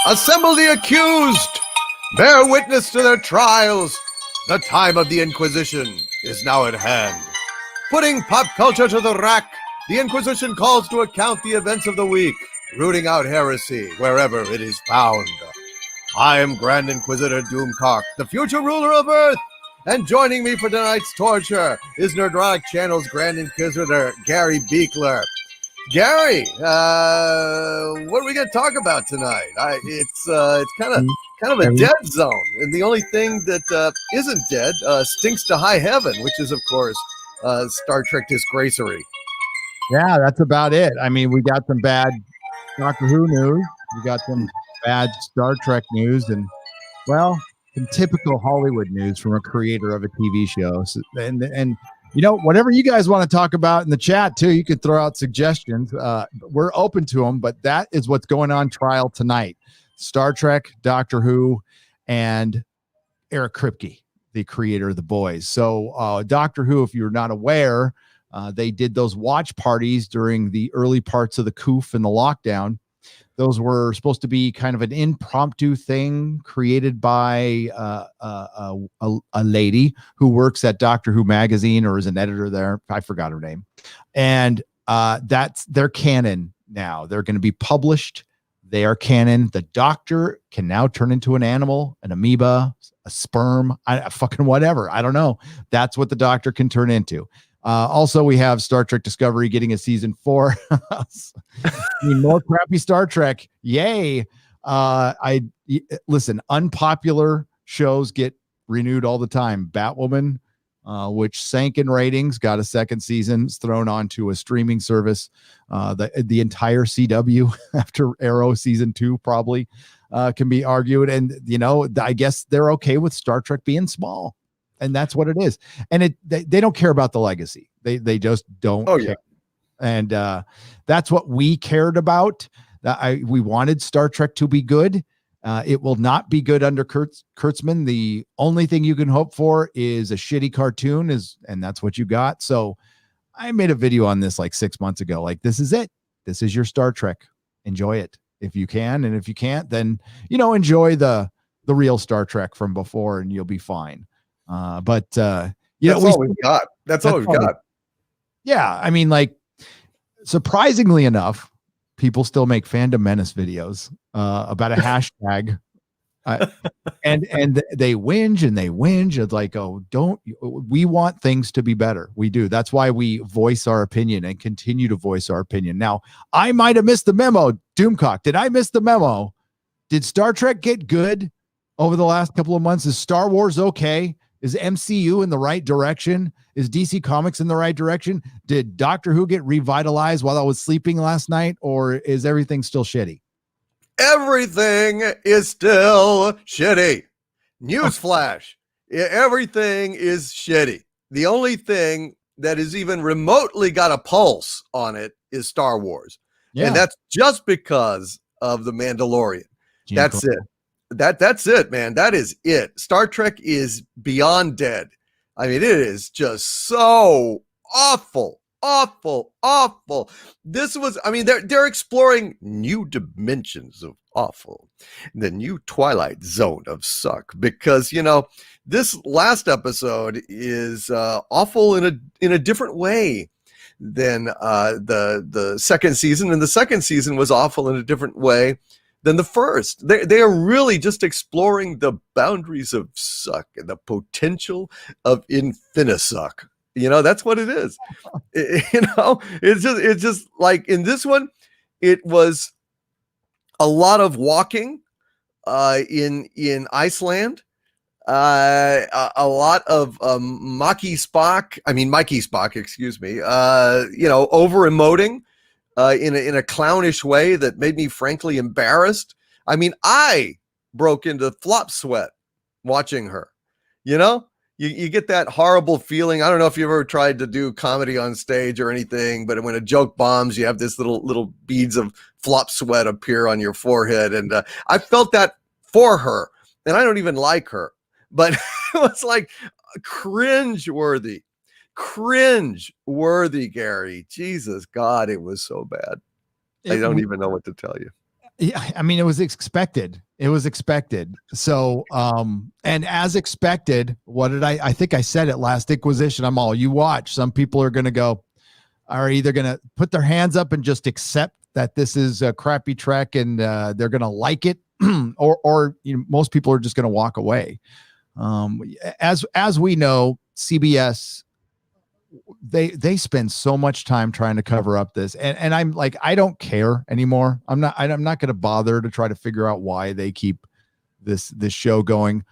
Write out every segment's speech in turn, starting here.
Assemble the accused! Bear witness to their trials! The time of the Inquisition is now at hand. Putting pop culture to the rack, the Inquisition calls to account the events of the week, rooting out heresy wherever it is found. I am Grand Inquisitor Doomcock, the future ruler of Earth, and joining me for tonight's torture is Nerdrotic Channel's Grand Inquisitor Gary Beekler. Gary, what are we going to talk about tonight? It's kind of a dead zone, and the only thing that isn't dead stinks to high heaven, which is, of course, Star Trek disgracery. Yeah, that's about it. I mean, we got some bad Doctor Who news, we got some bad Star Trek news, and well, some typical Hollywood news from a creator of a TV show. So, and you know, whatever you guys want to talk about in the chat too, you could throw out suggestions. We're open to them, but that is what's going on trial tonight. Star Trek, Doctor Who, and Eric Kripke, the creator of The Boys. So Doctor Who, if you're not aware, they did those watch parties during the early parts of the coof and the lockdown. Those were supposed to be kind of an impromptu thing created by a lady who works at Doctor Who magazine or is an editor there. I forgot her name. And that's their canon now. They're going to be published. They are canon. The Doctor can now turn into an animal, an amoeba, a sperm, fucking whatever. I don't know. That's what the Doctor can turn into. Also, we have Star Trek Discovery getting a season 4. More crappy Star Trek. Yay. Listen, unpopular shows get renewed all the time. Batwoman, which sank in ratings, got a second season, is thrown onto a streaming service. The entire CW after Arrow season 2 probably can be argued. And, you know, I guess they're okay with Star Trek being small. And that's what it is. And they don't care about the legacy. They just don't care. Yeah. And that's what we cared about. We wanted Star Trek to be good. It will not be good under Kurtzman. The only thing you can hope for is a shitty cartoon, and that's what you got. So I made a video on this like 6 months ago. Like, this is it. This is your Star Trek. Enjoy it if you can. And if you can't, then, you know, enjoy the real Star Trek from before and you'll be fine. But you know, all we've got. That's all we've got. Yeah, I mean, like, surprisingly enough, people still make Fandom Menace videos about a hashtag, and they whinge and they whinge. It's like, oh, we want things to be better. We do. That's why we voice our opinion and continue to voice our opinion. Now, I might have missed the memo, Doomcock. Did I miss the memo? Did Star Trek get good over the last couple of months? Is Star Wars okay? Is MCU in the right direction? Is DC Comics in the right direction? Did Doctor Who get revitalized while I was sleeping last night, or is everything still shitty? Everything is still shitty. Newsflash. Everything is shitty. The only thing that is even remotely got a pulse on it is Star Wars. Yeah. And that's just because of The Mandalorian. That's it. That's it, man. That is it. Star Trek is beyond dead. I mean, it is just so awful. This was, I mean, they're exploring new dimensions of awful, the new Twilight Zone of suck, because, you know, this last episode is awful in a different way than the second season, and the second season was awful in a different way than the first. They are really just exploring the boundaries of suck and the potential of infinisuck. You know, that's what it is. You know, it's just like in this one, it was a lot of walking in Iceland, a lot of Mikey Spock, excuse me, you know, over emoting in a clownish way that made me frankly embarrassed. I mean, I broke into flop sweat watching her. You know, you get that horrible feeling. I don't know if you've ever tried to do comedy on stage or anything, but when a joke bombs, you have this little beads of flop sweat appear on your forehead. And I felt that for her, and I don't even like her, but it was like cringe-worthy, Gary. Jesus God, it was so bad. I don't even know what to tell you. Yeah, I mean, it was expected. It was expected. So, and as expected, what did I think I said it last Inquisition. I'm all, you watch. Some people are either going to put their hands up and just accept that this is a crappy Trek and they're going to like it, or most people are just going to walk away. As we know, CBS, they spend so much time trying to cover up this, and I'm like, I don't care anymore. I'm not going to bother to try to figure out why they keep this show going.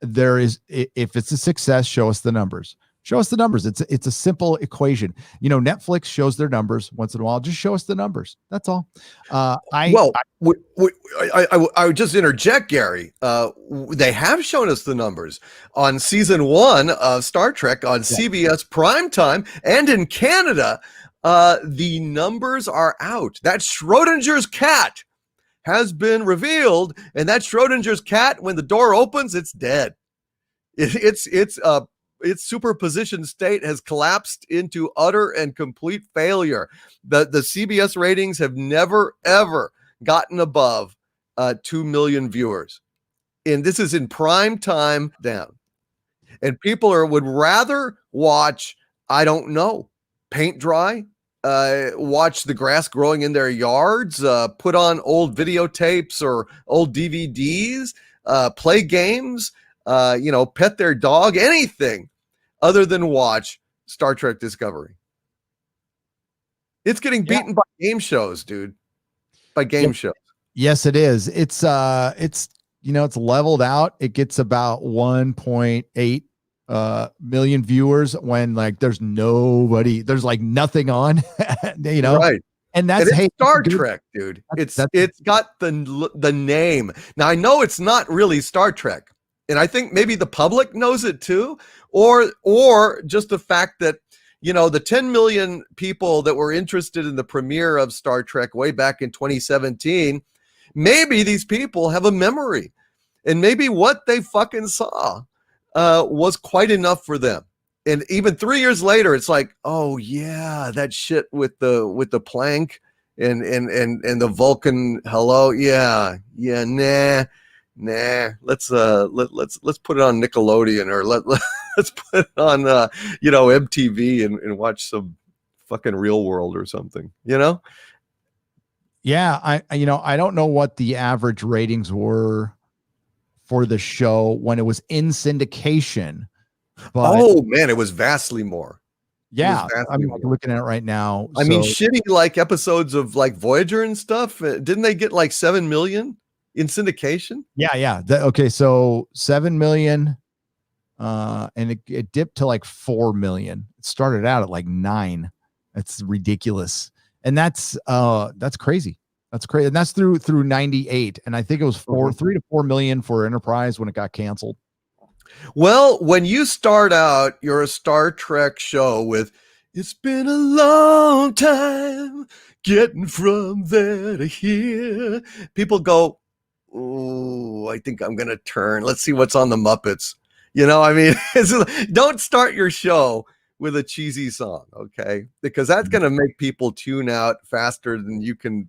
If it's a success, show us the numbers. Show us the numbers. It's a simple equation. Netflix shows their numbers once in a while. Just show us the numbers. That's all. I would just interject, Gary. They have shown us the numbers on season 1 of Star Trek on CBS primetime, and in Canada, the numbers are out. That Schrodinger's cat has been revealed, and that Schrodinger's cat, when the door opens, it's dead. Its superposition state has collapsed into utter and complete failure. The CBS ratings have never, ever gotten above 2 million viewers. And this is in prime time down. And people would rather watch, I don't know, paint dry, watch the grass growing in their yards, put on old videotapes or old DVDs, play games, pet their dog, anything other than watch Star Trek Discovery. It's getting beaten by game shows, dude. By game shows. Yes, it is. It's leveled out. It gets about 1.8 million viewers when there's nothing on, Right. And that's Star Trek, dude. It's got the name. Now I know it's not really Star Trek. And I think maybe the public knows it too, or just the fact that, the 10 million people that were interested in the premiere of Star Trek way back in 2017, maybe these people have a memory, and maybe what they fucking saw was quite enough for them. And even 3 years later, it's like, oh yeah, that shit with the plank and the Vulcan hello, yeah, nah, let's put it on Nickelodeon, or let's put it on MTV and watch some fucking Real World or something, Yeah, I don't know what the average ratings were for the show when it was in syndication, but oh man, it was vastly more. Yeah, I'm looking at it right now. I mean, shitty episodes of Voyager and stuff. Didn't they get 7 million? In syndication? Yeah. Okay, so 7 million, and it dipped to 4 million. It started out at 9. That's ridiculous, and that's crazy. That's crazy, and that's through 98, and I think it was 3 to 4 million for Enterprise when it got canceled. Well, when you start out your Star Trek show with "It's been a long time getting from there to here," people go, "Oh, I think I'm going to turn. Let's see what's on the Muppets." Don't start your show with a cheesy song, okay? Because that's going to make people tune out faster than you can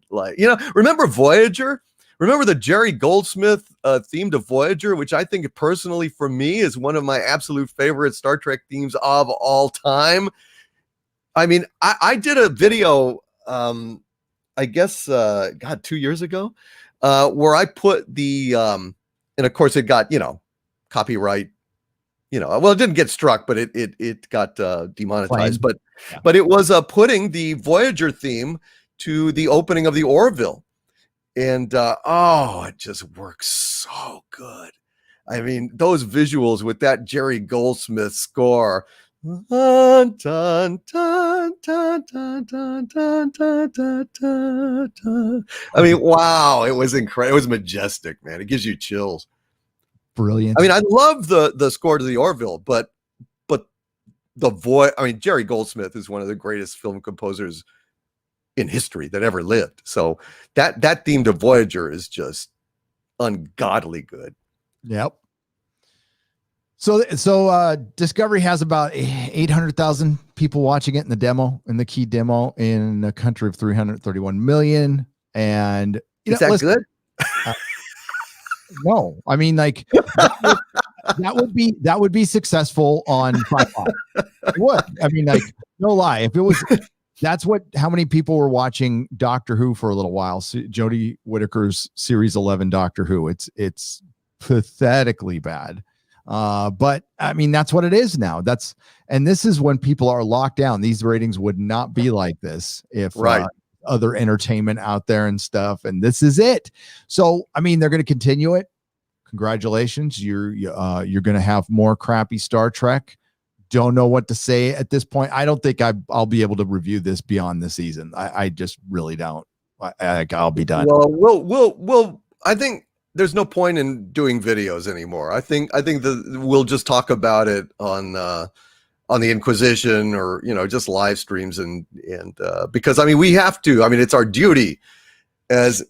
remember Voyager? Remember the Jerry Goldsmith theme to Voyager, which I think personally for me is one of my absolute favorite Star Trek themes of all time. I mean, I did a video, I guess, 2 years ago, where I put the, and of course it got, copyright, well, it didn't get struck, but it got demonetized, but it was putting the Voyager theme to the opening of the Orville. And, it just works so good. I mean, those visuals with that Jerry Goldsmith score, dun, dun, dun, dun, dun, dun, dun, dun, dun, dun. I mean, wow, it was incredible. It was majestic, man. It gives you chills. Brilliant. I mean, I love the score to the Orville, but Jerry Goldsmith is one of the greatest film composers in history that ever lived. So that theme to Voyager is just ungodly good. Yep. So Discovery has about 800,000 people watching it in the key demo in a country of 331 million. And Is that listen, good? No, I mean, like that would be successful on Sci-Fi. It would. I mean, like, no lie. If it was, how many people were watching Doctor Who for a little while. Jodie Whittaker's series 11 Doctor Who. It's pathetically bad. But I mean, that's what it is now. And this is when people are locked down. These ratings would not be like this if other entertainment out there and stuff. And this is it. So, I mean, they're going to continue it. Congratulations. You're going to have more crappy Star Trek. Don't know what to say at this point. I don't think I'll be able to review this beyond the season. I just really don't. I'll be done. Well, I think there's no point in doing videos anymore. I think we'll just talk about it on the Inquisition, or just live streams, and because I mean we have to. I mean, it's our duty as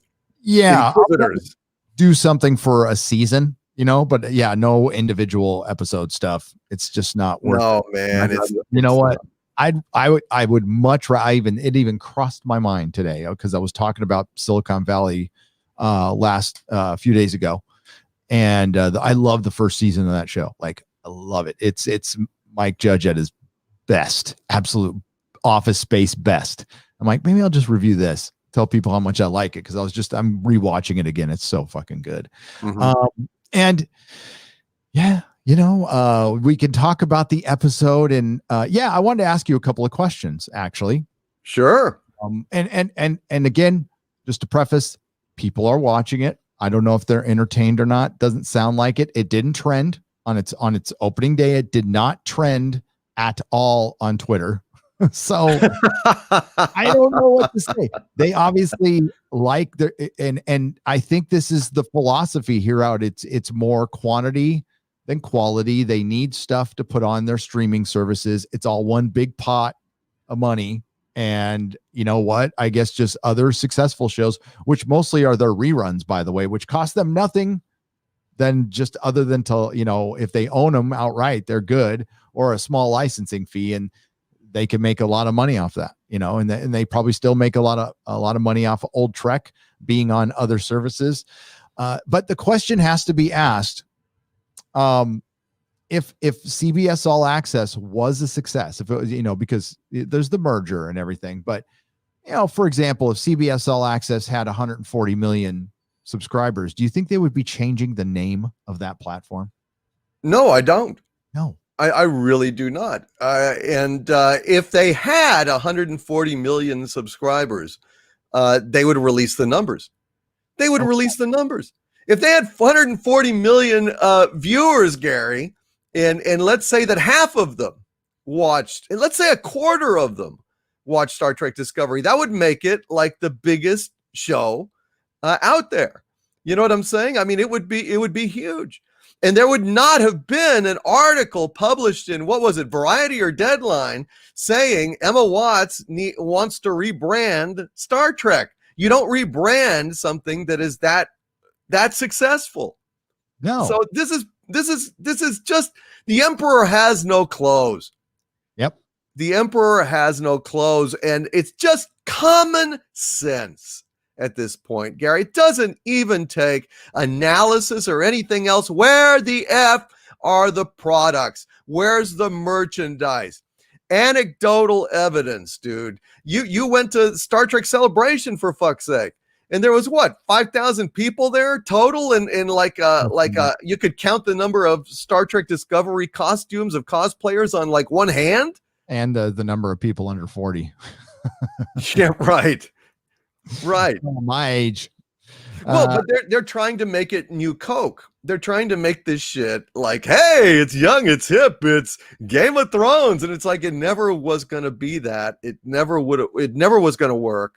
Inquisitors. Do something for a season, but yeah, no individual episode stuff. It's just not worth it. Man, what? I would much rather. It even crossed my mind today because I was talking about Silicon Valley last few days ago, and I love the first season of that show. Like, I love it. It's Mike Judge at his best, absolute Office Space best. I'm like, maybe I'll just review this, tell people how much I like it, because I'm rewatching it again. It's so fucking good. Mm-hmm. And yeah, we can talk about the episode, and I wanted to ask you a couple of questions, actually. Sure. And again, just to preface, people are watching it. I don't know if they're entertained or not. Doesn't sound like it. It didn't trend on its opening day. It did not trend at all on Twitter. So I don't know what to say. They obviously like and I think this is the philosophy here out. It's more quantity than quality. They need stuff to put on their streaming services. It's all one big pot of money. And you know what? I guess just other successful shows, which mostly are their reruns, by the way, which cost them nothing than just other than to, if they own them outright, they're good, or a small licensing fee, and they can make a lot of money off that, and they probably still make a lot of money off of old Trek being on other services. But the question has to be asked, if CBS All Access was a success, if it was, because there's the merger and everything, but for example, if CBS All Access had 140 million subscribers, do you think they would be changing the name of that platform? No, I don't. No, I really do not. And if they had 140 million subscribers, they would release the numbers. Release the numbers. If they had 140 million viewers, Gary, and let's say that half of them watched, and let's say a quarter of them watched Star Trek Discovery, that would make it like the biggest show out there. You know what I'm saying? I mean, it would be huge. And there would not have been an article published in, what was it, Variety or Deadline, saying Emma Watts wants to rebrand Star Trek. You don't rebrand something that is that successful. No. So this is just, the emperor has no clothes. Yep. The emperor has no clothes, and it's just common sense. At this point, Gary, it doesn't even take analysis or anything else. Where the F are the products? Where's the merchandise? Anecdotal evidence, dude. You went to Star Trek Celebration, for fuck's sake, and there was 5,000 people there total, and you could count the number of Star Trek Discovery costumes of cosplayers on one hand, and the number of people under 40. Yeah, right. Right. My age. Well, but they're trying to make it new Coke. They're trying to make this shit like, hey, it's young, it's hip, it's Game of Thrones. And it's like, it never was going to be that. It never was going to work.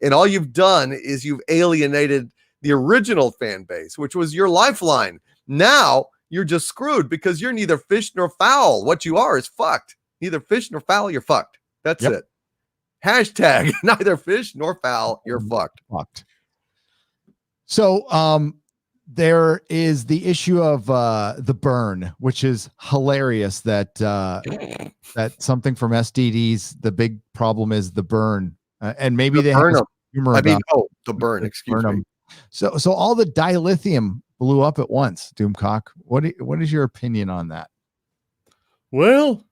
And all you've done is you've alienated the original fan base, which was your lifeline. Now you're just screwed because you're neither fish nor fowl. What you are is fucked. Neither fish nor fowl, you're fucked. That's it. Hashtag neither fish nor fowl, you're fucked. So there is the issue of the burn, which is hilarious that that something from SDDs, the big problem is the burn. And maybe they have humor about The burn, excuse me. Burnham. So all the dilithium blew up at once. Doomcock, what is your opinion on that? Well,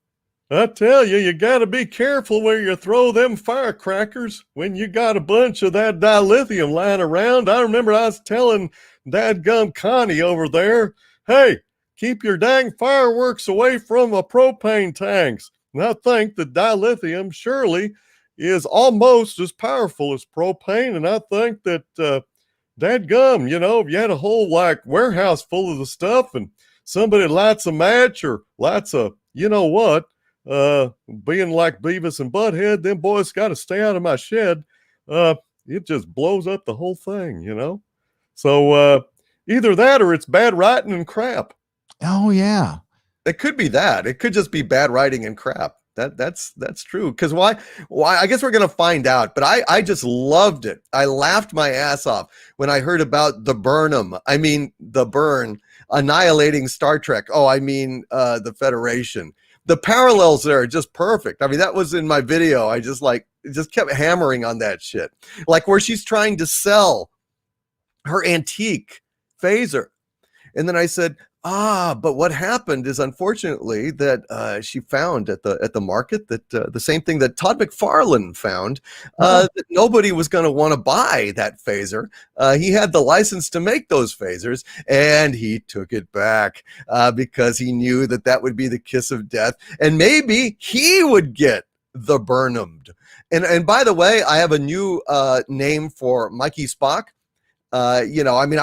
I tell you, you got to be careful where you throw them firecrackers when you got a bunch of that dilithium lying around. I remember I was telling dadgum Connie over there, hey, keep your dang fireworks away from the propane tanks. And I think the dilithium surely is almost as powerful as propane. And I think that, dadgum, if you had a whole warehouse full of the stuff and somebody lights a match or lights a, being like Beavis and Butthead, them boys got to stay out of my shed. It just blows up the whole thing, So either that or it's bad writing and crap. Oh yeah, it could be that. It could just be bad writing and crap. That's true. Because why? I guess we're gonna find out. But I just loved it. I laughed my ass off when I heard about the Burnham. I mean, the burn annihilating Star Trek. Oh, I mean, the Federation. The parallels there are just perfect. I mean, that was in my video. I just kept hammering on that shit. Like where she's trying to sell her antique phaser. And then I said, but what happened is unfortunately that she found at the market that the same thing that Todd McFarlane found, that nobody was going to want to buy that phaser. He had the license to make those phasers and he took it back because he knew that would be the kiss of death and maybe he would get the Burnhamed. And by the way, I have a new name for Mikey Spock. I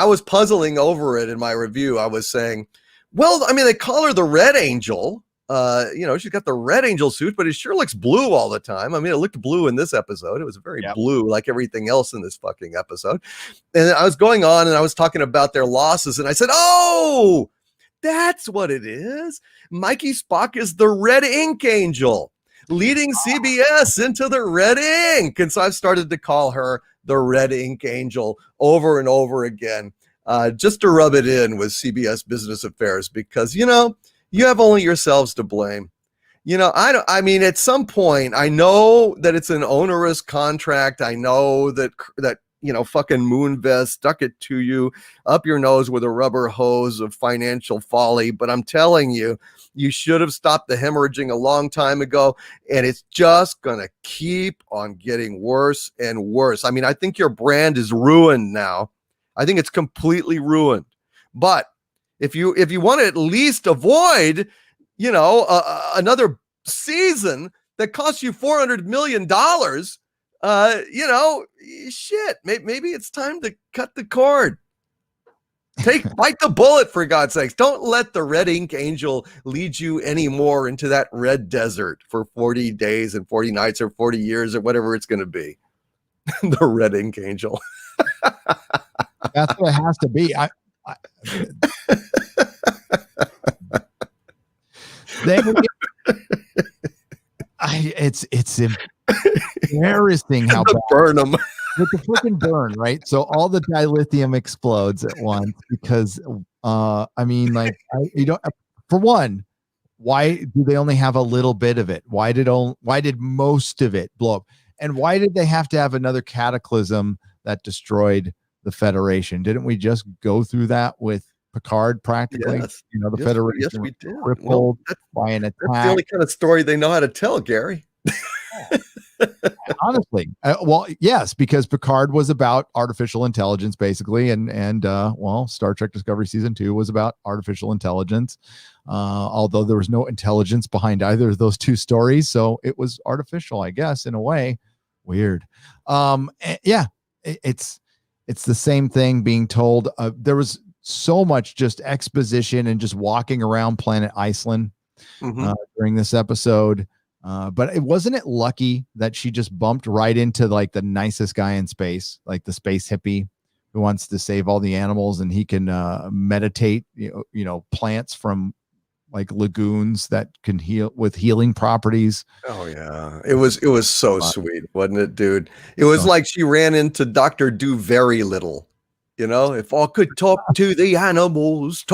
was puzzling over it in my review. I was saying, well, I mean, they call her the Red Angel. She's got the Red Angel suit, but it sure looks blue all the time. I mean, it looked blue in this episode. It was very blue, like everything else in this fucking episode. And I was going on and I was talking about their losses. And I said, oh, that's what it is. Mikey Spock is the Red Ink Angel, leading CBS into the red ink. And so I've started to call her the Red Ink Angel over and over again, just to rub it in with CBS Business Affairs, because, you have only yourselves to blame. At some point, I know that it's an onerous contract. I know that fucking Moonves stuck it to you up your nose with a rubber hose of financial folly. But I'm telling you, you should have stopped the hemorrhaging a long time ago. And it's just going to keep on getting worse and worse. I mean, I think your brand is ruined now. I think it's completely ruined. But if you want to at least avoid, another season that costs you $400 million, shit, maybe it's time to cut the cord. Bite the bullet, for God's sakes. Don't let the Red Ink Angel lead you anymore into that red desert for 40 days and 40 nights or 40 years or whatever it's going to be. The Red Ink Angel. That's what it has to be. It's embarrassing how bad. Burn them. With the freaking burn, right? So all the dilithium explodes at once because, for one, why do they only have a little bit of it? Why did most of it blow up? And why did they have to have another cataclysm that destroyed the Federation? Didn't we just go through that with Picard practically? Yes. The Federation yes, we did. crippled by an attack. That's the only kind of story they know how to tell, Gary. Honestly, yes, because Picard was about artificial intelligence, basically, and Star Trek Discovery Season 2 was about artificial intelligence, although there was no intelligence behind either of those two stories, so it was artificial, I guess, in a way. Weird. It's the same thing being told. There was so much just exposition and just walking around planet Iceland during this episode. But it wasn't lucky that she just bumped right into like the nicest guy in space, like the space hippie who wants to save all the animals, and he can meditate, plants from like lagoons that can heal with healing properties. Oh yeah, it was so sweet, wasn't it, dude? It was like she ran into Dr. Do Very Little. If I could talk to the animals,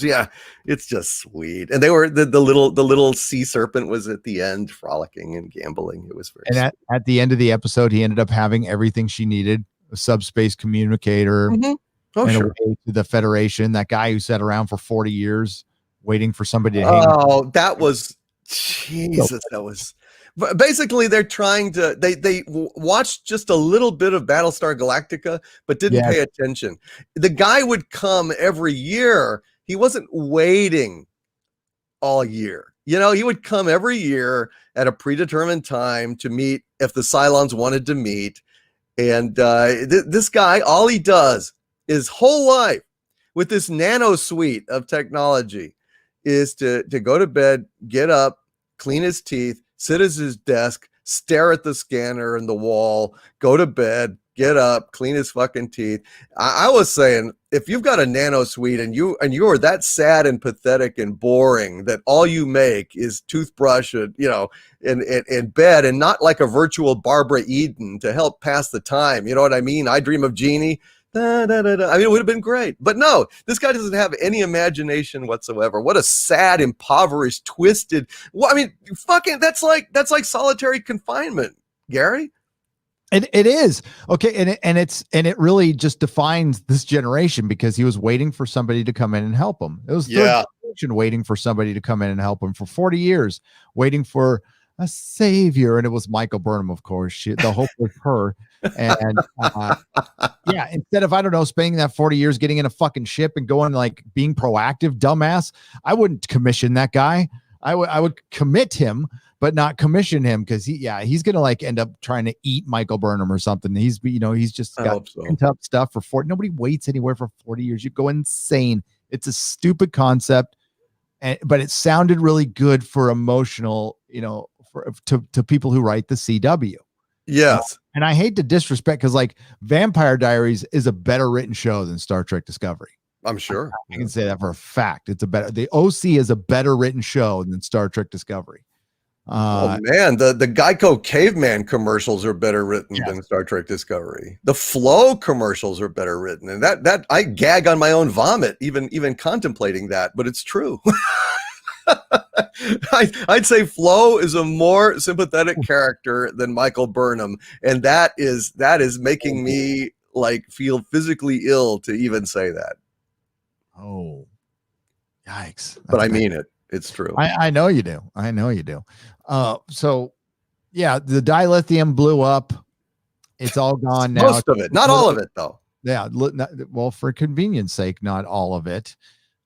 Yeah, it's just sweet. And they were the little sea serpent was at the end frolicking and gambling. It was very and at the end of the episode, he ended up having everything she needed a subspace communicator, Mhm. Oh, and sure. away to the Federation. That guy who sat around for 40 years waiting for somebody to hang. Oh, that was Jesus. That was basically they're trying to they watched just a little bit of Battlestar Galactica, but didn't Yeah. pay attention. The guy would come every year. He wasn't waiting all year. You know, he would come every year at a predetermined time to meet if the Cylons wanted to meet. And this guy, all he does his whole life with this nano suite of technology is to go to bed, get up, clean his teeth, sit at his desk, stare at the scanner and the wall, go to bed, get up, clean his fucking teeth. I was saying, if you've got a nano suite and you are that sad and pathetic and boring that all you make is toothbrush and in bed, and not like a virtual Barbara Eden to help pass the time, you know what I mean? I Dream of Jeannie. Da, da, da, da. I mean, it would have been great, but no, this guy doesn't have any imagination whatsoever. What a sad, impoverished, twisted. Well, I mean, fucking, that's like solitary confinement, Gary. It is okay, and it really just defines this generation, because he was waiting for somebody to come in and help him. It was third generation waiting for somebody to come in and help him for 40 years, waiting for a savior, and it was Michael Burnham, of course. The hope was her, and yeah, instead of, I don't know, spending that 40 years getting in a fucking ship and going, like, being proactive, dumbass, I wouldn't commission that guy. I would commit him, but not commission him, because he's gonna like end up trying to eat Michael Burnham or something. He's just got tough stuff for 40. Nobody waits anywhere for 40 years. You go insane. It's a stupid concept, but it sounded really good for emotional, to people who write the CW. Yes. And I hate to disrespect, because like Vampire Diaries is a better written show than Star Trek Discovery. I'm sure. I can say that for a fact. The OC is a better written show than Star Trek Discovery. Oh man, the Geico caveman commercials are better written than Star Trek Discovery. The Flow commercials are better written, and that I gag on my own vomit even contemplating that, but it's true. I'd say Flo is a more sympathetic character than Michael Burnham, and that is making me like feel physically ill to even say that. Oh, yikes! But I mean it. It's true. I know you do. I know you do. So yeah, the dilithium blew up. It's all gone now. Most of it, not all of it, though. Yeah. Well, for convenience sake, not all of it.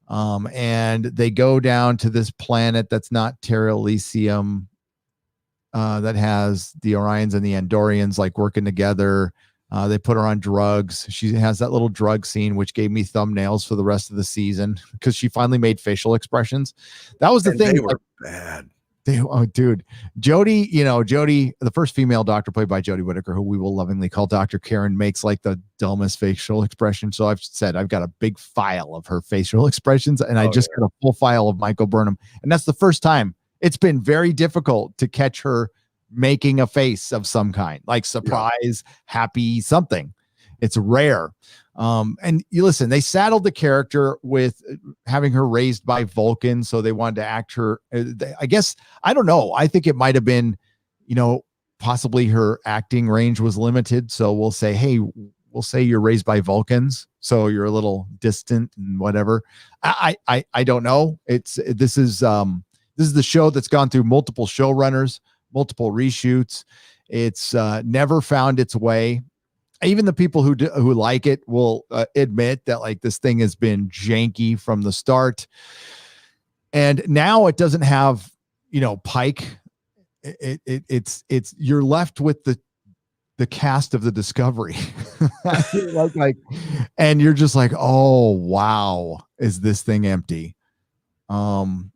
And they go down to this planet that's not Terra Elysium, that has the Orions and the Andorians like working together. They put her on drugs. She has that little drug scene, which gave me thumbnails for the rest of the season, because she finally made facial expressions. That was the thing. They were bad. Dude, Jodie, Jodie, the first female doctor played by Jodie Whittaker, who we will lovingly call Dr. Karen, makes like the dumbest facial expression. So I've said I've got a big file of her facial expressions, and I just got a full file of Michael Burnham. And that's the first time. It's been very difficult to catch her making a face of some kind, like surprise, happy, something. It's rare. And you listen, they saddled the character with having her raised by Vulcan, so they wanted to act her. I guess, I don't know. I think it might have been, possibly her acting range was limited. So we'll say, hey, you're raised by Vulcans, so you're a little distant and whatever. I don't know. This is the show that's gone through multiple showrunners, multiple reshoots. It's never found its way. Even the people who like it will admit that like this thing has been janky from the start, and now it doesn't have Pike. It's you're left with the cast of the Discovery, and you're just like, oh wow, is this thing empty? And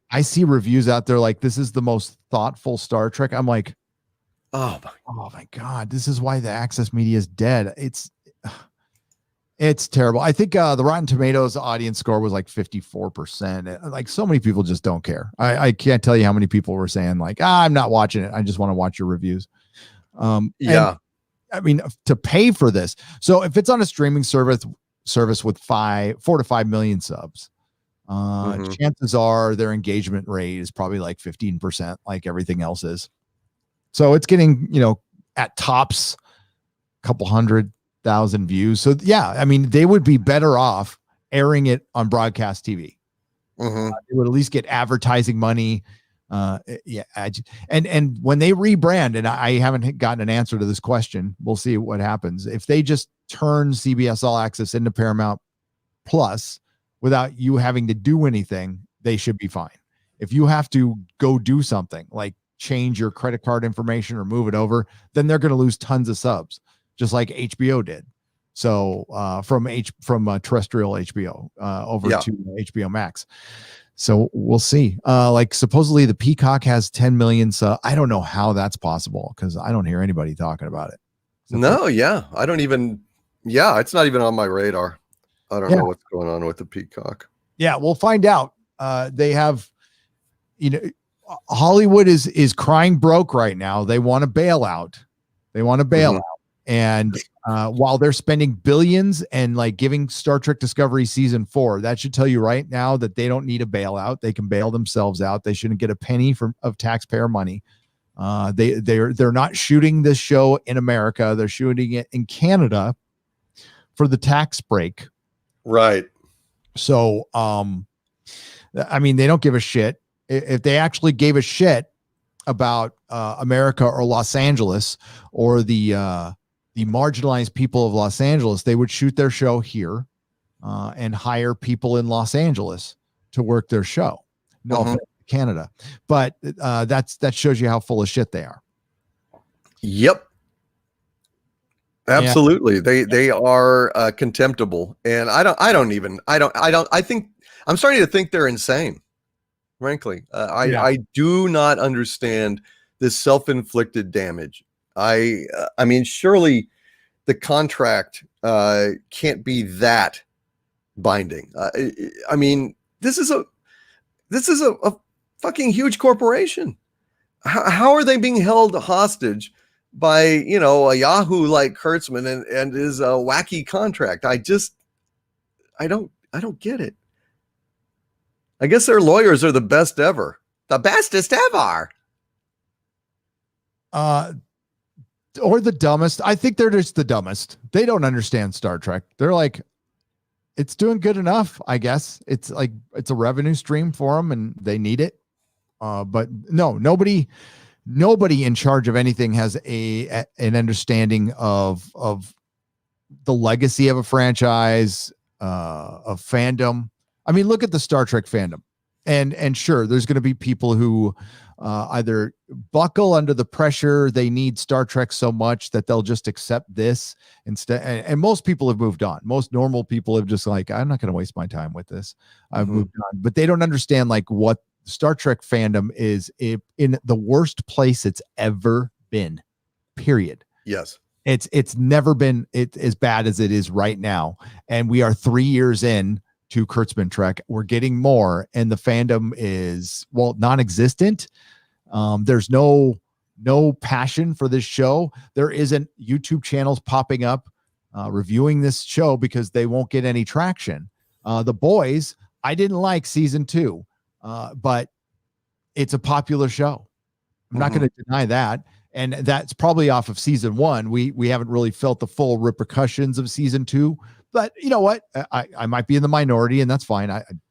I see reviews out there like this is the most thoughtful Star Trek. I'm like, oh my God, this is why the Access Media is dead. It's terrible. I think the Rotten Tomatoes audience score was like 54%. Like, so many people just don't care. I can't tell you how many people were saying like, I'm not watching it. I just want to watch your reviews. And, I mean, to pay for this. So if it's on a streaming service with 4 to 5 million subs, chances are their engagement rate is probably like 15%, like everything else is. So it's getting, at tops, couple 100,000 views. So yeah, I mean, they would be better off airing it on broadcast TV. Mm-hmm. They would at least get advertising money. And when they rebrand, and I haven't gotten an answer to this question, we'll see what happens. If they just turn CBS All Access into Paramount Plus without you having to do anything, they should be fine. If you have to go do something like change your credit card information or move it over, then they're going to lose tons of subs, just like HBO did. So from terrestrial HBO over to HBO Max. So we'll see. Like supposedly the Peacock has 10 million. So I don't know how that's possible because I don't hear anybody talking about it. No, yeah. I don't even, it's not even on my radar. I don't know what's going on with the Peacock. Yeah, we'll find out. They have, Hollywood is crying broke right now. They want a bailout. And while they're spending billions and like giving Star Trek Discovery season 4, that should tell you right now that they don't need a bailout. They can bail themselves out. They shouldn't get a penny of taxpayer money. They're not shooting this show in America. They're shooting it in Canada for the tax break. Right. So, I mean, they don't give a shit. If they actually gave a shit about America or Los Angeles or the marginalized people of Los Angeles, they would shoot their show here and hire people in Los Angeles to work their show. No offense to Canada, but that shows you how full of shit they are. Yep. Absolutely. They are contemptible. And I think I'm starting to think they're insane. Frankly, I do not understand this self-inflicted damage. I mean, surely the contract can't be that binding. I mean, this is a fucking huge corporation. How are they being held hostage by a Yahoo like Kurtzman and his wacky contract? I don't get it. I guess their lawyers are the best ever. The bestest ever. Or the dumbest. I think they're just the dumbest. They don't understand Star Trek. They're like, it's doing good enough, I guess. It's like, it's a revenue stream for them and they need it. But no, nobody in charge of anything has an understanding of the legacy of a franchise, of fandom. I mean, look at the Star Trek fandom, and sure, there's going to be people who either buckle under the pressure. They need Star Trek so much that they'll just accept this instead. And most people have moved on. Most normal people have just like, I'm not going to waste my time with this. I've moved on, but they don't understand like what Star Trek fandom is in the worst place it's ever been. Period. Yes. It's never been as bad as it is right now. And we are 3 years in to Kurtzman Trek. We're getting more, and the fandom is non-existent. There's no passion for this show. There isn't YouTube channels popping up reviewing this show because they won't get any traction. The Boys, I didn't like season 2, but it's a popular show. I'm not going to deny that. And that's probably off of season 1. We haven't really felt the full repercussions of season 2. But you know what? I might be in the minority, and that's fine. I'm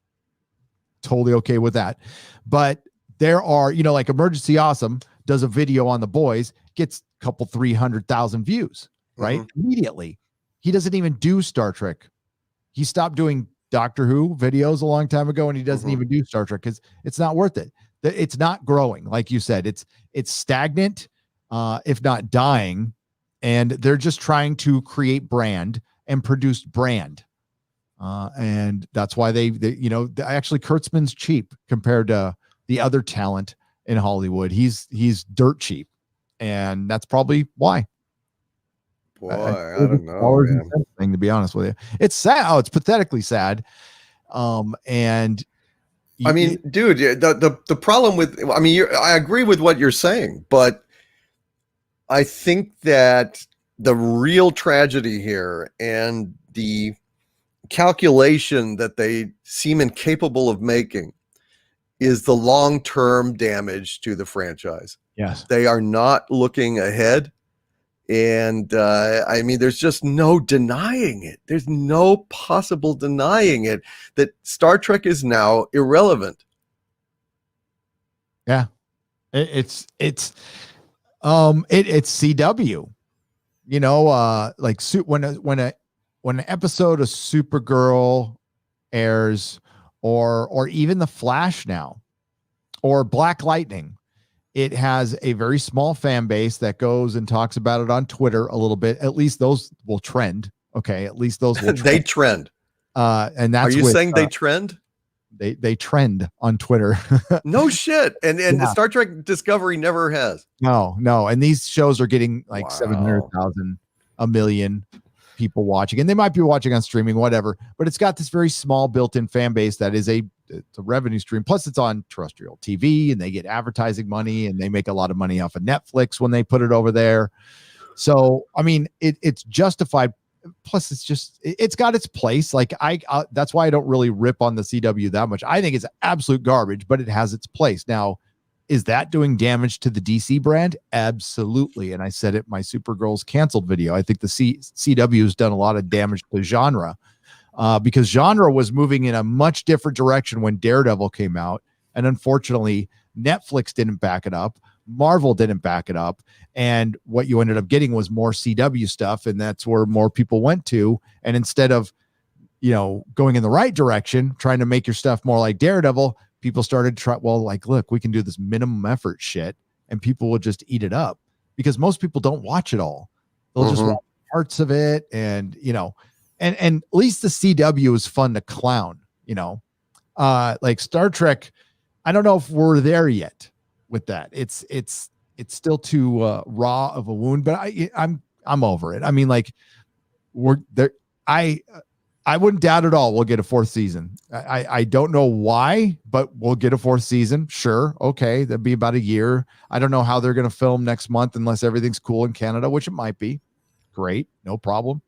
totally okay with that. But there are, like Emergency Awesome does a video on The Boys, gets a couple 300,000 views, right? Immediately. He doesn't even do Star Trek. He stopped doing Doctor Who videos a long time ago, and he doesn't even do Star Trek because it's not worth it. It's not growing. Like you said, it's stagnant, if not dying. And they're just trying to create brand and produced brand. And that's why they actually Kurtzman's cheap compared to the other talent in Hollywood. He's dirt cheap. And that's probably why. Boy, I don't know, man. Thing, to be honest with you. It's sad. Oh, it's pathetically sad. And I mean, dude, the problem with, I agree with what you're saying, but I think that the real tragedy here and the calculation that they seem incapable of making is the long-term damage to the franchise. Yes. They are not looking ahead. And I mean, there's just no denying it. There's no possible denying it that Star Trek is now irrelevant. Yeah, it's CW. You know, like when an episode of Supergirl airs, or even The Flash now, or Black Lightning, it has a very small fan base that goes and talks about it on Twitter a little bit. At least those will trend. Okay, at least those will trend. They trend. And that's, are you saying they trend? They trend on Twitter. No shit. And Yeah. Star Trek Discovery never has. No. And these shows are getting like Wow. 700,000, a million people watching, and they might be watching on streaming, whatever, but it's got this very small built-in fan base that is it's a revenue stream. Plus it's on terrestrial TV and they get advertising money, and they make a lot of money off of Netflix when they put it over there. So, I mean, it's justified. Plus it's got its place. Like that's why I don't really rip on the CW that much. I think it's absolute garbage, but it has its place. Now, is that doing damage to the DC brand? Absolutely. And I said it in my Supergirl's canceled video. I think the CW has done a lot of damage to genre, because genre was moving in a much different direction when Daredevil came out. And unfortunately, Netflix didn't back it up. Marvel didn't back it up. And what you ended up getting was more CW stuff. And that's where more people went to. And instead of, going in the right direction, trying to make your stuff more like Daredevil, people started to try, look, we can do this minimum effort shit, and people will just eat it up, because most people don't watch it all. They'll just watch parts of it. And, and at least the CW is fun to clown, like Star Trek. I don't know if we're there yet with that. It's still too raw of a wound, but I'm over it. I mean, like, we're there. I wouldn't doubt at all we'll get a fourth season. I don't know why, but we'll get a fourth season. Sure. Okay. That'd be about a year. I don't know how they're going to film next month unless everything's cool in Canada, which it might be. Great. No problem.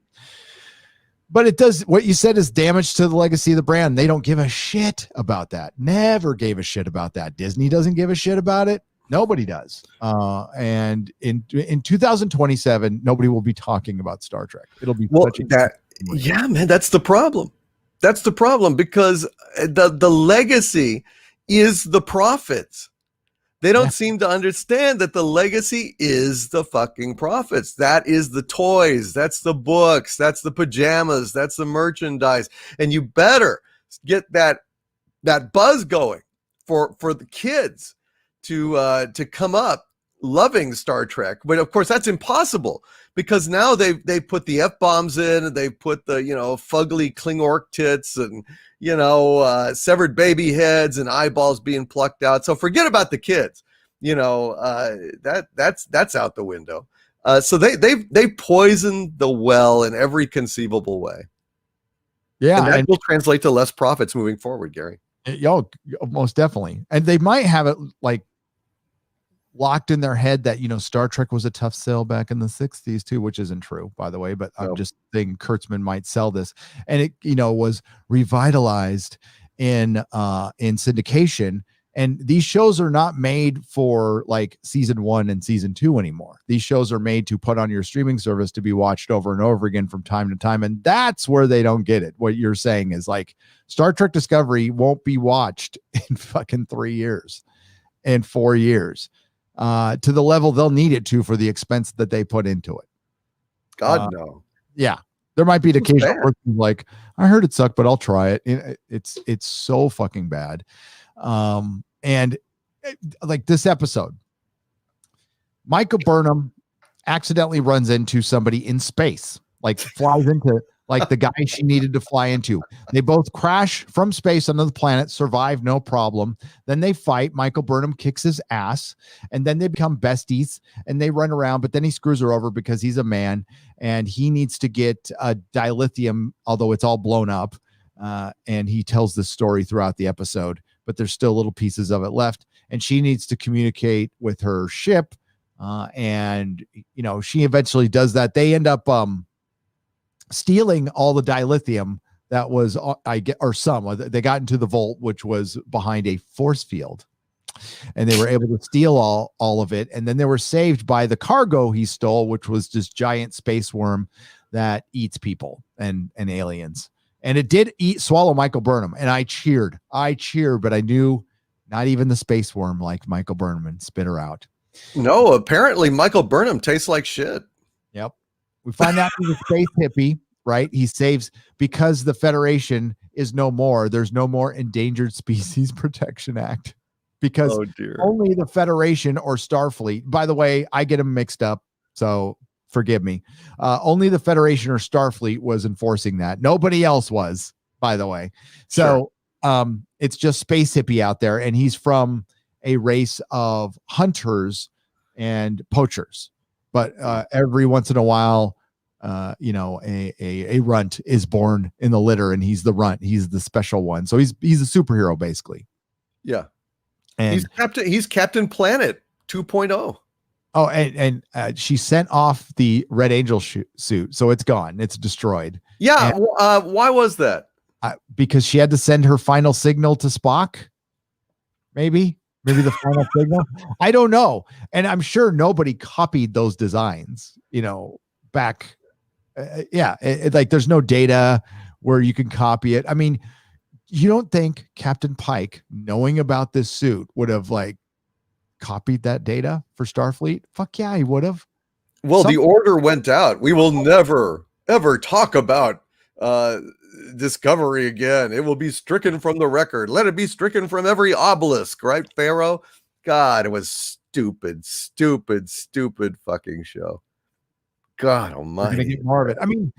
But it does, what you said is damage to the legacy of the brand. They don't give a shit about that. Never gave a shit about that. Disney doesn't give a shit about it. Nobody does. And in 2027, nobody will be talking about Star Trek. It'll be yeah, man, that's the problem. That's the problem, because the legacy is the profits. They don't seem to understand that the legacy is the fucking profits. That is the toys. That's the books. That's the pajamas. That's the merchandise. And you better get that buzz going for the kids to come up loving Star Trek. But of course, that's impossible, because now they put the F-bombs in, and they put the, fugly Klingork tits, and, severed baby heads and eyeballs being plucked out. So forget about the kids, that's out the window. So they poisoned the well in every conceivable way. Yeah. And that will translate to less profits moving forward, Gary. Most definitely. And they might have it like locked in their head that, Star Trek was a tough sell back in the 60s too, which isn't true, by the way, but I'm just thinking Kurtzman might sell this. And it, was revitalized in syndication. And these shows are not made for like season 1 and season 2 anymore. These shows are made to put on your streaming service to be watched over and over again from time to time. And that's where they don't get it. What you're saying is like Star Trek Discovery won't be watched in fucking 3 years and 4 years. To the level they'll need it to for the expense that they put into it. God, no. Yeah. There might be an occasional person like, I heard it sucked, but I'll try it. It's so fucking bad. And like this episode, Michael Burnham accidentally runs into somebody in space, like flies into like the guy she needed to fly into. They both crash from space onto the planet, survive no problem. Then they fight. Michael Burnham kicks his ass, and then they become besties and they run around, but then he screws her over because he's a man and he needs to get a dilithium, although it's all blown up. And he tells this story throughout the episode, but there's still little pieces of it left. And she needs to communicate with her ship. And, she eventually does that. They end up, stealing all the dilithium that was, they got into the vault, which was behind a force field. and they were able to steal all of it. And then they were saved by the cargo he stole, which was this giant space worm that eats people and aliens. And it did swallow Michael Burnham. And I cheered, but I knew not even the space worm liked Michael Burnham and spit her out. No, apparently Michael Burnham tastes like shit. Yep. We find out he's a space hippie, right? He saves because the Federation is no more. There's no more Endangered Species Protection Act because only the Federation or Starfleet. By the way, I get them mixed up, so forgive me. Only the Federation or Starfleet was enforcing that. Nobody else was, by the way. So it's just space hippie out there, and he's from a race of hunters and poachers. But every once in a while, a runt is born in the litter, and he's the runt. He's the special one. So he's a superhero, basically. Yeah. And he's Captain Planet 2.0. Oh, and she sent off the Red Angel suit, so it's gone. It's destroyed. Yeah. Why was that? Because she had to send her final signal to Spock. Maybe the final signal. I don't know. And I'm sure nobody copied those designs, back. Like there's no data where you can copy it. I mean, you don't think Captain Pike, knowing about this suit, would have copied that data for Starfleet? Fuck yeah, he would have. Well, the order went out. We will never, ever talk about Discovery again. It will be stricken from the record. Let it be stricken from every obelisk, right, Pharaoh? God, it was stupid fucking show. God almighty. We're gonna get more of it. I mean,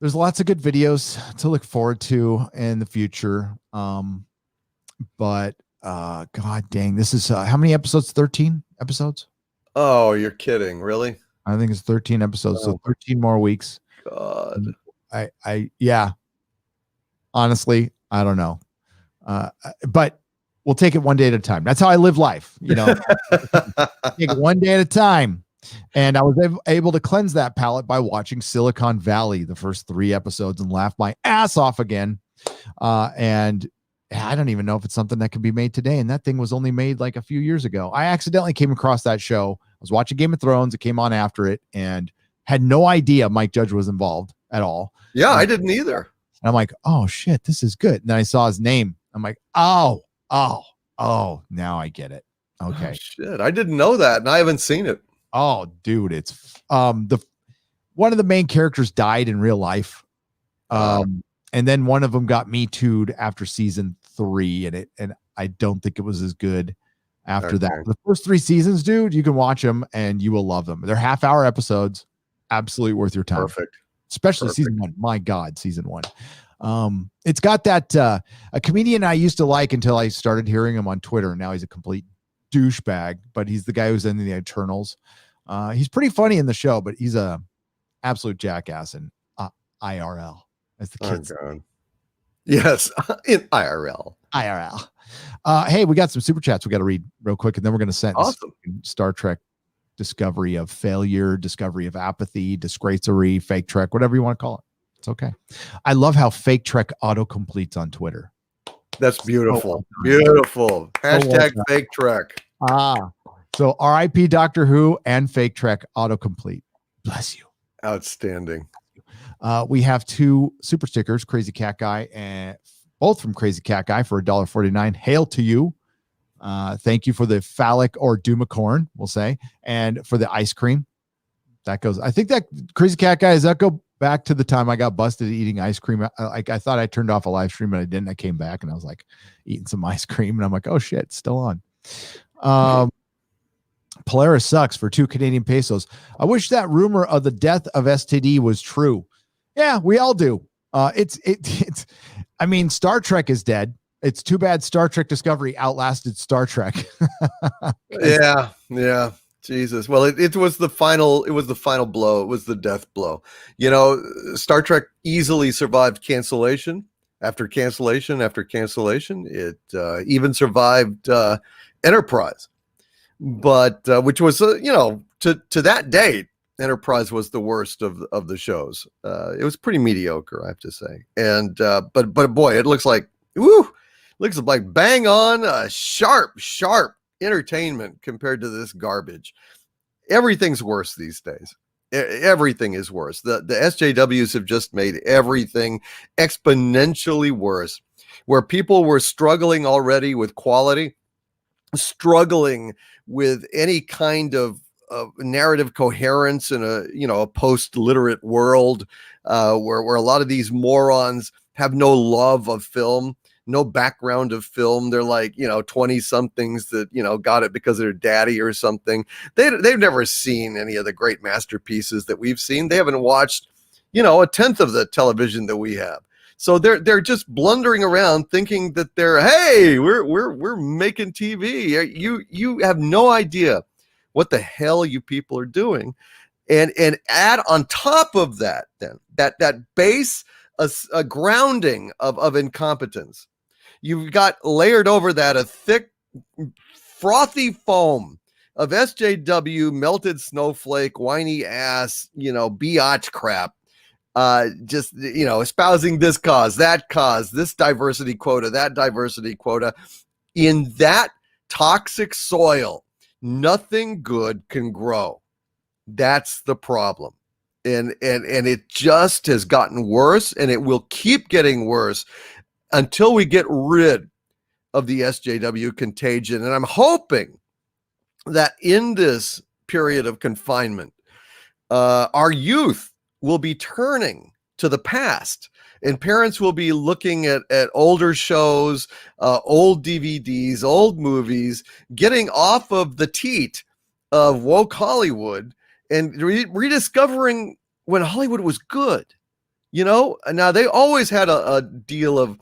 there's lots of good videos to look forward to in the future. But God dang, this is how many episodes? 13 episodes? Oh, you're kidding. Really? I think it's 13 episodes. So 13 more weeks. God. Yeah. Honestly, I don't know. But we'll take it one day at a time. That's how I live life. Take it one day at a time. And I was able to cleanse that palate by watching Silicon Valley, the first 3 episodes, and laugh my ass off again. And I don't even know if it's something that can be made today. And that thing was only made like a few years ago. I accidentally came across that show. I was watching Game of Thrones. It came on after it and had no idea Mike Judge was involved at all. Yeah, I didn't either. And I'm like, oh shit, this is good. And then I saw his name. I'm like, oh, now I get it. Okay. Oh, shit. I didn't know that. And I haven't seen it. Oh, dude, it's one of the main characters died in real life. And then one of them got Me Too'd after season 3, and I don't think it was as good after that. The first 3 seasons, dude, you can watch them and you will love them. They're half-hour episodes, absolutely worth your time. Perfect. Especially season 1. My God, season 1. It's got that a comedian I used to like until I started hearing him on Twitter, and now he's a complete douchebag, but he's the guy who's in the Eternals. He's pretty funny in the show, but he's a absolute jackass in IRL, as the kids say. Yes, in IRL. Hey, we got some super chats we got to read real quick, and then we're going to send Star Trek discovery of failure, discovery of apathy, disgracery, fake Trek, whatever you want to call it. It's okay. I love how fake Trek auto-completes on Twitter. That's beautiful. Beautiful. Hashtag fake Trek. So RIP Doctor Who and fake Trek autocomplete. Bless you. Outstanding. We have 2 super stickers, Crazy Cat Guy, and both from Crazy Cat Guy for $1.49. Hail to you. Thank you for the phallic or Dumacorn, we'll say, and for the ice cream. That goes, I think that Crazy Cat Guy, does that go back to the time I got busted eating ice cream? I thought I turned off a live stream, but I didn't. I came back and I was like eating some ice cream, and I'm like, oh shit, it's still on. Polaris sucks for 2 Canadian pesos. I wish that rumor of the death of STD was true. Yeah, we all do. It's I mean, Star Trek is dead. It's too bad Star Trek Discovery outlasted Star Trek. Yeah. Jesus. Well, it was the final blow. It was the death blow. Star Trek easily survived cancellation after cancellation after cancellation. It even survived Enterprise. But which was to that date, Enterprise was the worst of the shows. It was pretty mediocre, I have to say. And but boy, it looks like Looks like bang on, sharp entertainment compared to this garbage. Everything's worse these days. Everything is worse. The SJWs have just made everything exponentially worse. Where people were struggling already with quality, struggling with any kind of narrative coherence in a post-literate world, where a lot of these morons have no love of film, no background of film. They're like, 20 somethings that, got it because of their daddy or something. They've never seen any of the great masterpieces that we've seen. They haven't watched, a tenth of the television that we have. So they're just blundering around thinking that we're making TV. You have no idea what the hell you people are doing. And add on top of that, then that base, a grounding of incompetence. You've got layered over that a thick, frothy foam of SJW, melted snowflake, whiny ass, biatch crap. Just, espousing this cause, this diversity quota, that diversity quota. In that toxic soil, nothing good can grow. That's the problem. And it just has gotten worse, and it will keep getting worse until we get rid of the SJW contagion. And I'm hoping that in this period of confinement, our youth will be turning to the past, and parents will be looking at older shows, old DVDs, old movies, getting off of the teat of woke Hollywood and rediscovering when Hollywood was good. Now they always had a deal of,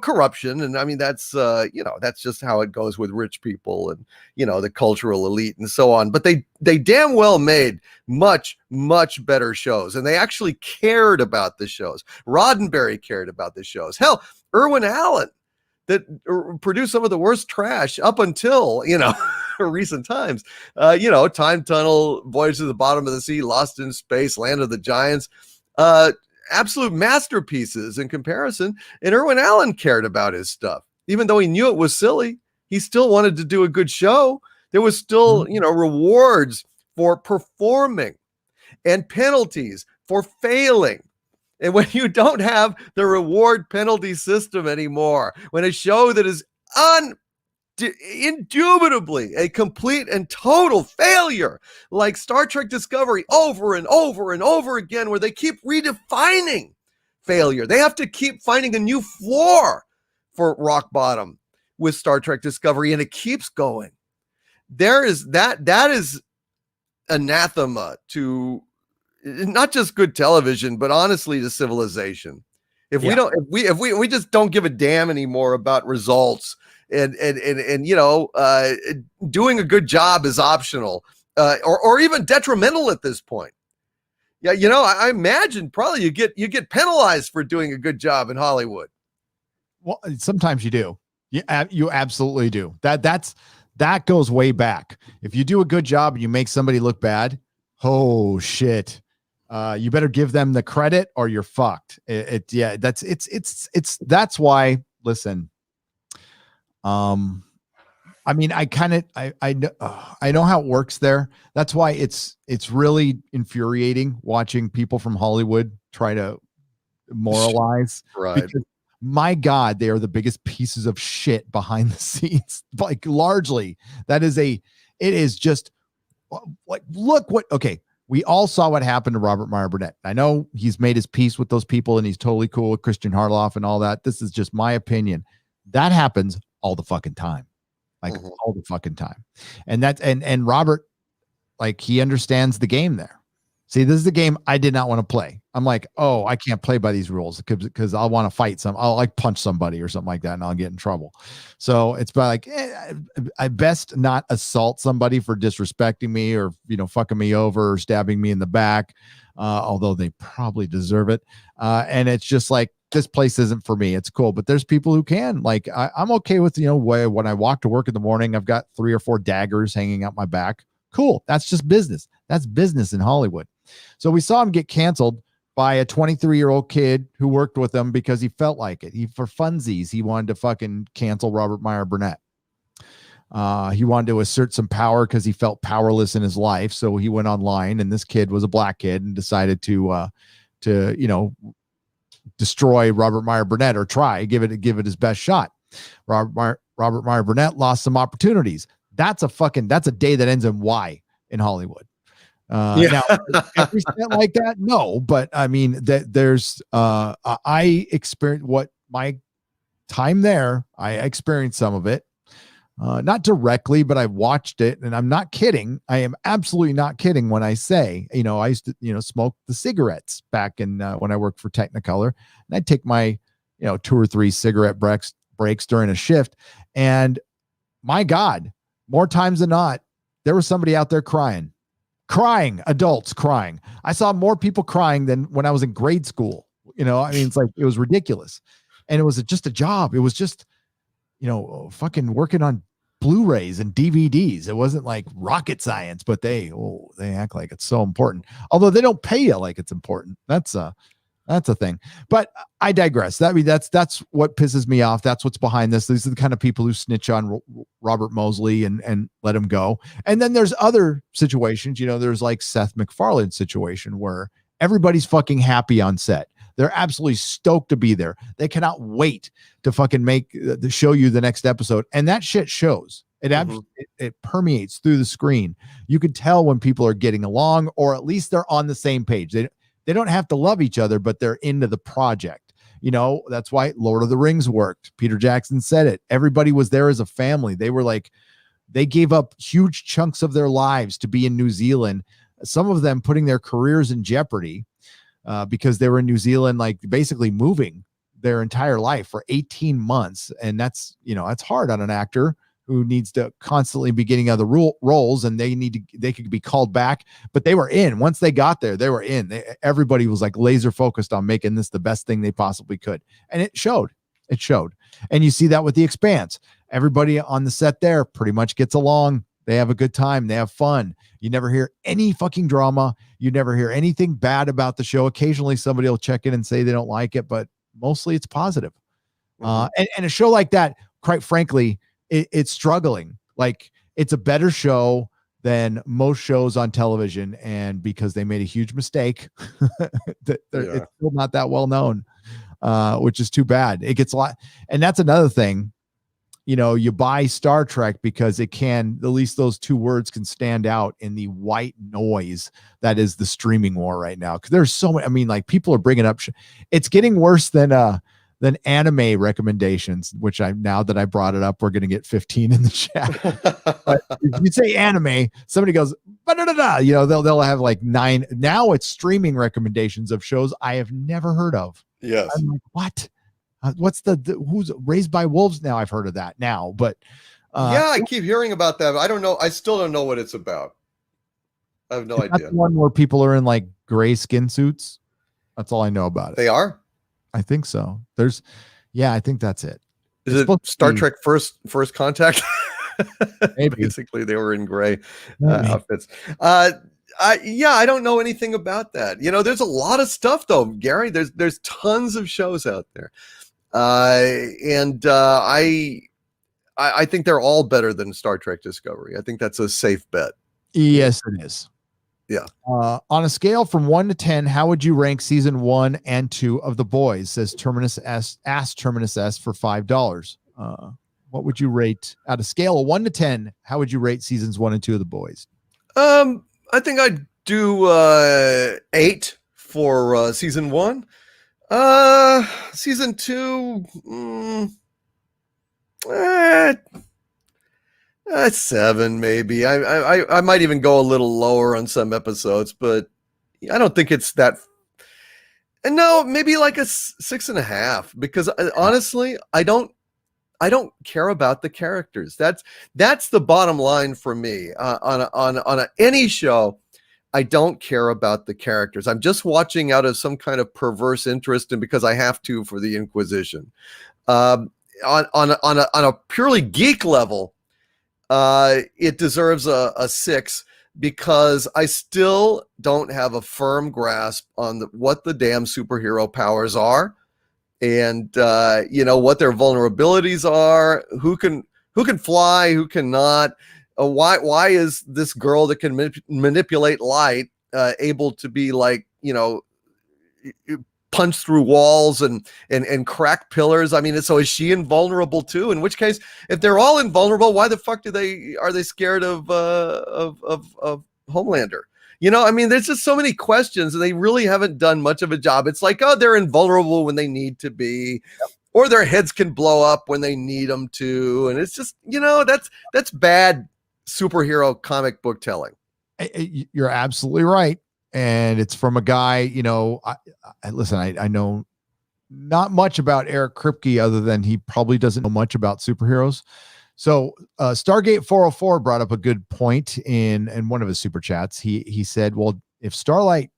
corruption. And I mean, that's just how it goes with rich people and, the cultural elite and so on. But they damn well made much, much better shows. And they actually cared about the shows. Roddenberry cared about the shows. Hell, Irwin Allen, that produced some of the worst trash up until, recent times, Time Tunnel, Voyage to the Bottom of the Sea, Lost in Space, Land of the Giants, absolute masterpieces in comparison. And Irwin Allen cared about his stuff. Even though he knew it was silly, he still wanted to do a good show. There was still, rewards for performing and penalties for failing. And when you don't have the reward penalty system anymore, when a show that is indubitably a complete and total failure, like Star Trek Discovery, over and over and over again, where they keep redefining failure. They have to keep finding a new floor for rock bottom with Star Trek Discovery, and it keeps going. That is anathema to not just good television, but honestly to civilization. If we just don't give a damn anymore about results, and doing a good job is optional, or even detrimental at this point. Yeah, I imagine probably you get penalized for doing a good job in Hollywood. Well, sometimes you do. You absolutely do. That goes way back. If you do a good job and you make somebody look bad, oh shit. You better give them the credit or you're fucked. That's why, listen, I mean, I know how it works there. That's why it's really infuriating watching people from Hollywood try to moralize. Right. Because, my God, they are the biggest pieces of shit behind the scenes. Like, largely, it is just like, okay. We all saw what happened to Robert Meyer Burnett. I know he's made his peace with those people and he's totally cool with Christian Harloff and all that. This is just my opinion. That happens all the fucking time. All the fucking time. And Robert, like, he understands the game there. See, this is the game I did not want to play. I'm like, oh, I can't play by these rules because I'll want to fight I'll like punch somebody or something like that and I'll get in trouble. So it's like, I best not assault somebody for disrespecting me or, fucking me over or stabbing me in the back, although they probably deserve it. And it's just like, this place isn't for me. It's cool. But there's people who can. Like, I'm okay with, when I walk to work in the morning, I've got 3 or 4 daggers hanging out my back. Cool. That's just business. That's business in Hollywood. So we saw him get canceled by a 23-year-old kid who worked with him because he felt like it. For funsies, he wanted to fucking cancel Robert Meyer Burnett. He wanted to assert some power because he felt powerless in his life. So he went online, and this kid was a black kid and decided to destroy Robert Meyer Burnett, or give it his best shot. Robert Meyer Burnett lost some opportunities. That's a day that ends in Y in Hollywood. Now every set like that, no, but I mean that there's I experienced what my time there. I experienced some of it, not directly, but I watched it, and I'm not kidding. I am absolutely not kidding when I say, I used to, smoke the cigarettes back in when I worked for Technicolor, and I'd take my, 2 or 3 cigarette breaks during a shift, and my God, more times than not, there was somebody out there crying, adults crying. I saw more people crying than when I was in grade school. It's like, it was ridiculous. And it was just a job. It was just, fucking working on Blu-rays and DVDs. It wasn't like rocket science, but they act like it's so important. Although they don't pay you like it's important. That's a thing. But I digress. That's what pisses me off. That's what's behind this. These are the kind of people who snitch on Robert Mosley and let him go. And then there's other situations, there's like Seth MacFarlane's situation where everybody's fucking happy on set. They're absolutely stoked to be there. They cannot wait to fucking show you the next episode. And that shit shows. It permeates through the screen. You can tell when people are getting along, or at least they're on the same page. They don't have to love each other, but they're into the project. That's why Lord of the Rings worked. Peter Jackson said it. Everybody was there as a family. They were like, they gave up huge chunks of their lives to be in New Zealand. Some of them putting their careers in jeopardy because they were in New Zealand, like basically moving their entire life for 18 months. And that's hard on an actor who needs to constantly be getting other roles, and they could be called back, but they were in. Once they got there, they were in. Everybody was like laser focused on making this the best thing they possibly could. And it showed. And you see that with The Expanse. Everybody on the set there pretty much gets along. They have a good time. They have fun. You never hear any fucking drama. You never hear anything bad about the show. Occasionally somebody will check in and say they don't like it, but mostly it's positive. And a show like that, quite frankly, it's struggling. Like, it's a better show than most shows on television, and because they made a huge mistake, it's still not that well known, which is too bad. It gets a lot, and that's another thing. You buy Star Trek because it can, at least those 2 words can stand out in the white noise that is the streaming war right now. Because there's so many, people are bringing up. It's getting worse than anime recommendations, which now that I brought it up, we're going to get 15 in the chat. But if you say anime, somebody goes, they'll have like 9. Now it's streaming recommendations of shows I have never heard of. Yes. I'm like, what? What's who's Raised by Wolves? Now I've heard of that now, but I keep hearing about that. I don't know. I still don't know what it's about. I have no idea. The one where people are in like gray skin suits. That's all I know about it. They are? I think so. I think that's it. Is it Star Trek First Contact? Maybe. Basically, they were in gray outfits. I don't know anything about that. There's a lot of stuff though, Gary. There's tons of shows out there, and I think they're all better than Star Trek Discovery. I think that's a safe bet. Yes, it is. Yeah. On a scale from 1 to 10, how would you rank season 1 and 2 of The Boys? Says Terminus S. Ask Terminus S for $5. What would you rate at a scale of 1 to 10? How would you rate seasons 1 and 2 of The Boys? I think I'd do 8 for season 1. Season 2, 7 maybe. I might even go a little lower on some episodes, but I don't think it's that. And no, maybe like a 6.5, because honestly, I don't care about the characters. That's the bottom line for me. On any show, I don't care about the characters. I'm just watching out of some kind of perverse interest, and because I have to for the Inquisition. On a purely geek level, it deserves a 6 because I still don't have a firm grasp on what the damn superhero powers are, and what their vulnerabilities are. Who can fly? Who cannot? Why is this girl that can manipulate light able to be like punch through walls and crack pillars? I mean, so is she invulnerable too? In which case, if they're all invulnerable, why the fuck are they scared of Homelander? I mean, there's just so many questions, and they really haven't done much of a job. It's like, oh, they're invulnerable when they need to be, or their heads can blow up when they need them to, and it's just that's bad superhero comic book telling. You're absolutely right. And it's from a guy, I know not much about Eric Kripke other than he probably doesn't know much about superheroes. So Stargate 404 brought up a good point in one of his super chats. He said, well, if Starlight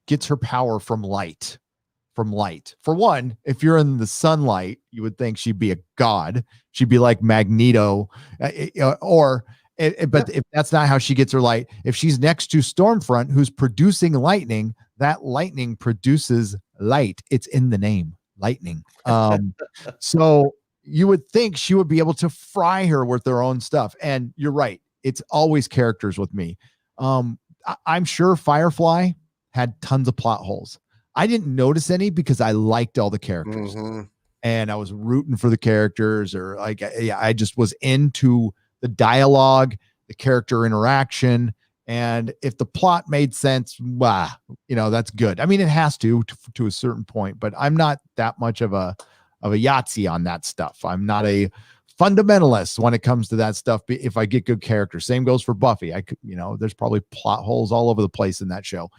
gets her power from light, for one, if you're in the sunlight, you would think she'd be a god. She'd be like Magneto, but if that's not how she gets her light, if she's next to Stormfront, who's producing lightning, that lightning produces light. It's in the name, lightning. So you would think she would be able to fry her with their own stuff. And you're right. It's always characters with me. I'm sure Firefly had tons of plot holes. I didn't notice any because I liked all the characters, and I was rooting for the characters, or I just was into the dialogue, the character interaction. And if the plot made sense, that's good. I mean, it has to a certain point, but I'm not that much of a Yahtzee on that stuff. I'm not a fundamentalist when it comes to that stuff. If I get good characters, same goes for Buffy. There's probably plot holes all over the place in that show,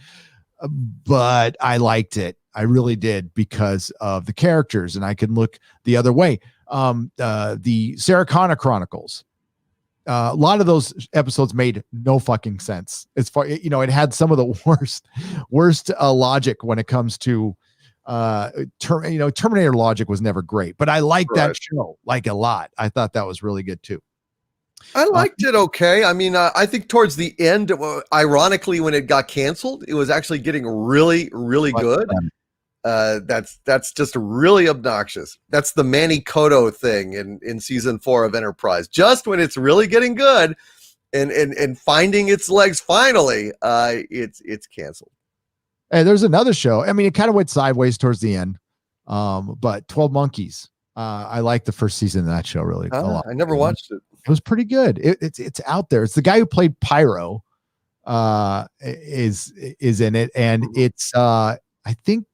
but I liked it. I really did, because of the characters, and I can look the other way. The Sarah Connor Chronicles, a lot of those episodes made no fucking sense. As far, it had some of the worst logic when it comes to Terminator logic was never great, but I liked that show a lot. I thought that was really good too. I liked it okay. I mean, I think towards the end, ironically, when it got canceled, it was actually getting really, really good. That's just really obnoxious. That's the Manny Cotto thing in season 4 of Enterprise. Just when it's really getting good and finding its legs finally, it's canceled. And there's another show. I mean, it kind of went sideways towards the end. But 12 Monkeys. I like the first season of that show really a lot. I never watched it. It was pretty good. It's out there. It's the guy who played Pyro is in it, and it's I think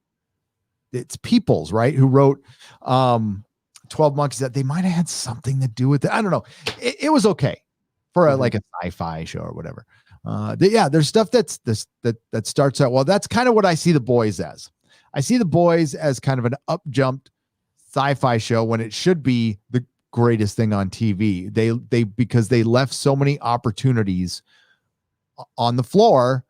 it's Peoples, right, who wrote 12 Monkeys. That they might have had something to do with it. I don't know. It was okay for like a sci-fi show or whatever. There's stuff that starts out well. That's kind of what I see The Boys as. I see The Boys as kind of an up-jumped sci-fi show when it should be the greatest thing on TV. They because they left so many opportunities on the floor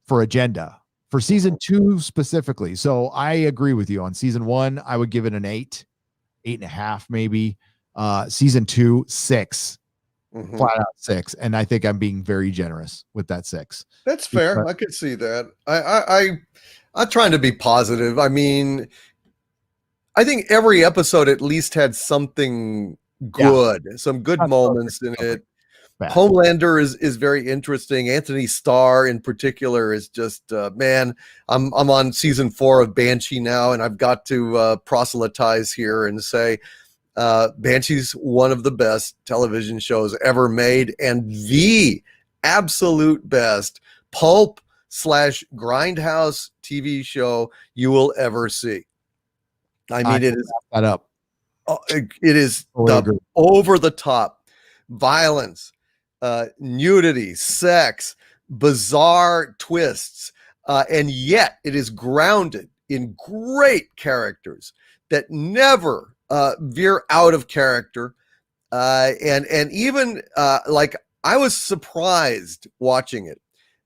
for agenda for season 2 specifically. So I agree with you on season 1. I would give it an 8.5 maybe. Season 2, 6. Flat out 6, and I think I'm being very generous with that 6. That's fair. I could see that. I'm trying to be positive. I mean, I think every episode at least had something good, some good moments in it. Bad. Homelander is very interesting. Anthony Starr in particular is just man. I'm on season 4 of Banshee now, and I've got to proselytize here and say Banshee's one of the best television shows ever made, and the absolute best pulp / grindhouse TV show you will ever see. I mean, it is that up. It is the over the top violence, nudity, sex, bizarre twists, and yet it is grounded in great characters that never veer out of character, and even like I was surprised watching it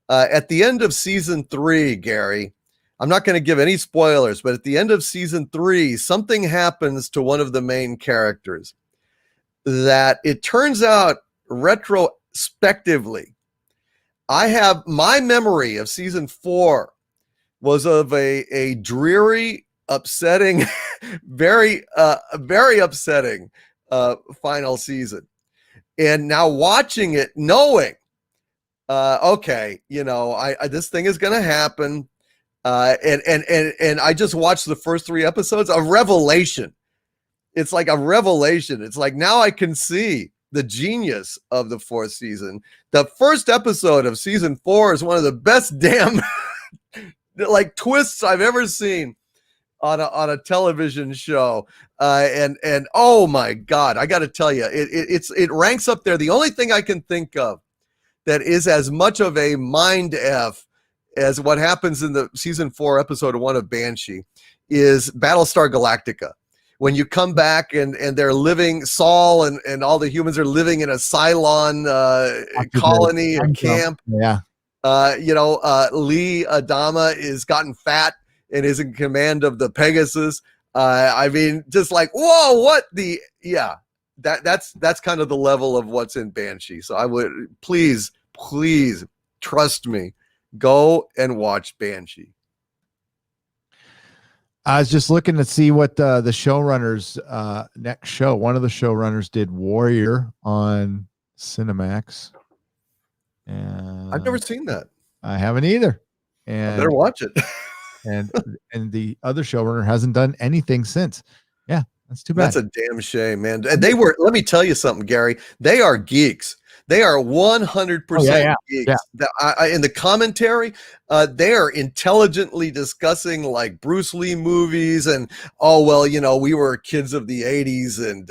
at the end of season 3, Gary. I'm not going to give any spoilers, but at the end of season 3, something happens to one of the main characters that it turns out retrospectively, I have my memory of season 4 was of a dreary, upsetting, very upsetting final season. And now watching it, knowing, okay, I this thing is going to happen. And I just watched the first 3 episodes. A revelation. It's like a revelation. It's like now I can see the genius of the 4th season. The first episode of season 4 is one of the best damn like twists I've ever seen on a television show. And oh my God, I got to tell you, it ranks up there. The only thing I can think of that is as much of a mind F as what happens in the season 4 episode 1 of Banshee is Battlestar Galactica. When you come back and they're living, Saul and all the humans are living in a Cylon colony or camp. Yeah. Lee Adama is gotten fat and is in command of the Pegasus. I mean, just like, whoa, what the, yeah, that's kind of the level of what's in Banshee. So I would, please trust me, go and watch Banshee. I was just looking to see what the showrunners next show. One of the showrunners did Warrior on Cinemax. And I've never seen that. I haven't either. And I better watch it. and the other showrunner hasn't done anything since. Yeah, that's too bad. That's a damn shame, man. And they were, let me tell you something, Gary. They are geeks. They are 100% geeks. Yeah. In the commentary, they are intelligently discussing like Bruce Lee movies and, oh, well, we were kids of the 80s and,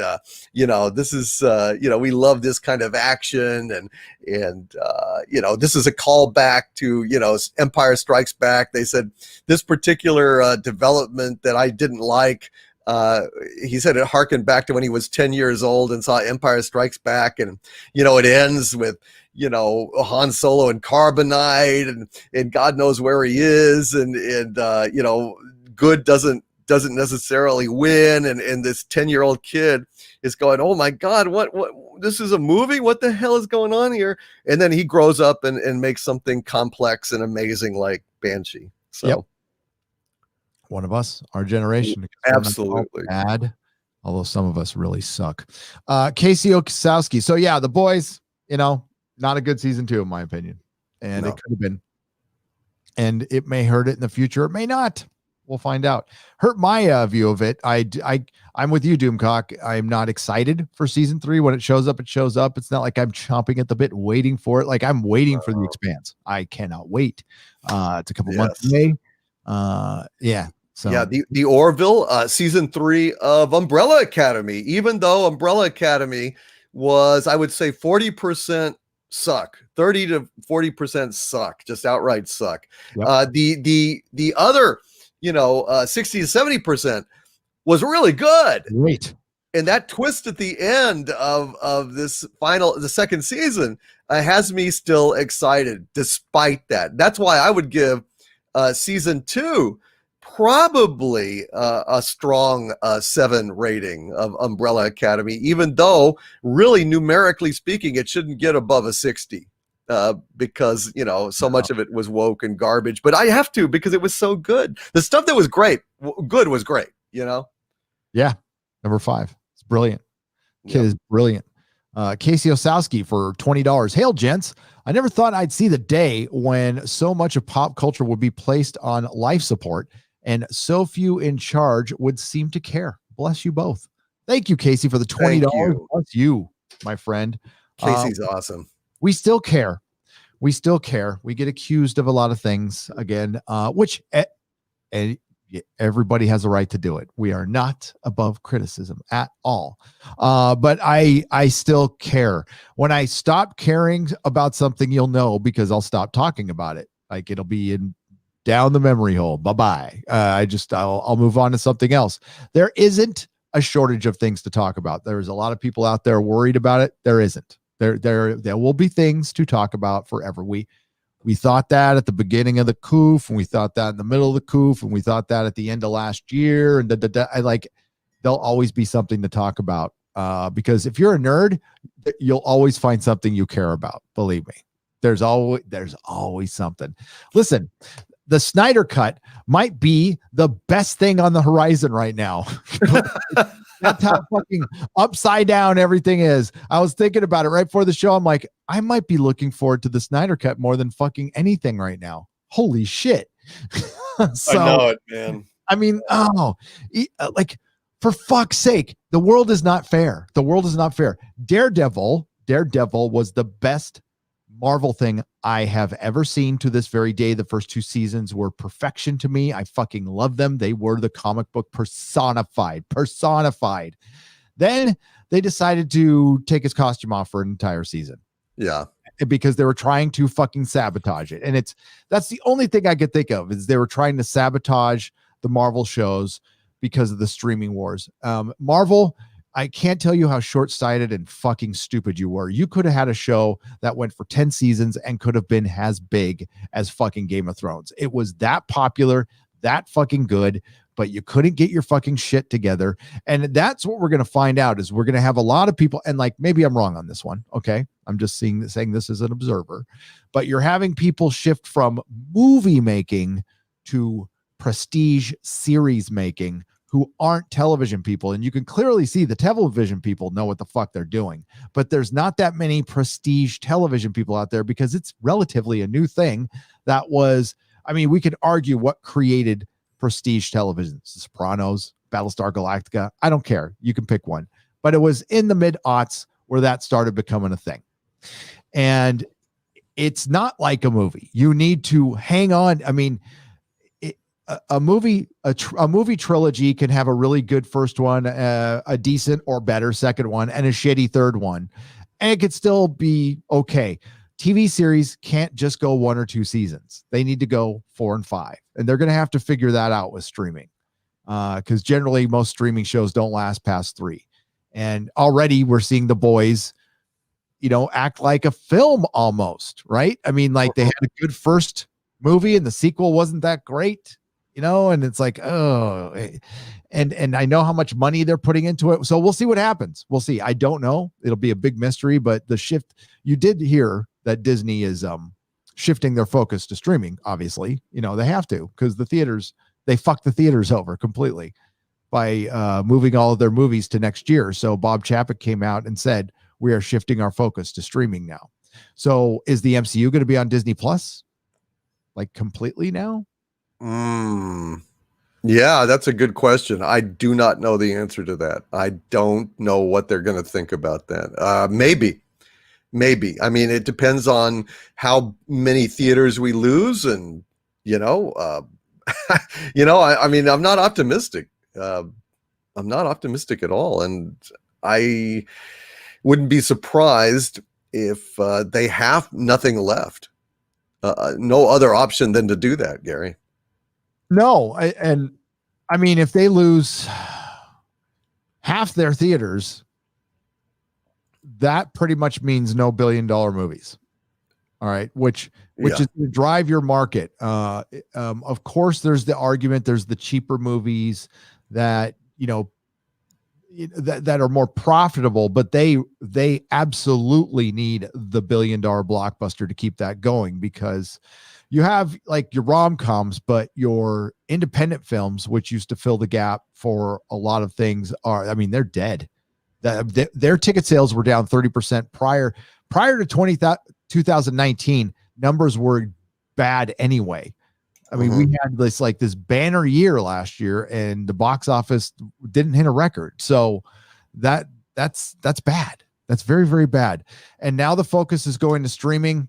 this is, we love this kind of action and this is a callback to, Empire Strikes Back. They said this particular development that I didn't like, he said it harkened back to when he was 10 years old and saw Empire Strikes Back, and it ends with Han Solo and carbonite and God knows where he is, and good doesn't necessarily win, and this 10-year-old kid is going, oh my God, what this is a movie, what the hell is going on here? And then he grows up and makes something complex and amazing like Banshee. So yep. One of us, our generation. Absolutely. Bad, although some of us really suck. Casey Okasowski. So yeah, The Boys, not a good season 2 in my opinion. And It could have been. And it may hurt it in the future. It may not. We'll find out. Hurt my view of it. I'm with you, Doomcock. I'm not excited for season 3. When it shows up, it shows up. It's not like I'm chomping at the bit waiting for it. Like I'm waiting for The Expanse. I cannot wait. It's a couple months away. Yeah. So. Yeah, the Orville season 3 of Umbrella Academy, even though Umbrella Academy was, I would say 40% suck, 30 to 40% suck, just outright suck. Yep. The other, 60 to 70% was really good. Great. And that twist at the end of this the second season has me still excited despite that. That's why I would give season 2 probably a strong 7 rating of Umbrella Academy, even though really numerically speaking, it shouldn't get above a 60 because, so much of it was woke and garbage, but I have to, because it was so good. The stuff that was good was great, Yeah. Number 5. It's brilliant. Kid is brilliant. Casey Osowski for $20. Hail, gents. I never thought I'd see the day when so much of pop culture would be placed on life support and so few in charge would seem to care. Bless you both. Thank you, Casey, for the $20. Bless you, my friend. Casey's awesome. We still care. We still care. We get accused of a lot of things again, which everybody has a right to do it. We are not above criticism at all. But I still care. When I stop caring about something, you'll know, because I'll stop talking about it. Like it'll be down the memory hole. Bye-bye. I'll move on to something else. There isn't a shortage of things to talk about. There's a lot of people out there worried about it. There isn't. There will be things to talk about forever. We thought that at the beginning of the COOF, and we thought that in the middle of the COOF, and we thought that at the end of last year, and there'll always be something to talk about. Because if you're a nerd, you'll always find something you care about. Believe me. There's always something. Listen, the Snyder Cut might be the best thing on the horizon right now. That's how fucking upside down everything is. I was thinking about it right before the show. I'm like, I might be looking forward to the Snyder Cut more than fucking anything right now. Holy shit. I know it, man. I mean, like, for fuck's sake, the world is not fair. The world is not fair. Daredevil was the best Marvel thing I have ever seen to this very day. The first 2 seasons were perfection to me. I fucking love them. They were the comic book personified. Then they decided to take his costume off for an entire season. Yeah. Because they were trying to fucking sabotage it. And that's the only thing I could think of, is they were trying to sabotage the Marvel shows because of the streaming wars. Marvel, I can't tell you how short-sighted and fucking stupid you were. You could have had a show that went for 10 seasons and could have been as big as fucking Game of Thrones. It was that popular, that fucking good, but you couldn't get your fucking shit together. And that's what we're going to find out, is we're going to have a lot of people, and like, maybe I'm wrong on this one. Okay. I'm just saying this as an observer, but you're having people shift from movie making to prestige series making who aren't television people. And you can clearly see the television people know what the fuck they're doing, but there's not that many prestige television people out there because it's relatively a new thing. That was, I mean, we could argue what created prestige television. The Sopranos, Battlestar Galactica. I don't care. You can pick one, but it was in the mid-aughts where that started becoming a thing. And it's not like a movie. You need to hang on. I mean, a movie trilogy can have a really good first one, a decent or better second one, and a shitty third one, and it could still be okay. TV series can't just go 1 or 2 seasons. They need to go 4 and 5, and they're going to have to figure that out with streaming, because generally most streaming shows don't last past 3. And already we're seeing The Boys, act like a film almost, right? I mean, like, they had a good first movie and the sequel wasn't that great. And it's like, oh, and I know how much money they're putting into it. So we'll see what happens. We'll see. I don't know. It'll be a big mystery, but the shift, you did hear that Disney is shifting their focus to streaming. Obviously, they have to, because they fucked the theaters over completely by moving all of their movies to next year. So Bob Chapek came out and said, we are shifting our focus to streaming now. So is the MCU going to be on Disney Plus? Like, completely now? Yeah, that's a good question. I do not know the answer to that. I don't know what they're going to think about that. Maybe. I mean, it depends on how many theaters we lose, and I mean, I'm not optimistic. I'm not optimistic at all, and I wouldn't be surprised if they have nothing left. No other option than to do that, Gary. No, and I mean, if they lose half their theaters, that pretty much means no billion-dollar movies. All right, which is to drive your market. Of course, there's the argument. There's the cheaper movies that that are more profitable, but they absolutely need the billion-dollar blockbuster to keep that going, because you have like your rom-coms, but your independent films, which used to fill the gap for a lot of things, they're dead. Their ticket sales were down 30% prior to 2019. Numbers were bad anyway. I mean, we had this banner year last year, and the box office didn't hit a record. So that's bad. That's very, very bad. And now the focus is going to streaming.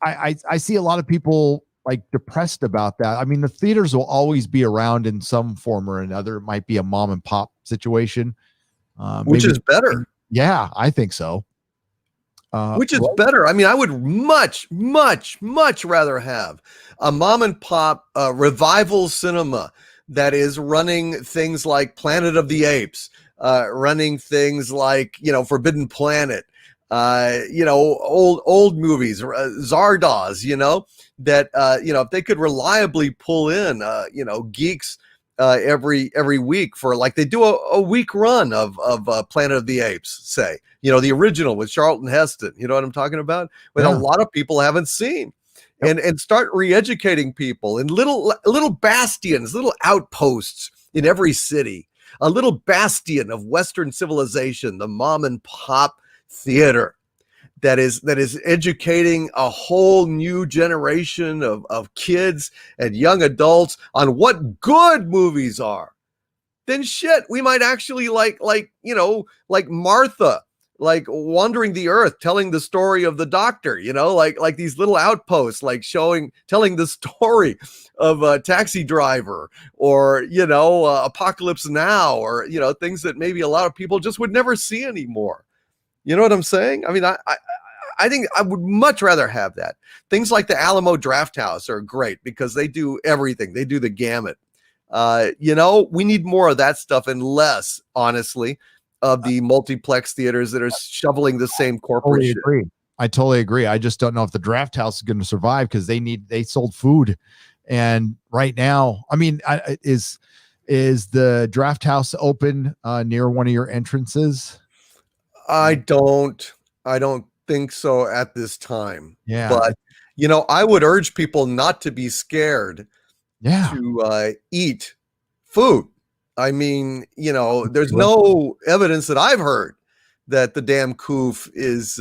I see a lot of people like depressed about that. I mean, the theaters will always be around in some form or another. It might be a mom and pop situation, which is better. Yeah, I think so. Which is better. I mean, I would much, much, much rather have a mom and pop revival cinema that is running things like Planet of the Apes, running things like, Forbidden Planet, old movies, Zardoz, that, if they could reliably pull in, geeks every week for like they do a week run of Planet of the Apes, say, the original with Charlton Heston. You know what I'm talking about? But a lot of people haven't seen. And start re-educating people in little bastions, little outposts in every city, a little bastion of Western civilization, the mom and pop theater that is educating a whole new generation of kids and young adults on what good movies are. Then shit, we might actually like Martha, like wandering the earth, telling the story of the doctor, like these little outposts, like telling the story of a Taxi Driver, or Apocalypse Now, or things that maybe a lot of people just would never see anymore. You know what I'm saying? I mean, I think I would much rather have that. Things like the Alamo Drafthouse are great because they do everything. They do the gamut. We need more of that stuff and less, honestly, of the multiplex theaters that are shoveling the same corporate shit. I totally agree. I just don't know if the Drafthouse is going to survive because they sold food, and right now, I mean, is the Drafthouse open near one of your entrances? I don't think so at this time. Yeah. But, I would urge people not to be scared to eat food. I mean, there's no evidence that I've heard that the damn coof is,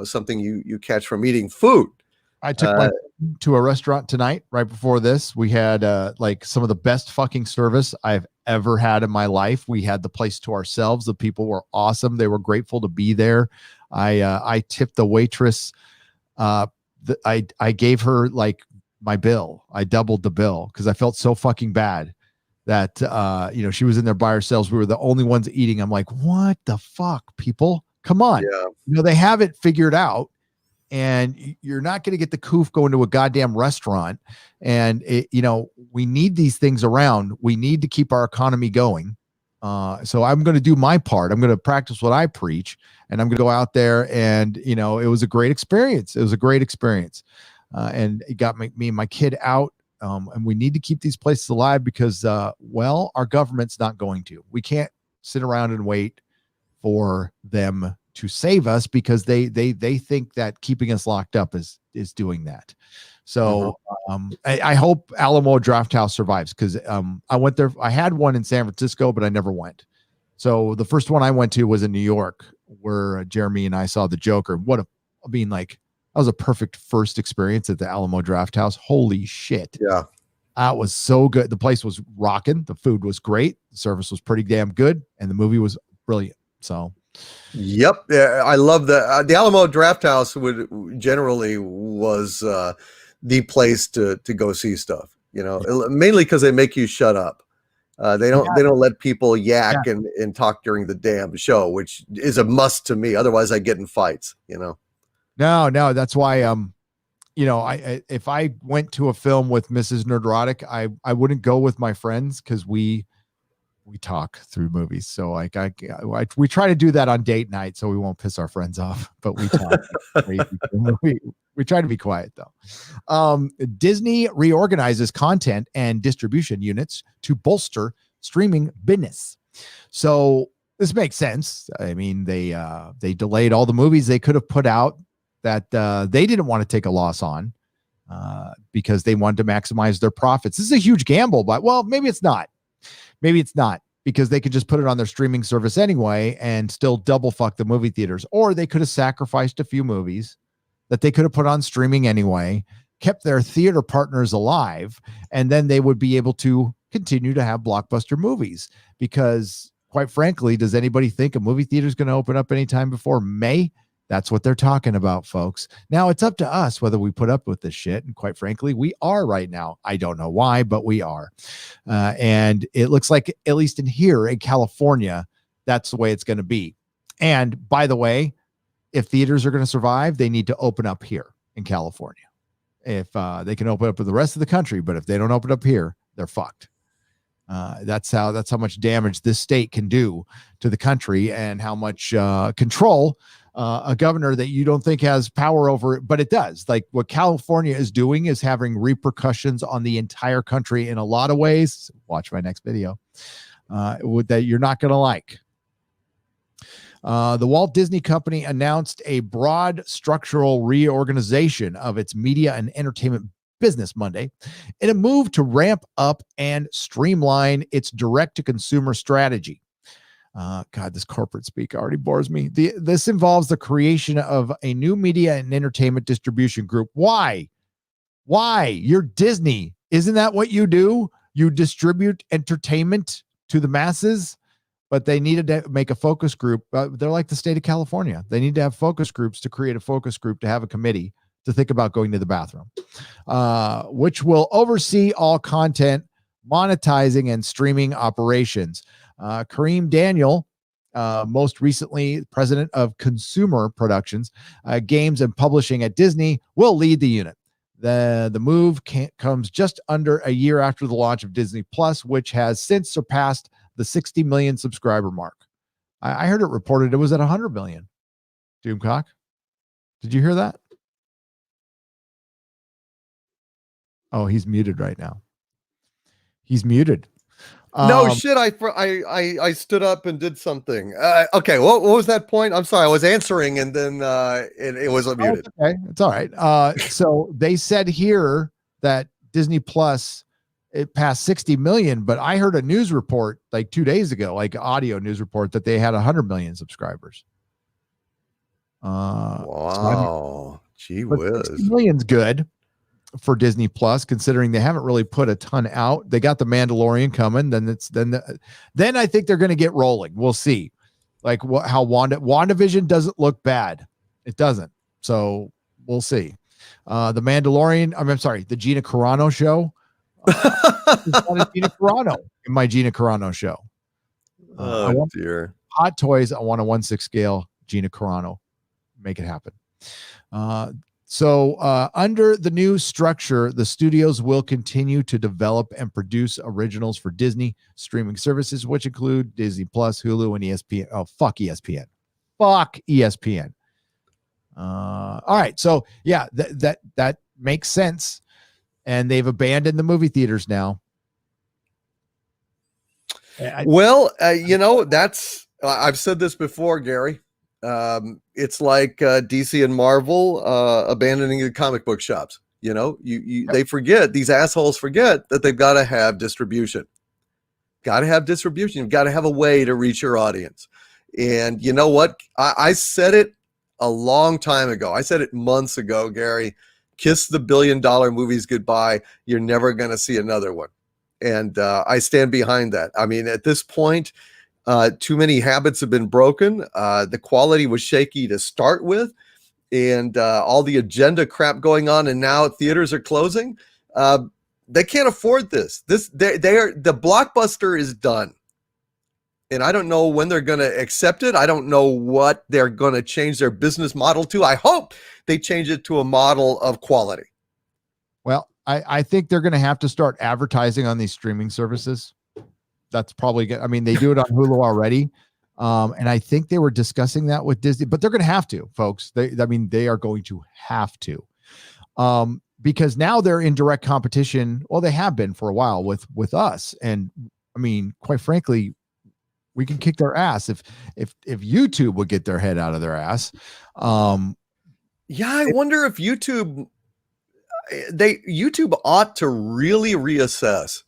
something you catch from eating food. I took my to a restaurant tonight right before this. We had like some of the best fucking service I've ever had in my life. We had the place to ourselves. The people were awesome. They were grateful to be there. I tipped the waitress. I gave her like my bill. I doubled the bill because I felt so fucking bad that she was in there by herself. We were the only ones eating. I'm like, what the fuck, people? Come on. Yeah. They have it figured out. And you're not going to get the coof going to a goddamn restaurant. And we need these things around. We need to keep our economy going. So I'm going to do my part. I'm going to practice what I preach, and I'm going to go out there. And it was a great experience. It was a great experience, and it got me and my kid out. And we need to keep these places alive because, our government's not going to. We can't sit around and wait for them to save us because they think that keeping us locked up is doing that. So I hope Alamo Drafthouse survives because I went there. I had one in San Francisco, but I never went. So the first one I went to was in New York, where Jeremy and I saw the Joker. That was a perfect first experience at the Alamo Drafthouse. Holy shit. Yeah. That was so good. The place was rocking. The food was great. The service was pretty damn good. And the movie was brilliant. So yep. Yeah, I love the Alamo Drafthouse generally was the place to go see stuff, mainly because they make you shut up. They don't let people yak and talk during the damn show, which is a must to me. Otherwise I get in fights, No, that's why, if I went to a film with Mrs. Nerdrotic, I wouldn't go with my friends because we talk through movies. So like we try to do that on date night so we won't piss our friends off, but we talk. we try to be quiet though. Disney reorganizes content and distribution units to bolster streaming business. So this makes sense. I mean, they delayed all the movies they could have put out that they didn't want to take a loss on because they wanted to maximize their profits. This is a huge gamble, but maybe it's not. Maybe it's not because they could just put it on their streaming service anyway and still double fuck the movie theaters. Or they could have sacrificed a few movies that they could have put on streaming anyway, kept their theater partners alive, and then they would be able to continue to have blockbuster movies. Because quite frankly, does anybody think a movie theater is going to open up anytime before May? That's what they're talking about, folks. Now it's up to us whether we put up with this shit. And quite frankly, we are right now. I don't know why, but we are. And it looks like, at least in here in California, that's the way it's going to be. And by the way, if theaters are going to survive, they need to open up here in California. If they can open up in the rest of the country, but if they don't open up here, they're fucked. That's how much damage this state can do to the country and how much control a governor that you don't think has power over it, but it does. Like what California is doing is having repercussions on the entire country in a lot of ways. Watch my next video that you're not going to like. The Walt Disney Company announced a broad structural reorganization of its media and entertainment business Monday in a move to ramp up and streamline its direct-to-consumer strategy. God, this corporate speak already bores me. This involves the creation of a new media and entertainment distribution group. Why? You're Disney. Isn't that what you do? You distribute entertainment to the masses, but they needed to make a focus group. They're like the state of California. They need to have focus groups to create a focus group to have a committee to think about going to the bathroom, which will oversee all content, monetizing, and streaming operations. Kareem Daniel, most recently president of consumer productions, games and publishing at Disney, will lead the unit. The move comes just under a year after the launch of Disney Plus, which has since surpassed the 60 million subscriber mark. I heard it reported it was at 100 million. Doomcock, did you hear that? Oh, he's muted right now. He's muted. No shit. I stood up and did something. Okay. What was that point? I'm sorry. I was answering and then it was muted. Okay. It's all right. So they said here that Disney Plus, it passed 60 million, but I heard a news report like 2 days ago, like audio news report, that they had 100 million subscribers. Wow. Gee whiz. 60 million's good for Disney Plus, considering they haven't really put a ton out. They got the Mandalorian coming. Then I think they're going to get rolling. We'll see. Like how WandaVision doesn't look bad. It doesn't. So we'll see. The Mandalorian. I'm sorry. The Gina Carano show. Gina Carano in my Gina Carano show. Dear. Hot Toys. I want a 1/6 scale Gina Carano. Make it happen. So under the new structure, the studios will continue to develop and produce originals for Disney streaming services, which include Disney Plus, Hulu, and ESPN. Oh, fuck ESPN. Fuck ESPN. All right. So yeah, that makes sense. And they've abandoned the movie theaters now. Well, that's I've said this before, Gary. It's like DC and Marvel abandoning the comic book shops. They forget, these assholes forget that they've got to have distribution. Got to have distribution. You've got to have a way to reach your audience. And you know what? I said it a long time ago. I said it months ago, Gary. Kiss the $1 billion movies goodbye. You're never going to see another one. And I stand behind that. I mean, at this point, too many habits have been broken. The quality was shaky to start with, and all the agenda crap going on, and now theaters are closing. They can't afford this. The blockbuster is done, and I don't know when they're going to accept it. I don't know what they're going to change their business model to. I hope they change it to a model of quality. Well, I think they're going to have to start advertising on these streaming services. That's probably good. I mean, they do it on Hulu already. And I think they were discussing that with Disney, but they're going to have to, folks. They are going to have to, because now they're in direct competition. Well, they have been for a while with us. And I mean, quite frankly, we can kick their ass if YouTube would get their head out of their ass. Yeah. I wonder if YouTube ought to really reassess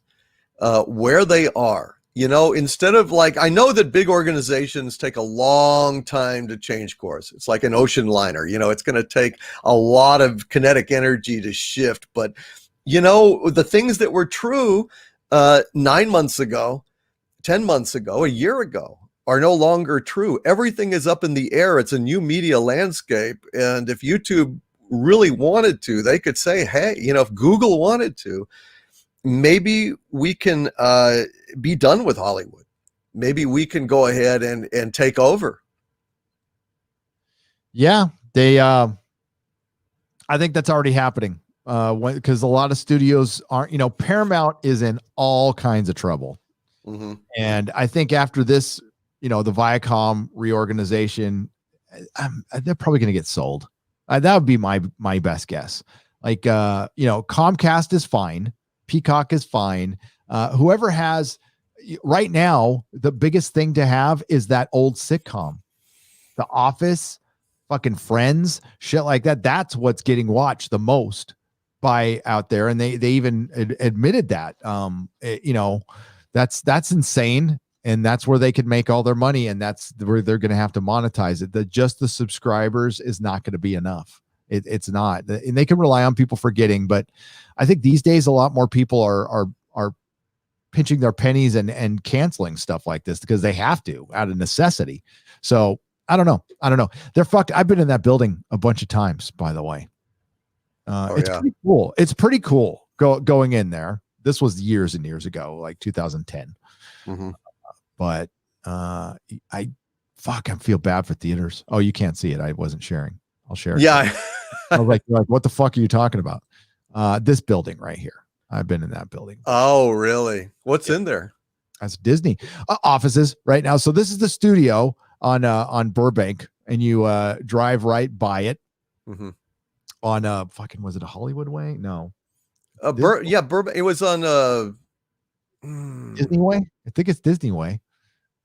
where they are, instead of I know that big organizations take a long time to change course. It's like an ocean liner, it's going to take a lot of kinetic energy to shift. But, the things that were true 9 months ago, 10 months ago, a year ago are no longer true. Everything is up in the air. It's a new media landscape. And if YouTube really wanted to, they could say, hey, if Google wanted to, maybe we can be done with Hollywood. Maybe we can go ahead and take over. Yeah, I think that's already happening because a lot of studios aren't, Paramount is in all kinds of trouble. Mm-hmm. And I think after this, the Viacom reorganization, they're probably going to get sold. That would be my best guess. Like, Comcast is fine. Peacock is fine. Whoever has right now, the biggest thing to have is that old sitcom, The Office, fucking Friends, shit like that. That's what's getting watched the most by out there. And they even admitted that, that's insane. And that's where they could make all their money. And that's where they're going to have to monetize it. Just the subscribers is not going to be enough. It's not. And they can rely on people forgetting. But I think these days, a lot more people are pinching their pennies and canceling stuff like this because they have to out of necessity. So I don't know. They're fucked. I've been in that building a bunch of times, by the way. Pretty cool. It's pretty cool going in there. This was years and years ago, like 2010. Mm-hmm. But I feel bad for theaters. Oh, you can't see it. I wasn't sharing. I'll share it. Yeah. I was like, what the fuck are you talking about? This building right here. I've been in that building. Oh, really? What's in there? That's Disney offices right now. So this is the studio on Burbank, and you drive right by it. Mm-hmm. On was it a Hollywood Way? No. Burbank. It was on Disney Way. I think it's Disney Way.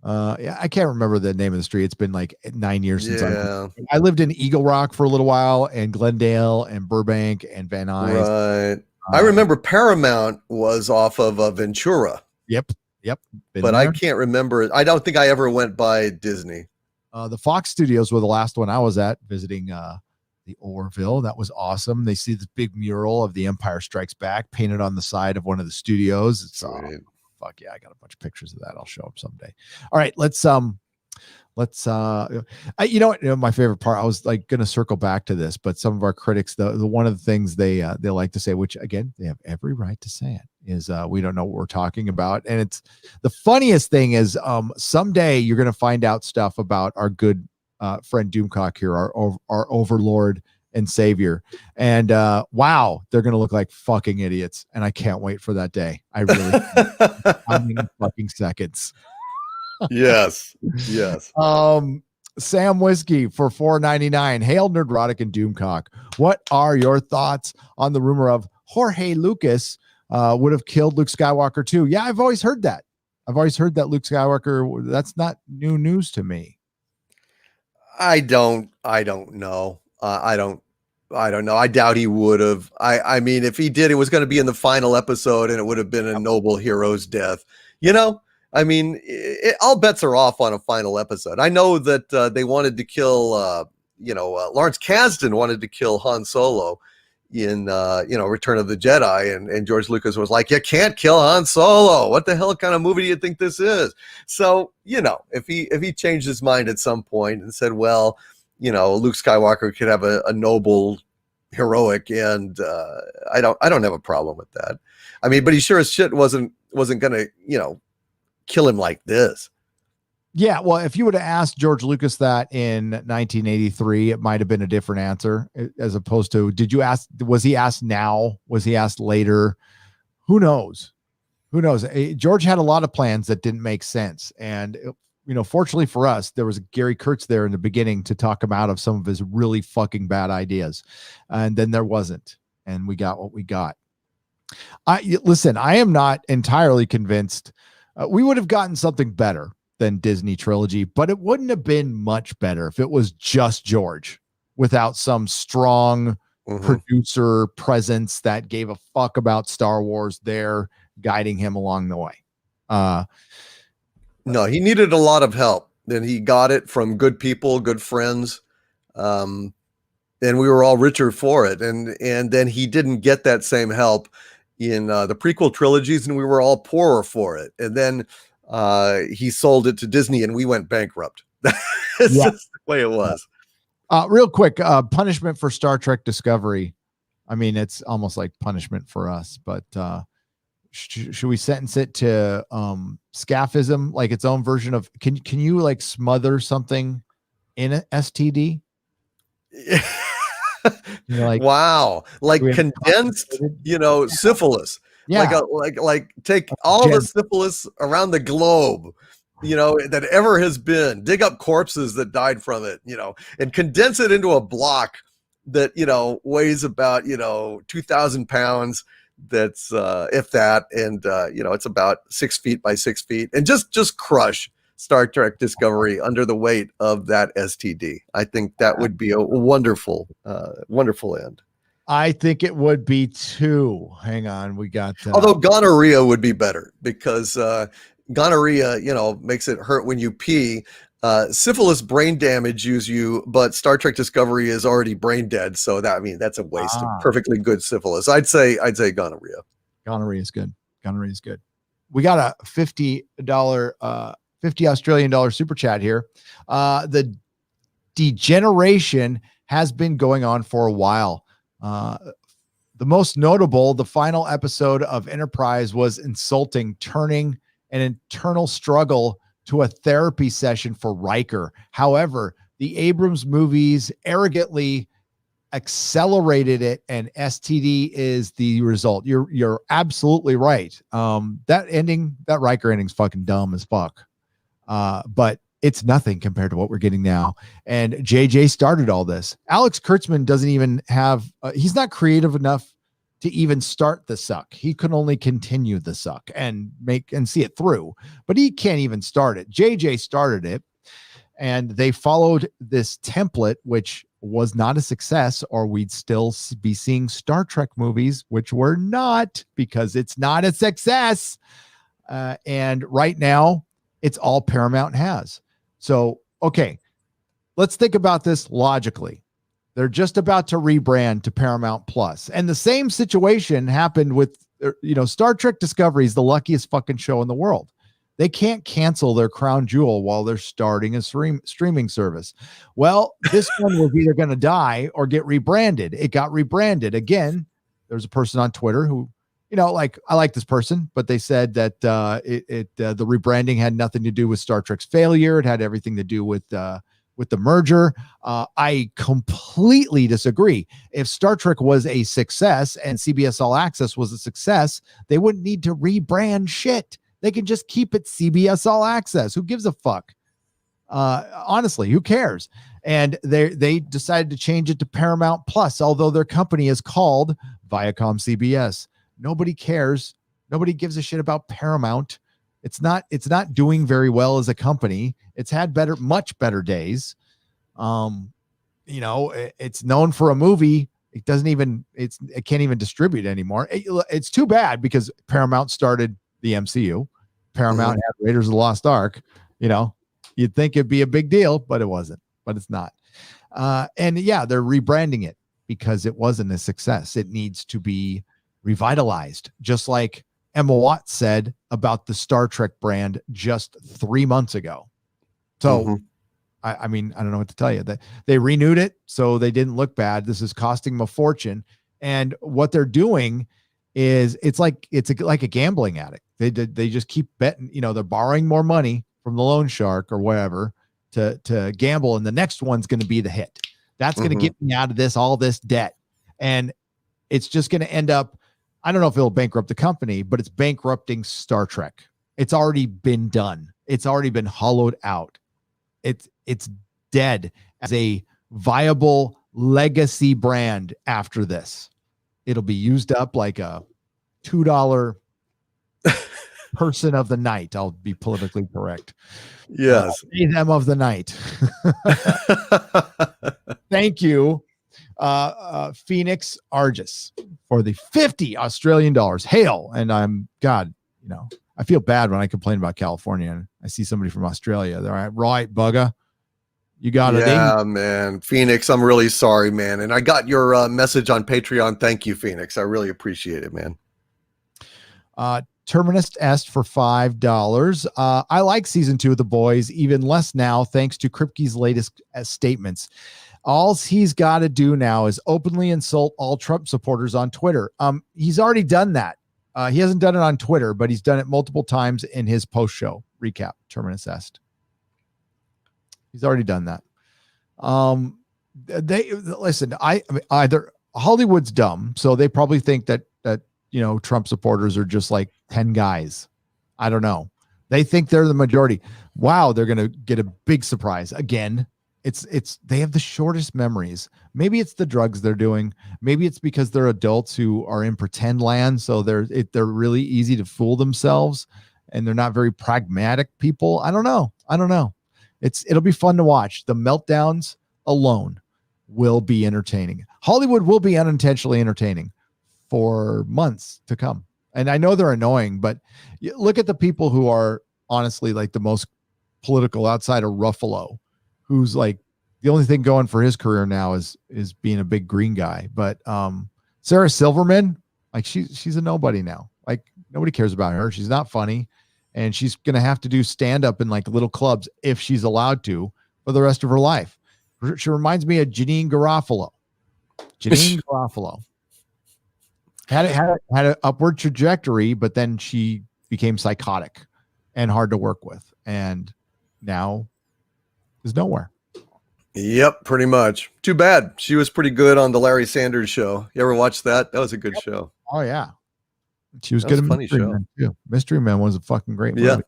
I can't remember the name of the street. It's been like 9 years since I lived in Eagle Rock for a little while, and Glendale and Burbank and Van Nuys. Right. I remember Paramount was off of Ventura. Yep. But I can't remember. I don't think I ever went by Disney. The Fox Studios were the last one I was at, visiting the Orville. That was awesome. They see this big mural of The Empire Strikes Back painted on the side of one of the studios. It's fuck yeah, I got a bunch of pictures of that. I'll show up someday. All right, let's my favorite part, I was like going to circle back to this, but some of our critics, the one of the things they like to say, which again, they have every right to say it, is we don't know what we're talking about. And it's the funniest thing is someday you're going to find out stuff about our good friend Doomcock here, our overlord and savior. And wow, they're going to look like fucking idiots. And I can't wait for that day. I really how many fucking seconds. Yes. Sam Whiskey for $4.99. Hail Nerdrotic and Doomcock. What are your thoughts on the rumor of Jorge Lucas would have killed Luke Skywalker too? Yeah, I've always heard that. Luke Skywalker, that's not new news to me. I don't know. I don't know. I doubt he would have. I mean, if he did, it was going to be in the final episode, and it would have been a noble hero's death. I mean, all bets are off on a final episode. I know that they wanted to kill, Lawrence Kasdan wanted to kill Han Solo in, Return of the Jedi. And George Lucas was like, you can't kill Han Solo. What the hell kind of movie do you think this is? So, if he changed his mind at some point and said, well, Luke Skywalker could have a noble, heroic, and I don't have a problem with that. I mean, but he sure as shit wasn't going to, kill him like this. Yeah, well, if you would have asked George Lucas that in 1983, it might have been a different answer, as opposed to, was he asked now? Was he asked later? Who knows? George had a lot of plans that didn't make sense. And, fortunately for us, there was Gary Kurtz there in the beginning to talk him out of some of his really fucking bad ideas. And then there wasn't. And we got what we got. I am not entirely convinced. We would have gotten something better than Disney trilogy, but it wouldn't have been much better if it was just George without some strong producer presence that gave a fuck about Star Wars there guiding him along the way. No, he needed a lot of help, and he got it from good people, good friends. And we were all richer for it. And then he didn't get that same help in the prequel trilogies, and we were all poorer for it. And then he sold it to Disney, and we went bankrupt. It's just the way it was. Real quick, punishment for Star Trek Discovery. I mean, it's almost like punishment for us, but should we sentence it to scaphism, like its own version of? Can you like smother something in an STD? Wow, like condensed, syphilis. Yeah, like take all the syphilis around the globe. that ever has been. Dig up corpses that died from it, and condense it into a block that, weighs about, 2,000 pounds. That's if that, and it's about 6 feet by 6 feet, and just crush Star Trek Discovery under the weight of that STD. I think that would be a wonderful end. I think it would be too. Hang on, we got. Although gonorrhea would be better, because gonorrhea, makes it hurt when you pee. Syphilis brain damages you, but Star Trek Discovery is already brain dead, so that's a waste of perfectly good syphilis. I'd say gonorrhea. Gonorrhea is good. We got a $50 Australian dollar super chat here. The degeneration has been going on for a while. The most notable, the final episode of Enterprise, was insulting, turning an internal struggle to a therapy session for Riker. However, the Abrams movies arrogantly accelerated it, and STD is the result. You're absolutely right. That Riker ending's fucking dumb as fuck. But it's nothing compared to what we're getting now. And JJ started all this. Alex Kurtzman doesn't even have, he's not creative enough to even start the suck. He can only continue the suck and see it through, but he can't even start it. JJ started it, and they followed this template, which was not a success, or we'd still be seeing Star Trek movies, which we're not, because it's not a success. And right now it's all Paramount has. So, okay, let's think about this logically. They're just about to rebrand to Paramount Plus. And the same situation happened with, Star Trek Discovery is the luckiest fucking show in the world. They can't cancel their crown jewel while they're starting a streaming service. Well, this one was either going to die or get rebranded. It got rebranded. Again, there's a person on Twitter who, I like this person, but they said that the rebranding had nothing to do with Star Trek's failure. It had everything to do with the merger. I completely disagree. If Star Trek was a success and CBS All Access was a success, they wouldn't need to rebrand shit. They can just keep it CBS All Access. Who gives a fuck? Honestly, who cares? And they decided to change it to Paramount Plus, although their company is called Viacom CBS. Nobody cares. Nobody gives a shit about Paramount. It's not doing very well as a company. It's had much better days. It's known for a movie. It can't even distribute anymore. It's too bad, because Paramount started the MCU. Paramount had Raiders of the Lost Ark. You'd think it'd be a big deal, but it wasn't. But it's not. And yeah, they're rebranding it because it wasn't a success. It needs to be revitalized, just like Emma Watts said about the Star Trek brand just 3 months ago. So, I don't know what to tell you. That they renewed it, so they didn't look bad. This is costing them a fortune, and what they're doing is it's like a gambling addict. They just keep betting. They're borrowing more money from the loan shark or whatever to gamble, and the next one's going to be the hit. That's going to get me out of all this debt, and it's just going to end up. I don't know if it'll bankrupt the company, but it's bankrupting Star Trek. It's already been done. It's already been hollowed out. It's dead as a viable legacy brand after this. It'll be used up like a $2 person of the night. I'll be politically correct. Yes. Them of the night. Thank you, Phoenix Argus, for the 50 Australian dollars. Hail. And I feel bad when I complain about California and I see somebody from Australia. They're right, bugger. You got it. Yeah, man. Phoenix, I'm really sorry, man. And I got your message on Patreon. Thank you, Phoenix. I really appreciate it, man. Terminus asked for $5. I like season 2 of The Boys, even less now, thanks to Kripke's latest statements. All he's got to do now is openly insult all Trump supporters on Twitter. He's already done that. He hasn't done it on Twitter, but he's done it multiple times in his post-show recap. Terminus asked. He's already done that. They listen. Either Hollywood's dumb, so they probably think that Trump supporters are just like 10 guys. I don't know, They think they're the majority. Wow, they're going to get a big surprise again. They have the shortest memories. Maybe it's the drugs they're doing. Maybe it's because they're adults who are in pretend land, so they're really easy to fool themselves, and they're not very pragmatic people. I don't know. It'll be fun to watch. The meltdowns alone will be entertaining. Hollywood will be unintentionally entertaining for months to come. And I know they're annoying, but look at the people who are honestly like the most political outside of Ruffalo, who's like the only thing going for his career now is being a big green guy. But Sarah Silverman, like she's a nobody now. Like nobody cares about her. She's not funny, and she's gonna have to do stand up in like little clubs if she's allowed to for the rest of her life. She reminds me of Janine Garofalo. Janine Garofalo had an upward trajectory, but then she became psychotic and hard to work with, and now is nowhere. Yep, pretty much. Too bad. She was pretty good on the Larry Sanders Show. You ever watch that? That was a good show. Oh yeah, she was good. Funny show too. Mystery Men was a fucking great movie.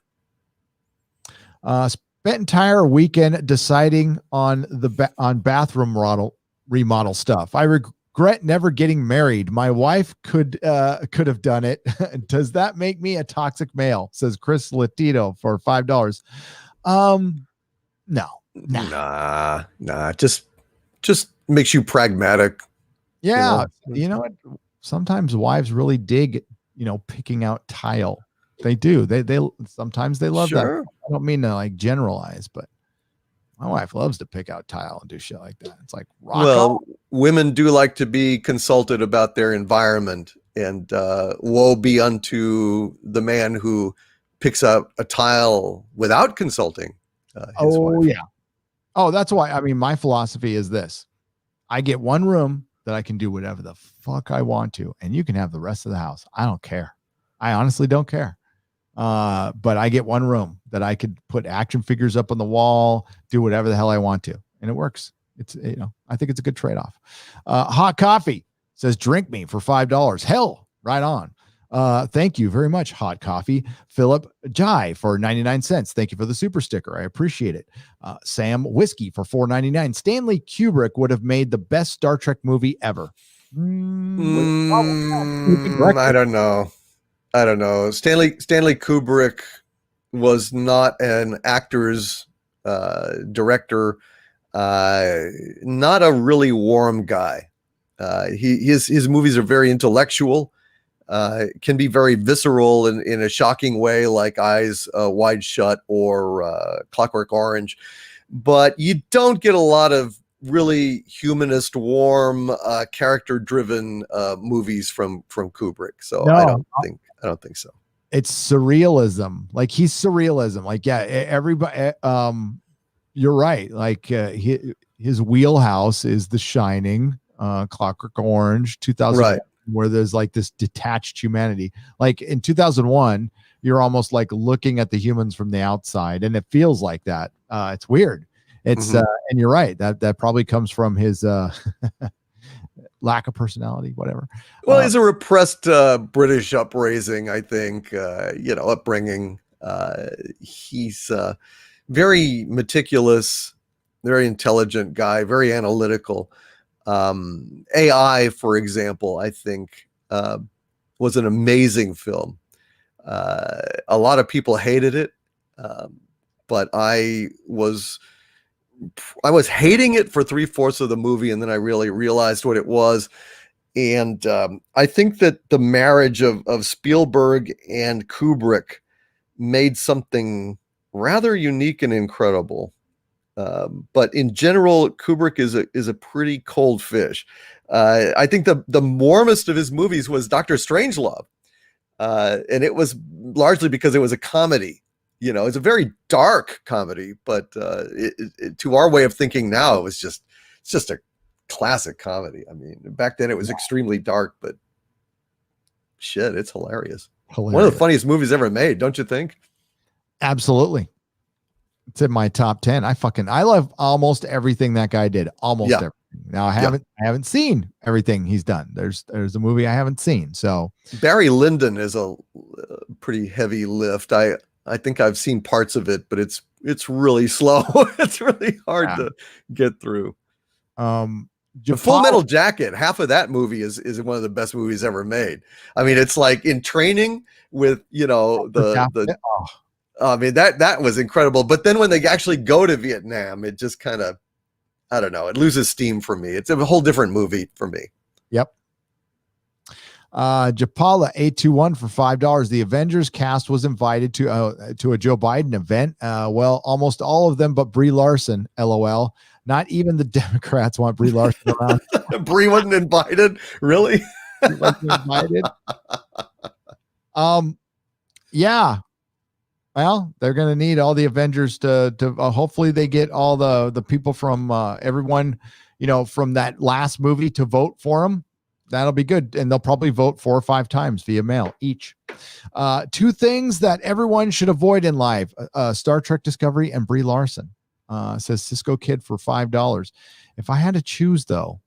Yeah. Spent entire weekend deciding on bathroom remodel stuff. I regret never getting married. My wife could have done it. Does that make me a toxic male? Says Chris Latito for $5. No. Nah. Just makes you pragmatic. Yeah. You know what? Sometimes wives really dig, picking out tile. They do. They sometimes they love that. I don't mean to like generalize, but my wife loves to pick out tile and do shit like that. It's like women do like to be consulted about their environment, and woe be unto the man who picks out a tile without consulting his wife. Yeah. Oh, that's why. I mean, my philosophy is this: I get one room that I can do whatever the fuck I want to, and you can have the rest of the house. I don't care. I honestly don't care. But I get one room that I could put action figures up on the wall, do whatever the hell I want to, and it works. It's I think it's a good trade-off. Hot Coffee says, "Drink me for $5." Hell, right on. Thank you very much, Hot Coffee. Philip Jai for 99 cents. Thank you for the super sticker. I appreciate it. Sam Whiskey for $4.99. Stanley Kubrick would have made the best Star Trek movie ever. I don't know. Stanley Kubrick was not an actor's director, not a really warm guy. His movies are very intellectual, can be very visceral in a shocking way, like Eyes Wide Shut or Clockwork Orange. But you don't get a lot of really humanist, warm, character-driven movies from Kubrick. So no. I don't think so. It's surrealism. Like he's surrealism. Like, yeah, everybody, you're right. Like his wheelhouse is The Shining, Clockwork Orange, 2000, right, where there's like this detached humanity. Like in 2001, you're almost like looking at the humans from the outside, and it feels like that. It's weird. It's and you're right. That probably comes from his lack of personality, whatever. Well, he's a repressed British upraising, I think, upbringing. He's very meticulous, very intelligent guy, very analytical. AI, for example, I think was an amazing film. A lot of people hated it, but I was hating it for 3/4 of the movie, and then I really realized what it was. And I think that the marriage of Spielberg and Kubrick made something rather unique and incredible. But in general, Kubrick is a pretty cold fish. I think the warmest of his movies was Dr. Strangelove, and it was largely because it was a comedy. It's a very dark comedy, but to our way of thinking now, it's just a classic comedy. I mean, back then it was extremely dark, but shit, it's hilarious. One of the funniest movies ever made, don't you think? Absolutely. It's in my top 10. I love almost everything that guy did. Almost everything. Now I haven't seen everything he's done. There's a movie I haven't seen. So Barry Lyndon is a pretty heavy lift. I I think I've seen parts of it, but it's really slow. It's really hard to get through. The Full Metal Jacket, half of that movie is one of the best movies ever made. I mean, it's like In Training with, you know, I mean, that was incredible. But then when they actually go to Vietnam, it just kind of, I don't know, it loses steam for me. It's a whole different movie for me. Yep. Japala 821 for $5. The Avengers cast was invited to a Joe Biden event. Well, almost all of them, but Brie Larson, LOL. Not even the Democrats want Brie Larson around. Brie wasn't invited, really? Wasn't invited. Yeah. Well, they're going to need all the Avengers to hopefully they get all the people from everyone, you know, from that last movie to vote for them. That'll be good. And they'll probably vote 4 or 5 times via mail each. 2 things that everyone should avoid in life, Star Trek Discovery and Brie Larson, says Cisco Kid for $5. If I had to choose, though,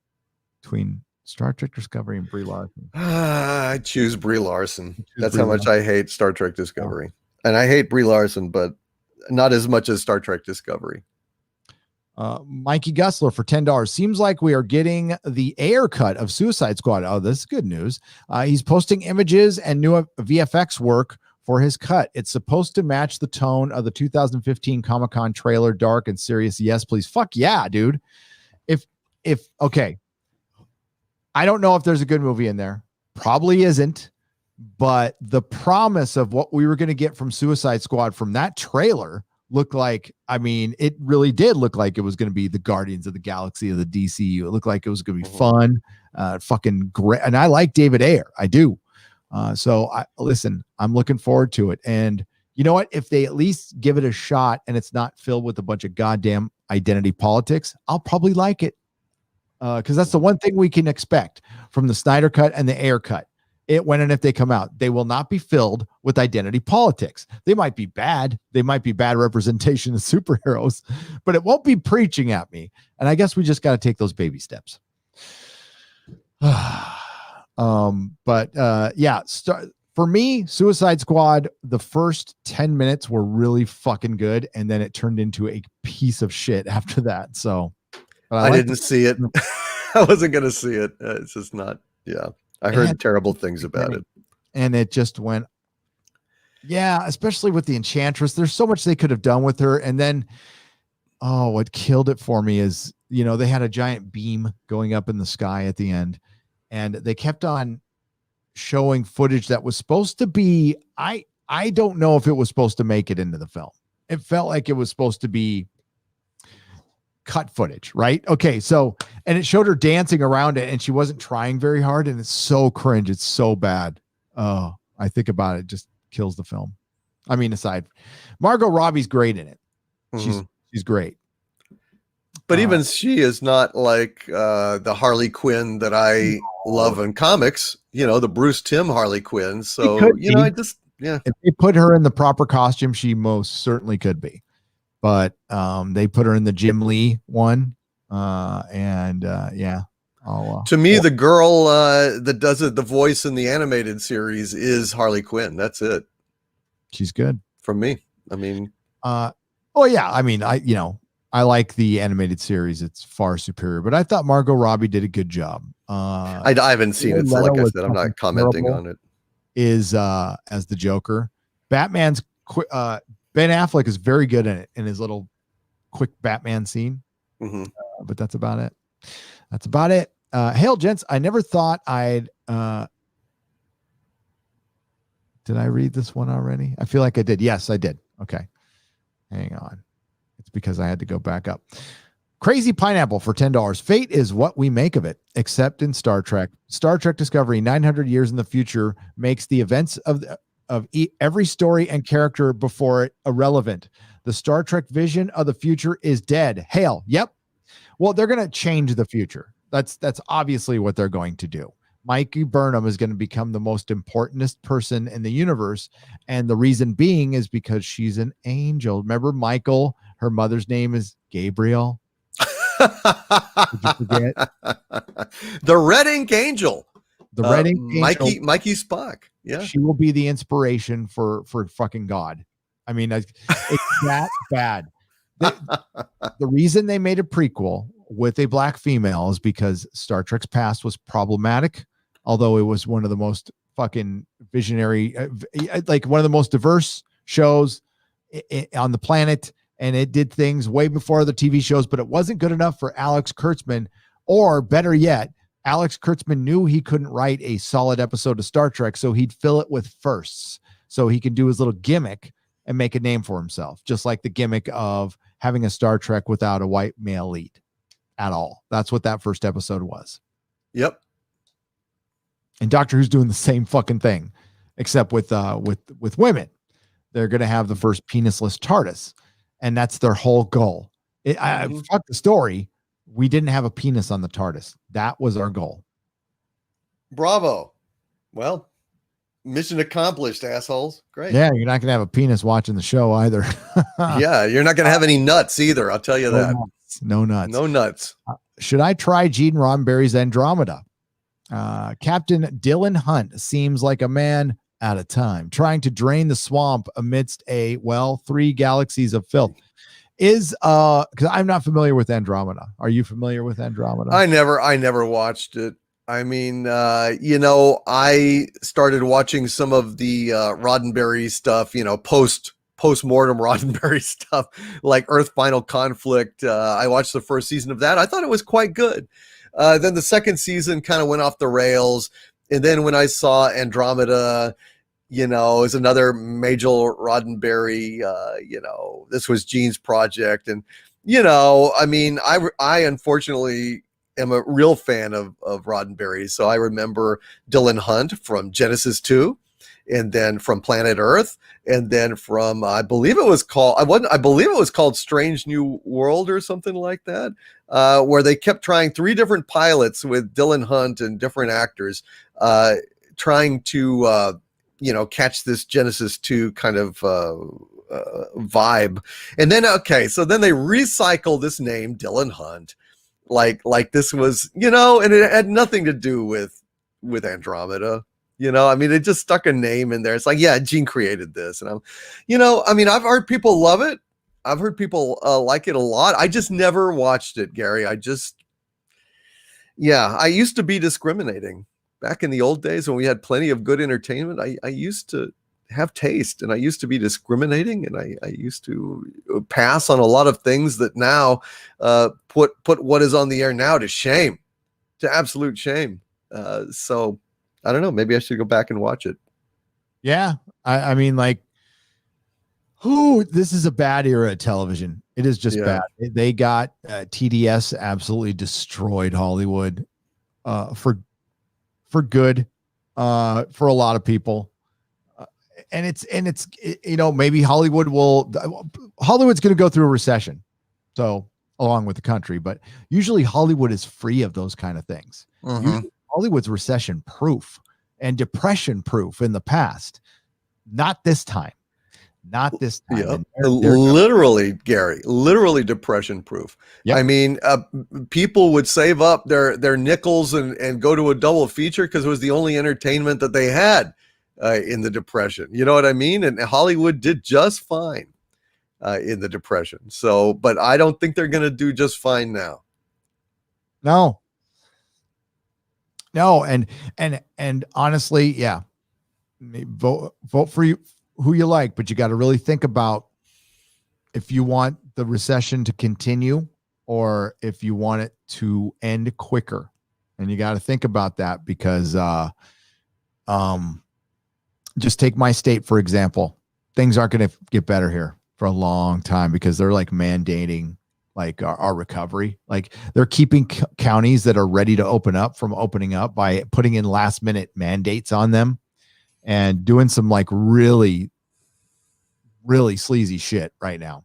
between Star Trek Discovery and Brie Larson, I choose Brie Larson. That's how much I hate Star Trek Discovery. And I hate Brie Larson, but not as much as Star Trek Discovery. Mikey Gusler for $10. Seems like we are getting the air cut of Suicide Squad. Oh, this is good news. He's posting images and new VFX work for his cut. It's supposed to match the tone of the 2015 Comic-Con trailer, dark and serious. Yes, please. Fuck yeah, dude. If okay. I don't know if there's a good movie in there. Probably isn't. But the promise of what we were going to get from Suicide Squad from that trailer looked like, I mean, it really did look like it was going to be the Guardians of the Galaxy of the DCU. It looked like it was going to be fun, fucking great. And I like David Ayer. I do. So listen, I'm looking forward to it. And you know what? If they at least give it a shot and it's not filled with a bunch of goddamn identity politics, I'll probably like it. Because that's the one thing we can expect from the Snyder Cut and the Ayer Cut. When and if they come out, they will not be filled with identity politics. They might be bad. They might be bad representation of superheroes, but it won't be preaching at me. And I guess we just got to take those baby steps. Yeah, for me, Suicide Squad, the first 10 minutes were really fucking good. And then it turned into a piece of shit after that. So I didn't see it. I wasn't going to see it. It's just not. Yeah. I heard terrible things about it. And it just went, yeah, especially with the Enchantress. There's so much they could have done with her. And then, what killed it for me is, you know, they had a giant beam going up in the sky at the end. And they kept on showing footage that was supposed to be, I don't know if it was supposed to make it into the film. It felt like it was supposed to be cut footage, right? Okay, so, and it showed her dancing around it and she wasn't trying very hard, and it's so cringe. It's so bad. I think about it, just kills the film. I mean, aside, Margot Robbie's great in it. She's great. But even she is not like the Harley Quinn that I love in comics, you know, the Bruce Timm Harley Quinn. So, you know, if they put her in the proper costume, she most certainly could be. But they put her in the Jim Lee one. To me, the girl that does the voice in the animated series is Harley Quinn. That's it. She's good. From me. I mean. I like the animated series. It's far superior. But I thought Margot Robbie did a good job. I haven't seen it. So like I said, I'm not commenting on it. Is as the Joker. Batman's Ben Affleck is very good in it, in his little quick Batman scene. But that's about it. Hail, gents. I never thought I'd did I read this one already? I feel like I did. Yes, I did. Okay. Hang on. It's because I had to go back up. Crazy Pineapple for $10. Fate is what we make of it, except in Star Trek. Star Trek Discovery, 900 years in the future, makes the events of every story and character before it irrelevant. The Star Trek vision of the future is dead. Hail. Yep. Well, they're going to change the future. That's obviously what they're going to do. Mikey Burnham is going to become the most importantest person in the universe. And the reason being is because she's an angel. Remember Michael, her mother's name is Gabriel. Did you forget? The Red Ink Angel. The Red Ink Angel. Mikey Spock. Yeah. She will be the inspiration for fucking God. I mean, it's that bad. The reason they made a prequel with a black female is because Star Trek's past was problematic, although it was one of the most fucking visionary, like one of the most diverse shows on the planet. And it did things way before the TV shows, but it wasn't good enough for Alex Kurtzman, or better yet, Alex Kurtzman knew he couldn't write a solid episode of Star Trek, so he'd fill it with firsts so he could do his little gimmick and make a name for himself, just like the gimmick of having a Star Trek without a white male lead at all. That's what that first episode was. Yep. And Doctor Who's doing the same fucking thing, except with women. They're going to have the first penisless TARDIS, and that's their whole goal. Fuck the story. We didn't have a penis on the TARDIS. That was our goal. Bravo. Well, mission accomplished, assholes. Great. Yeah, you're not going to have a penis watching the show either. Yeah, you're not going to have any nuts either. I'll tell you that. No nuts. No nuts. Should I try Gene Roddenberry's Andromeda? Captain Dylan Hunt seems like a man at a time, trying to drain the swamp amidst 3 galaxies of filth. Because I'm not familiar with Andromeda. Are you familiar with Andromeda? I never watched it. I mean, I started watching some of the Roddenberry stuff, post-mortem Roddenberry stuff, like Earth Final Conflict. I watched the first season of that. I thought it was quite good. Then the second season kind of went off the rails. And then when I saw Andromeda, is another major Roddenberry, this was Gene's project. And, I mean, I unfortunately am a real fan of Roddenberry. So I remember Dylan Hunt from Genesis 2, and then from Planet Earth, and then from, I believe it was called Strange New World or something like that, where they kept trying 3 different pilots with Dylan Hunt and different actors, trying to, catch this Genesis 2 kind of vibe. And then, so then they recycle this name, Dylan Hunt, like this was, and it had nothing to do with Andromeda. I mean, they just stuck a name in there. It's like, yeah, Gene created this. And I've heard people love it. I've heard people like it a lot. I just never watched it, Gary. I used to be discriminating. Back in the old days when we had plenty of good entertainment, I used to have taste, and I used to be discriminating, and I used to pass on a lot of things that now put what is on the air now to shame, to absolute shame. So I don't know, maybe I should go back and watch it. Yeah. I mean, like, this is a bad era of television. It is just bad. They got TDS absolutely destroyed Hollywood for good, for a lot of people. And it's maybe Hollywood's going to go through a recession. So along with the country, but usually Hollywood is free of those kind of things. Usually Hollywood's recession proof and depression proof in the past. Not this time. Not this time. Yeah. Literally, Gary, literally depression proof. Yep. I mean, people would save up their nickels and go to a double feature because it was the only entertainment that they had in the Depression. You know what I mean? And Hollywood did just fine in the Depression. So, but I don't think they're going to do just fine now. No. And honestly, yeah, vote for you. Who you like, but you got to really think about if you want the recession to continue or if you want it to end quicker. And you got to think about that because just take my state, for example. Things aren't going to get better here for a long time because they're like mandating like our recovery. Like they're keeping counties that are ready to open up from opening up by putting in last minute mandates on them and doing some like really, really sleazy shit right now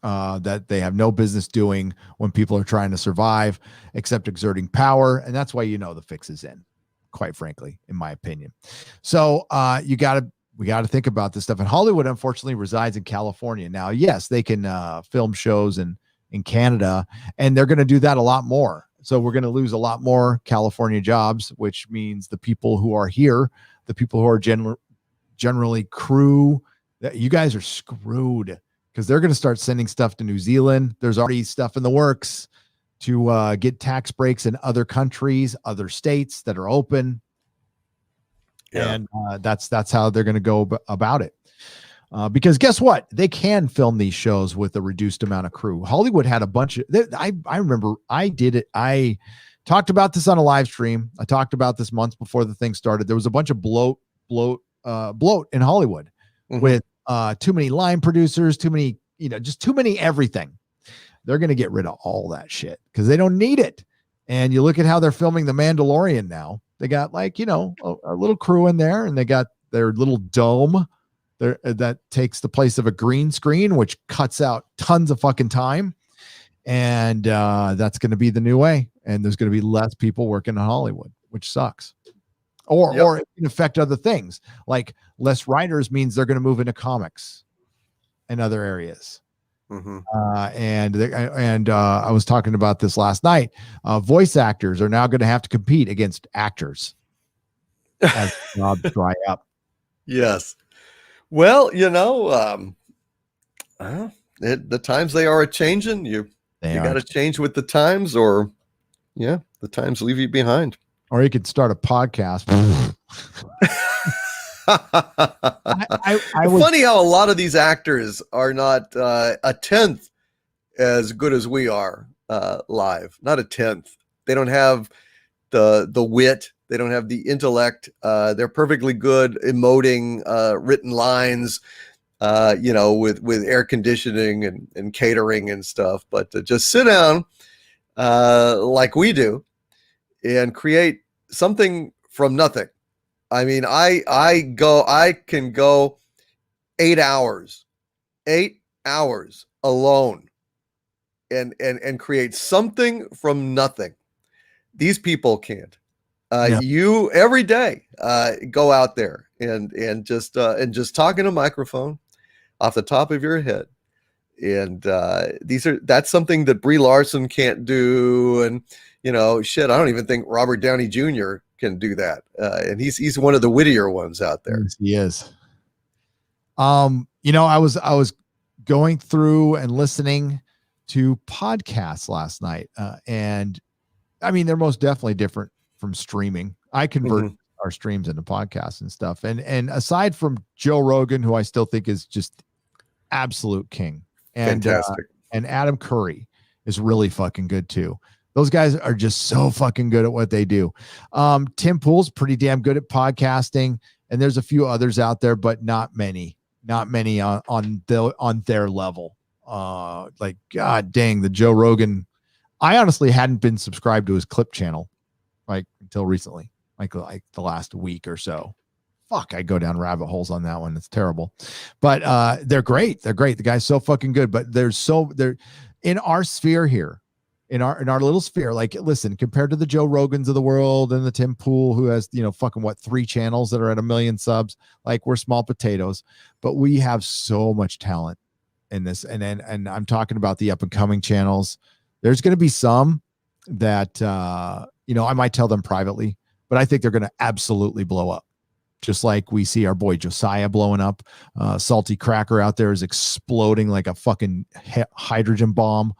that they have no business doing when people are trying to survive except exerting power. And that's why, the fix is in, quite frankly, in my opinion. So we got to think about this stuff. And Hollywood, unfortunately, resides in California. Now, yes, they can film shows in Canada, and they're going to do that a lot more. So we're going to lose a lot more California jobs, which means the people who are here, the people who are generally crew you guys are screwed, because they're going to start sending stuff to New Zealand. There's already stuff in the works to get tax breaks in other countries, other states that are open. Yeah. And that's how they're going to go about it. Because guess what? They can film these shows with a reduced amount of crew. Hollywood had a bunch of, I remember I did it. I talked about this on a live stream. I talked about this months before the thing started. There was a bunch of bloat in Hollywood with too many line producers, too many, just too many everything. They're going to get rid of all that shit because they don't need it. And you look at how they're filming The Mandalorian now. They got a little crew in there, and they got their little dome there that takes the place of a green screen, which cuts out tons of fucking time. And that's going to be the new way. And there's going to be less people working in Hollywood, which sucks. Or it can affect other things. Like less writers means they're going to move into comics and other areas. And I was talking about this last night. Voice actors are now going to have to compete against actors as jobs dry up. Yes. Well, the times they are changing. You got to change with the times, or the times leave you behind. Or you could start a podcast. Funny how a lot of these actors are not a tenth as good as we are live. Not a tenth. They don't have the wit. They don't have the intellect. They're perfectly good emoting written lines, with air conditioning and catering and stuff. But to just sit down like we do and create something from nothing. I mean, I can go 8 hours alone and create something from nothing. These people can't. You every day go out there and just talk in a microphone off the top of your head. And that's something that Brie Larson can't do. And, I don't even think Robert Downey Jr. can do that. And he's one of the wittier ones out there. Yes, he is. I was going through and listening to podcasts last night. And I mean, they're most definitely different from streaming. I convert our streams into podcasts and stuff. And aside from Joe Rogan, who I still think is just absolute king, and fantastic, and Adam Curry is really fucking good too. Those guys are just so fucking good at what they do. Tim Pool's pretty damn good at podcasting, and there's a few others out there, but not many on their level. Like, God dang, the Joe Rogan. I honestly hadn't been subscribed to his clip channel until recently, like the last week or so. Fuck, I go down rabbit holes on that one. It's terrible, but they're great. They're great. The guy's so fucking good. But they're in our sphere here, in our little sphere. Like, listen, compared to the Joe Rogans of the world and the Tim Pool, who has 3 channels that are at 1 million subs. Like, we're small potatoes, but we have so much talent in this. And I'm talking about the up and coming channels. There's going to be some that I might tell them privately, but I think they're going to absolutely blow up. Just like we see our boy Josiah blowing up. Salty Cracker out there is exploding like a fucking hydrogen bomb.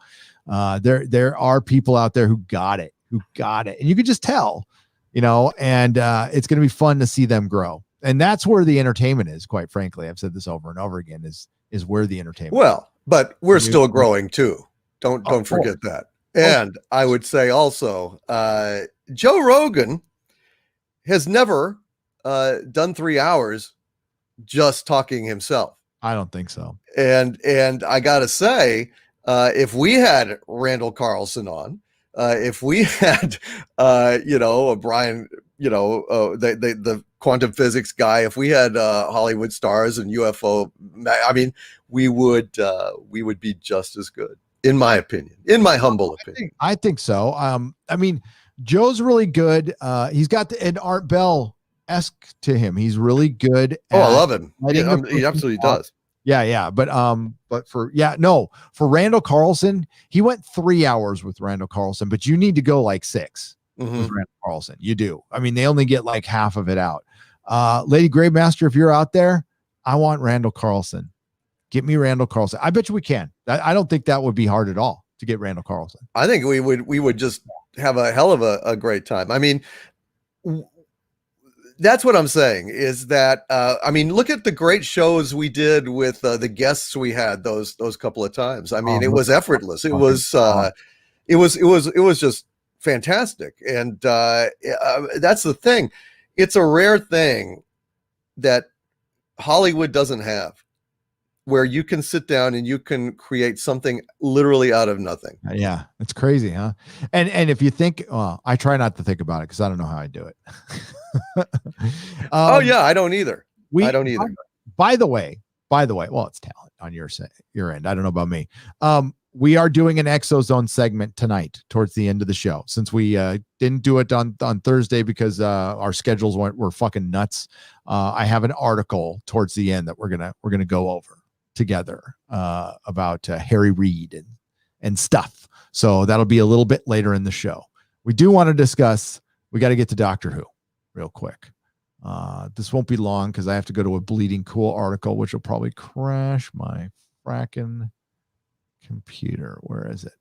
There are people out there who got it. And you could just tell, and it's going to be fun to see them grow. And that's where the entertainment is, quite frankly. I've said this over and over again, is where the entertainment is. Well, but we're still growing too. Don't forget that. And I would say also, Joe Rogan has never done 3 hours just talking himself. I don't think so. And I gotta say, if we had Randall Carlson on, if we had Brian, the quantum physics guy, if we had Hollywood stars and UFO, I mean, we would be just as good, in my opinion, in my humble opinion. I think so. I mean, Joe's really good. He's got an Art Bell-esque to him. He's really good. I love him. He absolutely does. Yeah. But for Randall Carlson, he went 3 hours with Randall Carlson, but you need to go like 6 with Randall Carlson. You do. I mean, they only get like half of it out. Lady Gravemaster, if you're out there, I want Randall Carlson. Get me Randall Carlson. I bet you we can. I don't think that would be hard at all to get Randall Carlson. I think we would just have a hell of a great time. I mean, that's what I'm saying is that, I mean, look at the great shows we did with the guests we had those couple of times. I mean, it was effortless. It was just fantastic. And that's the thing. It's a rare thing that Hollywood doesn't have, where you can sit down and you can create something literally out of nothing. Yeah, it's crazy, huh? And if you think, I try not to think about it because I don't know how I do it. Oh yeah, I don't either. I don't either. By the way, well, it's talent on your end. I don't know about me. We are doing an ExoZone segment tonight towards the end of the show. Since we didn't do it on Thursday because our schedules were fucking nuts. I have an article towards the end that we're gonna go over together about Harry Reid and stuff. So that'll be a little bit later in the show. We do want to discuss. We got to get to Doctor Who real quick. This won't be long because I have to go to a Bleeding Cool article, which will probably crash my fracking computer. Where is it?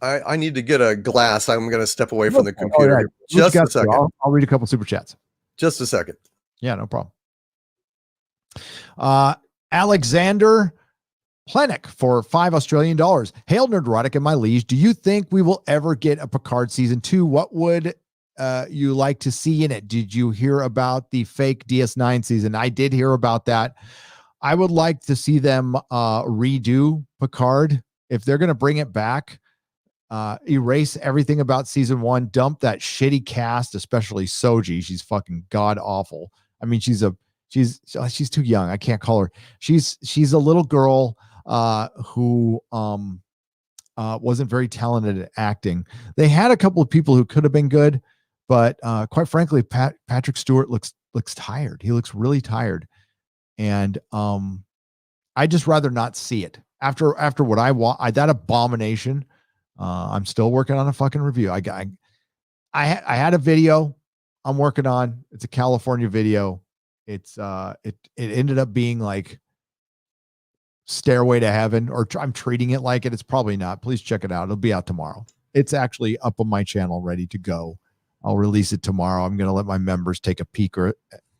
I need to get a glass. I'm going to step away from the computer. Right. Just a second. I'll read a couple super chats. Just a second. Yeah, no problem. Alexander Plenick for $5 Australian. Hail Nerdrotic and my liege. Do you think we will ever get a Picard season 2? What would you like to see in it? Did you hear about the fake DS9 season? I did hear about that. I would like to see them redo Picard. If they're going to bring it back, erase everything about season 1, dump that shitty cast, especially Soji. She's fucking god awful. I mean, she's too young. I can't call her. She's a little girl who wasn't very talented at acting. They had a couple of people who could have been good, but quite frankly, Patrick Stewart looks tired. He looks really tired, and I just rather not see it. After what I that abomination. I'm still working on a fucking review. I had a video I'm working on. It's a California video. It ended up being like Stairway to Heaven, or I'm treating it like it. It's probably not. Please check it out. It'll be out tomorrow. It's actually up on my channel, ready to go. I'll release it tomorrow. I'm going to let my members take a peek, or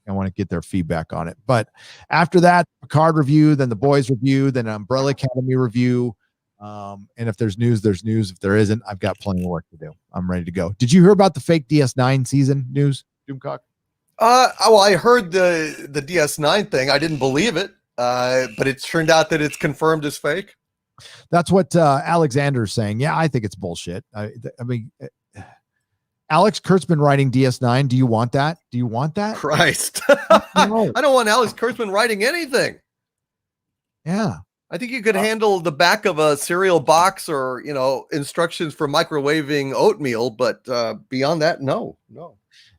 I want to get their feedback on it. But after that, Picard review, then the Boys review, then Umbrella Academy review. And if there's news, there's news. If there isn't, I've got plenty of work to do. I'm ready to go. Did you hear about the fake DS9 season news, Doomcock? Well, I heard the DS9 thing. I didn't believe it, but it turned out that it's confirmed as fake. That's what Alexander's saying. Yeah, I think it's bullshit. I mean, Alex Kurtzman writing DS9. Do you want that? Do you want that? Christ. No. I don't want Alex Kurtzman writing anything. Yeah. I think you could handle the back of a cereal box, or, instructions for microwaving oatmeal, but beyond that, no.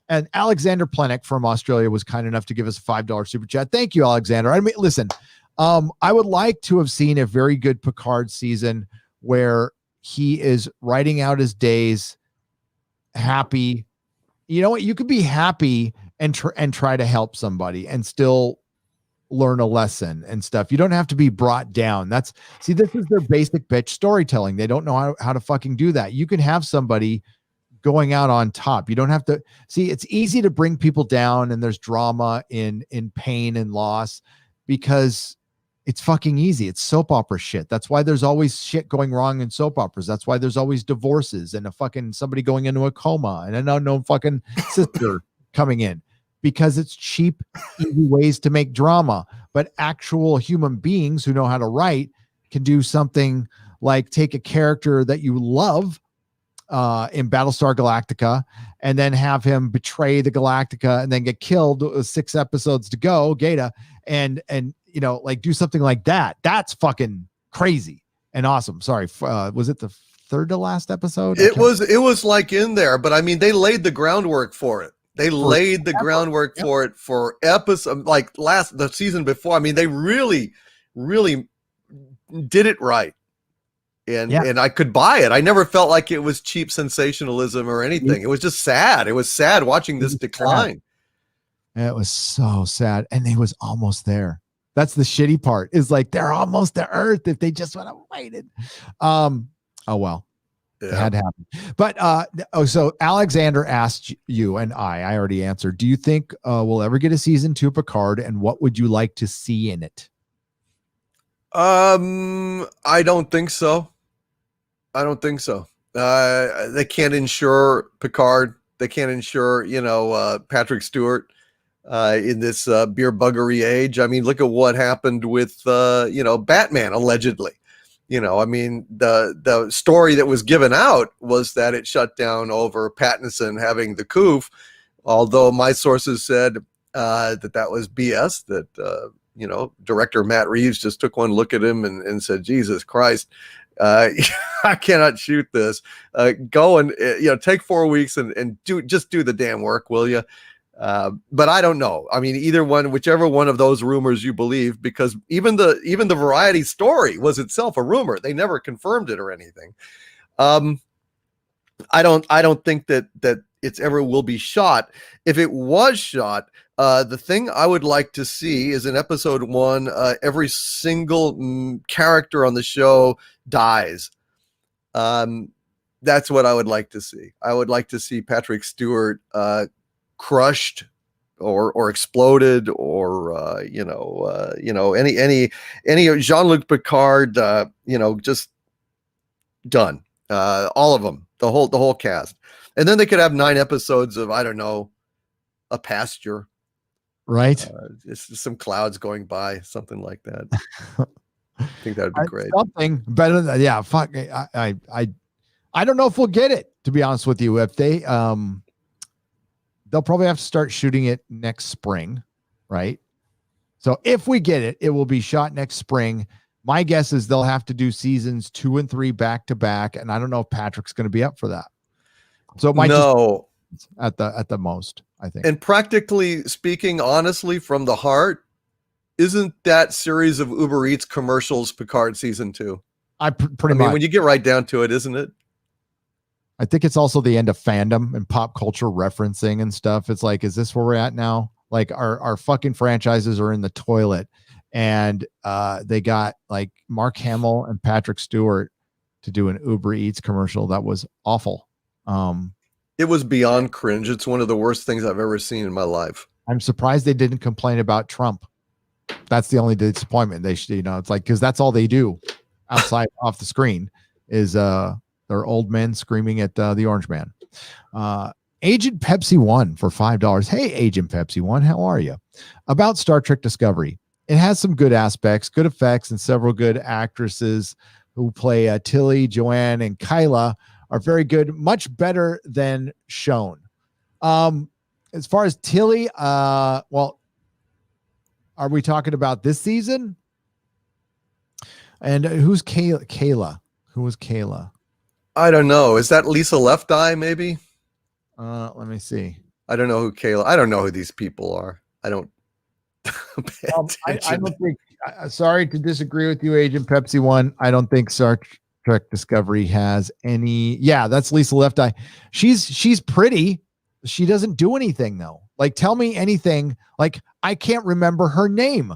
And Alexander Plenick from Australia was kind enough to give us a $5 super chat. Thank you, Alexander. I mean, listen, I would like to have seen a very good Picard season where he is writing out his days happy. You know what? You could be happy and try to help somebody and still learn a lesson and stuff. You don't have to be brought down. This is their basic bitch storytelling. They don't know how to fucking do that. You can have somebody going out on top. You don't have to see. It's easy to bring people down, and there's drama in pain and loss because it's fucking easy. It's soap opera shit. That's why there's always shit going wrong in soap operas. That's why there's always divorces and a fucking somebody going into a coma and an unknown fucking sister coming in. Because it's cheap, easy ways to make drama. But actual human beings who know how to write can do something like take a character that you love in Battlestar Galactica and then have him betray the Galactica and then get killed 6 episodes to go, Gata, and like do something like that. That's fucking crazy and awesome. Sorry, was it the third to last episode? It was like in there, but I mean, they laid the groundwork for it. They laid the groundwork for it for episode like the season before. I mean, they really, really did it right. And I could buy it. I never felt like it was cheap sensationalism or anything. It was just sad. It was sad watching this decline. It was so sad. And they was almost there. That's the shitty part, is like they're almost to Earth if they just would have waited. Oh well. It had to happen. But so Alexander asked you and I already answered. Do you think we'll ever get a season 2 Picard, and what would you like to see in it? I don't think so. They can't ensure Picard. They can't ensure, Patrick Stewart in this beer buggery age. I mean, look at what happened with, Batman, allegedly. The story that was given out was that it shut down over Pattinson having the coof, although my sources said that was BS, that, director Matt Reeves just took one look at him and said, Jesus Christ, I cannot shoot this. Go and, take 4 weeks and do the damn work, will you? But I don't know. I mean, whichever one of those rumors you believe, because even the Variety story was itself a rumor. They never confirmed it or anything. I don't think that it's ever will be shot. If it was shot, the thing I would like to see is in episode 1, every single character on the show dies. That's what I would like to see. I would like to see Patrick Stewart crushed or exploded, or any Jean-Luc Picard, just done. All of them, the whole cast, and then they could have 9 episodes of, I don't know, a pasture, right? Just some clouds going by, something like that. I think that would be great. Something better than, yeah. Fuck, I don't know if we'll get it, to be honest with you. If they they'll probably have to start shooting it next spring, right? So if we get it, it will be shot next spring. My guess is they'll have to do seasons 2 and 3 back to back, and I don't know if Patrick's going to be up for that. So it might just at the most, I think. And practically speaking, honestly, from the heart, isn't that series of Uber Eats commercials Picard season 2? Pretty much. When you get right down to it, isn't it? I think it's also the end of fandom and pop culture referencing and stuff. It's like, is this where we're at now? Like our fucking franchises are in the toilet, and they got like Mark Hamill and Patrick Stewart to do an Uber Eats commercial that was awful. It was beyond cringe. It's one of the worst things I've ever seen in my life. I'm surprised they didn't complain about Trump. That's the only disappointment. They should, it's like, because that's all they do outside off the screen is they're old men screaming at the Orange Man. Agent Pepsi 1 for $5. Hey, Agent Pepsi 1, how are you? About Star Trek Discovery. It has some good aspects, good effects, and several good actresses who play Tilly, Joanne, and Kyla are very good, much better than shown. As far as Tilly, well, are we talking about this season? And who's Kayla? Who was Kayla? I don't know. Is that Lisa Left Eye, maybe? Let me see. I don't know who Kayla. I don't know who these people are. I don't pay attention. I don't think. Sorry to disagree with you, Agent Pepsi 1. I don't think Star Trek Discovery has any. Yeah, that's Lisa Left Eye. She's pretty. She doesn't do anything though. Like, tell me anything. Like, I can't remember her name.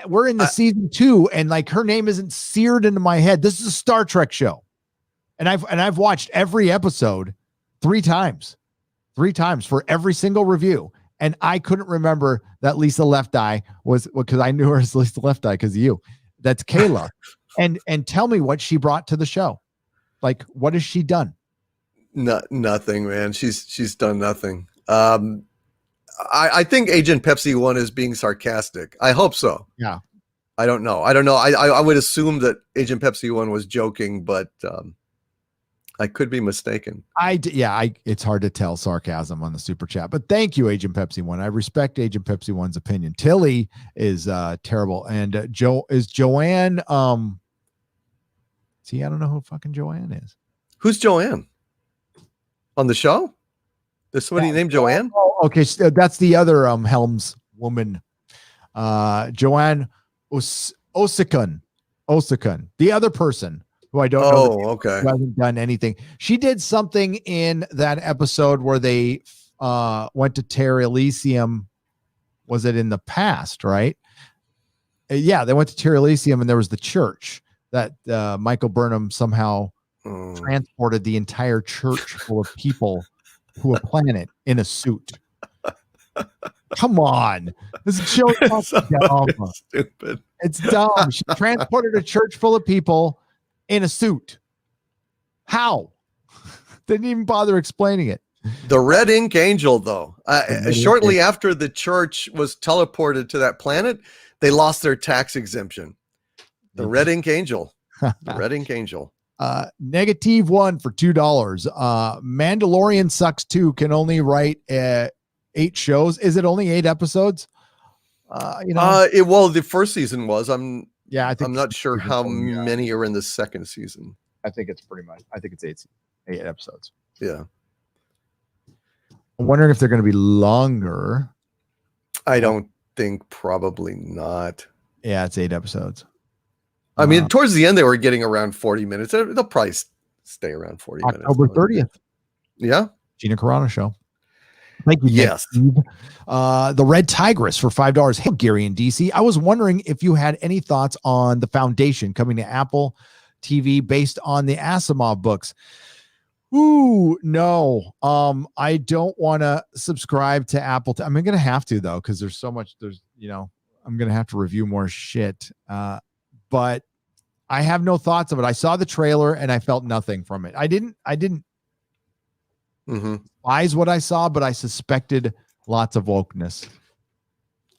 We're in the season 2, and like her name isn't seared into my head. This is a Star Trek show, and I've watched every episode 3 times for every single review, and I couldn't remember that Lisa Left Eye was, because I knew her as Lisa Left Eye because of you. That's Kayla, and tell me what she brought to the show. Like, what has she done? Nothing, man. She's done nothing. I think Agent Pepsi 1 is being sarcastic. I hope so. Yeah. I don't know. I would assume that Agent Pepsi 1 was joking, but I could be mistaken. It's hard to tell sarcasm on the super chat, but thank you, Agent Pepsi 1. I respect Agent Pepsi 1's opinion. Tilly is terrible. And Joanne. See, I don't know who fucking Joanne is. Who's Joanne? On the show? There's somebody named Joanne? Oh, okay. So that's the other Helms woman. Joanne Osikun. The other person who I don't know. Okay. Who hasn't done anything. She did something in that episode where they went to Terra Elysium. Was it in the past, right? Yeah, they went to Terra Elysium, and there was the church that Michael Burnham somehow transported the entire church full of people to a planet in a suit. Come on, this is so dumb. Stupid. It's dumb. She transported a church full of people in a suit. How? Didn't even bother explaining it. The Red Ink Angel, though, shortly after the church was teleported to that planet, they lost their tax exemption. The Red Ink Angel. The Red Ink Angel. -1 for $2. Mandalorian sucks too. Can only write 8 shows. Is it only 8 episodes? Well, the first season was. I'm not sure how many are in the second season. I think it's pretty much. I think it's 8 episodes. Yeah. I'm wondering if they're going to be longer. I don't think, probably not. Yeah, it's 8 episodes. I mean, towards the end, they were getting around 40 minutes. They'll probably stay around 40 minutes. October 30th. Yeah. Gina Carano show. Thank you. Yes. The Red Tigress for $5. Hey, Gary and DC. I was wondering if you had any thoughts on The Foundation coming to Apple TV based on the Asimov books. Ooh, no. I don't want to subscribe to Apple. I'm going to have to, though, because there's so much. I'm going to have to review more shit. But I have no thoughts of it. I saw the trailer and I felt nothing from it. I didn't despise what I saw, but I suspected lots of wokeness.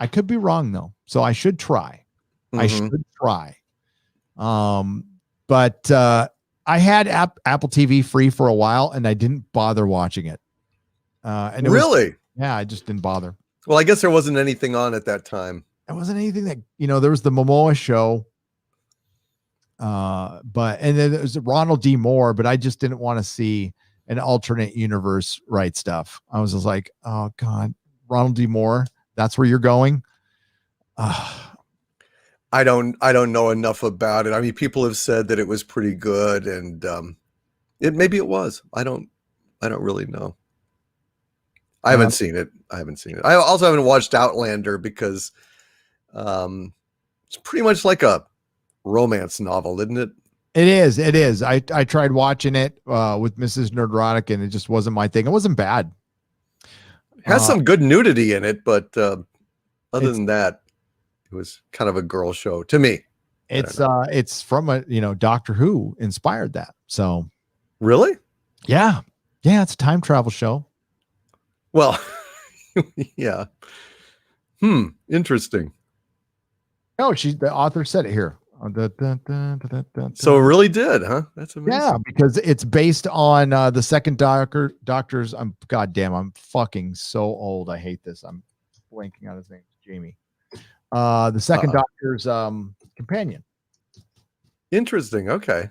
I could be wrong, though, so I should try. I should try. But I had Apple TV free for a while, and I didn't bother watching it. And really? I just didn't bother. Well, I guess there wasn't anything on at that time. There wasn't anything that, there was the Momoa show. And then there's Ronald D. Moore, but I just didn't want to see an alternate universe write stuff. I was just like, oh God, Ronald D. Moore, that's where you're going. I don't know enough about it. I mean, people have said that it was pretty good, and maybe it was. I don't really know. I haven't seen it. I also haven't watched Outlander because it's pretty much like a romance novel, isn't it? It is. I tried watching it with Mrs. Nerdrotic, and it just wasn't my thing. It wasn't bad. It has some good nudity in it, but other than that, it was kind of a girl show to me. It's from a Doctor Who inspired that. So really? Yeah, it's a time travel show. Well, yeah. Interesting. Oh, the author said it here. So it really did, huh? That's amazing. Yeah, because it's based on the second Doctor's. I'm fucking so old. I hate this. I'm blanking on his name. Jamie. The second Doctor's companion. Interesting. Okay.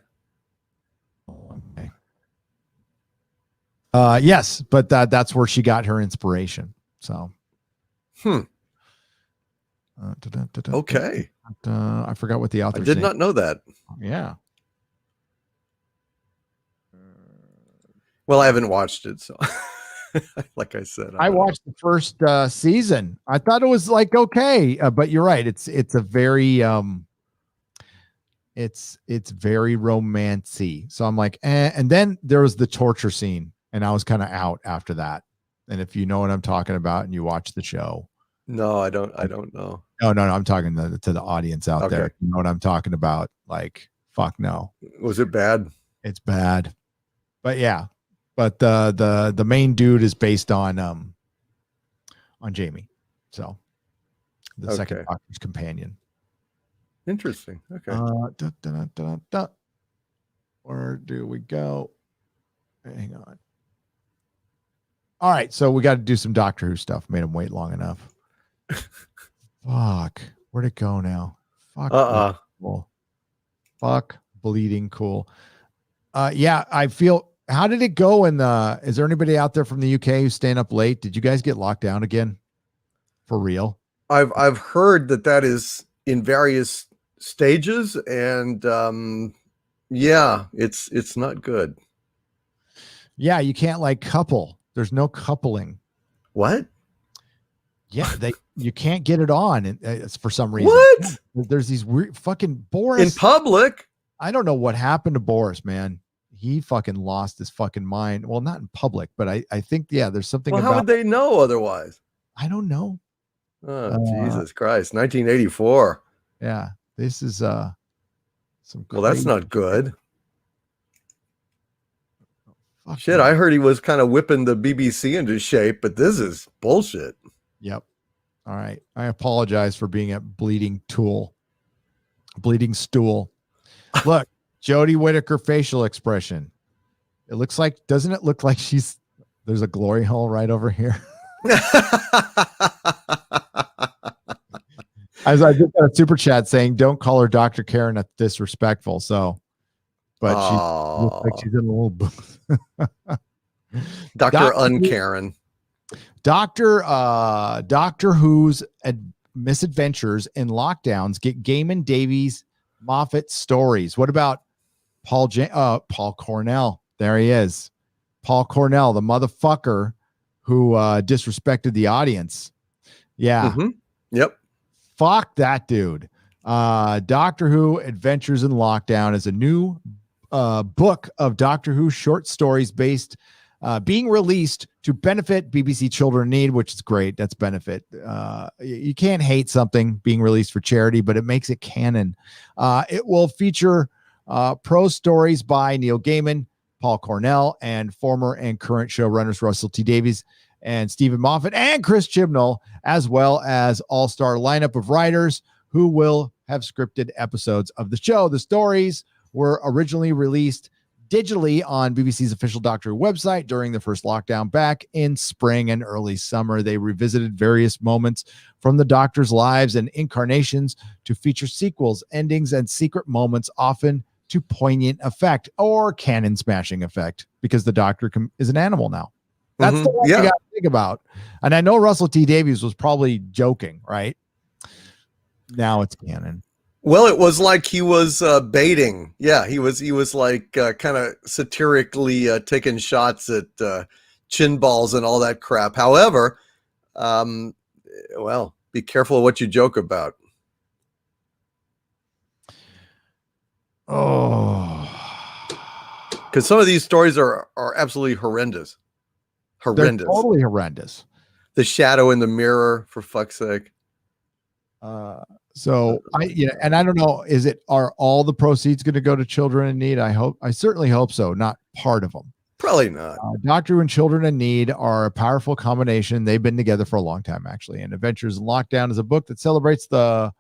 Yes, but that's where she got her inspiration. So. Okay. I forgot what the author. I did not know that. Yeah. Well, I haven't watched it, so like I said, I watched the first season. I thought it was like okay, but you're right. It's a very it's very romancy. So I'm like, and then there was the torture scene, and I was kind of out after that. And if you know what I'm talking about, and you watch the show. No, I don't know. No. I'm talking to the audience out there. You know what I'm talking about? Like, fuck no. Was it bad? It's bad. But yeah. But the main dude is based on Jamie. So the second Doctor's companion. Interesting. Okay. Where do we go? Hang on. All right, so we got to do some Doctor Who stuff. Made him wait long enough. Fuck. Where'd it go now? Fuck. Cool. Fuck bleeding cool. Yeah, I feel. How did it go? And is there anybody out there from the UK who's staying up late? Did you guys get locked down again? For real? I've heard that is in various stages, and yeah, it's not good. Yeah, you can't couple. There's no coupling. What? Yeah, you can't get it on, and it's for some reason. What? There's these weird fucking Boris In public? I don't know what happened to Boris, man. He fucking lost his fucking mind. Well, not in public, but I think there's something Well, about. how would they know otherwise? I don't know. Oh, Jesus Christ! 1984. Yeah, this is some. Well, that's crazy- not good. Fuck Shit, me. I heard he was kind of whipping the BBC into shape, but this is bullshit. Yep. All right. I apologize for being a bleeding stool. Look, Jodie Whittaker facial expression. Doesn't it look like there's a glory hole right over here? As I just got a super chat saying, don't call her Dr. Karen, that's disrespectful. So, but she looks like she's in a little booth. Dr. Unkaren. Doctor Who's misadventures in lockdowns get Gaiman, Davies, Moffat stories. What about Paul Cornell? There he is. Paul Cornell, the motherfucker who disrespected the audience. Yeah. Mm-hmm. Yep. Fuck that dude. Doctor Who Adventures in Lockdown is a new book of Doctor Who short stories being released to benefit BBC Children in Need, which is great. That's benefit. You can't hate something being released for charity, but it makes it canon. It will feature prose stories by Neil Gaiman, Paul Cornell, and former and current showrunners Russell T Davies and Stephen Moffat and Chris Chibnall, as well as all-star lineup of writers who will have scripted episodes of the show. The stories were originally released digitally on BBC's official Doctor Who website during the first lockdown back in spring and early summer. They revisited various moments from the Doctor's lives and incarnations to feature sequels, endings, and secret moments, often to poignant effect or canon smashing effect, because the Doctor is an animal now. That's the one you got to think about. And I know Russell T Davies was probably joking, right? Now it's canon. Well, it was like he was baiting. Yeah, he was like kind of satirically taking shots at chin balls and all that crap. However, well, be careful of what you joke about. Oh, because some of these stories are absolutely horrendous. They're totally horrendous. The shadow in the mirror, for fuck's sake. So and I don't know, are all the proceeds going to go to children in need? I certainly hope so. Not part of them. Probably not. Doctor Who and Children in Need are a powerful combination. They've been together for a long time, actually. And Adventures in Lockdown is a book that celebrates the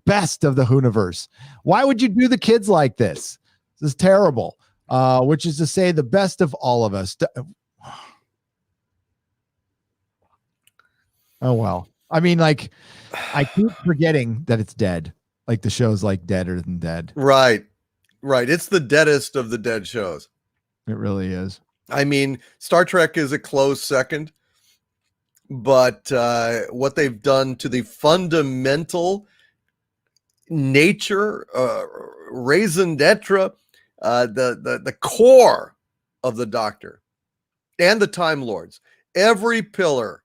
best of the Whoniverse. Why would you do the kids like this? This is terrible. Which is to say, the best of all of us. Oh, well. I mean, like, I keep forgetting that it's dead. Like, the show's like deader than dead. Right. It's the deadest of the dead shows. It really is. I mean, Star Trek is a close second, but what they've done to the fundamental nature, raison d'etre, the core of the Doctor and the Time Lords, every pillar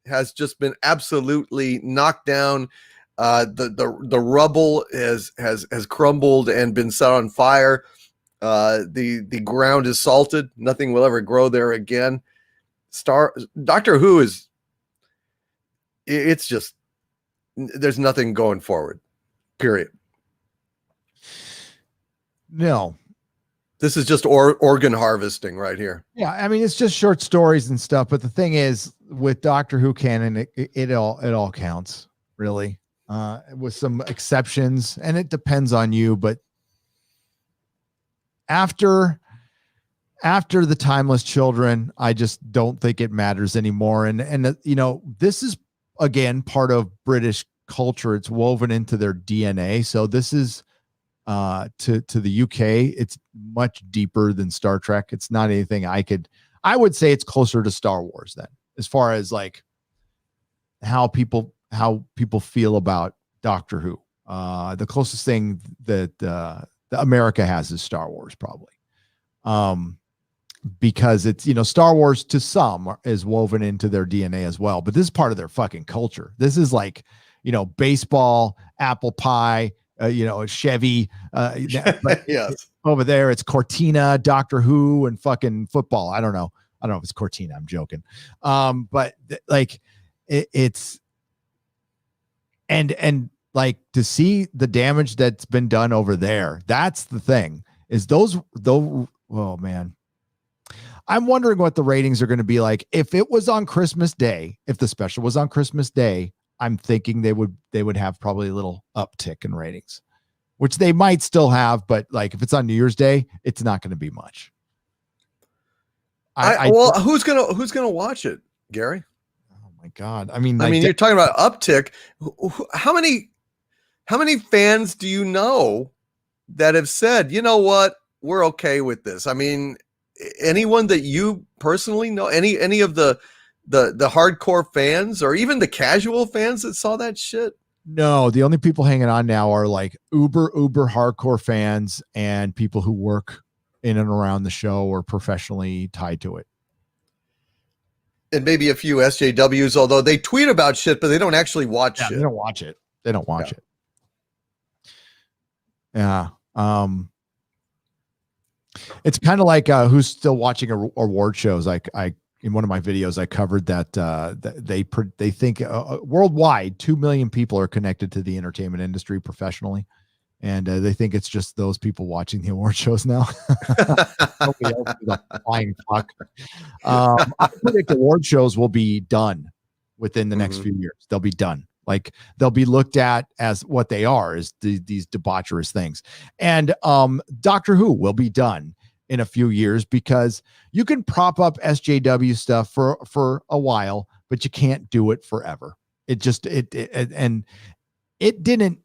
has just been absolutely knocked down. The rubble has crumbled and been set on fire. The ground is salted. Nothing will ever grow there again. Doctor Who it's just, there's nothing going forward. Period. No. This is just organ harvesting right here. Yeah, I mean, it's just short stories and stuff. But the thing is, with Doctor Who canon, it all counts, really, with some exceptions, and it depends on you. But after the Timeless Children, I just don't think it matters anymore. And this is again part of British culture. It's woven into their DNA. So this is to the UK, it's much deeper than Star Trek. It's not anything I would say it's closer to Star Wars then, as far as like how people feel about Doctor Who. The closest thing that America has is Star Wars, probably. because it's, Star Wars to some is woven into their DNA as well, but this is part of their fucking culture. This is like, baseball, apple pie, Chevy, but Yes. over there it's Cortina, Doctor Who, and fucking football. I don't know if it's Cortina. I'm joking. But it's and like to see the damage that's been done over there. That's the thing, is those, oh man. I'm wondering what the ratings are going to be like if it was on Christmas Day. If the special was on Christmas Day, I'm thinking they would have probably a little uptick in ratings, which they might still have, but like if it's on New Year's Day, it's not going to be much. Who's gonna watch it, Gary? Oh my God! I mean, you're talking about uptick. How many fans do you know that have said, you know what, we're okay with this? I mean, anyone that you personally know, any of the hardcore fans or even the casual fans that saw that shit? No, the only people hanging on now are like uber hardcore fans and people who work in and around the show or professionally tied to it. And maybe a few SJWs, although they tweet about shit, but they don't actually watch shit. They don't watch it. They don't watch it. Yeah. It's kind of like who's still watching award shows. Like in one of my videos, I covered that they think worldwide 2 million people are connected to the entertainment industry professionally, and they think it's just those people watching the award shows now. Nobody else is a flying fuck. I predict award shows will be done within the next few years. They'll be done. Like they'll be looked at as what they are, is these debaucherous things. And Doctor Who will be done in a few years, because you can prop up SJW stuff for a while, but you can't do it forever. It didn't,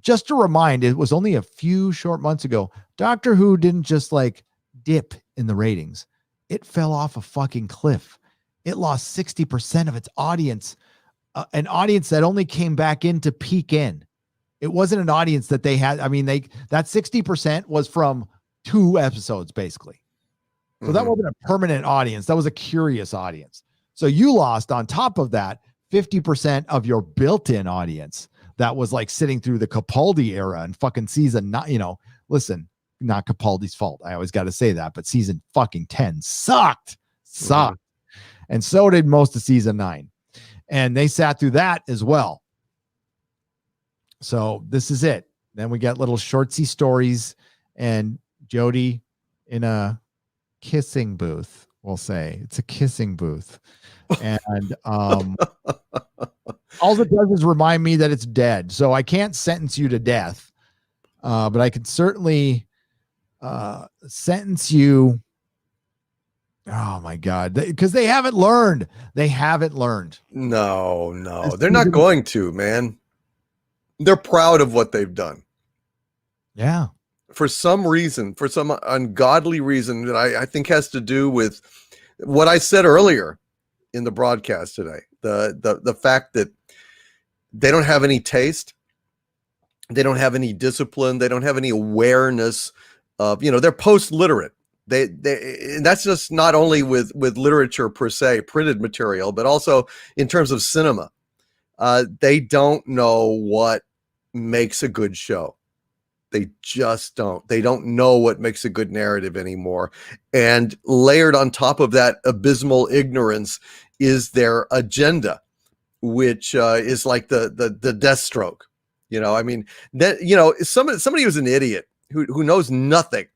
just to remind, it was only a few short months ago. Doctor Who didn't just like dip in the ratings. It fell off a fucking cliff. It lost 60% of its audience. An audience that only came back in to peek in. It wasn't an audience that they had. I mean, that 60% was from 2 episodes, basically. So that wasn't a permanent audience. That was a curious audience. So you lost, on top of that, 50% of your built-in audience that was like sitting through the Capaldi era and fucking season 9. Listen, not Capaldi's fault. I always got to say that, but season fucking 10 sucked. And so did most of season 9. And they sat through that as well. So this is it. Then we got little shortsy stories and Jody in a kissing booth. We'll say it's a kissing booth. And all it does is remind me that it's dead. So I can't sentence you to death. But I can certainly sentence you. Oh my God. Because they haven't learned. No. They're not going to, man. They're proud of what they've done. Yeah. For some reason, for some ungodly reason that I think has to do with what I said earlier in the broadcast today. The fact that they don't have any taste. They don't have any discipline. They don't have any awareness of, they're post-literate. And that's just not only with literature per se, printed material, but also in terms of cinema. They don't know what makes a good show. They just don't. They don't know what makes a good narrative anymore. And layered on top of that abysmal ignorance is their agenda, which is like the death stroke. Somebody who's an idiot who knows nothing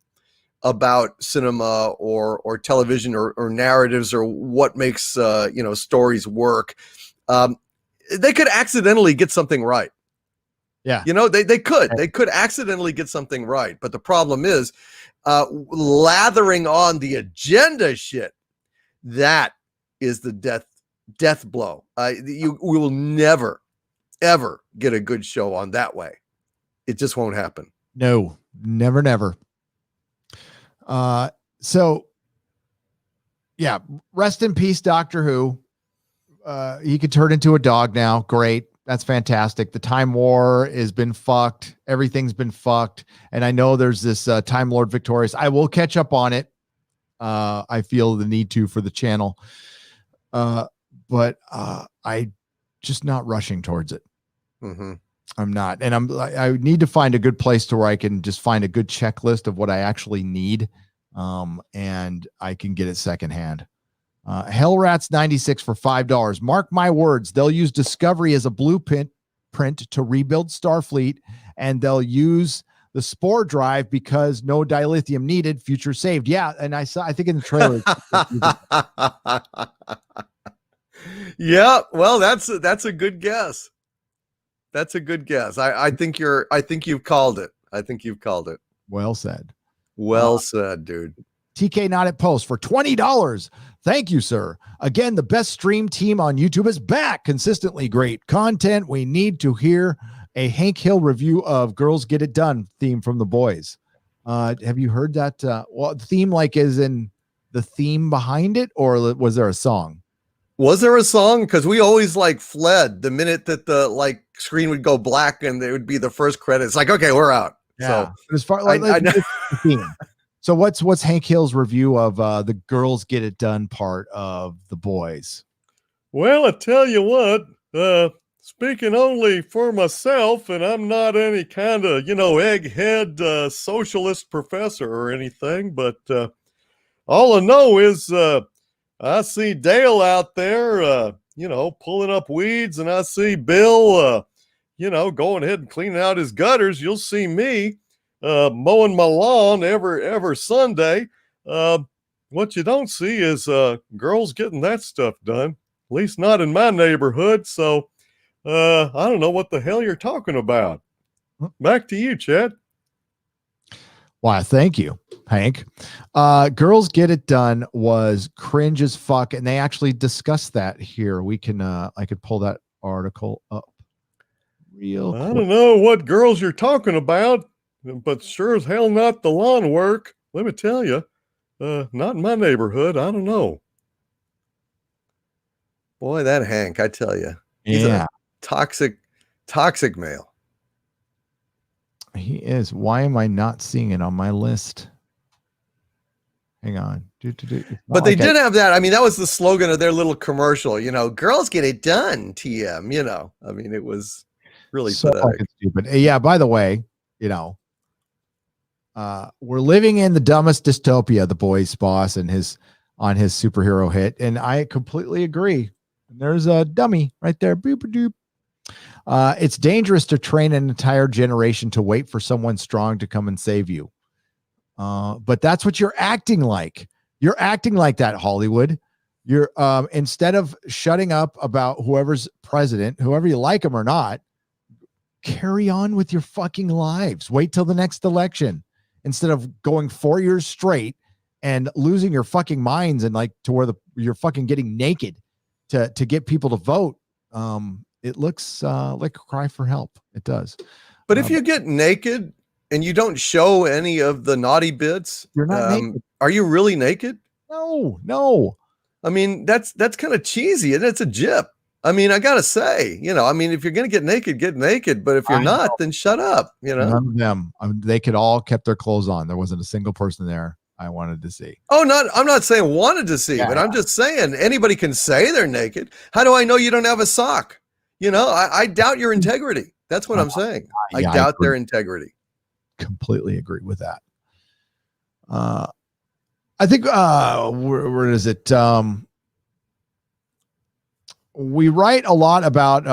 about cinema or television or narratives or what makes stories work. They could accidentally get something right. Yeah. They could accidentally get something right. But the problem is lathering on the agenda shit. That is the death blow. We will never, ever get a good show on that way. It just won't happen. No, never. So yeah, rest in peace, Doctor Who. He could turn into a dog now. Great. That's fantastic. The Time War has been fucked. Everything's been fucked. And I know there's this Time Lord Victorious. I will catch up on it. I feel the need to for the channel. But I just not rushing towards it. Mm-hmm. I'm not. And I need to find a good place to where I can just find a good checklist of what I actually need. And I can get it secondhand. Hellrats 96 for $5. Mark my words, they'll use Discovery as a blueprint to rebuild Starfleet, and they'll use the Spore drive because no dilithium needed, future saved. Yeah, and I think in the trailer. Yeah, well, that's a good guess. That's a good guess. I think you've called it. I think you've called it. Well said. Well said, dude. TK Not at Post for $20. Thank you, sir. Again, the best stream team on YouTube is back. Consistently great content. We need to hear a Hank Hill review of Girls Get It Done theme from the boys. Have you heard that? Well, theme like as in the theme behind it, or was there a song? Was there a song? Because we always like fled the minute that the like screen would go black and it would be the first credits. Like, okay, we're out. Yeah. So as far like the theme. So what's Hank Hill's review of the Girls Get It Done part of the boys? Well, I tell you what, speaking only for myself, and I'm not any kind of, egghead socialist professor or anything, but all I know is I see Dale out there, pulling up weeds, and I see Bill, going ahead and cleaning out his gutters. You'll see me mowing my lawn every Sunday. What you don't see is girls getting that stuff done, at least not in my neighborhood. So I don't know what the hell you're talking about. Back to you, Chet. Why, thank you, Hank. Girls Get It Done was cringe as fuck, and they actually discussed that here. We can I could pull that article up real quick. I don't know what girls you're talking about, but sure as hell not the lawn work. Let me tell you, not in my neighborhood. I don't know. Boy, that Hank, I tell you, he's a toxic male. He is. Why am I not seeing it on my list? Hang on. But they did have that. I mean, that was the slogan of their little commercial, girls get it done, TM, I mean, it was really so pathetic. Stupid. Yeah, by the way, we're living in the dumbest dystopia, the boys boss and on his superhero hit. And I completely agree. And there's a dummy right there. Boop doop. It's dangerous to train an entire generation to wait for someone strong to come and save you. But that's what you're acting like. You're acting like that, Hollywood. You're instead of shutting up about whoever's president, whoever you like them or not, carry on with your fucking lives. Wait till the next election instead of going 4 years straight and losing your fucking minds and like to where you're fucking getting naked to get people to vote. It looks like a cry for help. It does. But if you get naked and you don't show any of the naughty bits, you're not naked. Are you really naked? No. I mean, that's kind of cheesy, and it's a jip. I mean, I gotta say, if you're gonna get naked. But if you're not, then shut up. None of them. They could all kept their clothes on. There wasn't a single person there I wanted to see. I'm not saying wanted to see, but I'm just saying anybody can say they're naked. How do I know you don't have a sock? I doubt your integrity. That's what I'm saying. I doubt their integrity. Completely agree with that. I think where is it? We write a lot about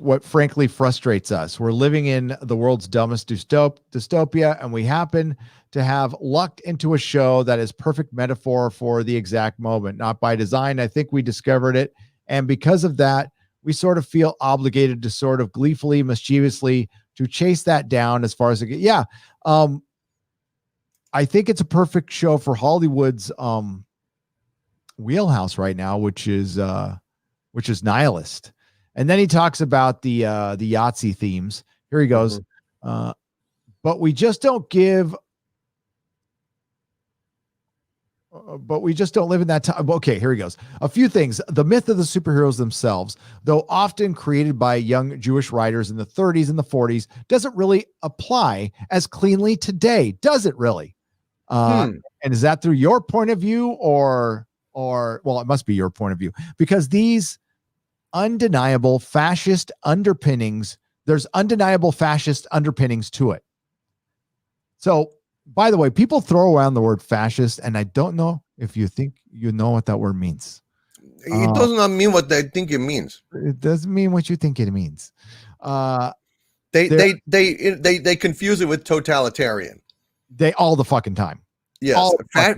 what frankly frustrates us. We're living in the world's dumbest dystopia, and we happen to have lucked into a show that is perfect metaphor for the exact moment. Not by design. I think we discovered it, and because of that, we sort of feel obligated to sort of gleefully, mischievously to chase that down as far as it gets. Yeah. I think it's a perfect show for Hollywood's wheelhouse right now, which is nihilist. And then he talks about the Yahtzee themes. Here he goes. But we just don't live in that time. Okay, here he goes. A few things. The myth of the superheroes themselves, though often created by young Jewish writers in the 30s and the 40s, doesn't really apply as cleanly today, does it really? And is that through your point of view or well, it must be your point of view, because these undeniable fascist underpinnings, there's undeniable fascist underpinnings to it. So, by the way, people throw around the word fascist, and I don't know if you think you know what that word means. It does not mean what they think it means. It doesn't mean what you think it means. They confuse it with totalitarian. They all the fucking time. Yes,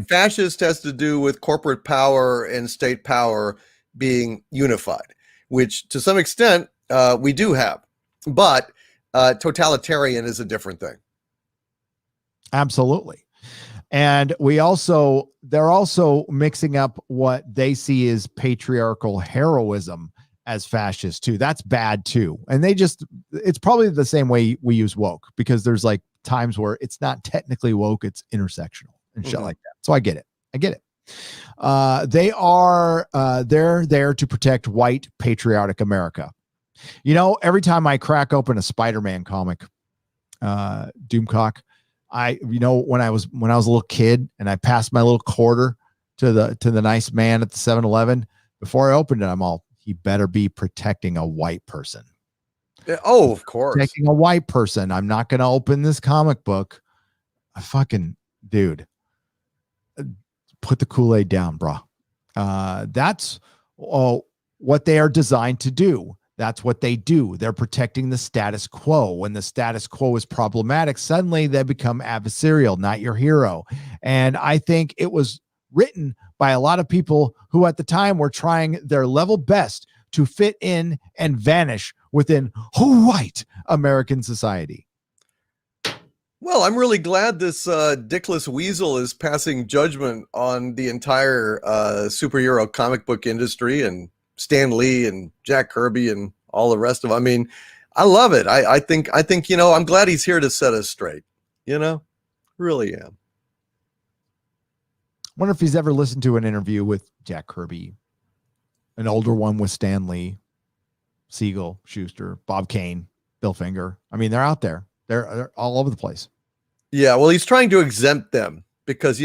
fascist has to do with corporate power and state power being unified, which to some extent we do have, but totalitarian is a different thing. Absolutely. And they're also mixing up what they see as patriarchal heroism as fascist too. That's bad too. And it's probably the same way we use woke, because there's like times where it's not technically woke, it's intersectional and shit like that. So I get it. They're there to protect white patriotic America. You know, every time I crack open a Spider-Man comic, Doomcock, when I was a little kid and I passed my little quarter to the nice man at the 7-Eleven, before I opened it, I'm all, he better be protecting a white person. Oh, of course. Protecting a white person. I'm not going to open this comic book. I fucking, dude, put the Kool-Aid down, bro. That's what they are designed to do. That's what they do. They're protecting the status quo. When the status quo is problematic, suddenly they become adversarial, not your hero. And I think it was written by a lot of people who at the time were trying their level best to fit in and vanish within white American society. Well, I'm really glad this dickless weasel is passing judgment on the entire superhero comic book industry and Stan Lee and Jack Kirby and all the rest of them. I mean, I love it. I think, I'm glad he's here to set us straight, really am. Wonder if he's ever listened to an interview with Jack Kirby, an older one with Stan Lee, Siegel, Schuster, Bob Kane, Bill Finger. I mean, they're out there. They're all over the place. Yeah, well, he's trying to exempt them because,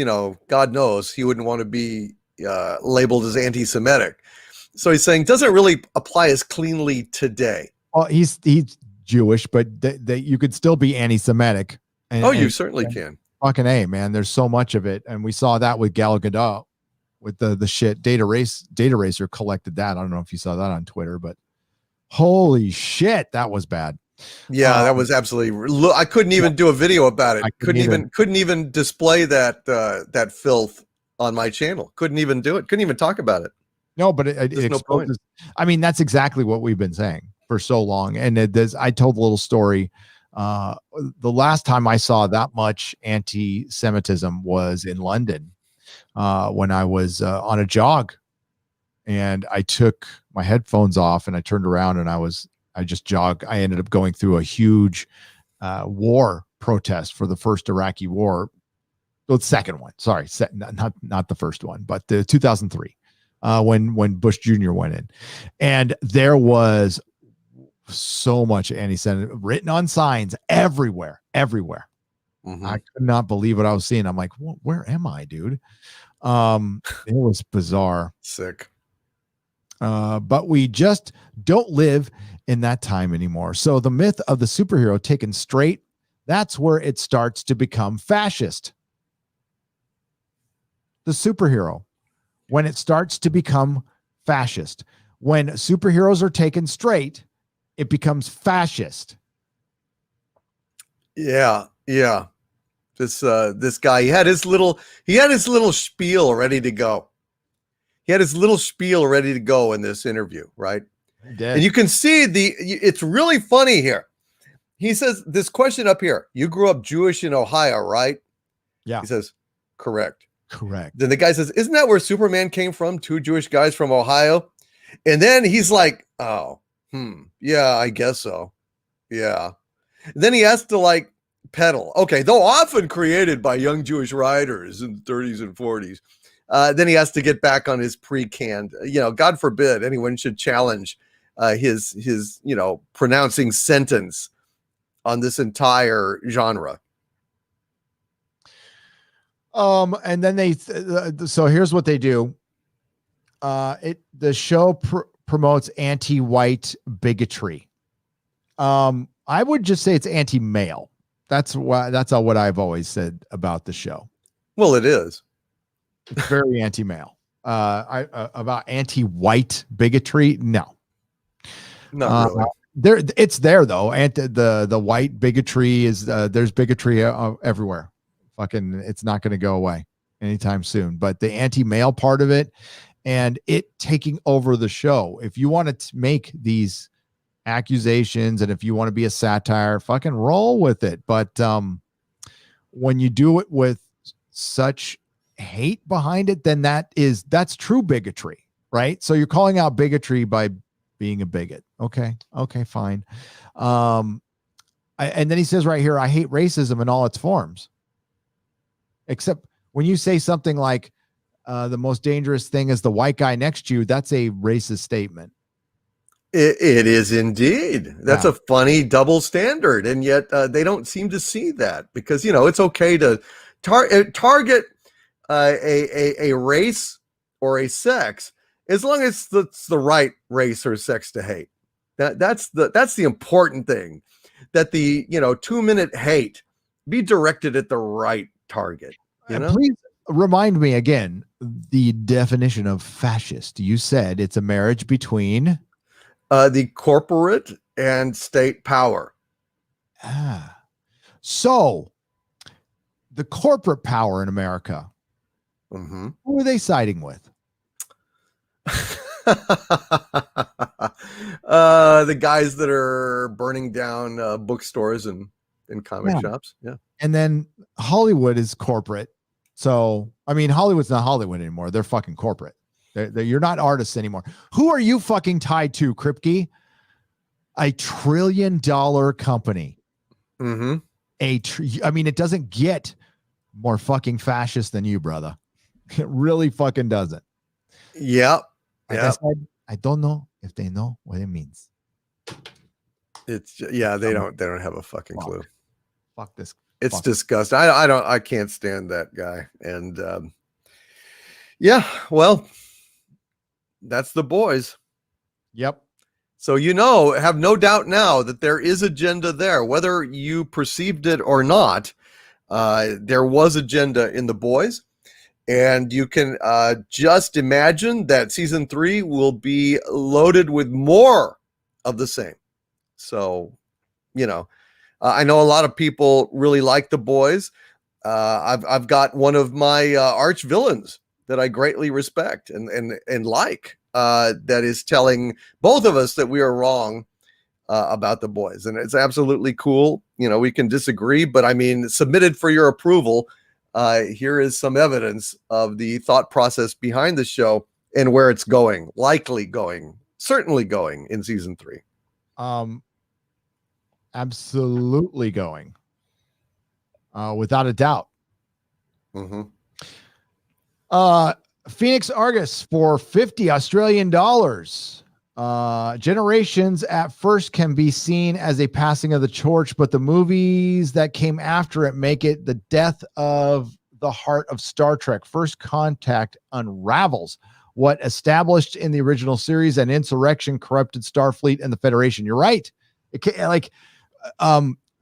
God knows he wouldn't want to be labeled as anti-Semitic. So he's saying doesn't really apply as cleanly today. Well, he's Jewish, but you could still be anti-Semitic. You certainly can. Fucking A, man. There's so much of it. And we saw that with Gal Gadot with the shit. Data Racer collected that. I don't know if you saw that on Twitter, but holy shit, that was bad. Yeah, that was absolutely. I couldn't even do a video about it. I couldn't even display that filth on my channel. Couldn't even do it. Couldn't even talk about it. No, but it exposes. I mean, that's exactly what we've been saying for so long. And I told a little story. The last time I saw that much anti-Semitism was in London when I was on a jog, and I took my headphones off and I turned around and I just jogged. I ended up going through a huge war protest for the first Iraqi war. The second one, sorry, not the first one, but the 2003 when Bush Jr. went in, and there was so much anti-Semitism written on signs everywhere. Mm-hmm. I could not believe what I was seeing. I'm like, where am I, dude? It was bizarre. Sick. But we just don't live in that time anymore. So the myth of the superhero taken straight, that's where it starts to become fascist. The superhero, when it starts to become fascist, when superheroes are taken straight, it becomes fascist. Yeah. This guy, he had his little spiel ready to go. He had his little spiel ready to go in this interview, right? And you can see it's really funny here. He says this question up here, you grew up Jewish in Ohio, right? Yeah. He says, correct. Then the guy says, isn't that where Superman came from? 2 Jewish guys from Ohio. And then he's like, oh, yeah, I guess so. Yeah. And then he has to pedal. Okay, though often created by young Jewish writers in the 30s and 40s. Then he has to get back on his pre-canned, God forbid anyone should challenge his pronouncing sentence on this entire genre. And then so here's what they do. The show promotes anti-white bigotry. I would just say it's anti-male. That's what I've always said about the show. Well, it is. It's very anti-male. About anti-white bigotry, no. Not really. It's there though. And the white bigotry is there's bigotry everywhere. Fucking, it's not going to go away anytime soon. But the anti-male part of it, and it taking over the show. If you want to make these accusations, and if you want to be a satire, fucking roll with it. But when you do it with such hate behind it, then that's true bigotry, right? So you're calling out bigotry by being a bigot. Okay, fine. And then he says right here, I hate racism in all its forms. Except when you say something like the most dangerous thing is the white guy next to you, that's a racist statement. It is indeed. That's a funny double standard, and yet they don't seem to see that, because it's okay to target a race or a sex as long as it's the right race or sex to hate. That's the important thing. That the 2-minute hate be directed at the right target. Please remind me again the definition of fascist. You said it's a marriage between the corporate and state power. So the corporate power in America, mm-hmm. Who are they siding with? The guys that are burning down bookstores and comic shops. Yeah. And then Hollywood is corporate. So, I mean, Hollywood's not Hollywood anymore. They're fucking corporate. You're not artists anymore. Who are you fucking tied to, Kripke? A $1 trillion company. Mm-hmm. I mean, it doesn't get more fucking fascist than you, brother. It really fucking doesn't. Yep. Like I said, I don't know if they know what it means. They don't have a fucking clue. Fuck this. It's disgusting. I can't stand that guy. And well, that's the boys. Yep. So have no doubt now that there is agenda there, whether you perceived it or not. There was agenda in the boys, and you can just imagine that season 3 will be loaded with more of the same. So, I know a lot of people really like the boys. I've got one of my arch villains that I greatly respect and like, that is telling both of us that we are wrong about the boys. And it's absolutely cool. We can disagree, but I mean, submitted for your approval. Here is some evidence of the thought process behind the show and where it's going, certainly going in season 3. Absolutely going. Without a doubt. Mm-hmm. Phoenix Argus for $50 Australian. Generations at first can be seen as a passing of the torch, but the movies that came after it make it the death of the heart of Star Trek. First Contact unravels what established in the original series and insurrection corrupted Starfleet and the Federation. You're right.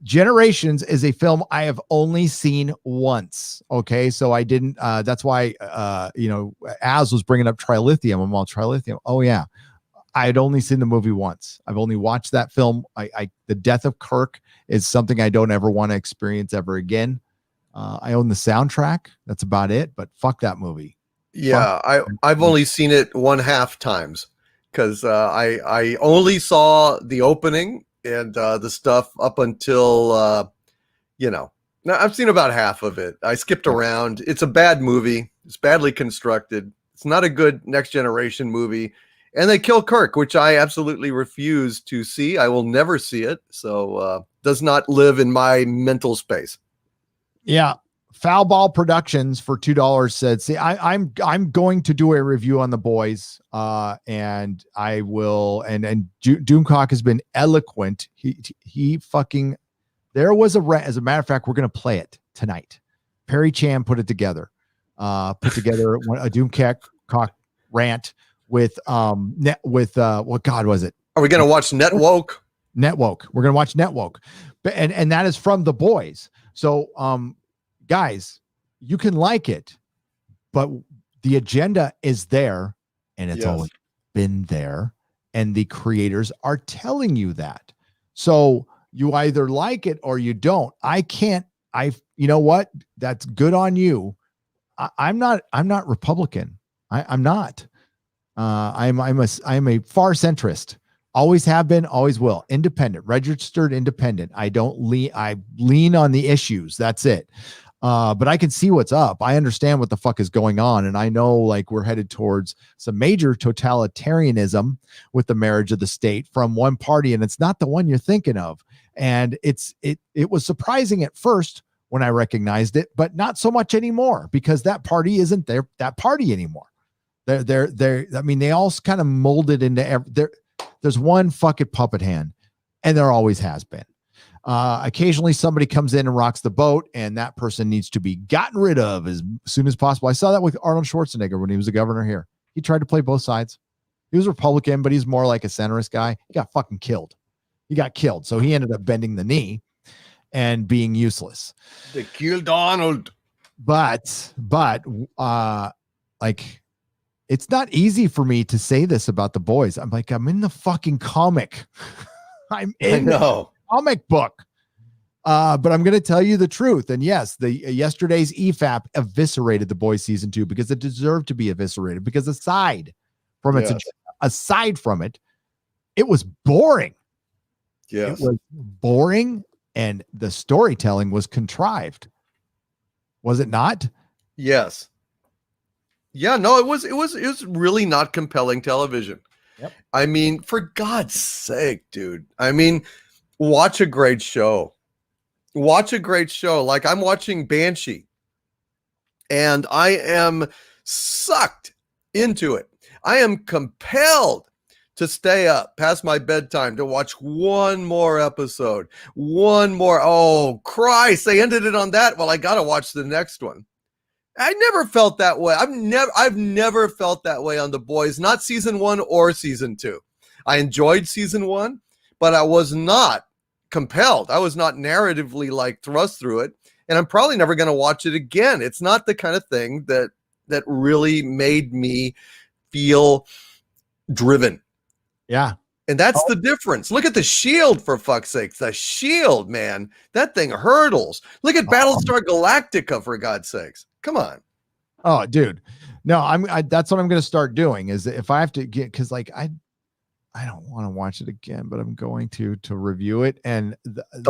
Generations is a film I have only seen once. Okay. So I didn't, that's why, Az was bringing up Trilithium. I'm all Trilithium. Oh yeah. I had only seen the movie once. I've only watched that film. The death of Kirk is something I don't ever want to experience ever again. I own the soundtrack. That's about it, but fuck that movie. Yeah. I've only seen it 1/2 times because I only saw the opening and the stuff up until, now I've seen about half of it. I skipped around. It's a bad movie. It's badly constructed. It's not a good Next Generation movie. And they kill Kirk, which I absolutely refuse to see. I will never see it. So does not live in my mental space. Yeah. Foul Ball Productions for $2 said, see, I'm going to do a review on the boys, and I will. And Doomcock has been eloquent. He fucking. There was as a matter of fact, we're gonna play it tonight. Perry Chan put it together. Put together a Doomcock rant with what God was it? Are we gonna watch Netwoke? Netwoke. We're gonna watch Netwoke, and that is from The Boys. So, guys, you can like it, but the agenda is there, and it's always been there, and the creators are telling you that. So you either like it or you don't. You know what? That's good on you. I'm not Republican. I'm not. I'm a far centrist. Always have been, always will. Independent, registered independent. I lean on the issues. That's it. But I can see what's up. I understand what the fuck is going on. And I know like we're headed towards some major totalitarianism with the marriage of the state from one party. And it's not the one you're thinking of. And it was surprising at first when I recognized it, but not so much anymore because that party isn't that party anymore. They all kind of molded into there's one fucking puppet hand, and there always has been. Occasionally somebody comes in and rocks the boat, and that person needs to be gotten rid of as soon as possible. I saw that with Arnold Schwarzenegger when he was the governor here. He tried to play both sides. He was Republican, but he's more like a centrist guy. He got fucking killed. He got killed. So he ended up bending the knee and being useless. They killed Arnold. But it's not easy for me to say this about The Boys. I'm in the fucking comic. I'm in the comic book. But I'm going to tell you the truth. And yes, yesterday's EFAP eviscerated The Boys season 2 because it deserved to be eviscerated because aside from it, it was boring. Yes. It was boring and the storytelling was contrived. Was it not? Yes. Yeah, no, it was really not compelling television. Yep. I mean, for God's sake, dude. I mean, watch a great show. Watch a great show. Like I'm watching Banshee and I am sucked into it. I am compelled to stay up past my bedtime to watch one more episode. One more. Oh, Christ. They ended it on that. Well, I got to watch the next one. I never felt that way. I've never felt that way on The Boys, not season 1 or season 2. I enjoyed season 1, but I was not compelled. I was not narratively like thrust through it. And I'm probably never going to watch it again. It's not the kind of thing that really made me feel driven. Yeah. And that's the difference. Look at the Shield, for fuck's sakes. The Shield, man. That thing hurdles. Look at Battlestar Galactica, for God's sakes. Come on. Oh, dude. No, that's what I'm going to start doing is if I have to get, because like I don't want to watch it again, but I'm going to review it. And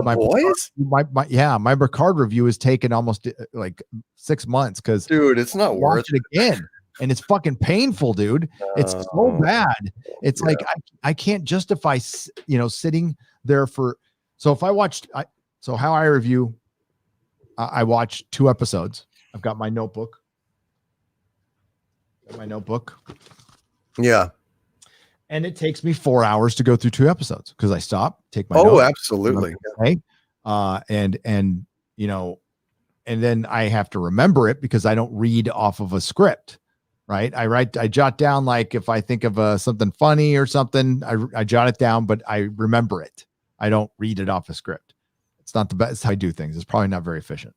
my Boys? My Ricard review has taken almost like 6 months because dude, it's not worth it again. And it's fucking painful, dude. It's so bad. It's like I can't justify, sitting there for. So if I watched, how I review, I watch 2 episodes. I've got my notebook. Yeah. And it takes me 4 hours to go through 2 episodes because I stop, take my notes. Oh, absolutely. Okay. And then I have to remember it because I don't read off of a script. Right. I jot down, like if I think of something funny or something, I jot it down, but I remember it. I don't read it off a script. It's not the best how I do things. It's probably not very efficient.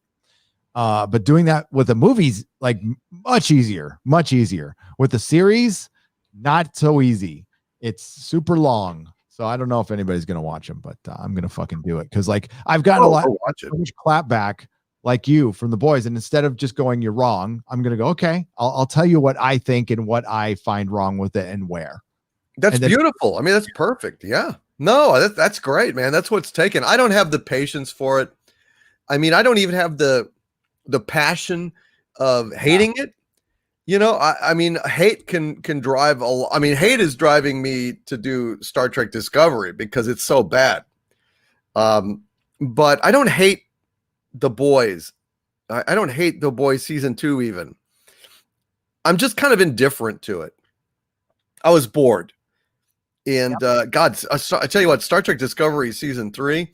But doing that with the movies, like much easier with the series, not so easy. It's super long. So I don't know if anybody's going to watch them, but I'm going to fucking do it. Cause like I've gotten a lot of clap back like you from The Boys. And instead of just going, you're wrong, I'm going to go, okay, I'll tell you what I think and what I find wrong with it and where. That's beautiful. I mean, that's perfect. Yeah. No, that's great, man. That's what's taken. I don't have the patience for it. I mean, I don't even have the passion of hating it. I mean, hate can drive hate is driving me to do Star Trek Discovery because it's so bad. But I don't hate The Boys. I don't hate The Boys season 2 even. I'm just kind of indifferent to it. I was bored. And God, I tell you what, Star Trek Discovery season 3,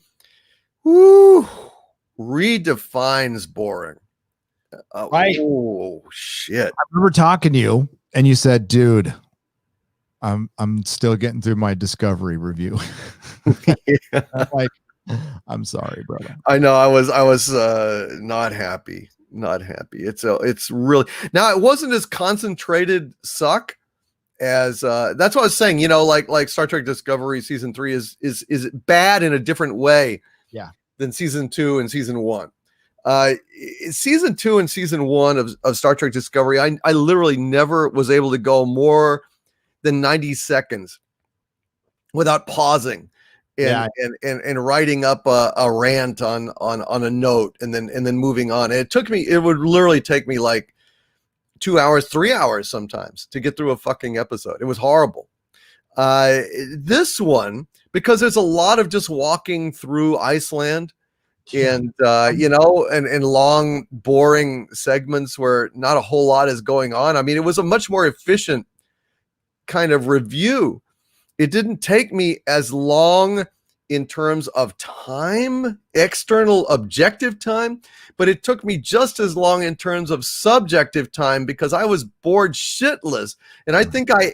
redefines boring. Right. Oh shit. I remember talking to you, and you said, "Dude, I'm still getting through my Discovery review." Yeah. I'm like, I'm sorry, brother. I know. I was not happy. Not happy. It's really now. It wasn't as concentrated suck as that's what I was saying. You know, like Star Trek Discovery season 3 is bad in a different way. Yeah. Than season 2 and season 1. Season 2 and season 1 of Star Trek Discovery, I literally never was able to go more than 90 seconds without pausing and writing up a rant on a note and then moving on. And it would literally take me like 2 hours, 3 hours sometimes to get through a fucking episode. It was horrible. This one, because there's a lot of just walking through Iceland and and long boring segments where not a whole lot is going on. I mean, it was a much more efficient kind of review. It didn't take me as long in terms of time, external objective time, but it took me just as long in terms of subjective time because I was bored shitless. And I think I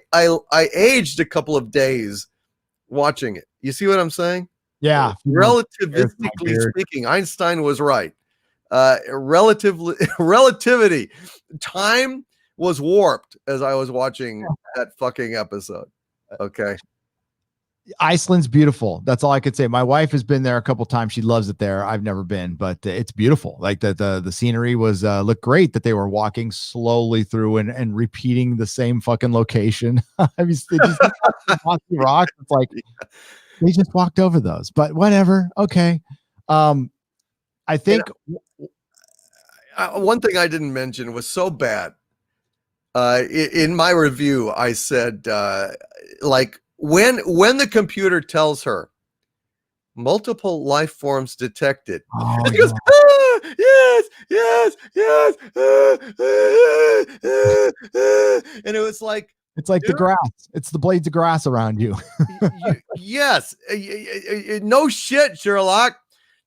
aged a couple of days watching it. You see what I'm saying? Yeah. Relativistically speaking, Einstein was right. Relativity. Time was warped as I was watching that fucking episode. Okay. Iceland's beautiful. That's all I could say. My wife has been there a couple times. She loves it there. I've never been, but it's beautiful. Like the scenery was looked great that they were walking slowly through and repeating the same fucking location. I mean, they just rocks. It's like they just walked over those, but whatever. Okay. I think one thing I didn't mention was so bad. In my review, I said like when the computer tells her multiple life forms detected, she goes, yes, and it was like it's like the grass. It's the blades of grass around you. Yes, no shit, Sherlock.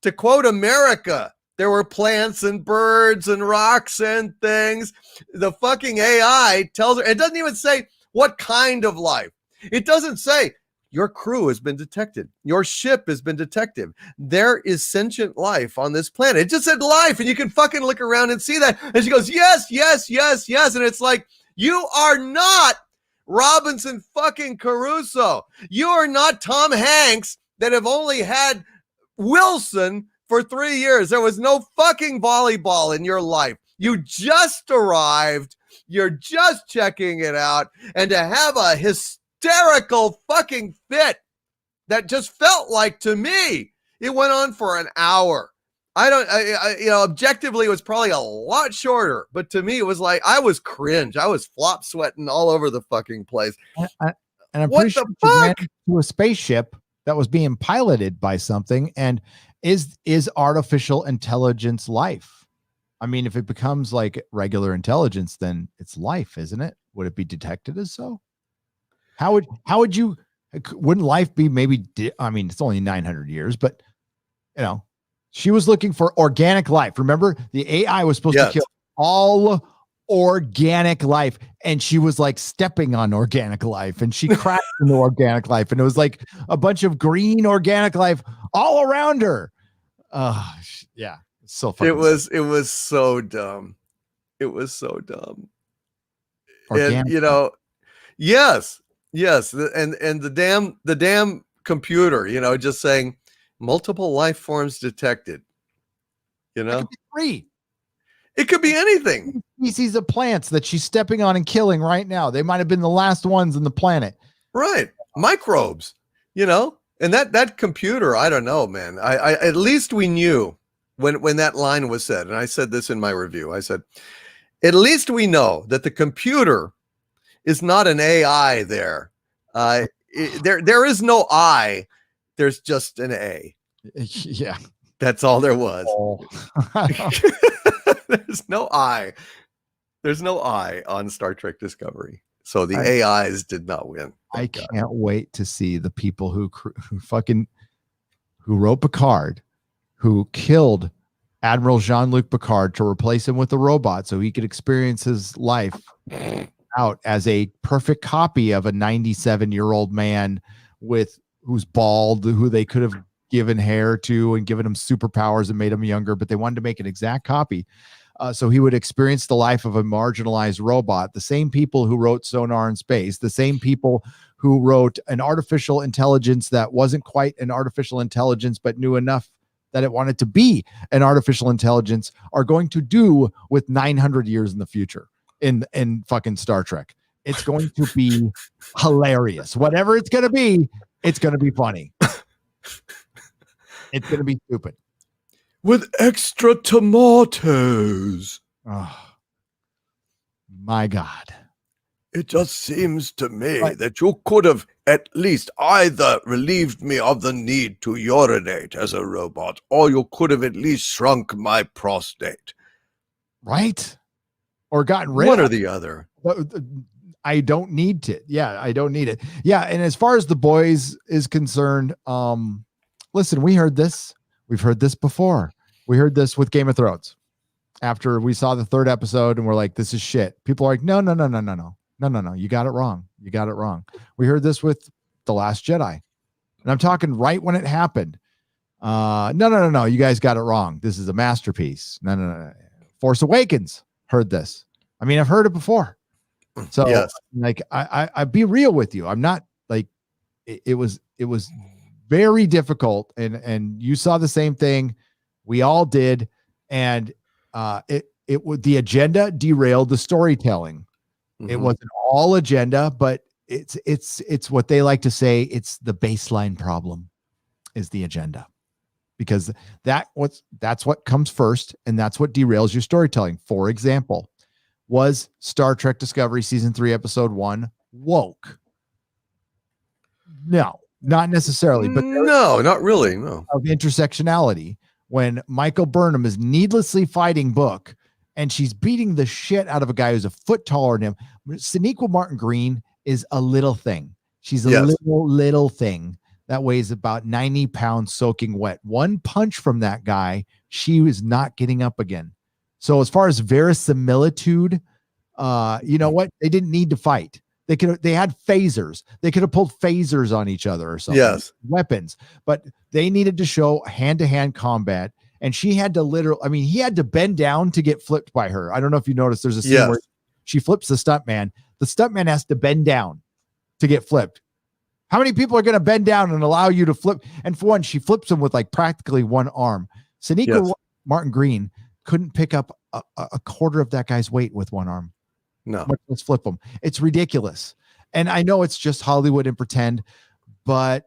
To quote America, there were plants and birds and rocks and things. The fucking AI tells her. It doesn't even say what kind of life. It doesn't say your crew has been detected. Your ship has been detected. There is sentient life on this planet. It just said life, and you can fucking look around and see that. And she goes, yes. And it's like, you are not Robinson fucking Crusoe. You are not Tom Hanks that have only had Wilson for 3 years. There was no fucking volleyball in your life. You just arrived. You're just checking it out. And to have a hysterical fucking fit that just felt like, to me, it went on for an hour. Objectively, it was probably a lot shorter, but to me, it was like, I was cringe. I was flop sweating all over the fucking place. And I'm pretty sure you ran to a spaceship that was being piloted by something. And is artificial intelligence life? I mean, if it becomes like regular intelligence, then it's life, isn't it? Would it be detected as so? Wouldn't life be maybe, I mean, it's only 900 years, but she was looking for organic life. Remember, the AI was supposed to kill all organic life, and she was like stepping on organic life, and she crashed into organic life, and it was like a bunch of green organic life all around her. Yeah, so fucking it was so dumb. It was so dumb. Organic. And yes, and the damn computer, just saying multiple life forms detected. It could be 3. It could be anything. Species of plants that she's stepping on and killing right now. They might have been the last ones on the planet. Right. Microbes, and that computer, I don't know, man. I at least we knew when that line was said, and I said this in my review. I said, at least we know that the computer is not an AI there. There is no I. There's just an A. Yeah. That's all there was. There's no I. There's no I on Star Trek Discovery. So the AIs did not win. I can't wait to see the people who wrote Picard, who killed Admiral Jean-Luc Picard to replace him with a robot so he could experience his life out as a perfect copy of a 97-year-old man who's bald, who they could have given hair to and given him superpowers and made him younger, but they wanted to make an exact copy. So he would experience the life of a marginalized robot. The same people who wrote Sonar in Space, the same people who wrote an artificial intelligence that wasn't quite an artificial intelligence, but knew enough that it wanted to be an artificial intelligence, are going to do with 900 years in the future in fucking Star Trek. It's going to be hilarious. Whatever it's going to be, it's going to be funny. It's going to be stupid. With extra tomatoes. Oh, my God. It just seems to me that you could have at least either relieved me of the need to urinate as a robot, or you could have at least shrunk my prostate. Right? Or gotten rid One of or the other. I don't need to. Yeah, I don't need it. Yeah, and as far as The Boys is concerned, listen, we heard this. We've heard this before. We heard this with Game of Thrones. After we saw the 3rd episode and we're like, this is shit. People are like, no. You got it wrong. You got it wrong. We heard this with The Last Jedi. And I'm talking right when it happened. No. You guys got it wrong. This is a masterpiece. No. Force Awakens heard this. I mean, I've heard it before. So yes. Like, I be real with you. I'm not like, it was very difficult. And you saw the same thing. We all did. And the agenda derailed the storytelling. Mm-hmm. It wasn't all agenda, but it's what they like to say. It's the baseline problem is the agenda, because that's what comes first. And that's what derails your storytelling. For example, was Star Trek Discovery season 3, episode 1 woke? No, not necessarily, but no, not really. No. Of intersectionality, when Michael Burnham is needlessly fighting Book and she's beating the shit out of a guy who's a foot taller than him. Sonequa Martin Green is a little thing. She's a little thing that weighs about 90 pounds soaking wet. One punch from that guy, she was not getting up again. So as far as verisimilitude, you know what? They didn't need to fight. They had phasers. They could have pulled phasers on each other or something. Yes. Weapons. But they needed to show hand-to-hand combat. And she had to he had to bend down to get flipped by her. I don't know if you noticed, there's a scene where she flips the stuntman. The stuntman has to bend down to get flipped. How many people are going to bend down and allow you to flip? And for one, she flips him with like practically one arm. Sonequa Martin Green couldn't pick up a quarter of that guy's weight with one arm. No. Let's flip them. It's ridiculous. And I know it's just Hollywood and pretend, but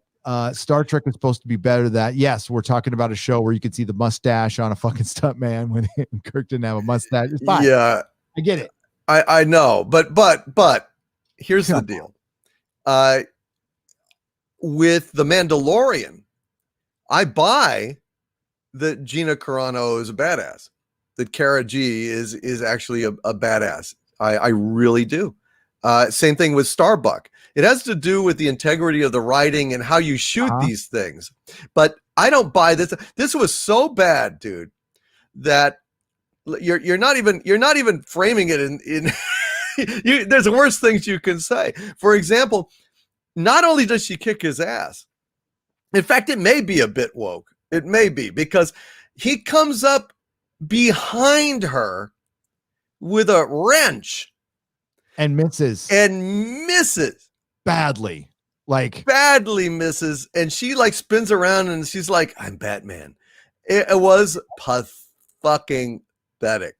Star Trek is supposed to be better than that. Yes, we're talking about a show where you can see the mustache on a fucking stuntman when Kirk didn't have a mustache. It's fine. Yeah. I get it. I know, but here's the deal. With The Mandalorian, I buy that Gina Carano is a badass. That Cara G is actually a badass. I really do. Same thing with Starbuck. It has to do with the integrity of the writing and how you shoot these things. But I don't buy this. This was so bad, dude, that you're not even framing it in there's worse things you can say. For example, not only does she kick his ass, in fact, it may be a bit woke. It may be, because he comes up behind her with a wrench and misses badly misses, and she like spins around and she's like, I'm Batman. It was fucking pathetic.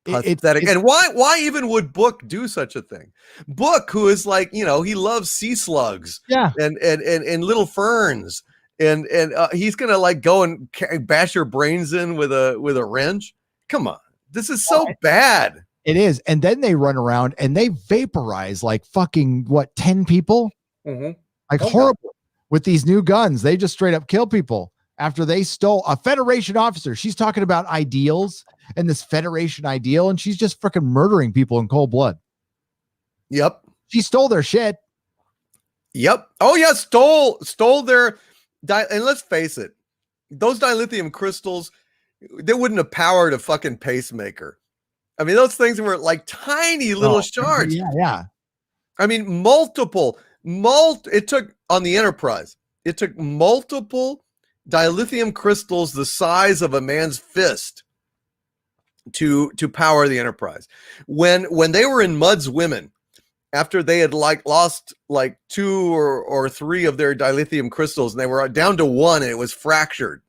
And why even would Book do such a thing? Book, who is like, he loves sea slugs and little ferns, and he's gonna like go and bash your brains in with a wrench. Come on, this is so bad. It is. And then they run around and they vaporize like fucking 10 people? Mm-hmm. Like horrible. With these new guns, they just straight up kill people after they stole a Federation officer. She's talking about ideals and this Federation ideal, and she's just freaking murdering people in cold blood. Yep. She stole their shit. Yep. Oh yeah, stole their and let's face it, those dilithium crystals, they wouldn't have powered a fucking pacemaker. I mean, those things were like tiny little shards. Yeah. I mean, it took on the Enterprise, it took multiple dilithium crystals the size of a man's fist to power the Enterprise. When they were in Mudd's Women, after they had lost 2 or 3 of their dilithium crystals, and they were down to 1 and it was fractured.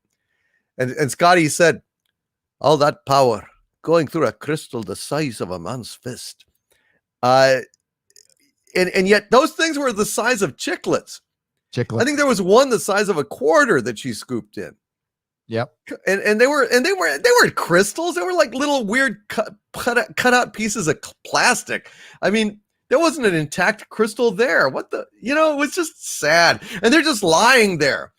And Scotty said, all that power going through a crystal the size of a man's fist. And yet those things were the size of chiclets. I think there was one the size of a quarter that she scooped in. Yep. And they weren't crystals. They were like little weird cut out pieces of plastic. I mean, there wasn't an intact crystal there. It was just sad. And they're just lying there.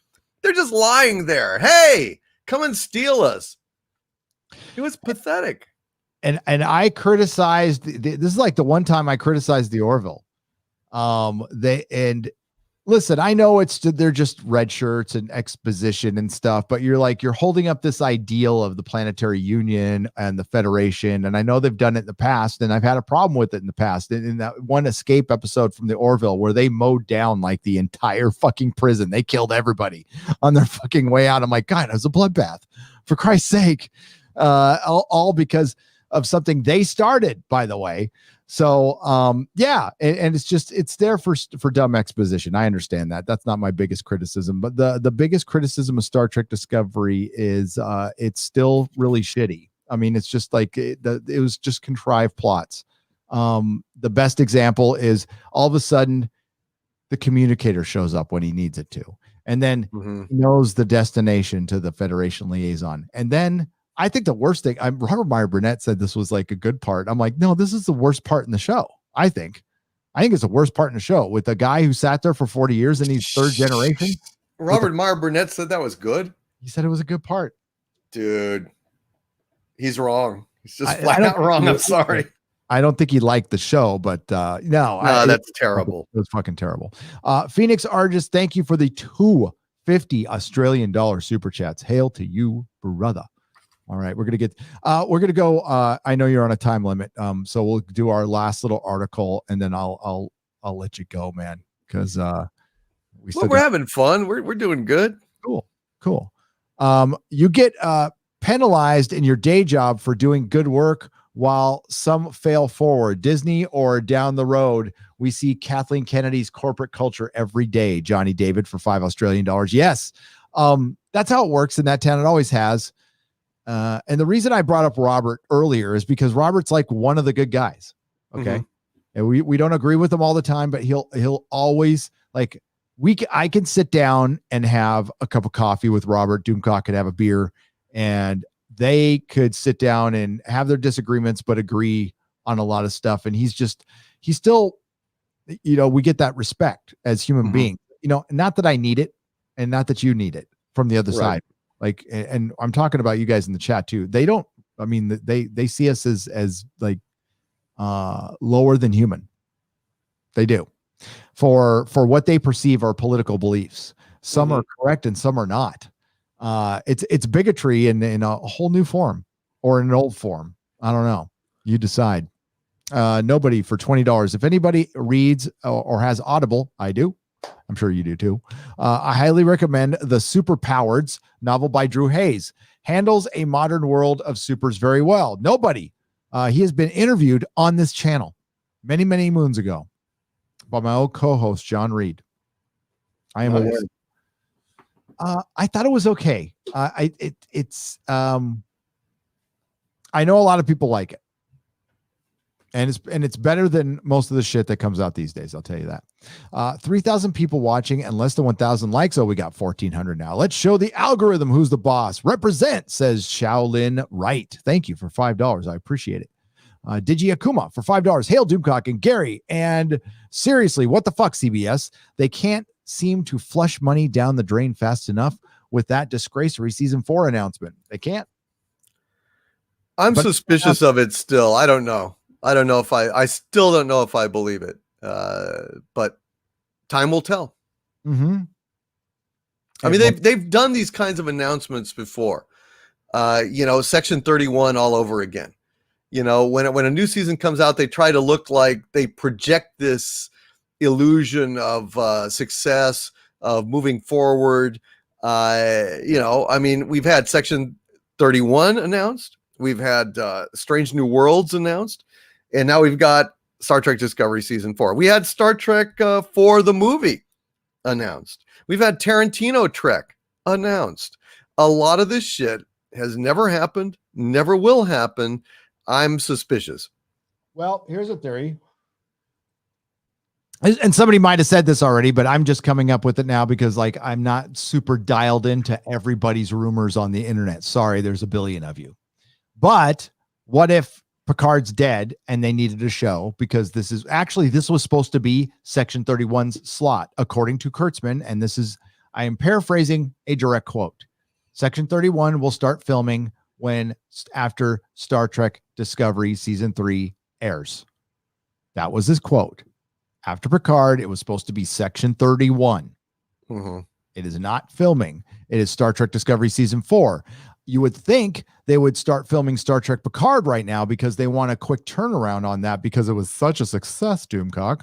Hey, come and steal us. It was pathetic. And I criticized, this is like the one time I criticized the Orville. Listen, I know they're just red shirts and exposition and stuff, but you're holding up this ideal of the Planetary Union and the Federation. And I know they've done it in the past, and I've had a problem with it in the past. In that one escape episode from the Orville where they mowed down like the entire fucking prison, they killed everybody on their fucking way out. I'm like, God, it was a bloodbath, for Christ's sake. All because of something they started, by the way. So, and it's there for dumb exposition. I understand that. That's not my biggest criticism, but the biggest criticism of Star Trek Discovery is it's still really shitty. I mean, it's just like it was just contrived plots. The best example is all of a sudden the communicator shows up when he needs it to, and then he knows the destination to the Federation liaison, and then I think the worst thing, Robert Meyer Burnett said this was like a good part. I'm like, no, this is the worst part in the show. I think it's the worst part in the show with a guy who sat there for 40 years and he's third generation. Robert Meyer Burnett said that was good. He said it was a good part. Dude, he's wrong. He's just flat out wrong. I'm sorry. I don't think he liked the show, but no, that's terrible. It was fucking terrible. Phoenix Argis, thank you for the $250 Australian dollar super chats. Hail to you, brother. All right, we're gonna go. I know you're on a time limit, so we'll do our last little article, and then I'll let you go, man, because we're having fun. We're doing good. Cool. You get penalized in your day job for doing good work while some fail forward. Disney or down the road, we see Kathleen Kennedy's corporate culture every day. Johnny David for $5 Australian. Yes, that's how it works in that town. It always has. And the reason I brought up Robert earlier is because Robert's like one of the good guys. Okay. And we don't agree with him all the time, but he'll always like, I can sit down and have a cup of coffee with Robert. Doomcock could have a beer and they could sit down and have their disagreements, but agree on a lot of stuff. And he's still, we get that respect as human beings, not that I need it and not that you need it from the other side. Like, and I'm talking about you guys in the chat too. They don't, I mean, they see us as like, lower than human. They do for what they perceive are political beliefs. Some are correct and some are not. It's bigotry in a whole new form or in an old form. I don't know. You decide. Nobody for $20. If anybody reads or has Audible, I do. I'm sure you do too. I highly recommend The Superpowereds novel by Drew Hayes. Handles a modern world of supers very well. Nobody. He has been interviewed on this channel many, many moons ago by my old co-host, John Reed. I am aware. I thought it was okay. I know a lot of people like it. And it's better than most of the shit that comes out these days. I'll tell you that. 3,000 people watching and less than 1,000 likes. Oh, we got 1,400 now. Let's show the algorithm who's the boss. Represent, says Shaolin Wright. Thank you for $5. I appreciate it. Digi Akuma for $5. Hail Doomcock and Gary. And seriously, what the fuck, CBS? They can't seem to flush money down the drain fast enough with that disgracery season 4 announcement. They can't. I'm suspicious of it still. I don't know. I still don't know if I believe it. But time will tell. I mean, they've done these kinds of announcements before. Section 31 all over again. When a new season comes out, they try to look like they project this illusion of success, of moving forward. We've had Section 31 announced. We've had Strange New Worlds announced. And now we've got Star Trek Discovery Season 4. We had Star Trek 4, the movie, announced. We've had Tarantino Trek announced. A lot of this shit has never happened, never will happen. I'm suspicious. Well, here's a theory. And somebody might have said this already, but I'm just coming up with it now because I'm not super dialed into everybody's rumors on the internet. Sorry, there's a billion of you. But what if Picard's dead and they needed a show? Because this was supposed to be Section 31's slot, according to Kurtzman. And I am paraphrasing a direct quote. Section 31 will start filming after Star Trek Discovery Season 3 airs. That was his quote. After Picard, it was supposed to be Section 31. Mm-hmm. It is not filming. It is Star Trek Discovery Season 4. You would think they would start filming Star Trek Picard right now because they want a quick turnaround on that because it was such a success, Doomcock.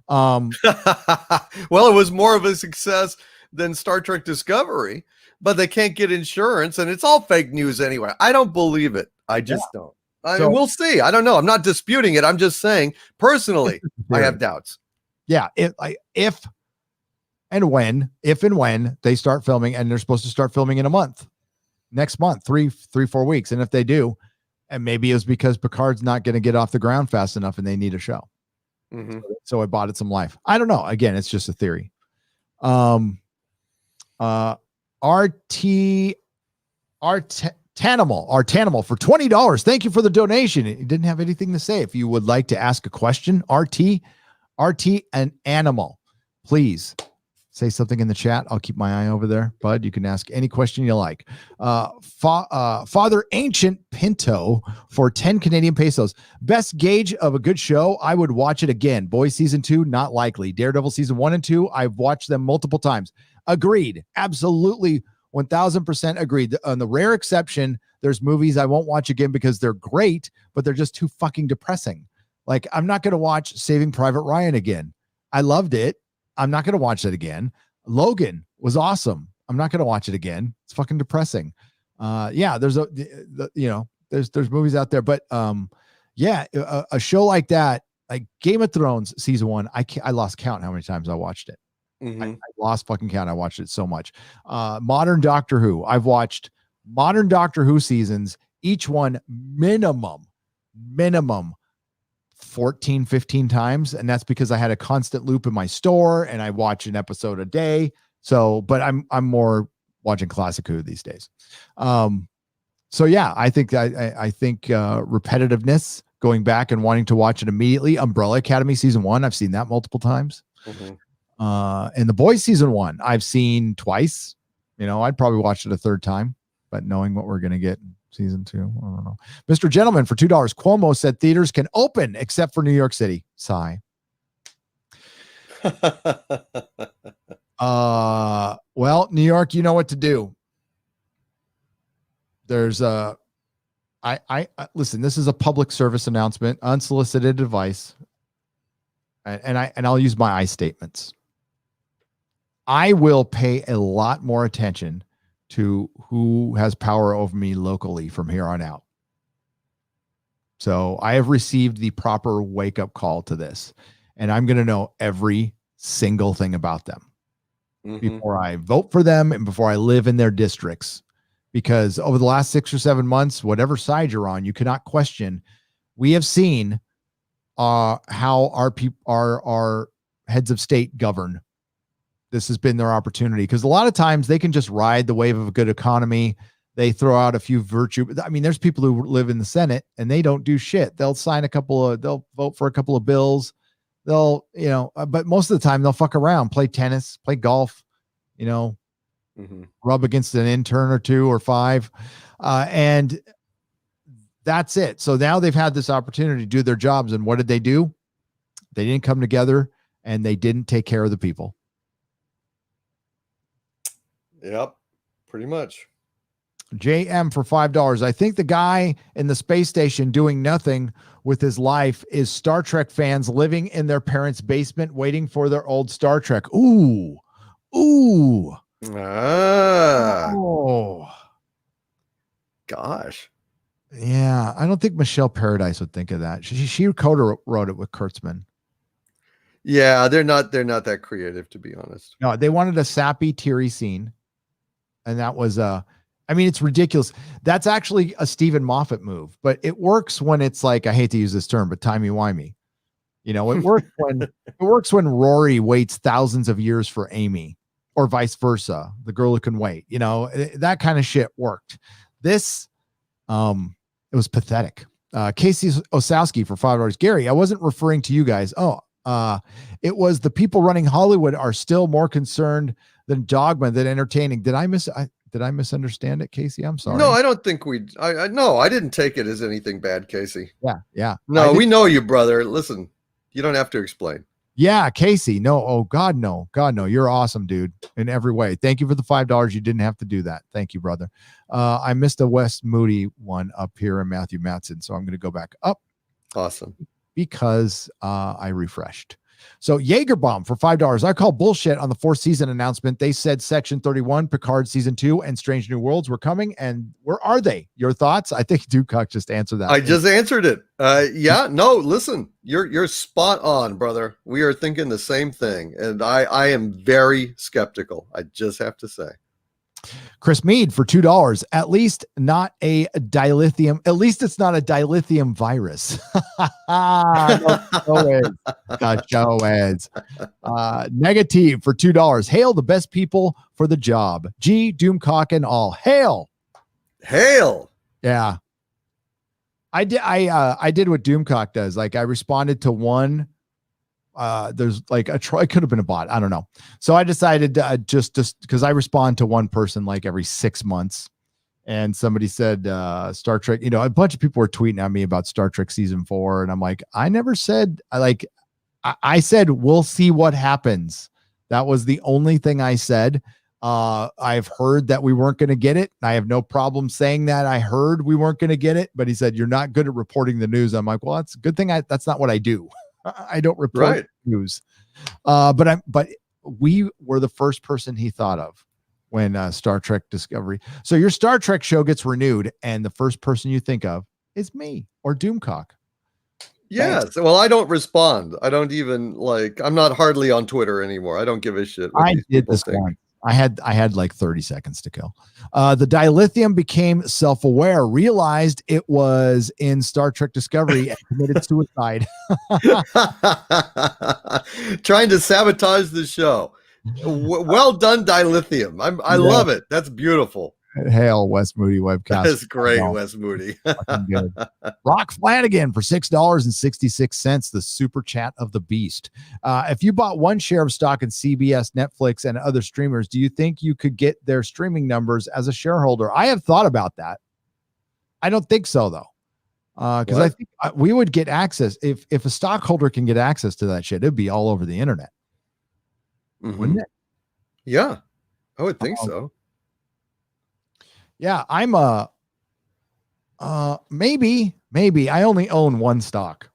Well, it was more of a success than Star Trek Discovery, but they can't get insurance, and it's all fake news anyway. I don't believe it. I just don't. We'll see. I don't know. I'm not disputing it. I'm just saying, personally, I have doubts. Yeah, if and when they start filming, and they're supposed to start filming in a month, next month, 4 weeks, and if they do, and maybe it was because Picard's not going to get off the ground fast enough, and they need a show, so it bought it some life. I don't know. Again, it's just a theory. Tanimal for $20. Thank you for the donation. He didn't have anything to say. If you would like to ask a question, RT and Animal, please say something in the chat. I'll keep my eye over there. Bud, you can ask any question you like. Father Ancient Pinto for 10 Canadian pesos. Best gauge of a good show, I would watch it again. Boys Season 2, not likely. Daredevil Season 1 and 2, I've watched them multiple times. Agreed. Absolutely 1000% agreed. On the rare exception, there's movies I won't watch again because they're great, but they're just too fucking depressing. I'm not going to watch Saving Private Ryan again. I loved it. I'm not going to watch that again. Logan was awesome. I'm not going to watch it again. It's fucking depressing. There's there's movies out there, but a show like that, like Game of Thrones Season 1, I lost count how many times I watched it. Mm-hmm. I lost fucking count. I watched it so much. Modern Doctor Who. I've watched modern Doctor Who seasons, each one minimum 14, 15 times. And that's because I had a constant loop in my store and I watch an episode a day. So, but I'm more watching classic Who these days. I think repetitiveness, going back and wanting to watch it immediately. Umbrella Academy Season 1, I've seen that multiple times. Mm-hmm. And The Boys Season 1, I've seen twice. I'd probably watch it a third time, but knowing what we're going to get in Season 2, I don't know. Mr. Gentleman for $2. Cuomo said theaters can open except for New York City. Sigh. Well, New York, you know what to do. There's I listen, this is a public service announcement, unsolicited advice. And I'll use my I statements. I will pay a lot more attention to who has power over me locally from here on out. So I have received the proper wake-up call to this, and I'm going to know every single thing about them before I vote for them and before I live in their districts. Because over the last 6 or 7 months, whatever side you're on, you cannot question. We have seen how our heads of state govern. This has been their opportunity, because a lot of times they can just ride the wave of a good economy. They throw out a few virtue. I mean, there's people who live in the Senate and they don't do shit. They'll they'll vote for a couple of bills. But most of the time they'll fuck around, play tennis, play golf, rub against an intern or 2 or 5. And that's it. So now they've had this opportunity to do their jobs. And what did they do? They didn't come together and they didn't take care of the people. Yep, pretty much. JM for $5. I think the guy in the space station doing nothing with his life is Star Trek fans living in their parents' basement waiting for their old Star Trek. Ooh. Ah, Oh. gosh. Yeah, I don't think Michelle Paradise would think of that. She co-wrote it with Kurtzman. Yeah, they're not that creative, to be honest. No, they wanted a sappy, teary scene, and that was I mean, it's ridiculous. That's actually a Stephen Moffat move, but it works when it's like, I hate to use this term, but timey-wimey. You know, it works when Rory waits thousands of years for Amy, or vice versa, the girl who can wait. You know, that kind of shit worked. This, it was pathetic. Casey Osowski for $5. Gary, I wasn't referring to you guys. It was the people running Hollywood are still more concerned than dogma than entertaining. Did I misunderstand it, Casey? I'm sorry. No, I don't think I didn't take it as anything bad, Casey. Yeah. No, we know you, brother. Listen, you don't have to explain. Yeah, Casey. No, oh God, no. You're awesome, dude, in every way. Thank you for the $5. You didn't have to do that. Thank you, brother. I missed a Wes Moody one up here in Matthew Matson, so I'm going to go back up. Awesome. Because I refreshed. So Jaegerbomb for $5. I call bullshit on the 4th season announcement. They said Section 31, Picard season 2, and Strange New Worlds were coming. And where are they? Your thoughts? I think Dukak just answered that. I just answered it. Yeah, no, listen, you're spot on, brother. We are thinking the same thing. And I am very skeptical. I just have to say. Chris Mead for $2. At least not a dilithium. At least it's not a dilithium virus. Show ads. Negative for $2. Hail the best people for the job. G, Doomcock and all. Hail. Yeah. I did what Doomcock does. Like I responded to one. There's like it could have been a bot. I don't know. So I decided just because I respond to one person like every 6 months, and somebody said Star Trek. You know, a bunch of people were tweeting at me about Star Trek season 4, and I'm like, I never said. I said we'll see what happens. That was the only thing I said. I've heard that we weren't going to get it. I have no problem saying that. I heard we weren't going to get it, but he said you're not good at reporting the news. I'm like, well, that's a good thing. That's not what I do. I don't report news. But we were the first person he thought of when Star Trek Discovery. So your Star Trek show gets renewed, and the first person you think of is me or Doomcock. Yes. Well, I don't respond. I don't even I'm not hardly on Twitter anymore. I don't give a shit. I did this one. I had like 30 seconds to kill. The dilithium became self-aware, realized it was in Star Trek Discovery, and committed suicide. Trying to sabotage the show. Well done, dilithium. I love it. That's beautiful. Hail, Wes Moody webcast. That's great, Wes Moody. Good. Rock Flanagan for $6.66, the super chat of the beast. If you bought one share of stock in CBS, Netflix, and other streamers, do you think you could get their streaming numbers as a shareholder? I have thought about that. I don't think so, though. Because I think we would get access. If a stockholder can get access to that shit, it'd be all over the internet. Mm-hmm. Wouldn't it? Yeah, I would think so. Yeah, I'm maybe I only own one stock.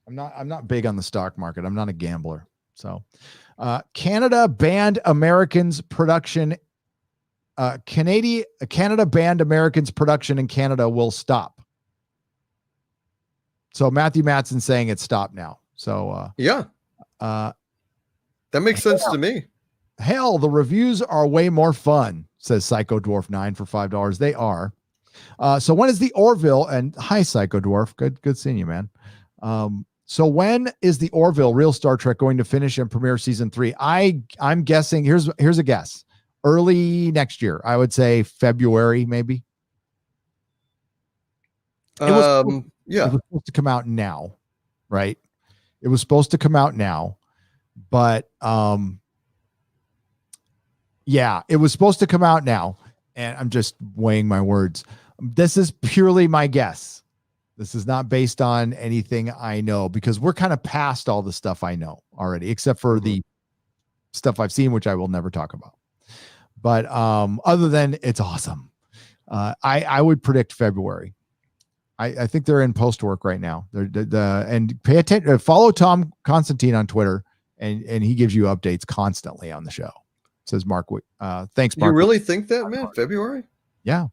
I'm not big on the stock market. I'm not a gambler. So Canada banned Americans production. Canada banned Americans production in Canada will stop. So Matthew Matson saying it's stopped now. So that makes sense to me. Hell, the reviews are way more fun, says Psycho Dwarf 9 for $5. They are. So when is the Orville, and hi Psycho Dwarf, good seeing you, man. So when is the Orville Real Star Trek going to finish and premiere season 3? I'm guessing, here's a guess. Early next year. I would say February, maybe. It was supposed to come out now, right? It was supposed to come out now, but yeah, it was supposed to come out now, and I'm just weighing my words. This is purely my guess. This is not based on anything I know, because we're kind of past all the stuff I know already, except for the stuff I've seen, which I will never talk about. But other than it's awesome. I would predict February. I think they're in post work right now. And pay attention. Follow Tom Constantine on Twitter, and he gives you updates constantly on the show. Says Mark. Thanks, Mark. You really think that, man? February? Yeah,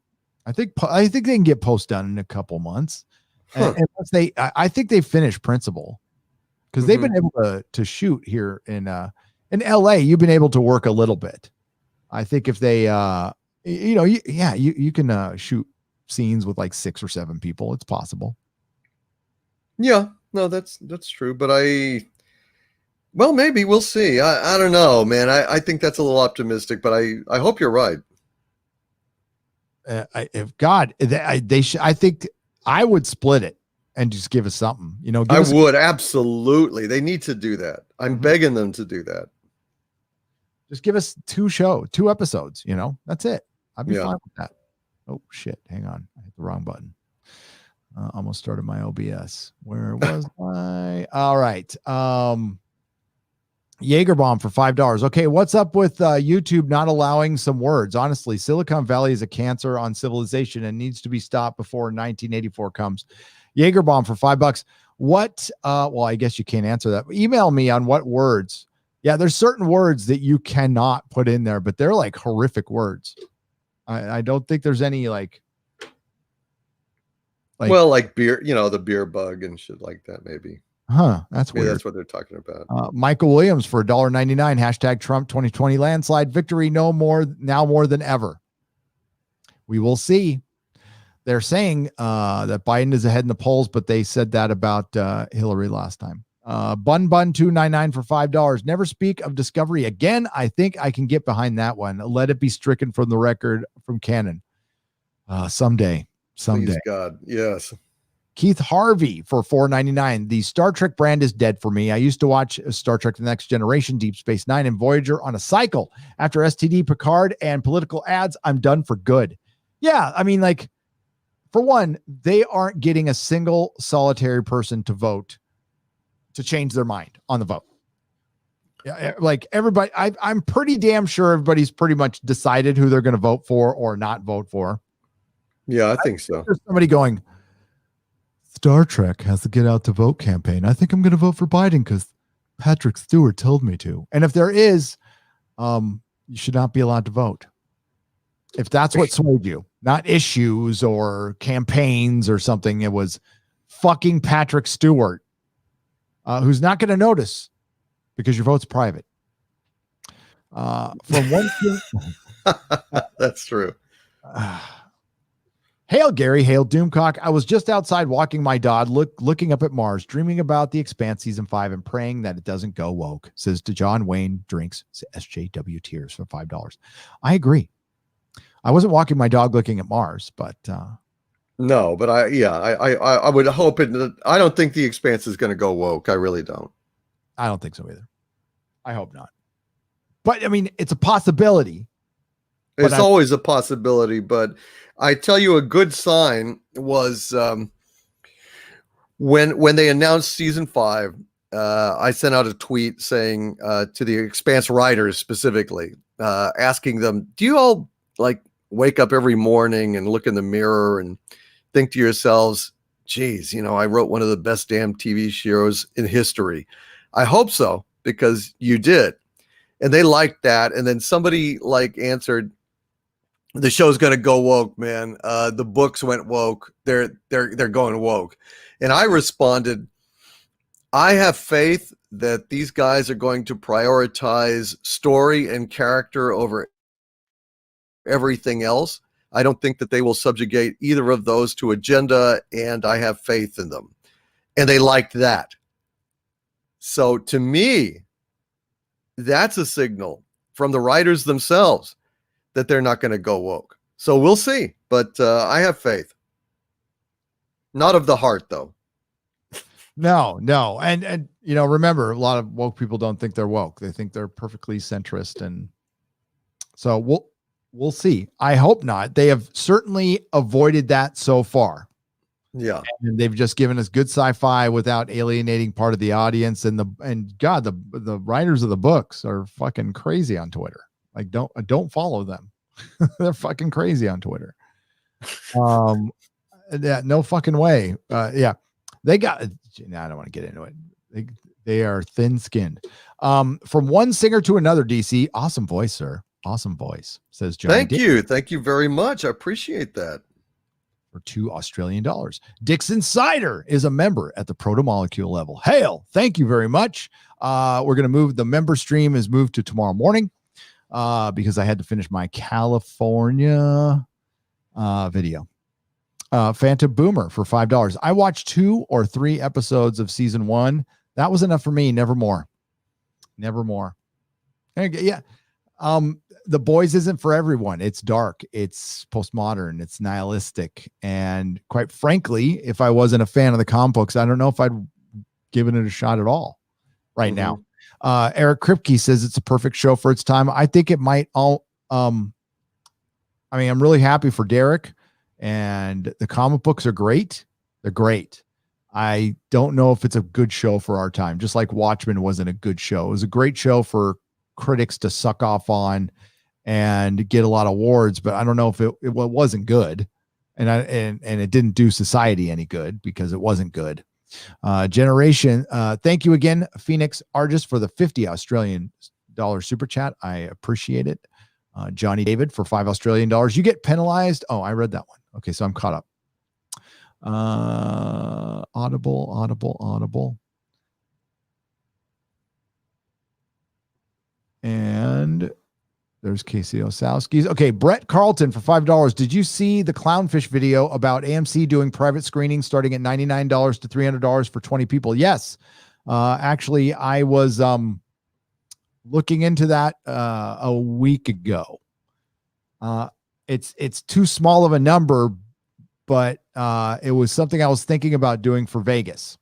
I think they can get post done in a couple months. Huh. And I think they finished Principal because they've been able to shoot here in LA. You've been able to work a little bit. I think if they, you can shoot scenes with like 6 or 7 people. It's possible. Yeah, no, that's true. But maybe we'll see. I don't know, man. I think that's a little optimistic, but I hope you're right. I think I would split it and just give us something, I would absolutely. They need to do that. I'm begging them to do that. Just give us 2 episodes, that's it. I'd be fine with that. Oh shit. Hang on. I hit the wrong button. Almost started my OBS. Where was I? All right. Jaegerbomb for $5. Okay, what's up with YouTube not allowing some words? Honestly, Silicon Valley is a cancer on civilization and needs to be stopped before 1984 comes. Jaegerbomb for $5. What? Well, I guess you can't answer that. Email me on what words. Yeah, there's certain words that you cannot put in there, but they're like horrific words. I don't think there's any like beer, the beer bug and shit like that, maybe. That's weird. That's what they're talking about. Michael Williams for $1.99. Hashtag Trump 2020 landslide victory. Now more than ever. We will see. They're saying that Biden is ahead in the polls, but they said that about Hillary last time. Bun 299 for $5. Never speak of Discovery again. I think I can get behind that one. Let it be stricken from the record from Canon. Someday. Please God, yes. Keith Harvey for $4.99. The Star Trek brand is dead for me. I used to watch Star Trek The Next Generation, Deep Space Nine, and Voyager on a cycle. After STD, Picard, and political ads, I'm done for good. Yeah, I mean, like, for one, they aren't getting a single solitary person to vote to change their mind on the vote. Yeah, like everybody, I'm pretty damn sure everybody's pretty much decided who they're going to vote for or not vote for. Yeah, I think so. There's somebody going, Star Trek has the Get Out to Vote campaign. I think I'm going to vote for Biden because Patrick Stewart told me to. And if there is, you should not be allowed to vote. If that's what swayed you, not issues or campaigns or something, it was fucking Patrick Stewart, who's not going to notice because your vote's private. From one thing, that's true. Hail Gary, hail Doomcock. I was just outside walking my dog, looking up at Mars, dreaming about The Expanse season 5 and praying that it doesn't go woke. Says DeJohn Wayne Drinks SJW Tears for $5. I agree. I wasn't walking my dog looking at Mars, but no, but I would hope it. I don't think The Expanse is going to go woke. I really don't. I don't think so either. I hope not. But I mean, it's a possibility. It's always a possibility, but I tell you, a good sign was when they announced season 5. I sent out a tweet saying to the Expanse writers specifically, asking them, "Do you all like wake up every morning and look in the mirror and think to yourselves, geez, I wrote one of the best damn TV shows in history? I hope so, because you did." And they liked that. And then somebody answered, "The show's going to go woke, man. The books went woke. They're going woke." And I responded, I have faith that these guys are going to prioritize story and character over everything else. I don't think that they will subjugate either of those to agenda, and I have faith in them. And they liked that. So to me, that's a signal from the writers themselves that they're not going to go woke. So we'll see. But I have faith. Not of the heart, though. No. And remember, a lot of woke people don't think they're woke. They think they're perfectly centrist. And so we'll see. I hope not. They have certainly avoided that so far. Yeah. And they've just given us good sci-fi without alienating part of the audience. And the writers of the books are fucking crazy on Twitter. Like, don't follow them. They're fucking crazy on Twitter. Yeah, no fucking way. Yeah, they got. I don't want to get into it. They are thin-skinned. From one singer to another, DC. Awesome voice, sir. Awesome voice, says Johnny. Thank you. Thank you very much. I appreciate that. For $2 Australian. Dixon Cider is a member at the protomolecule level. Hail. Thank you very much. We're going to move. The member stream is moved to tomorrow morning because I had to finish my California video. Phantom Boomer for $5. I watched 2 or 3 episodes of season 1. That was enough for me. Never more. Yeah. The Boys isn't for everyone. It's dark. It's postmodern. It's nihilistic. And quite frankly, if I wasn't a fan of the comic books, I don't know if I'd given it a shot at all right now. Eric Kripke says it's a perfect show for its time. I think it might all. I'm really happy for Derek. And the comic books are great. They're great. I don't know if it's a good show for our time, just like Watchmen wasn't a good show. It was a great show for critics to suck off on and get a lot of awards, but I don't know if it wasn't good. And it didn't do society any good because it wasn't good. Generation, thank you again, Phoenix Argist, for the $50 Australian super chat. I appreciate it. Johnny David for $5 Australian. You get penalized. Oh, I read that one. Okay, so I'm caught up. Audible. And there's Casey Osowski's. Okay, Brett Carlton for $5. Did you see the Clownfish video about AMC doing private screenings starting at $99 to $300 for 20 people? Yes. Actually, I was looking into that a week ago. It's too small of a number, but it was something I was thinking about doing for Vegas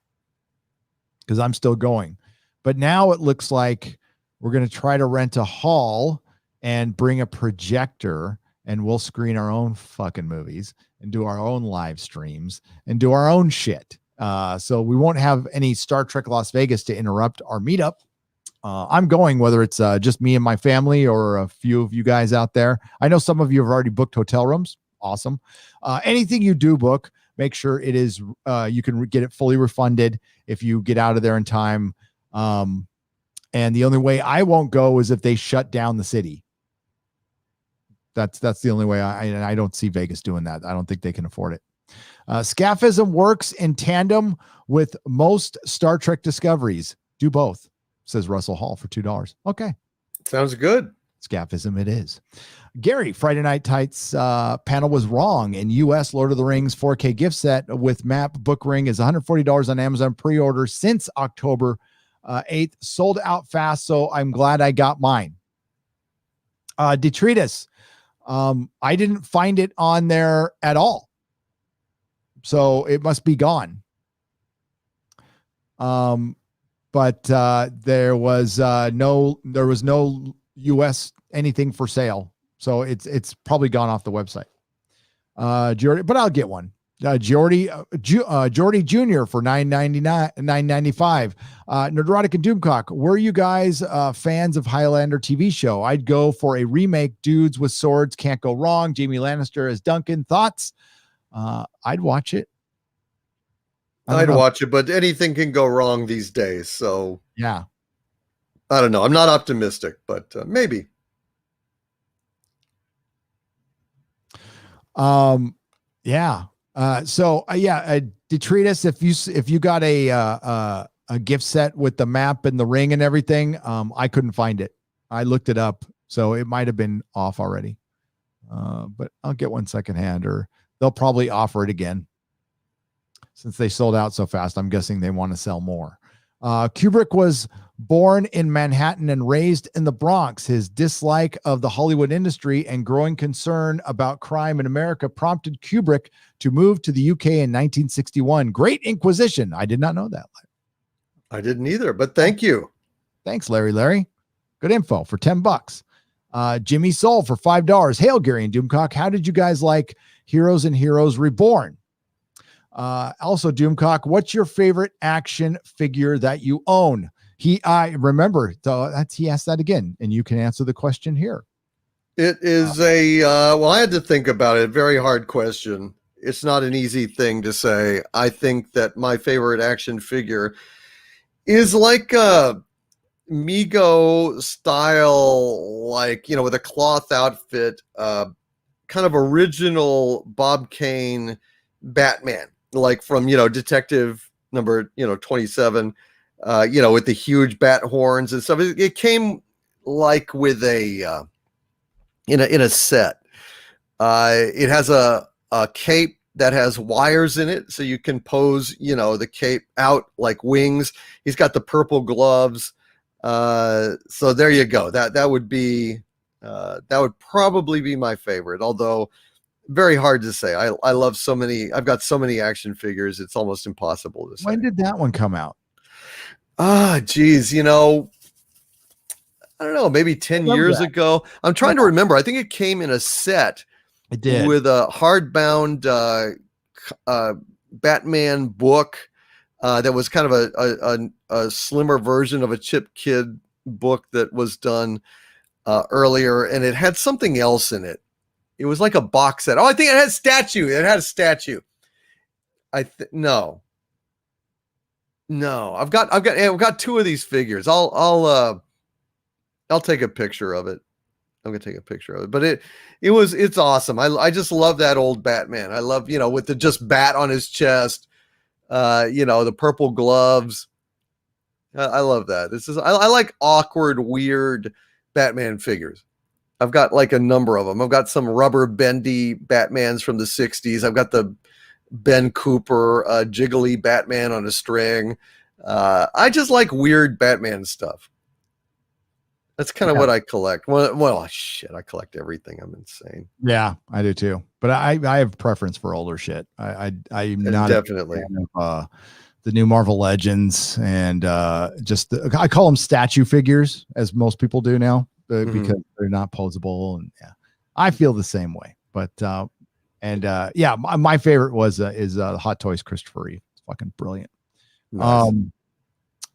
because I'm still going. But now it looks like we're going to try to rent a hall and bring a projector, and we'll screen our own fucking movies and do our own live streams and do our own shit. So we won't have any Star Trek Las Vegas to interrupt our meetup. I'm going, whether it's just me and my family or a few of you guys out there. I know some of you have already booked hotel rooms. Awesome. Anything you do book, make sure it is, you can get it fully refunded if you get out of there in time. And the only way I won't go is if they shut down the city. That's the only way. I don't see Vegas doing that. I don't think they can afford it. Scaphism works in tandem with most Star Trek discoveries. Do both, says Russell Hall for $2. Okay. Sounds good. Scaphism it is. Gary, Friday Night Tights panel was wrong. In U.S., Lord of the Rings 4K gift set with map book ring is $140 on Amazon pre-order since October 8th. Sold out fast, so I'm glad I got mine. Detritus, I didn't find it on there at all, so it must be gone. But there was no U.S. anything for sale, so it's probably gone off the website. Jordy, but I'll get one. Jordy Jr. for $9.95. Nerdrotic and Doomcock, were you guys fans of Highlander TV show? I'd go for a remake. Dudes with swords can't go wrong. Jamie Lannister as Duncan. Thoughts? I'd watch it. I'd watch it, but anything can go wrong these days. So yeah, I don't know. I'm not optimistic, but maybe. Yeah. Detritus, if you got a gift set with the map and the ring and everything, I couldn't find it. I looked it up, so it might have been off already. But I'll get one secondhand, or they'll probably offer it again. Since they sold out so fast, I'm guessing they want to sell more. Kubrick was born in Manhattan and raised in the Bronx. His dislike of the Hollywood industry and growing concern about crime in America prompted Kubrick to move to the UK in 1961. Great Inquisition. I did not know that. I didn't either, but thank you. Thanks, Larry. Good info for $10. Jimmy Soul for $5. Hail, Gary and Doomcock. How did you guys like Heroes and Heroes Reborn? Also, Doomcock, what's your favorite action figure that you own? He asked that again, and you can answer the question here. It is well, I had to think about it. Very hard question. It's not an easy thing to say. I think that my favorite action figure is like a Mego style, like, with a cloth outfit, kind of original Bob Kane Batman, like from, Detective number, 27, with the huge bat horns and stuff. It came like with a, in a set. It has a cape that has wires in it, so you can pose, the cape out like wings. He's got the purple gloves. So there you go. That would be that would probably be my favorite. Although very hard to say. I love so many. I've got so many action figures. It's almost impossible to say. When did that one come out? Geez, I don't know, maybe 10 years ago. I'm trying to remember. I think it came in a set. It did. With a hardbound Batman book that was kind of a slimmer version of a Chip Kid book that was done earlier, and it had something else in it. It was like a box set. Oh, I think it had a statue. It had a statue. No. I've got two of these figures. I'll take a picture of it. I'm gonna take a picture of it, but it's awesome. I just love that old Batman. I love, with the just bat on his chest, the purple gloves. I love that. I like awkward, weird Batman figures. I've got like a number of them. I've got some rubber bendy Batmans from the 60s. I've got the Ben Cooper jiggly Batman on a string. I just like weird Batman stuff. That's kind of what I collect. Well, shit, I collect everything. I'm insane. Yeah, I do too. But I have preference for older shit. I'm not definitely a fan of, the new Marvel Legends and I call them statue figures, as most people do now, because they're not posable. And yeah, I feel the same way. But yeah, my favorite is Hot Toys Christopher Reeve. It's fucking brilliant. Nice.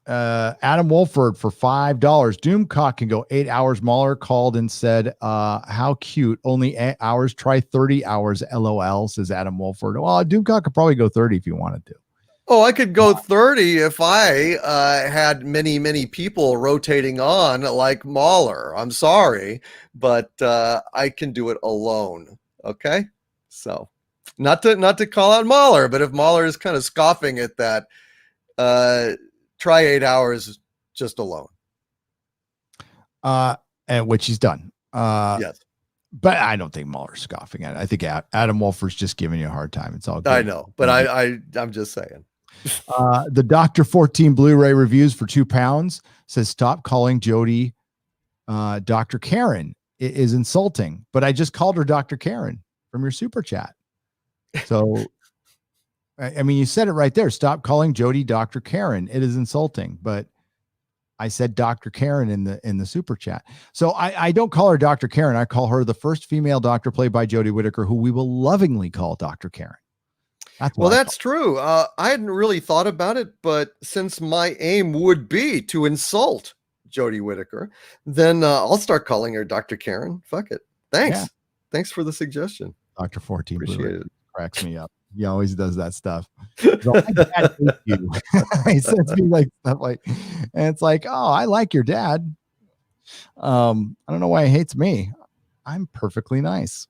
Adam Wolford for $5. Doomcock can go 8 hours. Mahler called and said, how cute. Only 8 hours. Try 30 hours. LOL, says Adam Wolford. Well, Doomcock could probably go 30 if you wanted to. Oh, I could go 30 if I had many, many people rotating on like Mahler. I'm sorry, but I can do it alone. Okay. So not to call out Mahler, but if Mahler is kind of scoffing at that, try 8 hours just alone. And which he's done. Yes. But I don't think Mahler's scoffing at it. I think Adam Wolford's just giving you a hard time. It's all good. I know, but I'm just saying. The Dr. 14 Blu-ray reviews for £2 says, stop calling Jody Dr. Karen. It is insulting. But I just called her Dr. Karen from your super chat. So I mean, you said it right there. Stop calling Jody Dr. Karen. It is insulting, but I said Dr. Karen in the super chat. So I don't call her Dr. Karen. I call her the first female doctor played by Jodie Whittaker, who we will lovingly call Dr. Karen. That's true. I hadn't really thought about it, but since my aim would be to insult Jodie Whittaker, then I'll start calling her Dr. Karen. Fuck it. Thanks. Yeah. Thanks for the suggestion. Dr. 14 Appreciate it. Cracks me up. He always does that stuff. So, my dad hates you. He sends me like stuff like, and it's like, oh, I like your dad. I don't know why he hates me. I'm perfectly nice.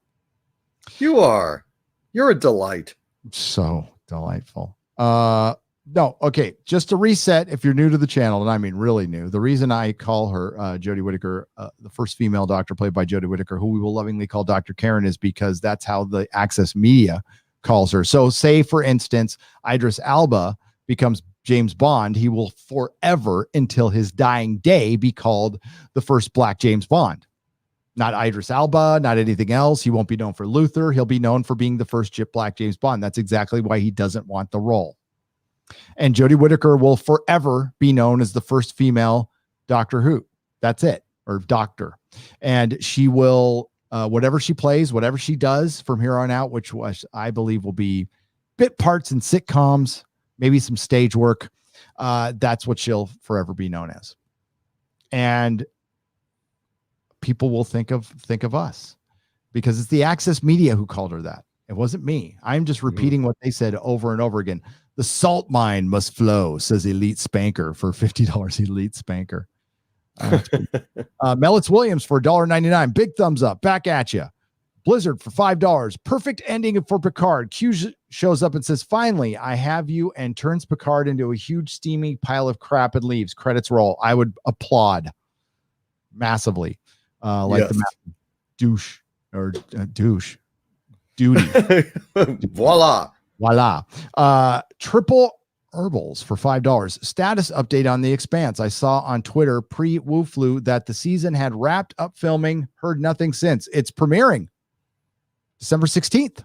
You are. You're a delight. So delightful. No, okay. Just to reset, if you're new to the channel, and I mean really new, the reason I call her Jodie Whittaker, the first female doctor played by Jodie Whittaker, who we will lovingly call Dr. Karen, is because that's how the Access Media calls her. So say, for instance, Idris Elba becomes James Bond, he will forever, until his dying day, be called the first Black James Bond. Not Idris Elba, not anything else. He won't be known for Luther. He'll be known for being the first Black James Bond. That's exactly why he doesn't want the role. And Jodie Whittaker will forever be known as the first female Doctor Who. That's it, or Doctor. And she will, whatever she plays, whatever she does from here on out, which I believe will be bit parts in sitcoms, maybe some stage work. That's what she'll forever be known as. And people will think of us, because it's the Access Media who called her that. It wasn't me. I'm just repeating what they said over and over again. The salt mine must flow, says Elite Spanker for $50. Elite Spanker. Mellits Williams for $1.99. Big thumbs up. Back at you. Blizzard for $5. Perfect ending for Picard. Q shows up and says, finally, I have you, and turns Picard into a huge steamy pile of crap and leaves. Credits roll. I would applaud massively. Like the douche or douche. Duty. Voila. Triple Herbals for $5. Status update on The Expanse. I saw on Twitter pre-Woo Flu that the season had wrapped up filming. Heard nothing since. It's premiering December 16th.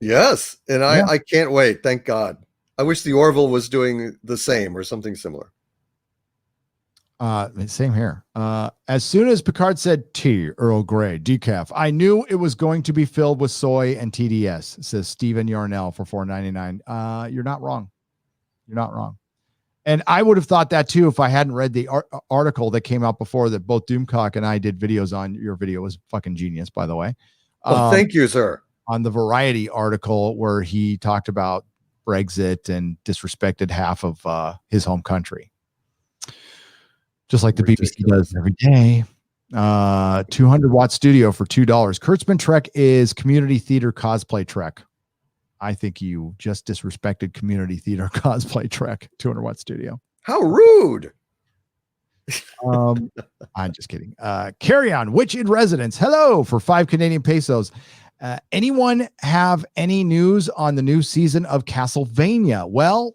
Yes. And I can't wait. Thank God. I wish the Orville was doing the same or something similar. Same here. As soon as Picard said tea, Earl Grey, decaf, I knew it was going to be filled with soy and TDS, says Steven Yarnell for $4.99. You're not wrong. You're not wrong. And I would have thought that too if I hadn't read the article that came out before that both Doomcock and I did videos on. Your video was fucking genius, by the way. Thank you, sir. On the Variety article where he talked about Brexit and disrespected half of his home country. Just like the BBC does every day. 200-watt studio for $2. Kurtzman Trek is community theater cosplay Trek. I think you just disrespected community theater cosplay Trek. 200-watt studio. How rude. I'm just kidding. Carry on. Witch in Residence. Hello for 5 Canadian pesos. Anyone have any news on the new season of Castlevania? Well,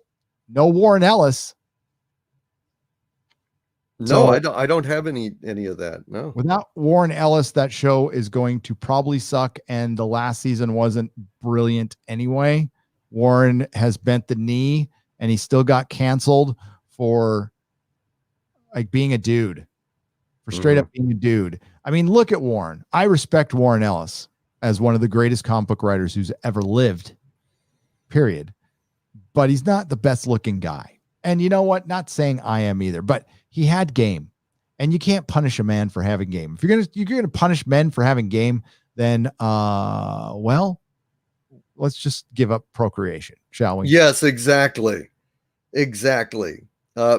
no Warren Ellis. No, I don't have any of that. No. Without Warren Ellis, that show is going to probably suck, and the last season wasn't brilliant anyway. Warren has bent the knee, and he still got canceled for like being a dude, for straight up being a dude. I mean, look at Warren. I respect Warren Ellis as one of the greatest comic book writers who's ever lived, period. But he's not the best looking guy. And you know what? Not saying I am either, but he had game, and you can't punish a man for having game. If you're gonna punish men for having game, then well, let's just give up procreation, shall we? Yes, exactly.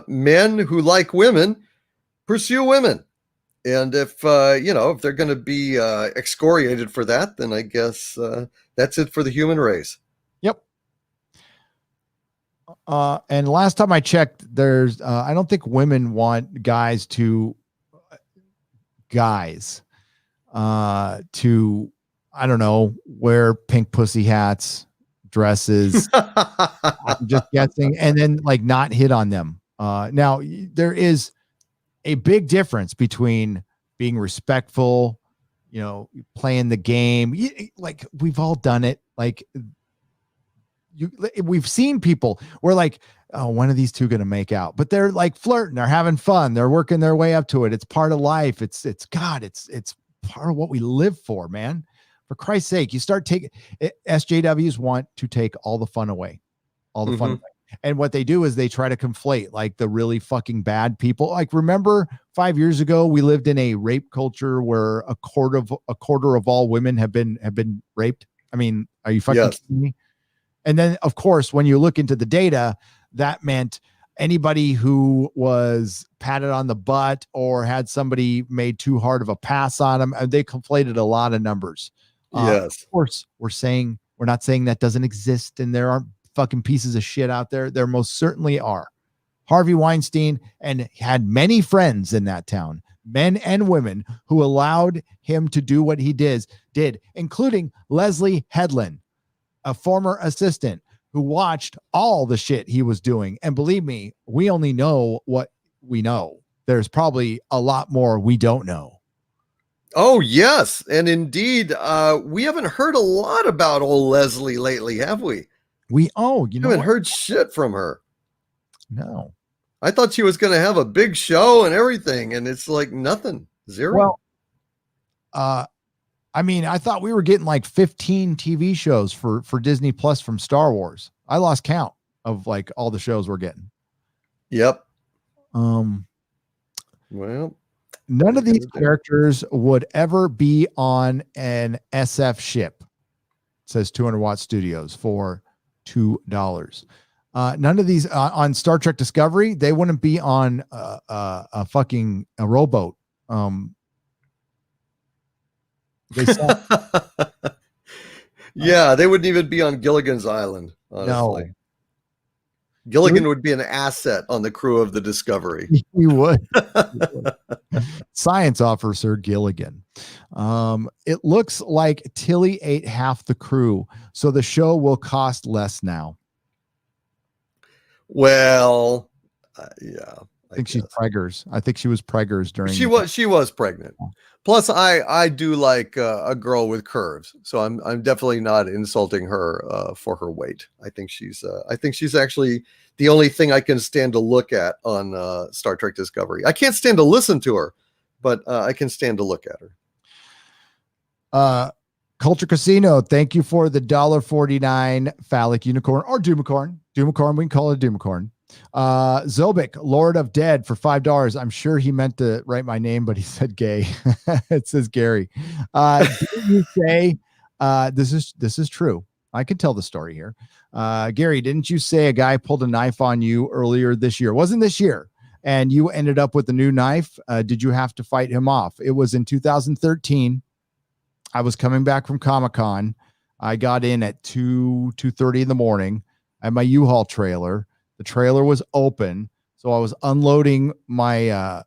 Men who like women pursue women, and if if they're going to be excoriated for that, then I guess that's it for the human race. Yep. And last time I checked, there's I don't think women want guys to I don't know, wear pink pussy hats, dresses. I'm just guessing, and then like not hit on them. Now there is a big difference between being respectful, playing the game. Like we've all done it. Like we've seen people where like, oh, when are these two going to make out? But they're like flirting, they're having fun, they're working their way up to it. It's part of life. It's part of what we live for, man. For Christ's sake, you start taking SJWs want to take all the fun away, fun away. And what they do is they try to conflate like the really fucking bad people. Like, remember 5 years ago, we lived in a rape culture where a quarter of all women have been raped. I mean, are you fucking kidding me? And then, of course, when you look into the data, that meant anybody who was patted on the butt or had somebody made too hard of a pass on them, and they conflated a lot of numbers. Yes. Of course, we're not saying that doesn't exist and there aren't fucking pieces of shit out there. There most certainly are. Harvey Weinstein and had many friends in that town, men and women, who allowed him to do what he did, including Leslie Headland, a former assistant who watched all the shit he was doing. And believe me, we only know what we know. There's probably a lot more we don't know. Oh, yes. And indeed, we haven't heard a lot about old Leslie lately, have we? We haven't heard shit from her. No. I thought she was going to have a big show and everything, and it's like nothing. Zero. Well, I mean, I thought we were getting like 15 TV shows for Disney Plus from Star Wars. I lost count of like all the shows we're getting. Yep. Well, None of these characters would ever be on an SF ship. It says 200 Watt Studios for $2. None of these on Star Trek Discovery, they wouldn't be on a fucking rowboat. They saw, yeah, they wouldn't even be on Gilligan's Island, honestly. No. Gilligan would be an asset on the crew of the Discovery. He would. Science officer Gilligan. It looks like Tilly ate half the crew, so the show will cost less now. Well, yeah. I think she's preggers. I think she was preggers during. She was pregnant. Plus, I do like a girl with curves, so I'm definitely not insulting her for her weight. I think she's actually the only thing I can stand to look at on Star Trek Discovery. I can't stand to listen to her, but I can stand to look at her. Culture Casino, thank you for the $1.49 phallic unicorn or doomicorn. Doomicorn, we can call it a doomicorn. Zobik, Lord of Dead for $5. I'm sure he meant to write my name, but he said gay. It says Gary. Didn't you say this is true? I can tell the story here. Gary, didn't you say a guy pulled a knife on you earlier this year? It wasn't this year. And you ended up with a new knife. Did you have to fight him off? It was in 2013. I was coming back from Comic-Con. I got in at 2:30 in the morning. I had my U-Haul trailer. The trailer was open, so I was unloading my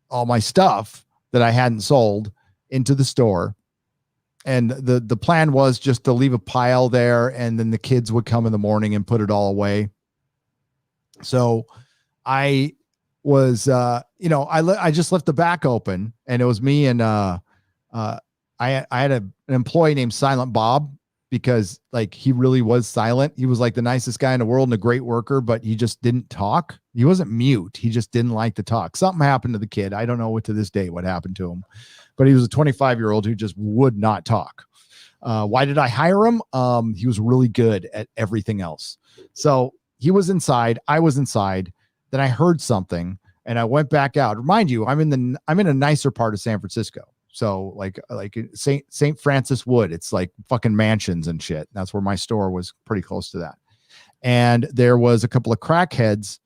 all my stuff that I hadn't sold into the store. And the plan was just to leave a pile there, and then the kids would come in the morning and put it all away. So I was, I just left the back open, and it was me and I had an employee named Silent Bob, because like he really was silent. He was like the nicest guy in the world and a great worker, but he just didn't talk. He wasn't mute. He just didn't like to talk. Something happened to the kid. I don't know to this day what happened to him, but he was a 25-year-old who just would not talk. Why did I hire him? He was really good at everything else. So he was inside. I was inside. Then I heard something and I went back out. Remind you, I'm in a nicer part of San Francisco. So like St. Francis Wood, it's like fucking mansions and shit. That's where my store was, pretty close to that. And there was a couple of crackheads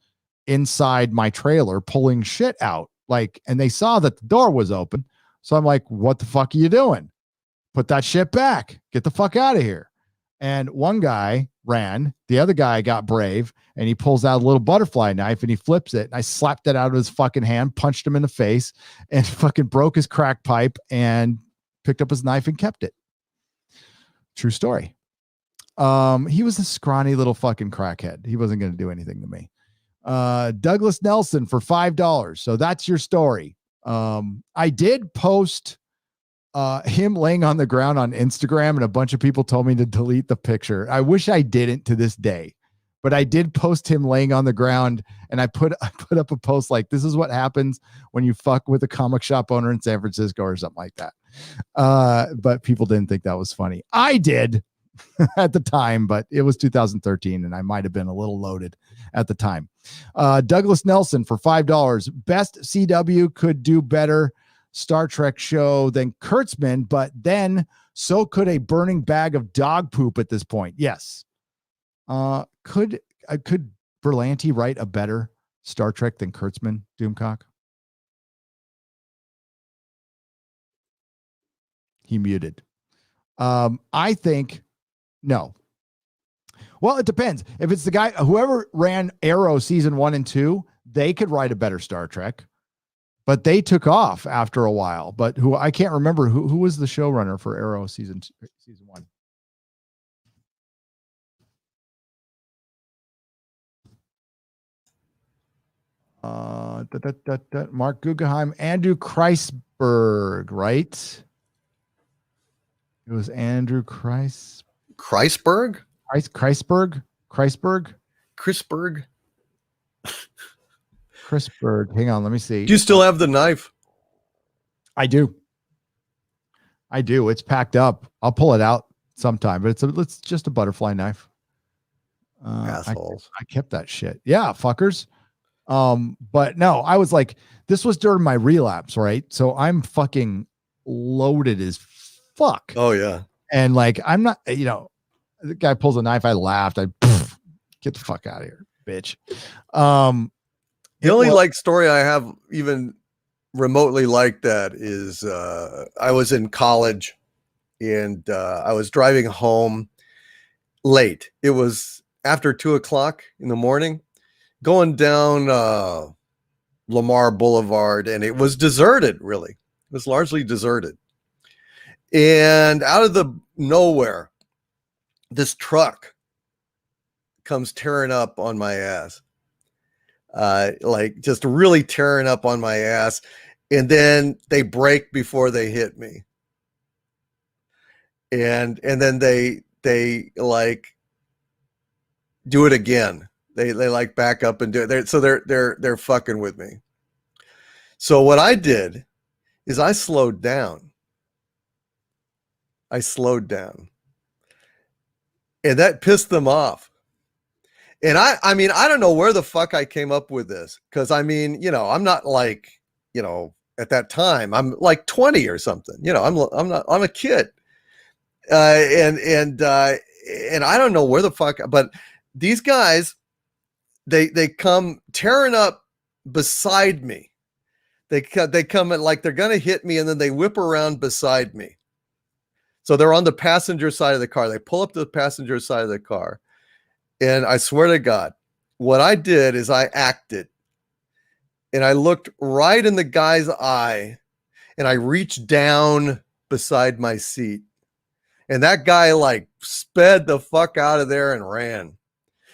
inside my trailer pulling shit out. And they saw that the door was open. So I'm like, what the fuck are you doing? Put that shit back. Get the fuck out of here. And one guy ran. The other guy got brave, and he pulls out a little butterfly knife and he flips it. And I slapped it out of his fucking hand, punched him in the face, and fucking broke his crack pipe and picked up his knife and kept it. True story. He was a scrawny little fucking crackhead. He wasn't going to do anything to me. Douglas Nelson for $5. So that's your story. I did post him laying on the ground on Instagram, and a bunch of people told me to delete the picture. I wish I didn't to this day, but I did post him laying on the ground, and I put up a post like, this is what happens when you fuck with a comic shop owner in San Francisco or something like that. But people didn't think that was funny. I did at the time, but it was 2013 and I might've been a little loaded at the time. Douglas Nelson for $5. Best CW could do better Star Trek show than Kurtzman, but then so could a burning bag of dog poop at this point. Yes. Could Berlanti write a better Star Trek than Kurtzman, Doomcock? He muted. I think no. Well, it depends. If it's the guy, whoever ran Arrow season 1 and 2, they could write a better Star Trek. But they took off after a while. But who I can't remember who was the showrunner for Arrow season 1. Mark Guggenheim, Andrew Kreisberg, right? It was Andrew Kreisberg. Chrisberg. Hang on, let me see. Do you still have the knife? I do. It's packed up. I'll pull it out sometime, but it's just a butterfly knife. Assholes. I kept that shit. Yeah, fuckers. But no, I was like, this was during my relapse, right? So I'm fucking loaded as fuck. Oh yeah. And like, I'm not, the guy pulls a knife. I laughed. Get the fuck out of here, bitch. The only like story I have even remotely like that is I was in college and I was driving home late. It was after 2:00 in the morning, going down Lamar Boulevard, and it was deserted. Really, it was largely deserted. And out of the nowhere, this truck comes tearing up on my ass, like just really tearing up on my ass. And then they brake before they hit me. And then they like do it again. They like back up and do it. So they're fucking with me. So what I did is I slowed down. And that pissed them off. And I mean, I don't know where the fuck I came up with this. Cause I mean, I'm not like, at that time, I'm like 20 or something, I'm a kid. And I don't know where the fuck, but these guys, they come tearing up beside me. They come in like they're going to hit me, and then they whip around beside me. So they're on the passenger side of the car. They pull up to the passenger side of the car. And I swear to God, what I did is I acted. And I looked right in the guy's eye, and I reached down beside my seat. And that guy like sped the fuck out of there and ran.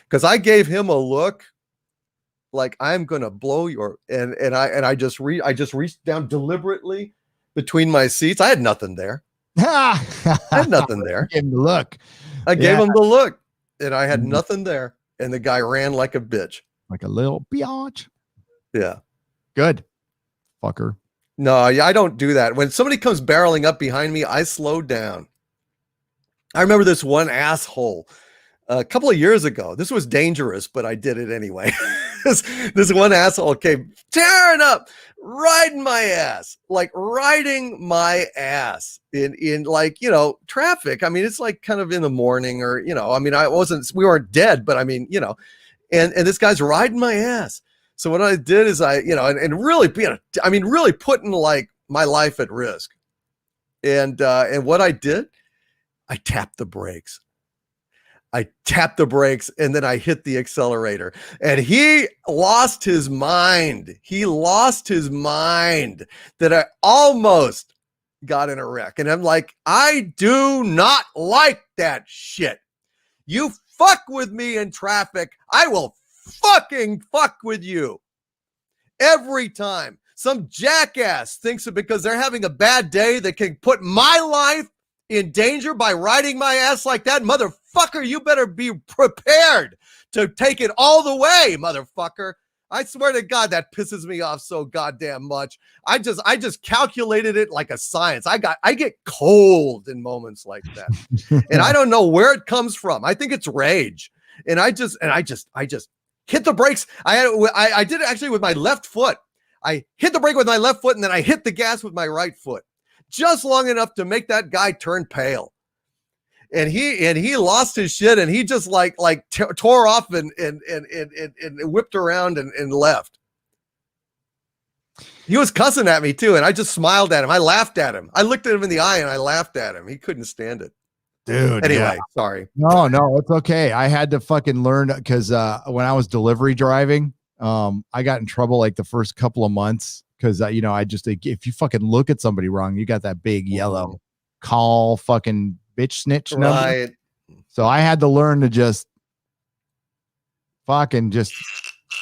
Because I gave him a look like I'm gonna blow your and I just reached down deliberately between my seats. I had nothing there. I had nothing there. Give him the look. I gave him the look, and I had nothing there. And the guy ran like a bitch. Like a little biatch. Yeah. Good. Fucker. No, I don't do that. When somebody comes barreling up behind me, I slow down. I remember this one asshole a couple of years ago. This was dangerous, but I did it anyway. this one asshole came tearing up, riding my ass in like, traffic. I mean, it's like kind of in the morning or, I mean, we weren't dead, but I mean, and this guy's riding my ass. So what I did is and really really putting like my life at risk. And what I did, I tapped the brakes. And then I hit the accelerator, and he lost his mind. That I almost got in a wreck. And I'm like, I do not like that shit. You fuck with me in traffic, I will fucking fuck with you. Every time some jackass thinks that because they're having a bad day, they can put my life in danger by riding my ass like that, motherfucker, you better be prepared to take it all the way, motherfucker. I swear to God, that pisses me off so goddamn much. I just calculated it like a science. I get cold in moments like that. And I don't know where it comes from. I think it's rage. And I just hit the brakes. I did it actually with my left foot. I hit the brake with my left foot, and then I hit the gas with my right foot. Just long enough to make that guy turn pale. And he lost his shit, and he just like tore off and whipped around and left. He was cussing at me too, and I just smiled at him. I laughed at him. I looked at him in the eye and I laughed at him. He couldn't stand it. Dude. Anyway, sorry. No, it's okay. I had to fucking learn because when I was delivery driving, I got in trouble like the first couple of months because if you fucking look at somebody wrong, you got that big yellow call fucking bitch snitch number. Right. So I had to learn to just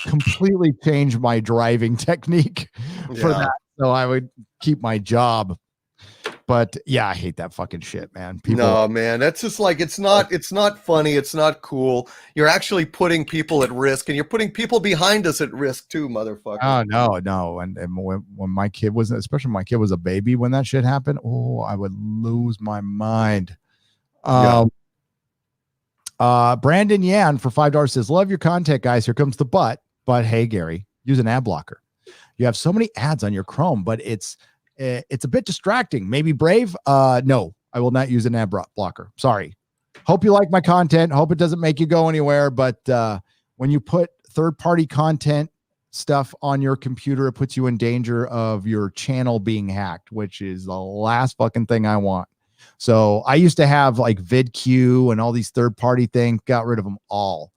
completely change my driving technique for that, so I would keep my job. But yeah, I hate that fucking shit, man. No, man, that's just like it's not funny, it's not cool. You're actually putting people at risk, and you're putting people behind us at risk too, motherfucker. Oh no. And when my kid was, especially when my kid was a baby, when that shit happened, I would lose my mind. Brandon Yan for $5 says, love your content, guys. Here comes the but hey, Gary, use an ad blocker. You have so many ads on your Chrome, but it's a bit distracting. Maybe Brave. No, I will not use an ad blocker. Sorry. Hope you like my content. Hope it doesn't make you go anywhere. But when you put third-party content stuff on your computer, it puts you in danger of your channel being hacked, which is the last fucking thing I want. So I used to have like VidQ and all these third-party things. Got rid of them all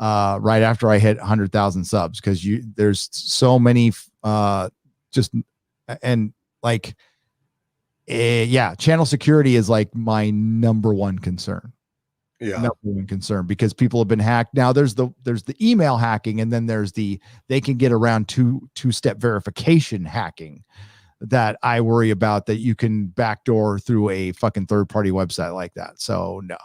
right after I hit 100,000 subs, because there's so many channel security is like my number one concern. Number one concern, because people have been hacked. Now there's the email hacking, and then there's they can get around two-step verification hacking that I worry about, that you can backdoor through a fucking third-party website like that. So no,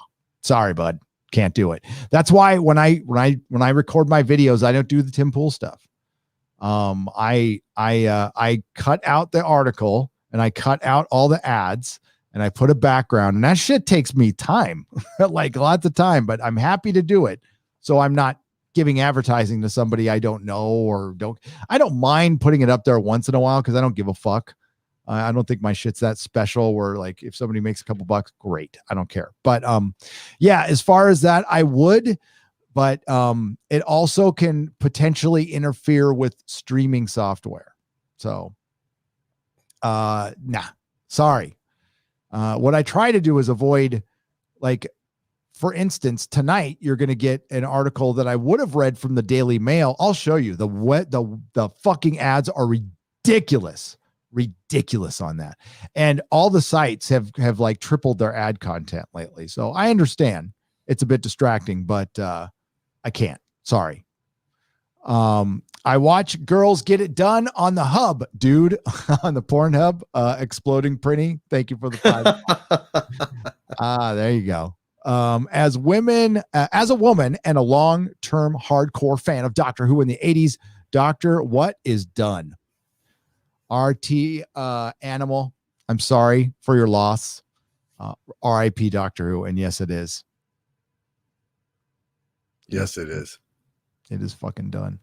sorry, bud, can't do it. That's why when I record my videos, I don't do the Tim Pool stuff. I cut out the article, and I cut out all the ads, and I put a background, and that shit takes me time, like lots of time, but I'm happy to do it. So I'm not giving advertising to somebody I don't know I don't mind putting it up there once in a while, because I don't give a fuck. I don't think my shit's that special where, like, if somebody makes a couple bucks, great. I don't care. But yeah, as far as that, I would, but it also can potentially interfere with streaming software. So nah, sorry. What I try to do is avoid, like, for instance, tonight you're going to get an article that I would have read from the Daily Mail. I'll show you the fucking ads are ridiculous on that. And all the sites have like tripled their ad content lately. So I understand it's a bit distracting, but I can't, sorry. I watch girls get it done on the hub, dude, on the Pornhub, exploding Prinny. Thank you for the 5. There you go. As a woman and a long-term hardcore fan of Doctor Who in the 80s, Doctor What is done. RT Animal, I'm sorry for your loss. RIP Doctor Who, and yes, it is. Yes, it is. It is fucking done.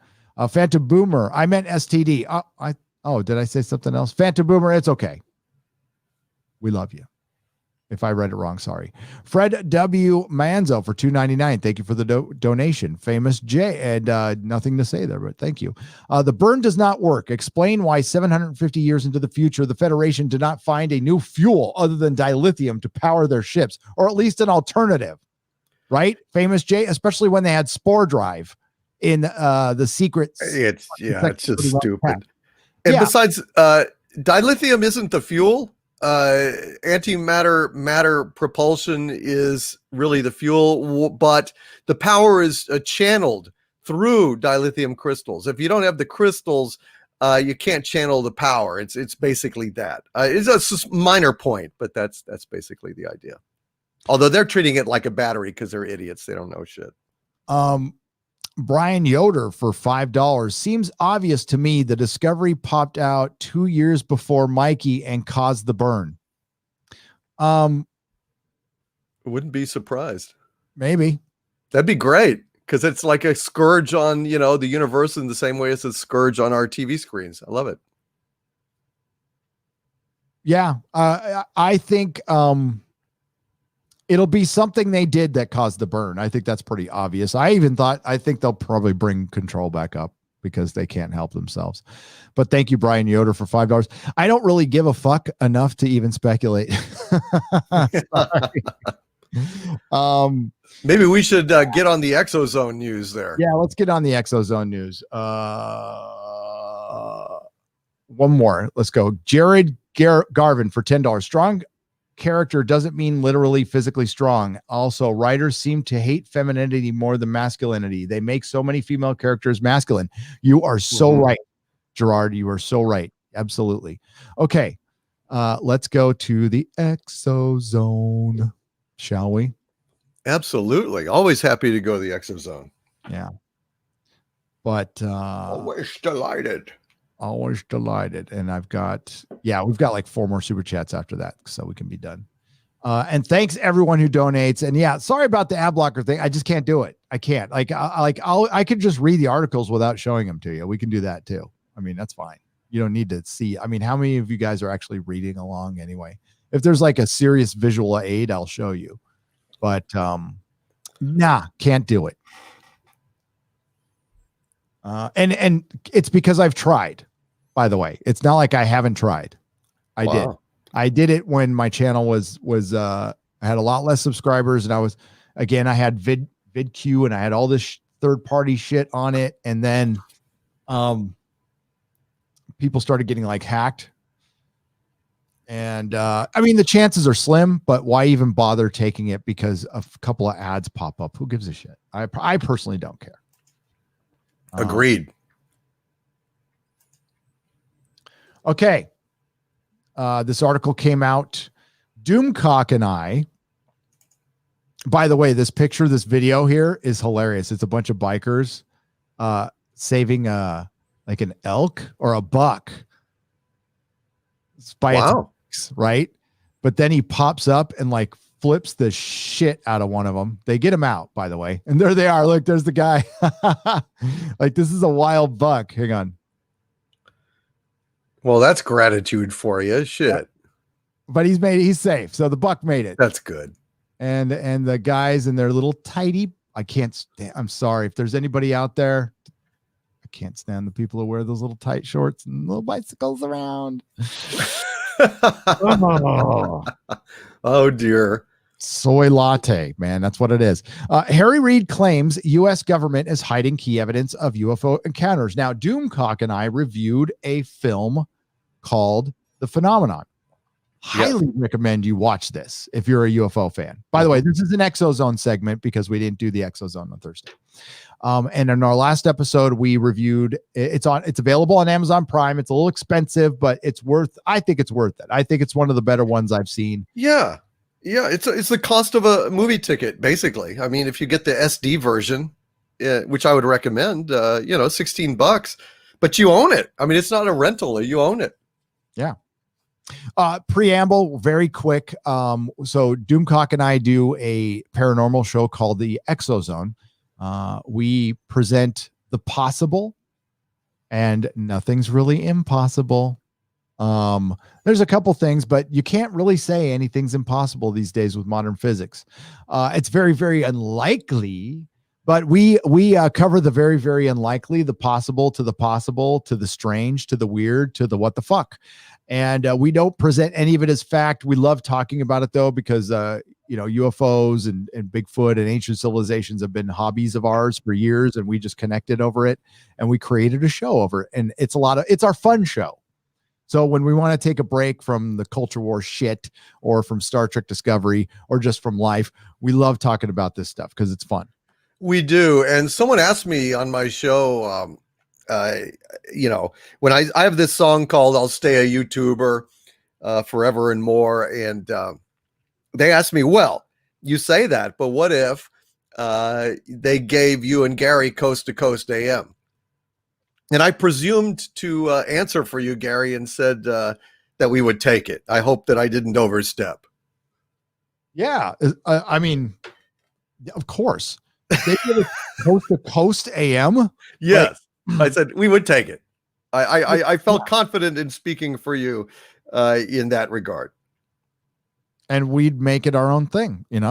Phantom Boomer, I meant STD. Did I say something else? Phantom Boomer, it's okay. We love you. If I read it wrong, sorry. Fred W. Manzo for $2.99. Thank you for the donation. Famous J, and nothing to say there, but thank you. The burn does not work. Explain why 750 years into the future, the Federation did not find a new fuel other than dilithium to power their ships, or at least an alternative. Right? Famous J, especially when they had spore drive in the secrets. It's just stupid. And besides, dilithium isn't the fuel. Antimatter propulsion is really the fuel, but the power is channeled through dilithium crystals. If you don't have the crystals, you can't channel the power. It's basically that. It's a minor point, but that's basically the idea. Although they're treating it like a battery because they're idiots. They don't know shit. Brian Yoder for $5. Seems obvious to me the Discovery popped out 2 years before Mikey and caused the burn. Wouldn't be surprised. Maybe. That'd be great, because it's like a scourge on, the universe in the same way as a scourge on our TV screens. I love it. Yeah. I think it'll be something they did that caused the burn. I think that's pretty obvious. I think they'll probably bring Control back up because they can't help themselves. But thank you, Brian Yoder, for $5. I don't really give a fuck enough to even speculate. Maybe we should get on the ExoZone news there. Yeah, let's get on the ExoZone news. One more. Let's go. Jared Garvin for $10. Strong character doesn't mean literally physically strong. Also, writers seem to hate femininity more than masculinity. They make so many female characters masculine. You are so right, Gerard. You are so right. Absolutely. Okay. Let's go to the ExoZone, shall we? Absolutely. Always happy to go to the ExoZone. Yeah. But always delighted. And we've got like 4 more super chats after that, so we can be done. And thanks everyone who donates. And yeah, sorry about the ad blocker thing. I just can't do it. I can't. I could just read the articles without showing them to you. We can do that too. I mean, that's fine. You don't need to see. I mean, how many of you guys are actually reading along anyway? If there's like a serious visual aid, I'll show you. But nah, can't do it. And it's because I've tried. By the way, it's not like I haven't tried. I did it when my channel was I had a lot less subscribers, and I had VidQ and I had all this third party shit on it, and then people started getting like hacked. And I mean, the chances are slim, but why even bother taking it because a couple of ads pop up? Who gives a shit? I personally don't care. Agreed. Okay. This article came out. Doomcock and I, by the way, this video here is hilarious. It's a bunch of bikers saving like an elk or a buck. Wow. Right? But then he pops up and like flips the shit out of one of them. They get him out, by the way. And there they are. Look, there's the guy. Like, this is a wild buck. Hang on. Well, that's gratitude for you. Shit. Yeah. But he's safe. So the buck made it. That's good. And the guys in their little tidy, I'm sorry if there's anybody out there. I can't stand the people who wear those little tight shorts and little bicycles around. Oh dear. Soy latte, man. That's what it is. Harry Reid claims U.S. government is hiding key evidence of UFO encounters. Now, Doomcock and I reviewed a film called The Phenomenon. Highly recommend you watch this if you're a UFO fan. By the way, this is an ExoZone segment because we didn't do the ExoZone on Thursday. And in our last episode, we reviewed it's available on Amazon Prime. It's a little expensive, but I think it's worth it. I think it's one of the better ones I've seen. Yeah. Yeah. It's the cost of a movie ticket, basically. I mean, if you get the SD version, which I would recommend, $16, but you own it. I mean, it's not a rental. You own it. Yeah. Preamble, very quick. So Doomcock and I do a paranormal show called the ExoZone. We present the possible, and nothing's really impossible. There's a couple things, but you can't really say anything's impossible these days with modern physics. It's very, very unlikely, but we cover the very, very unlikely, the possible, to the strange, to the weird, to the what the fuck. And we don't present any of it as fact. We love talking about it though, because UFOs and Bigfoot and ancient civilizations have been hobbies of ours for years, and we just connected over it, and we created a show over it. And it's our fun show. So when we want to take a break from the culture war shit, or from Star Trek Discovery, or just from life, we love talking about this stuff because it's fun. We do. And someone asked me on my show, when I have this song called I'll Stay a YouTuber Forever and More. And they asked me, well, you say that, but what if they gave you and Gary Coast to Coast AM? And I presumed to answer for you, Gary, and said that we would take it. I hope that I didn't overstep. Yeah. I mean, of course. They did a Coast to Coast AM? Yes. I said we would take it. I felt confident in speaking for you in that regard. And we'd make it our own thing, it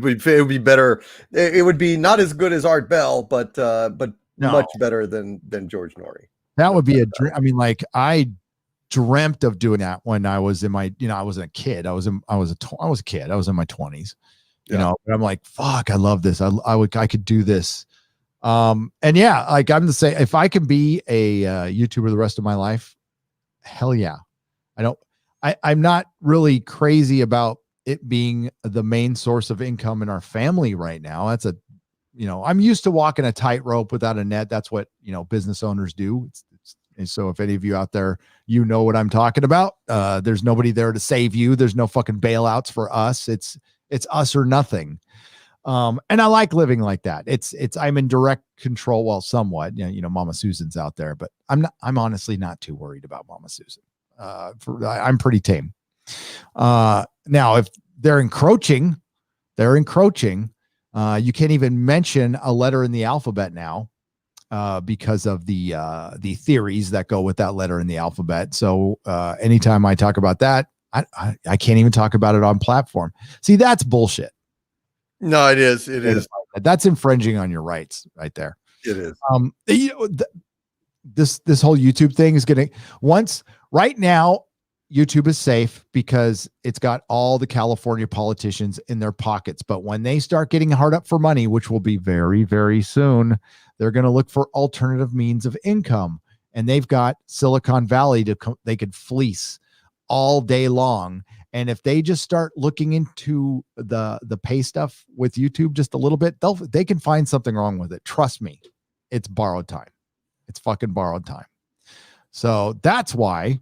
would be better. It would be not as good as Art Bell, but much better than George Norrie. That would be a dream. I mean, like, I dreamt of doing that when I was in my, I wasn't a kid. I was a kid. I was in my 20s. But I'm like, fuck, I love this. I could do this. And yeah, like, I'm the same. If I can be a YouTuber the rest of my life, hell yeah. I'm not really crazy about it being the main source of income in our family right now. That's I'm used to walking a tightrope without a net. That's what, business owners do. And so if any of you out there, what I'm talking about, there's nobody there to save you. There's no fucking bailouts for us. It's us or nothing. And I like living like that. I'm in direct control. Well, somewhat, Mama Susan's out there, but I'm honestly not too worried about Mama Susan. I'm pretty tame. Now, if they're encroaching. You can't even mention a letter in the alphabet now because of the theories that go with that letter in the alphabet. So anytime I talk about that, I can't even talk about it on platform. See, that's bullshit. No, it is. It is. That's infringing on your rights right there. It is. This whole YouTube thing is going to right now, YouTube is safe because it's got all the California politicians in their pockets. But when they start getting hard up for money, which will be very, very soon, they're going to look for alternative means of income. And they've got Silicon Valley they could fleece all day long. And if they just start looking into the pay stuff with YouTube just a little bit, they can find something wrong with it. Trust me, it's borrowed time. It's fucking borrowed time. So that's why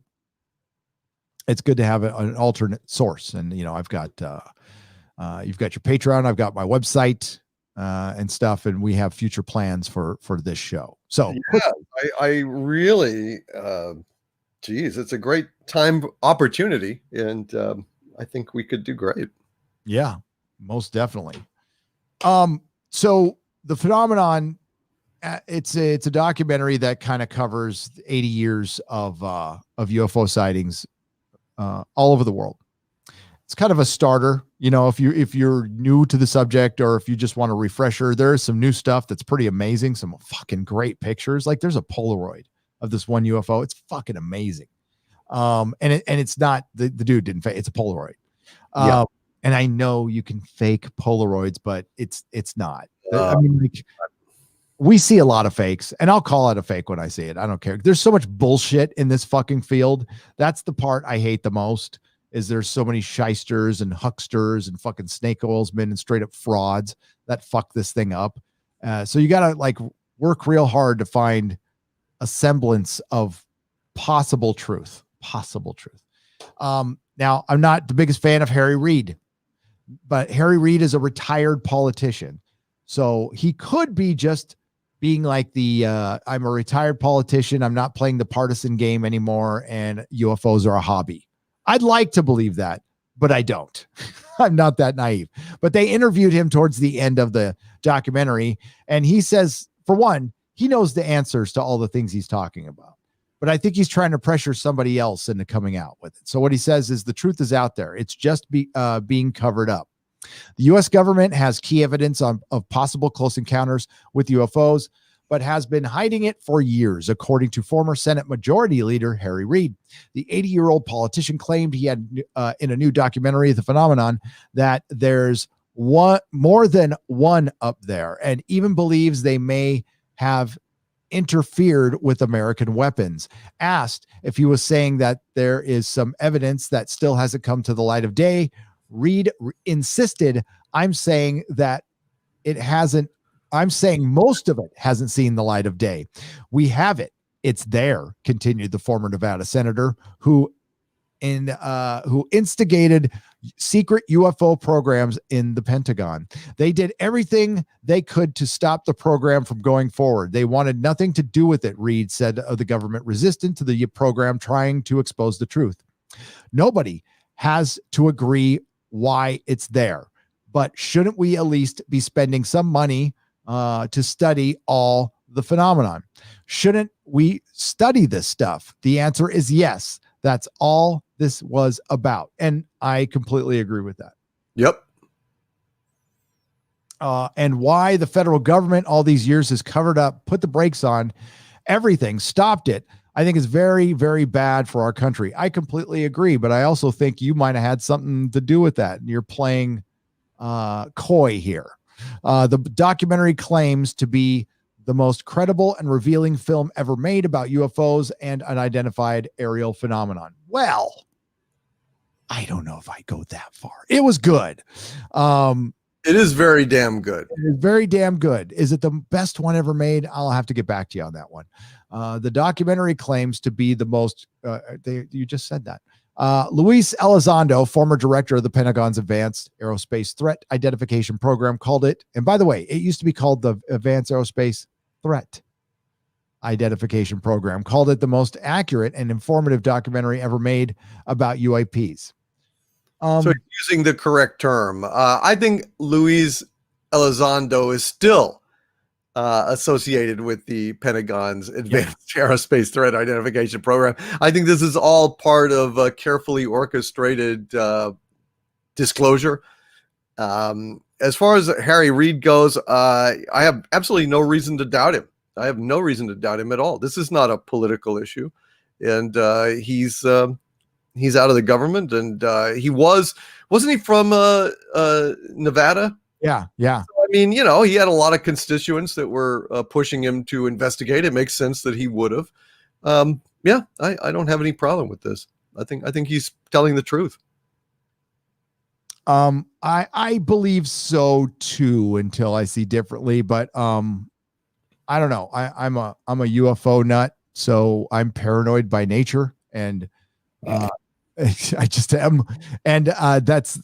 it's good to have an alternate source. And, I've got, you've got your Patreon, I've got my website and stuff, and we have future plans for this show. So yeah, I really, it's a great time opportunity. And I think we could do great. Yeah, most definitely. So the phenomenon, it's a documentary that kind of covers 80 years of UFO sightings all over the world. It's kind of a starter, if you're new to the subject, or if you just want a refresher. There's some new stuff that's pretty amazing, some fucking great pictures. Like there's a Polaroid of this one UFO. It's fucking amazing. And it's not the dude didn't fake, it's a Polaroid. Yeah. And I know you can fake Polaroids, but it's not. I mean, like, we see a lot of fakes, and I'll call it a fake when I see it. I don't care. There's so much bullshit in this fucking field. That's the part I hate the most, is there's so many shysters and hucksters and fucking snake oilsmen and straight up frauds that fuck this thing up. So you got to work real hard to find a semblance of possible truth. Now, I'm not the biggest fan of Harry Reid, but Harry Reid is a retired politician. So he could be just being like I'm a retired politician. I'm not playing the partisan game anymore, and UFOs are a hobby. I'd like to believe that, but I don't. I'm not that naive. But they interviewed him towards the end of the documentary, and he says, for one, he knows the answers to all the things he's talking about. But I think he's trying to pressure somebody else into coming out with it. So what he says is the truth is out there. It's just being covered up. The U.S. government has key evidence of possible close encounters with UFOs, but has been hiding it for years, according to former Senate Majority Leader Harry Reid. The 80-year-old politician claimed he had, in a new documentary, The Phenomenon, that there's more than one up there, and even believes they may have interfered with American weapons. Asked if he was saying that there is some evidence that still hasn't come to the light of day, Reid insisted, I'm saying most of it hasn't seen the light of day. We have it. It's there, continued the former Nevada senator, who instigated secret UFO programs in the Pentagon. They did everything they could to stop the program from going forward. They wanted nothing to do with it, Reid said of the government resistant to the program trying to expose the truth. Nobody has to agree why it's there, but shouldn't we at least be spending some money to study all the phenomenon? Shouldn't we study this stuff? The answer is yes. That's all this was about. And I completely agree with that. Yep. And why the federal government all these years has covered up, put the brakes on everything, stopped it, I think is very, very bad for our country. I completely agree, but I also think you might have had something to do with that. And you're playing coy here. The documentary claims to be the most credible and revealing film ever made about UFOs and unidentified aerial phenomenon. Well, I don't know if I go that far. It was good. It is very damn good. It is very damn good. Is it the best one ever made? I'll have to get back to you on that one. The documentary claims to be the most, you just said that. Luis Elizondo, former director of the Pentagon's Advanced Aerospace Threat Identification Program, called it, and by the way, it used to be called the Advanced Aerospace Threat Identification Program, called it the most accurate and informative documentary ever made about UAPs. So using the correct term. I think Luis Elizondo is still associated with the Pentagon's Advanced Aerospace Threat Identification Program. I think this is all part of a carefully orchestrated disclosure. As far as Harry Reid goes, I have absolutely no reason to doubt him. I have no reason to doubt him at all. This is not a political issue, and he's out of the government, and wasn't he from Nevada? Yeah. So, I mean, he had a lot of constituents that were pushing him to investigate. It makes sense that he would have. I don't have any problem with this. I think he's telling the truth. I believe so too, until I see differently, but I don't know. I'm a UFO nut, so I'm paranoid by nature, and I just am, and that's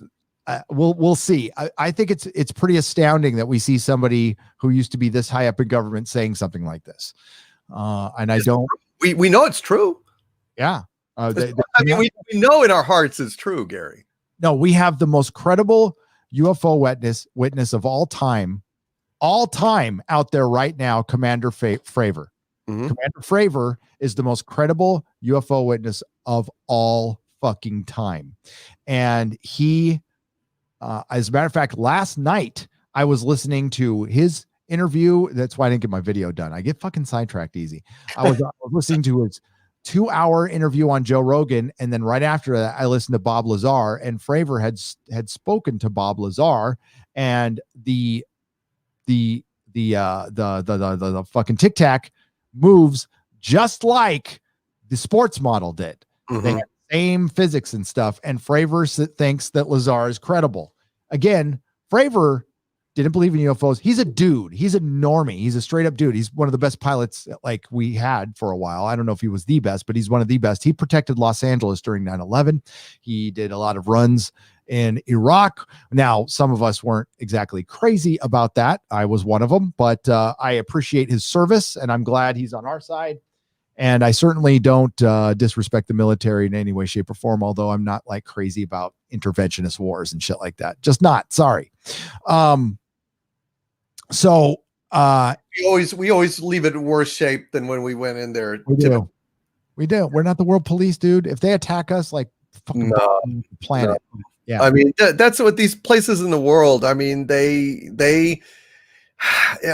we'll see. I think it's pretty astounding that we see somebody who used to be this high up in government saying something like this, and I don't. We know it's true. Yeah, we know in our hearts it's true, Gary. No, we have the most credible UFO witness of all time out there right now, Commander Fravor. Mm-hmm. Commander Fravor is the most credible UFO witness of all fucking time. And he, as a matter of fact, last night I was listening to his interview. That's why I didn't get my video done. I get fucking sidetracked easy. I was listening to his 2-hour interview on Joe Rogan, and then right after that, I listened to Bob Lazar, and Fravor had spoken to Bob Lazar, and the fucking Tic Tac moves just like the sports model did. Mm-hmm. They have the same physics and stuff, and Fravor thinks that Lazar is credible. Again, Fravor didn't believe in UFOs. He's a dude. He's a normie. He's a straight up dude. He's one of the best pilots like we had for a while. I don't know if he was the best, but he's one of the best. He protected Los Angeles during 9/11. He did a lot of runs in Iraq. Now, some of us weren't exactly crazy about that. I was one of them, but I appreciate his service, and I'm glad he's on our side. And I certainly don't disrespect the military in any way, shape, or form, although I'm not like crazy about interventionist wars and shit like that. Just not. Sorry. So we always leave it in worse shape than when we went in there. We do. We're not the world police, dude. If they attack us, like fucking planet. No. Yeah. I mean, that's what these places in the world. I mean,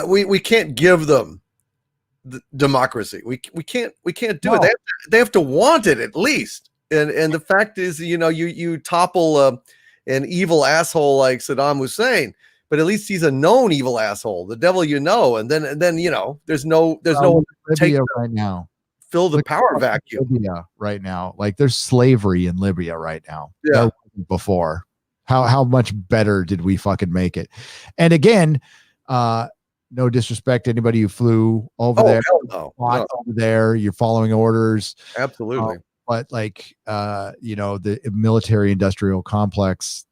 we can't give them the democracy. We can't do it. They have to want it at least. And the fact is, you topple an evil asshole like Saddam Hussein, but at least he's a known evil asshole, the devil, and then there's no one to take right now. Fill the power vacuum. Libya right now, like there's slavery in Libya right now. Yeah. Before, how much better did we fucking make it? And again, no disrespect to anybody who flew over there. No. Over there, you're following orders. Absolutely. But like, the military industrial complex,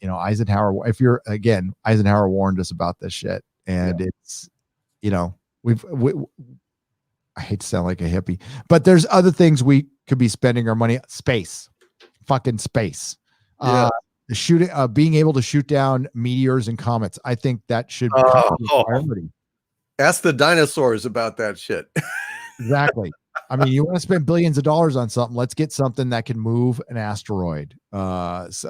Eisenhower warned us about this shit. And it's, I hate to sound like a hippie, but there's other things we could be spending our money. Fucking space. Yeah. Being able to shoot down meteors and comets. I think that should be priority. Ask the dinosaurs about that shit. Exactly. I mean, you want to spend billions of dollars on something, let's get something that can move an asteroid. Because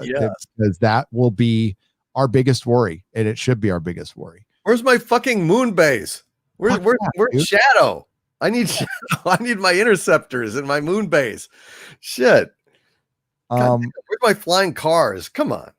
that will be our biggest worry, and it should be our biggest worry. Where's my fucking moon base? Where's Shadow? I need Shadow. I need my interceptors and my moon base. Shit. Where's my flying cars? Come on.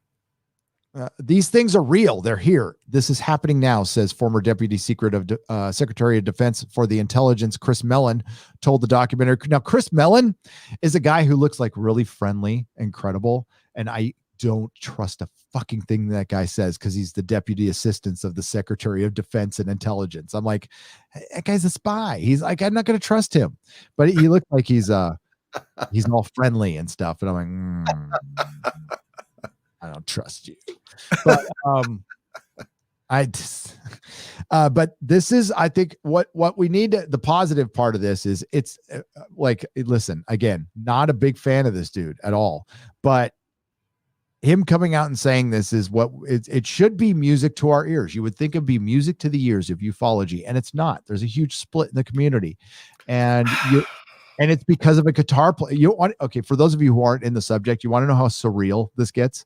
These things are real. They're here. This is happening now, says former Deputy Secretary of Defense for the Intelligence, Chris Mellon, told the documentary. Now, Chris Mellon is a guy who looks like really friendly and credible, and I don't trust a fucking thing that guy says because he's the Deputy Assistant of the Secretary of Defense and Intelligence. I'm like, that guy's a spy. He's like, I'm not going to trust him. But he looks like he's all friendly and stuff. And I'm like, I don't trust you. But but this is, I think, what we need. The positive part of this is it's like, listen, again, not a big fan of this dude at all, but him coming out and saying this is what it should be music to our ears. You would think it'd be music to the ears of ufology, and it's not. There's a huge split in the community, and it's because of a guitar play. Okay, for those of you who aren't in the subject, you want to know how surreal this gets.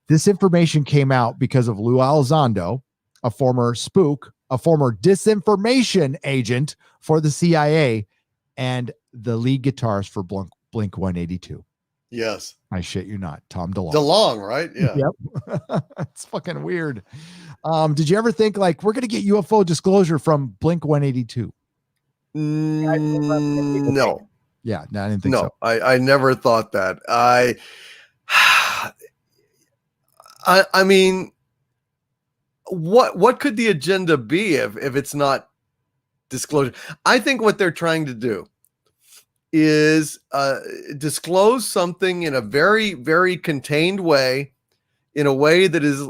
This information came out because of Lou Elizondo, a former spook, a former disinformation agent for the CIA, and the lead guitarist for Blink 182. Yes. I shit you not. Tom DeLonge. DeLonge, right? Yeah. Yep. It's fucking weird. Did you ever think like we're going to get UFO disclosure from Blink 182? No. Yeah, no, I didn't think so. I never thought that. I mean, what could the agenda be if it's not disclosure? I think what they're trying to do is disclose something in a very, very contained way, in a way that is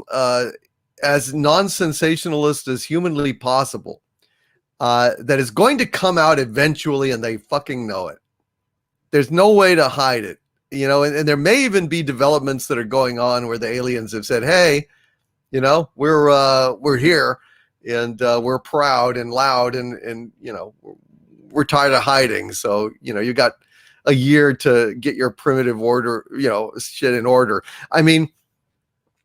as non-sensationalist as humanly possible, that is going to come out eventually, and they fucking know it. There's no way to hide it, you know, and there may even be developments that are going on where the aliens have said, hey, you know, we're here, and we're proud and loud, and you know, we're tired of hiding. So, you know, you got a year to get your primitive order, you know, shit in order. I mean,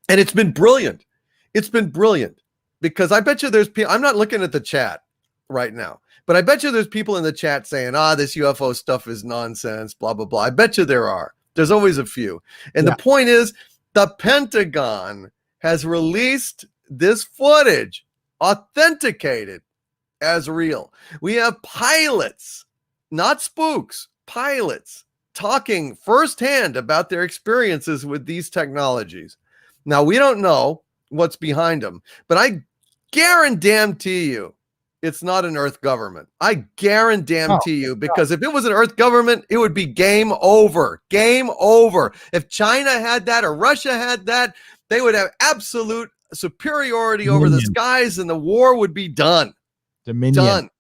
and it's been brilliant. It's been brilliant because I bet you there's people, I'm not looking at the chat right now, but I bet you there's people in the chat saying, this UFO stuff is nonsense, blah, blah, blah. I bet you there are. There's always a few. And the point is, the Pentagon has released this footage, authenticated as real. We have pilots, not spooks, pilots talking firsthand about their experiences with these technologies. Now, we don't know what's behind them, but I guarantee you it's not an Earth government. I guarantee you, because if it was an Earth government, it would be game over. Game over. If China had that or Russia had that, they would have absolute superiority over the skies, and the war would be done. Dominion.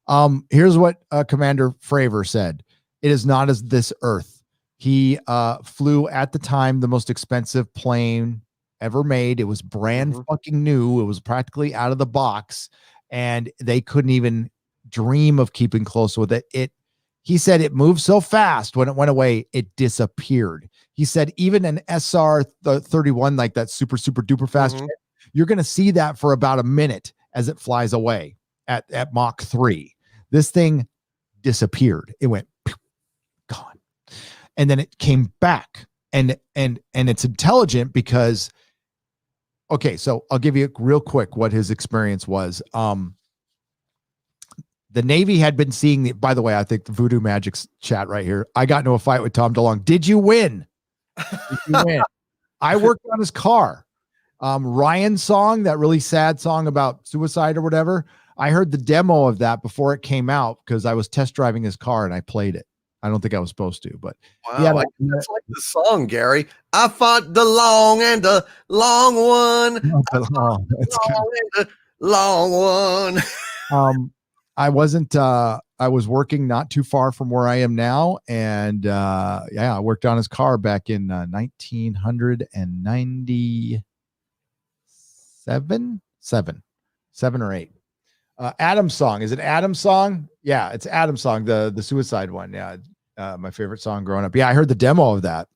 Done. Here's what Commander Fravor said. It is not as this Earth. He flew at the time the most expensive plane ever made. It was brand fucking new. It was practically out of the box, and they couldn't even dream of keeping close with it. He said it moved so fast when it went away, it disappeared. He said even an SR-31, like that super duper fast jet, you're going to see that for about a minute as it flies away at Mach 3. This thing disappeared. It went gone. And then it came back, and it's intelligent because, okay, so I'll give you real quick what his experience was. The Navy had been seeing by the way, I think the Voodoo Magic's chat right here. I got into a fight with Tom DeLonge. Did you win? Did you win? I worked on his car. Ryan's song, that really sad song about suicide or whatever. I heard the demo of that before it came out because I was test driving his car and I played it. I don't think I was supposed to, but wow, that's like the song, Gary. I fought the long and the long one. Long one. I wasn't. I was working not too far from where I am now, and I worked on his car back in 1997, seven or eight. Adam's song. Is it Adam's song? Yeah, it's Adam's song, the suicide one. Yeah, my favorite song growing up. Yeah, I heard the demo of that.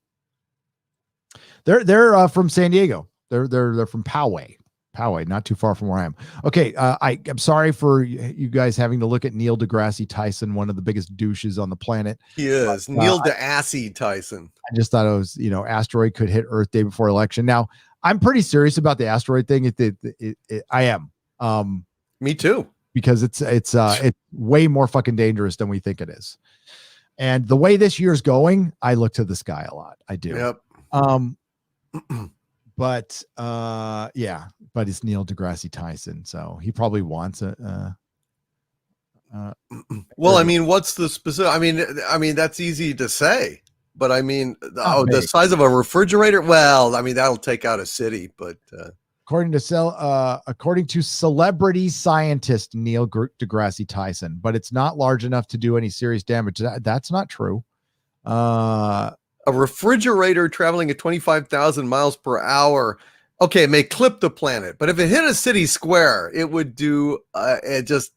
They're from San Diego. They're from Poway, not too far from where I am. Okay, I'm sorry for you guys having to look at Neil deGrasse Tyson, one of the biggest douches on the planet. He is Neil deGrasse Tyson. I just thought it was, asteroid could hit Earth day before election. Now, I'm pretty serious about the asteroid thing. I am. Me too. Because it's way more fucking dangerous than we think it is. And the way this year's going, I look to the sky a lot. I do. Yep. But it's Neil deGrasse Tyson, so he probably wants a. Well, I mean, what's the specific? I mean, that's easy to say, but I mean, the size of a refrigerator. Well, I mean, that'll take out a city, but. According to celebrity scientist Neil deGrasse Tyson, but it's not large enough to do any serious damage. That's not true. A refrigerator traveling at 25,000 miles per hour. Okay, it may clip the planet, but if it hit a city square, it would do just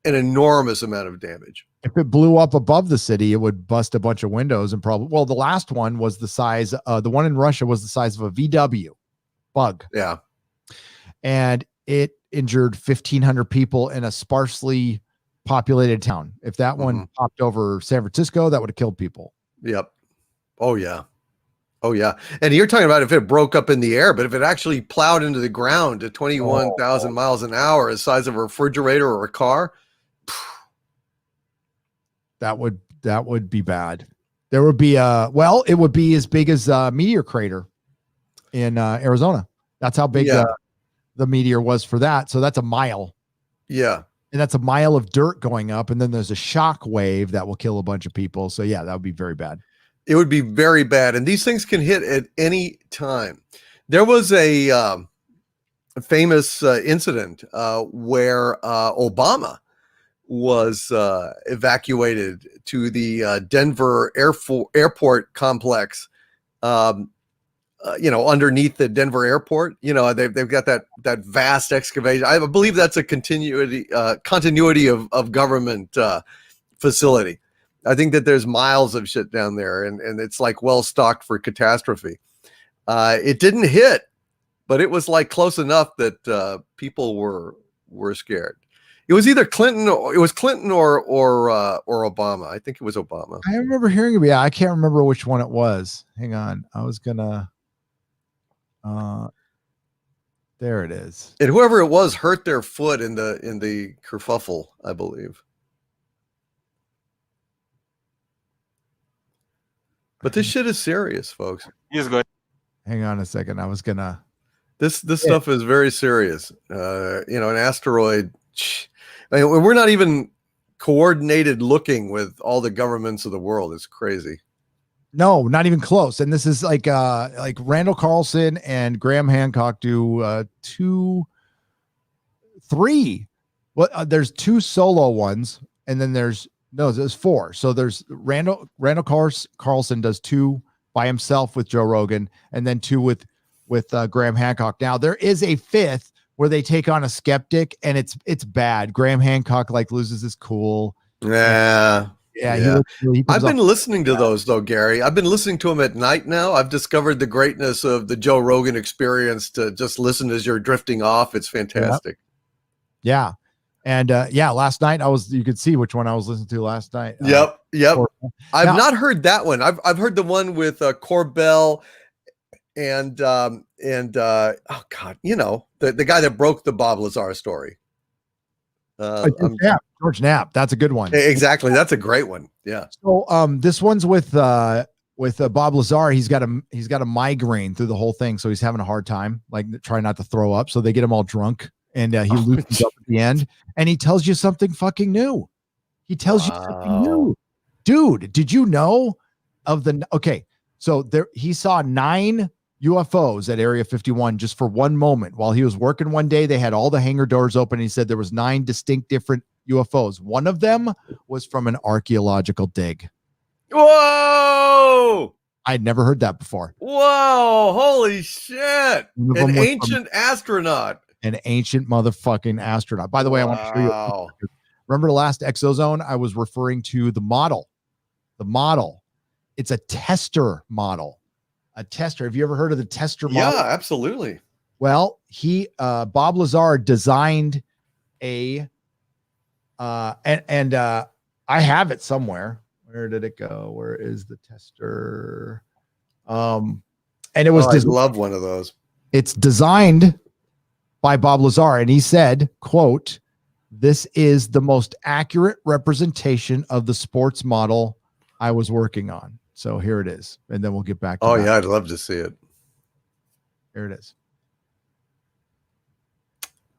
an enormous amount of damage. If it blew up above the city, it would bust a bunch of windows and probably, well, the last one was the size, the one in Russia was the size of a VW bug. Yeah. And it injured 1,500 people in a sparsely populated town. If that one popped over San Francisco, that would have killed people. Yep. Oh, yeah. Oh, yeah. And you're talking about if it broke up in the air, but if it actually plowed into the ground at 21,000 miles an hour, the size of a refrigerator or a car, that would be bad. There would be it would be as big as a meteor crater in Arizona. That's how big the meteor was for that. So that's a mile. Yeah. And that's a mile of dirt going up. And then there's a shock wave that will kill a bunch of people. So yeah, that would be very bad. It would be very bad. And these things can hit at any time. There was a famous incident where Obama was evacuated to the Denver airport complex, underneath the Denver airport. They've got that vast excavation. I believe that's a continuity of government facility. I think that there's miles of shit down there, and it's like well stocked for catastrophe. It didn't hit, but it was like close enough that people were scared. It was either Clinton or Obama. I think it was Obama. I remember hearing it. Yeah, I can't remember which one it was. Hang on. I was gonna there it is. And whoever it was hurt their foot in the kerfuffle, I believe. But this shit is serious, folks. He's good. Hang on a second. I was gonna This stuff is very serious. An asteroid. I mean, we're not even coordinated looking with all the governments of the world. It's crazy. No, not even close. And this is like Randall Carlson and Graham Hancock do 3. Well, there's 2 solo ones, and then there's 4. So there's Randall Carlson does 2 by himself with Joe Rogan, and then 2 with Graham Hancock. Now there is a 5th where they take on a skeptic, and it's bad. Graham Hancock loses his cool. Yeah. Yeah. I've been listening to those though, Gary. I've been listening to them at night now. I've discovered the greatness of the Joe Rogan experience to just listen as you're drifting off. It's fantastic. Yeah. And last night you could see which one I was listening to last night. Yep. I've not heard that one. I've heard the one with Corbell and oh God, the guy that broke the Bob Lazar story. George Knapp. That's a good one. Exactly. That's a great one. Yeah. So this one's with Bob Lazar. He's got a migraine through the whole thing, so he's having a hard time, trying not to throw up. So they get him all drunk, and he loosens up at the end, and he tells you something fucking new. He tells you something new, dude. Did you know of the? Okay, so he saw 9 UFOs at Area 51 just for one moment while he was working one day. They had all the hangar doors open. He said there was 9 distinct different UFOs. One of them was from an archaeological dig. Whoa! I'd never heard that before. Whoa! Holy shit! An ancient astronaut. An ancient motherfucking astronaut. By the way, I want to show you. Remember the last ExoZone? I was referring to the model. The model. It's a tester model. A tester. Have you ever heard of the tester model? Yeah, absolutely. Well, Bob Lazar designed a and I have it somewhere. Where did it go? Where is the tester? And it was I love one of those. It's designed by Bob Lazar, and he said, quote, "This is the most accurate representation of the sports model I was working on." So here it is. And then we'll get back to that. Yeah, I'd love to see it. Here it is.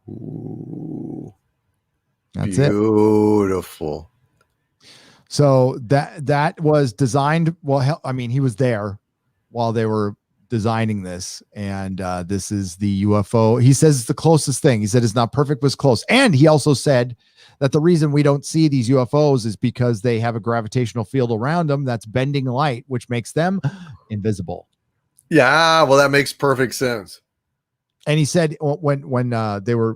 Ooh. That's beautiful. So that was designed. Well, I mean, he was there while they were designing this, and this is the UFO. He says it's the closest thing. He said it's not perfect, but it's close. And he also said that the reason we don't see these UFOs is because they have a gravitational field around them that's bending light, which makes them invisible. Yeah, well, that makes perfect sense. And he said when they were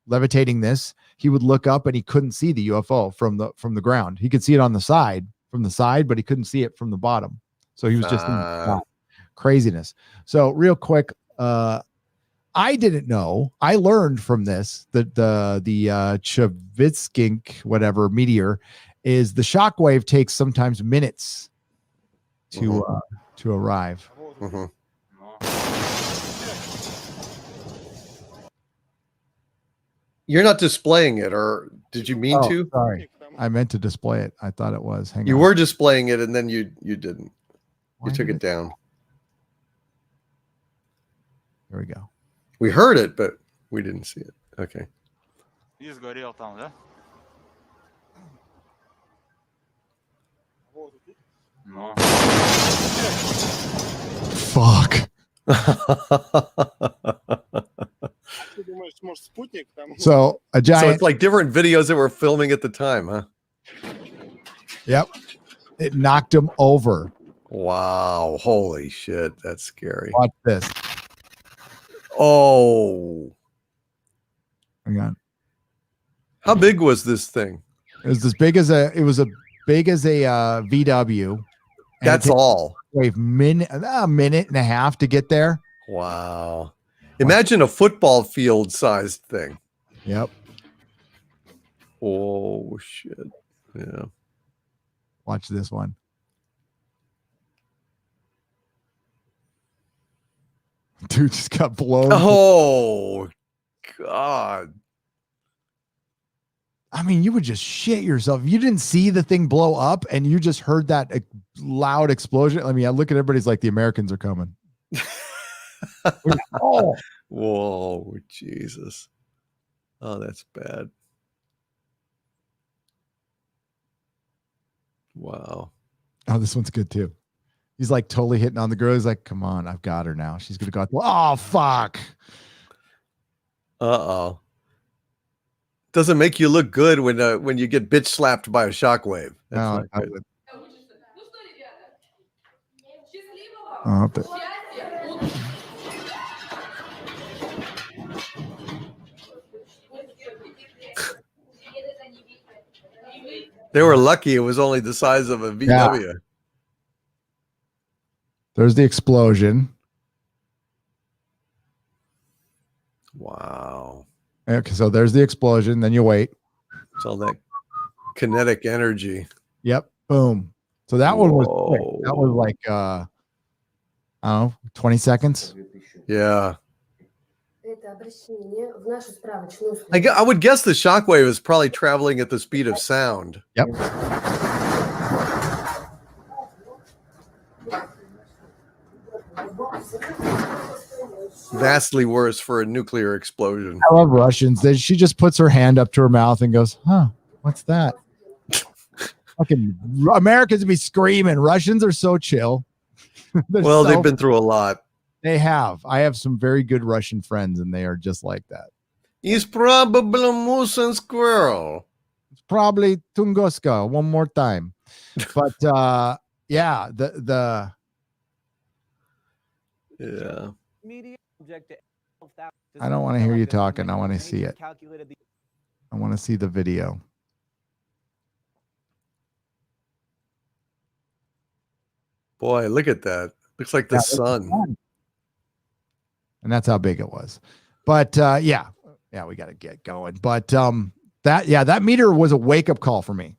levitating this, he would look up and he couldn't see the UFO from the ground. He could see it on the side, but he couldn't see it from the bottom. So he was just in craziness. So real quick, I didn't know. I learned from this that the Chvaritskink whatever meteor is the shockwave takes sometimes minutes to arrive. Mm-hmm. You're not displaying it, or did you mean to? Sorry, I meant to display it. I thought it was. You were displaying it, and then you didn't. You took it down. There we go. We heard it, but we didn't see it. Okay. Fuck. So a giant. So it's like different videos that we're filming at the time, huh? Yep. It knocked him over. Wow. Holy shit. That's scary. Watch this. Oh. Hang on. How big was this thing? It was as big as a VW. That's all. A minute and a half to get there. Wow. Imagine a football field sized thing. Yep. Oh shit. Yeah. Watch this one. Dude just got blown. Oh God. I mean, you would just shit yourself. You didn't see the thing blow up and you just heard that loud explosion. I mean, I look at everybody's like the Americans are coming. Oh. Whoa, Jesus. Oh, that's bad. Wow. Oh, this one's good too. He's like totally hitting on the girl. He's like, come on, I've got her now. She's gonna go. Oh, fuck. Uh-oh. Doesn't make you look good when you get bitch slapped by a shockwave. No, they were lucky it was only the size of a VW. Yeah. There's the explosion. Wow. Okay, so there's the explosion. Then you wait. It's all that kinetic energy. Yep. Boom. So that one was quick. That was like I don't know, 20 seconds. Yeah. I would guess the shockwave is probably traveling at the speed of sound. Yep. Vastly worse for a nuclear explosion. I love Russians. She just puts her hand up to her mouth and goes, huh, what's that? Fucking Americans be screaming. Russians are so chill. Well, they've been through a lot. They have. I have some very good Russian friends, and they are just like that. He's probably a moose and squirrel. It's probably Tunguska one more time. But yeah, the yeah. I don't want to hear you talking. I want to see it. I want to see the video. Boy, look at that. Looks like the sun. And that's how big it was. But yeah, we got to get going. But that meteor was a wake-up call for me.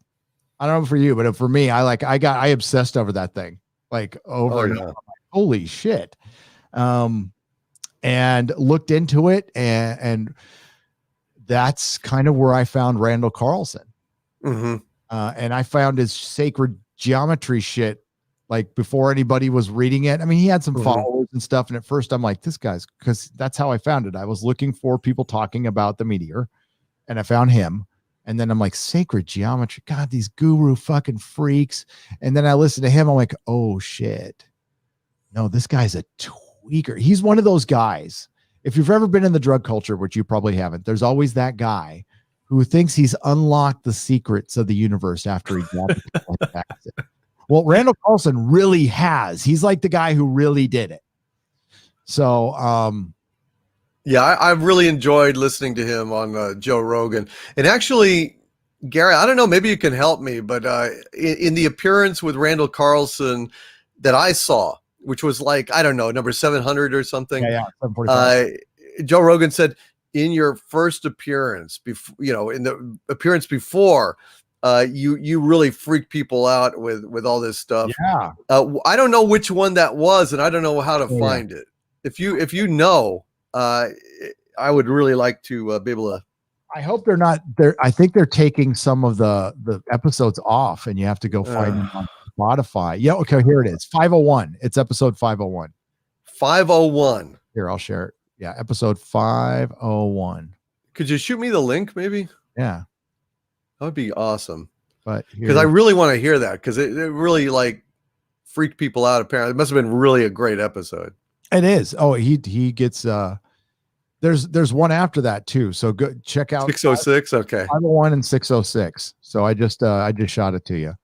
I don't know for you, but for me, I obsessed over that thing. Like over and over. Holy shit. And looked into it, and that's kind of where I found Randall Carlson. Mm-hmm. And I found his sacred geometry shit like before anybody was reading it. I mean, he had some followers and stuff. And at first I'm like, this guy's, because that's how I found it. I was looking for people talking about the meteor and I found him. And then I'm like, sacred geometry. God, these guru fucking freaks. And then I listened to him. I'm like, oh shit. No, this guy's a tweaker. He's one of those guys. If you've ever been in the drug culture, which you probably haven't, there's always that guy who thinks he's unlocked the secrets of the universe after he got the acid. Well, Randall Carlson really has. He's like the guy who really did it. So, yeah, I've really enjoyed listening to him on Joe Rogan. And actually, Gary, I don't know, maybe you can help me, but in the appearance with Randall Carlson that I saw, which was like, I don't know, number 700 or something. yeah, 745. Joe Rogan said, in your first appearance, in the appearance before, you really freak people out with all this stuff. Yeah. I don't know which one that was, and I don't know how to find it. If you know, I would really like to be able to. I hope they're not there. I think they're taking some of the episodes off, and you have to go find them on Spotify. Yeah. Okay. Here it is. 501. It's episode 501. 501. Here, I'll share it. Yeah. Episode 501. Could you shoot me the link, maybe? Yeah. That would be awesome. But because I really want to hear that, because it really like freaked people out. Apparently, it must have been really a great episode. It is. Oh, he gets there's one after that too. So go check out 606. Okay. 501 and 606. So I just shot it to you.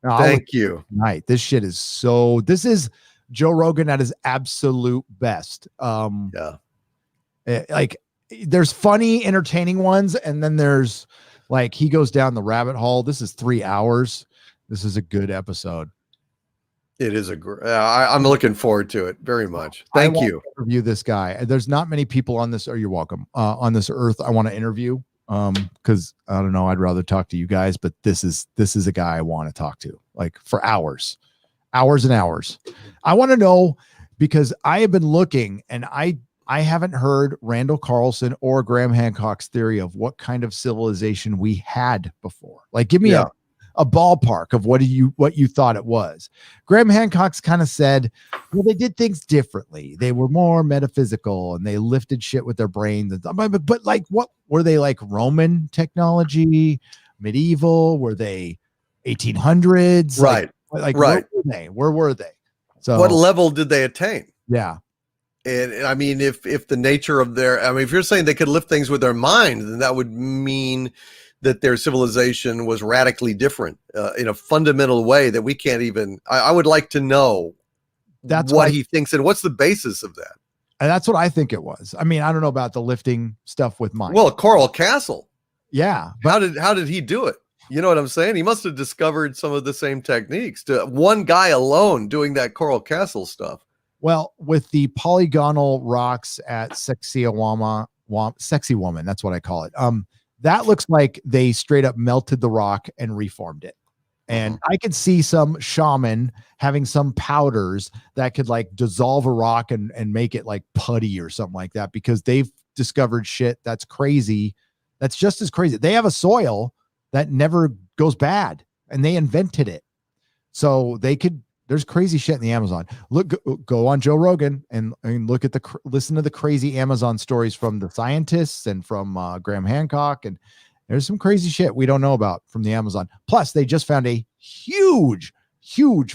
Thank you. Right. This shit is this is Joe Rogan at his absolute best. Like there's funny, entertaining ones, and then there's like he goes down the rabbit hole. This is 3 hours. This is a good episode. It is I'm looking forward to it very much. Thank you. Interview this guy. There's not many people on this, or you're welcome, on this earth I want to interview. Because I don't know, I'd rather talk to you guys, but this is a guy I want to talk to, like, for hours and hours. I want to know, because I have been looking, and I haven't heard Randall Carlson or Graham Hancock's theory of what kind of civilization we had before. Like, give me a ballpark of what you thought it was. Graham Hancock's kind of said, well, they did things differently. They were more metaphysical, and they lifted shit with their brains. But like, what were they, like Roman technology, medieval? Were they 1800s? Right. Like right. Where were they? So what level did they attain? Yeah. And I mean, if the nature of if you're saying they could lift things with their mind, then that would mean that their civilization was radically different in a fundamental way that we can't even. I would like to know what he thinks, and what's the basis of that. And that's what I think it was. I mean, I don't know about the lifting stuff with mind. Well, Coral Castle. Yeah. How did he do it? You know what I'm saying? He must have discovered some of the same techniques. To one guy alone doing that Coral Castle stuff. Well, with the polygonal rocks at Sexy Woman, that's what I call it. That looks like they straight up melted the rock and reformed it. And I could see some shaman having some powders that could like dissolve a rock and make it like putty or something like that, because they've discovered shit that's crazy. That's just as crazy. They have a soil that never goes bad, and they invented it. So there's crazy shit in the Amazon. Go on Joe Rogan and look at listen to the crazy Amazon stories from the scientists and from Graham Hancock. And there's some crazy shit we don't know about from the Amazon. Plus, they just found a huge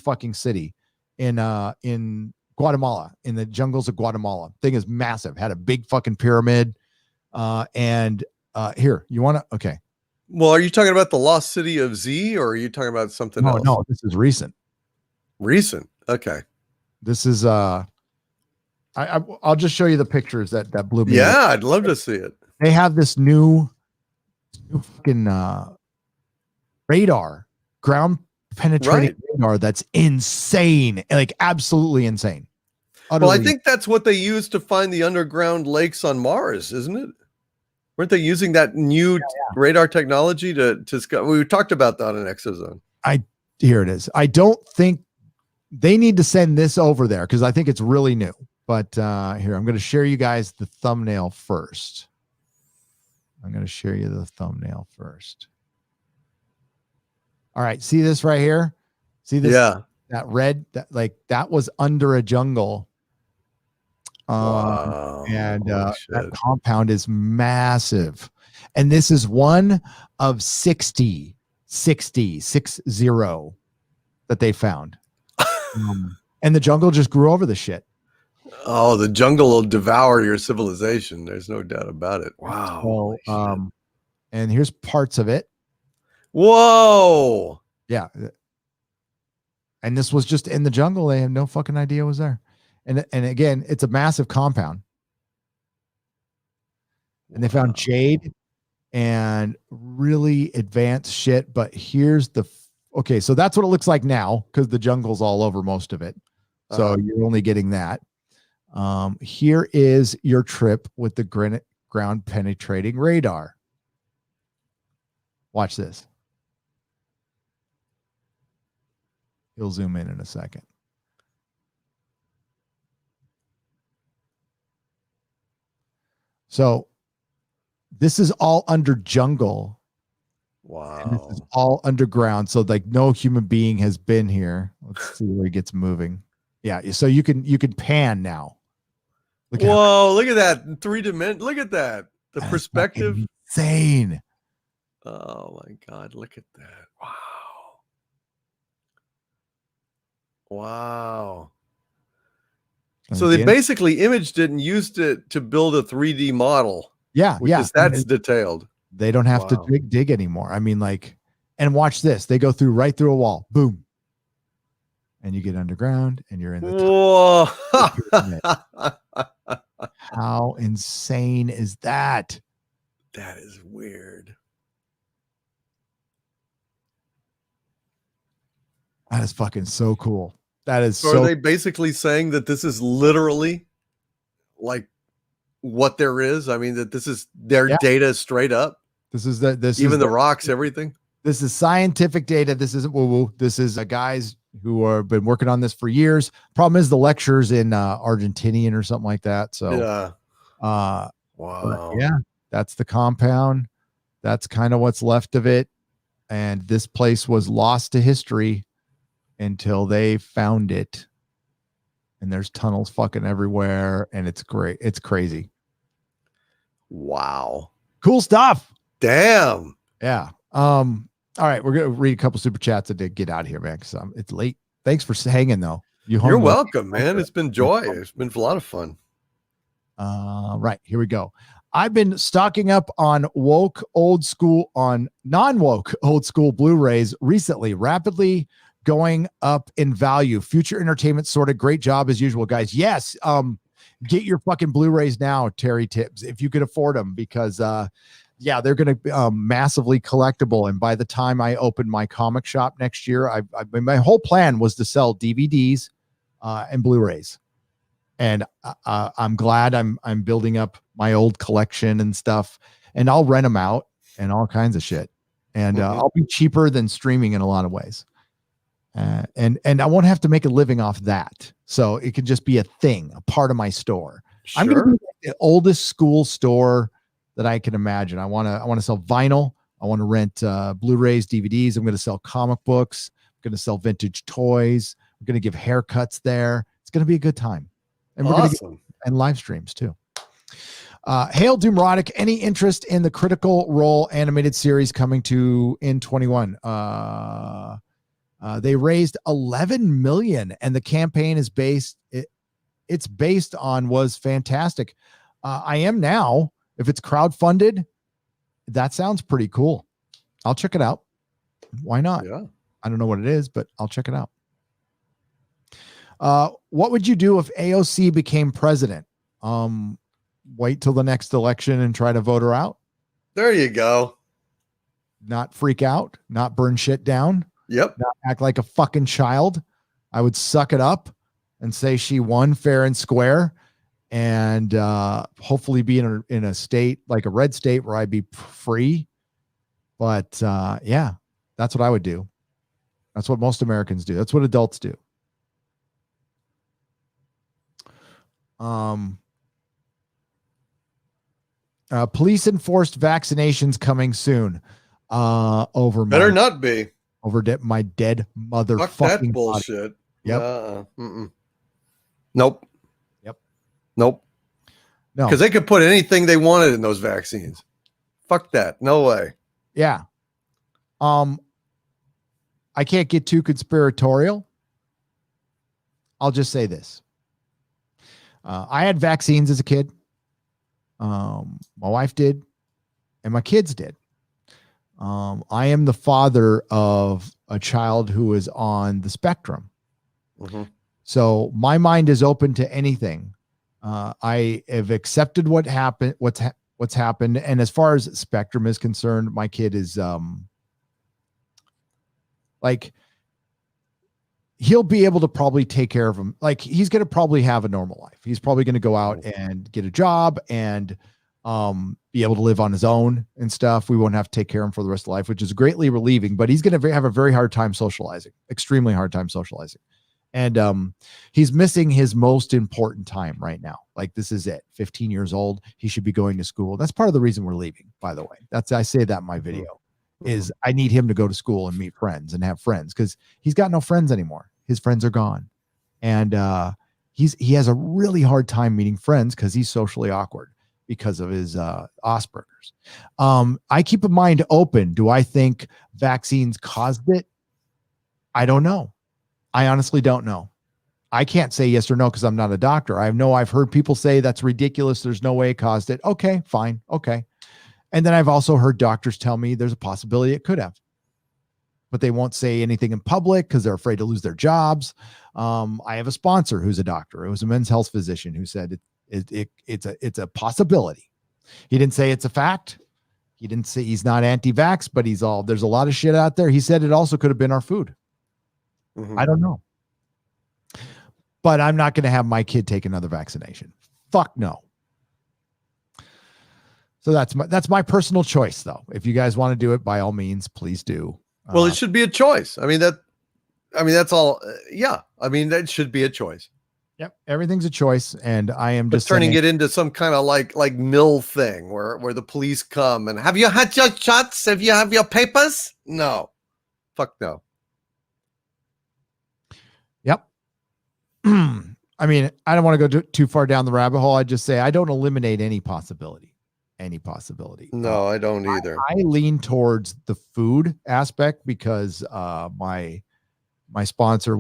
fucking city in Guatemala, in the jungles of Guatemala. Thing is massive. Had a big fucking pyramid. Here, you want to? Okay. Well, are you talking about the lost city of Z, or are you talking about something else? No, this is recent. Recent. Okay. This is I'll just show you the pictures that blew me. Yeah, I'd love to see it. They have this new fucking radar, ground penetrating radar that's insane, like absolutely insane. Utterly. Well, I think that's what they use to find the underground lakes on Mars, isn't it? Weren't they using that new radar technology to we talked about that in ExoZone. Here it is. I don't think they need to send this over there, because I think it's really new. But here, I'm going to share you guys the thumbnail first. I'm going to share you the thumbnail first. All right. See this right here? See this? Yeah. That red, that was under a jungle. Wow. And that compound is massive. And this is one of 60 that they found. And the jungle just grew over the shit. Oh, the jungle will devour your civilization. There's no doubt about it. Wow. So, and here's parts of it. Whoa. Yeah. And this was just in the jungle. They had no fucking idea it was there. And again, it's a massive compound. And they found jade and really advanced shit. But here's the, okay, so that's what it looks like now because the jungle's all over most of it. So you're only getting that. Here is your trip with the ground penetrating radar. Watch this. He'll zoom in a second. So this is all under jungle. Wow. And this is all underground. So like no human being has been here. Let's see where he gets moving. Yeah. So you can pan now. Whoa, look at that. 3-dimensional. Look at that. The That is perspective. fucking insane. Oh my God. Look at that. Wow. Wow. So they basically imaged it and used it to build a 3D model. Yeah. Yeah. That's detailed. They don't have to dig anymore. I mean, like, and watch this. They go right through a wall. Boom. And you get underground and you're in the Whoa. How insane is that? That is weird. That is fucking so cool. That is so are they basically saying that this is literally like what there is? I mean, that this is their data straight up. This is even the rocks, everything. This is scientific data. This isn't woo-woo. This is guys who have been working on this for years. Problem is the lecture's in Argentinian or something like that. So wow. Yeah, that's the compound. That's kind of what's left of it. And this place was lost to history until they found it. And there's tunnels fucking everywhere. And it's great. It's crazy. Wow. Cool stuff. Damn. Yeah. All right. We're going to read a couple super chats and get out of here, man. Because it's late. Thanks for hanging, though. You're welcome, man. It's been joy. It's been a lot of fun. Right. Here we go. I've been stocking up on non-woke old school Blu-rays recently, rapidly going up in value. Future entertainment sorted. Great job as usual, guys. Yes. Get your fucking Blu-rays now, Terry Tibbs, if you can afford them, because they're going to be massively collectible. And by the time I open my comic shop next year, my whole plan was to sell DVDs and Blu-rays. And I'm glad I'm building up my old collection and stuff, and I'll rent them out and all kinds of shit. And I'll be cheaper than streaming in a lot of ways. And I won't have to make a living off that. So it can just be a thing, a part of my store. Sure. I'm going to be the oldest school store that I can imagine. I want to sell vinyl. I want to rent Blu-rays, DVDs. I'm going to sell comic books. I'm going to sell vintage toys. I'm going to give haircuts there. It's going to be a good time. And we're awesome. going to and live streams too. Hail Doomrotic. Any interest in the Critical Role animated series coming to in 21? They raised 11 million, and the campaign is based on was fantastic. I am now. If it's crowdfunded, that sounds pretty cool. I'll check it out. Why not? Yeah. I don't know what it is, but I'll check it out. What would you do if AOC became president? Wait till the next election and try to vote her out? There you go. Not freak out, not burn shit down. Yep. Not act like a fucking child. I would suck it up and say she won fair and square, and hopefully be in a state like a red state where I'd be free. But that's what I would do. That's what most Americans do. That's what adults do. Police enforced vaccinations coming soon. Over better not be over my dead motherfucking fuck that bullshit. Yep. Nope. Yep. Nope. No, because they could put anything they wanted in those vaccines. Fuck that. No way. Yeah. I can't get too conspiratorial. I'll just say this. I had vaccines as a kid. My wife did, and my kids did. I am the father of a child who is on the spectrum. Mm-hmm. So my mind is open to anything. I have accepted what happened, what's happened. And as far as spectrum is concerned, my kid is like, he'll be able to probably take care of him. Like, he's going to probably have a normal life. He's probably going to go out and get a job and be able to live on his own and stuff. We won't have to take care of him for the rest of life, which is greatly relieving, but he's going to have a very hard time socializing, extremely hard time socializing. And he's missing his most important time right now. Like, this is it. 15 years old. He should be going to school. That's part of the reason we're leaving, by the way. I say that in my video, is I need him to go to school and meet friends and have friends, because he's got no friends anymore. His friends are gone. And he has a really hard time meeting friends because he's socially awkward because of his Asperger's. I keep a mind open. Do I think vaccines caused it? I don't know. I honestly don't know. I can't say yes or no because I'm not a doctor. I've heard people say that's ridiculous. There's no way it caused it. Okay, fine. Okay. And then I've also heard doctors tell me there's a possibility it could have, but they won't say anything in public because they're afraid to lose their jobs. I have a sponsor who's a doctor. It was a men's health physician who said it's a possibility. He didn't say it's a fact. He didn't say he's not anti-vax, but there's a lot of shit out there. He said it also could have been our food. Mm-hmm. I don't know. But I'm not going to have my kid take another vaccination. Fuck no. So that's my personal choice, though. If you guys want to do it, by all means, please do. Well, it should be a choice. That's all. Yeah. That should be a choice. Yep. Everything's a choice. And I am just turning it into some kind of like mill thing where the police come and, have you had your shots? Have you have your papers? No. Fuck no. Yep. I don't want to go too far down the rabbit hole. I just say I don't eliminate any possibility. No, I don't either. I lean towards the food aspect because my sponsor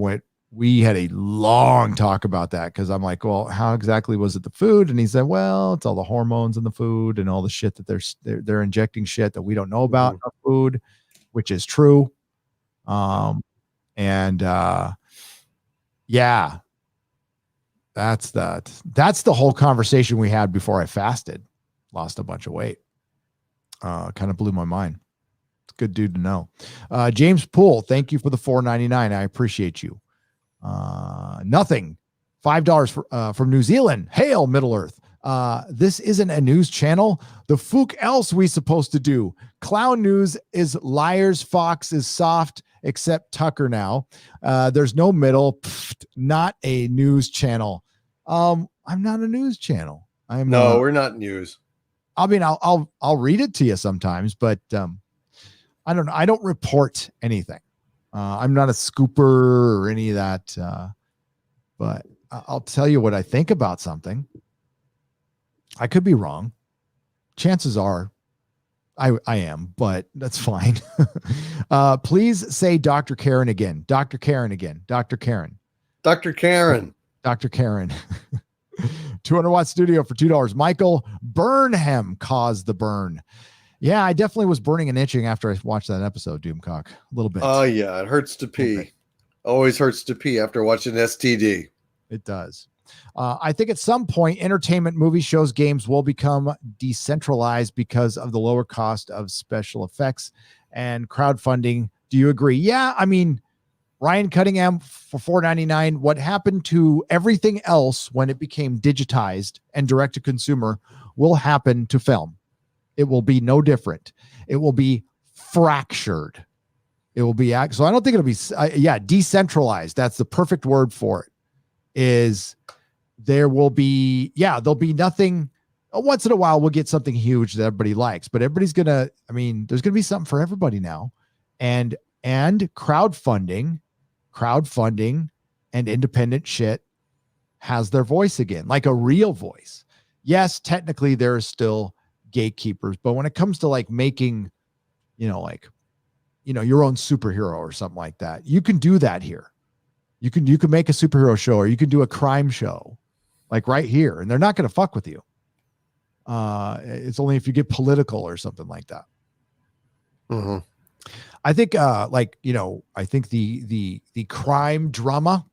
we had a long talk about that, because I'm like, well, how exactly was it the food? And he said, well, it's all the hormones in the food and all the shit that they're injecting shit that we don't know about in our food, which is true. Yeah, that's the whole conversation we had before I fasted. Lost a bunch of weight. Kind of blew my mind. It's a good dude to know. James Poole, thank you for the $4.99. I appreciate you. Nothing. $5 from New Zealand. Hail, Middle Earth. This isn't a news channel. The fuck else we supposed to do? Clown news is liars. Fox is soft, except Tucker now. There's no middle. Pfft, not a news channel. I'm not a news channel. We're not news. I'll read it to you sometimes, but I don't know. I don't report anything. I'm not a scooper or any of that. But I'll tell you what I think about something. I could be wrong. Chances are I am, but that's fine. Please say Dr. Karen again. Dr. Karen again. Dr. Karen. Dr. Karen. Dr. Karen. 200-watt studio for $2. Michael Burnham caused the burn. Yeah, I definitely was burning and itching after I watched that episode, Doomcock. A little bit. Oh, yeah. It hurts to pee. Always hurts to pee after watching STD. It does. I think at some point, entertainment, movies, shows, games will become decentralized because of the lower cost of special effects and crowdfunding. Do you agree? Yeah, Ryan Cunningham for $4.99. What happened to everything else when it became digitized and direct to consumer will happen to film. It will be no different. It will be fractured. It will be so I don't think it'll be decentralized. That's the perfect word for it. There'll be nothing. Once in a while we'll get something huge that everybody likes, but everybody's there's gonna be something for everybody now. And crowdfunding and independent shit has their voice again, like a real voice. Yes, technically there are still gatekeepers, but when it comes to making, your own superhero or something like that, you can do that here. You can make a superhero show, or you can do a crime show, right here, and they're not going to fuck with you. It's only if you get political or something like that. Mm-hmm. I think, I think the crime drama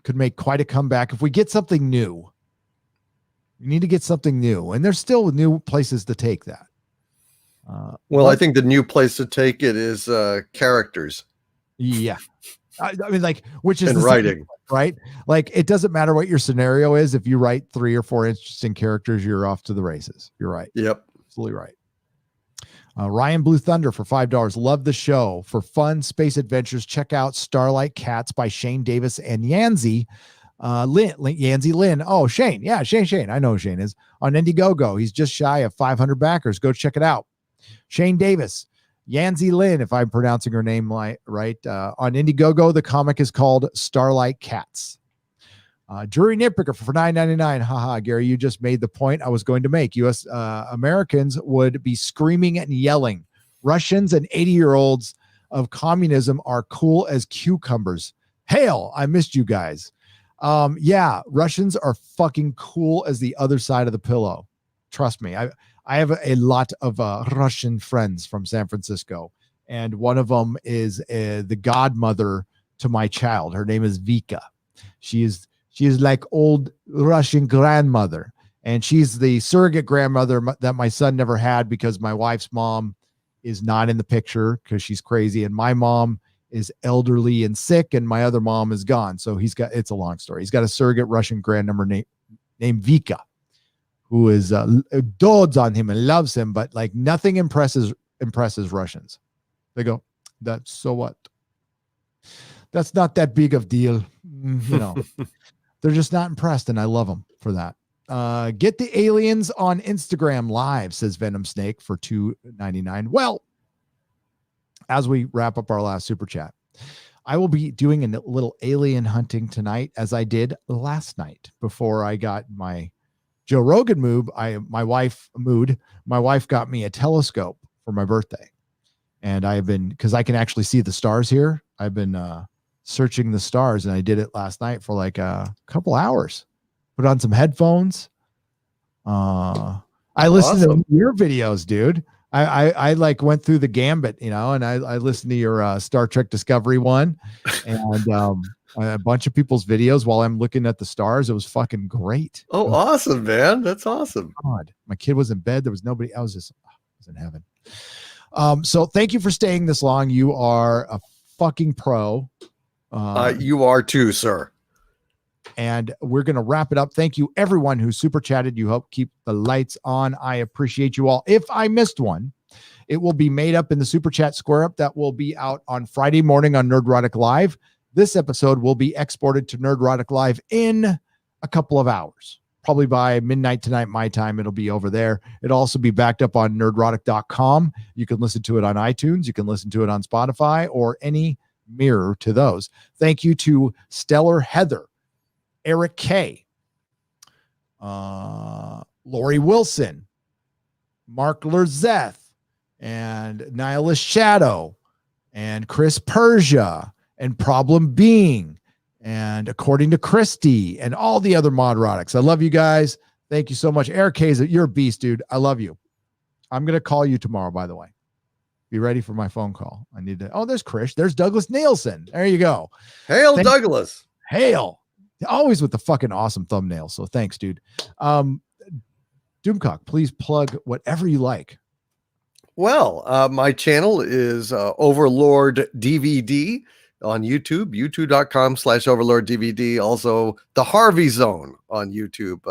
could make quite a comeback if we get something new. We need to get something new, and there's still new places to take that. Well, I think the new place to take it is characters. Yeah. I mean, like, which is and the writing, right? Like, it doesn't matter what your scenario is. If you write 3 or 4 interesting characters, you're off to the races. You're right. Yep. Absolutely right. Ryan Blue Thunder for $5. Love the show. For fun space adventures, check out Starlight Cats by Shane Davis and Yanzi. Yanzi Lynn. Oh, Shane. Yeah, Shane. I know who Shane is. On Indiegogo. He's just shy of 500 backers. Go check it out. Shane Davis. Yanzi Lynn, if I'm pronouncing her name right. On Indiegogo, the comic is called Starlight Cats. Jury Nitpicker for $9.99. Haha, Gary, you just made the point I was going to make. U.S. Americans would be screaming and yelling. Russians and 80-year-olds of communism are cool as cucumbers. Hail, I missed you guys. Yeah, Russians are fucking cool as the other side of the pillow. Trust me. I have a lot of Russian friends from San Francisco, and one of them is the godmother to my child. Her name is Vika. She is like old Russian grandmother, and she's the surrogate grandmother that my son never had because my wife's mom is not in the picture because she's crazy, and my mom is elderly and sick, and my other mom is gone. So it's a long story. He's got a surrogate Russian grandmother named Vika, who is dotes on him and loves him, but like nothing impresses Russians. They go, that's so what? That's not that big of deal. They're just not impressed, and I love them for that. Get the aliens on Instagram live, says Venom Snake for $2.99. Well, as we wrap up our last super chat, I will be doing a little alien hunting tonight, as I did last night before I got my Joe Rogan mood. My wife got me a telescope for my birthday, and because I can actually see the stars here. I've been searching the stars, and I did it last night for like a couple hours. Put on some headphones. I listened to your videos, dude. I like went through the gambit, and I listened to your Star Trek Discovery one, and a bunch of people's videos while I'm looking at the stars. It was fucking great. Oh, awesome, man. That's awesome. God, my kid was in bed. There was nobody. I was in heaven. So thank you for staying this long. You are a fucking pro. You are too, sir. And we're going to wrap it up. Thank you, everyone who super chatted. You help keep the lights on. I appreciate you all. If I missed one, it will be made up in the super chat square up that will be out on Friday morning on Nerdrotic Live. This episode will be exported to Nerdrotic Live in a couple of hours. Probably by midnight tonight, my time, it'll be over there. It'll also be backed up on nerdrotic.com. You can listen to it on iTunes. You can listen to it on Spotify or any mirror to those. Thank you to Stellar Heather, Eric K, Lori Wilson, Mark Lerzeth, and Nihilist Shadow, and Chris Persia, and Problem Being, and According to Christy, and all the other Modrotics. I love you guys. Thank you so much. Eric K, you're a beast, dude. I love you. I'm going to call you tomorrow, by the way. Be ready for my phone call. I need to. Oh, there's Krish. There's Douglas Nielsen. There you go. Hail, Douglas. Hail. Always with the fucking awesome thumbnail. So thanks, dude. Doomcock, please plug whatever you like. Well, my channel is Overlord DVD on YouTube, youtube.com/Overlord DVD. Also, the Harvey Zone on YouTube.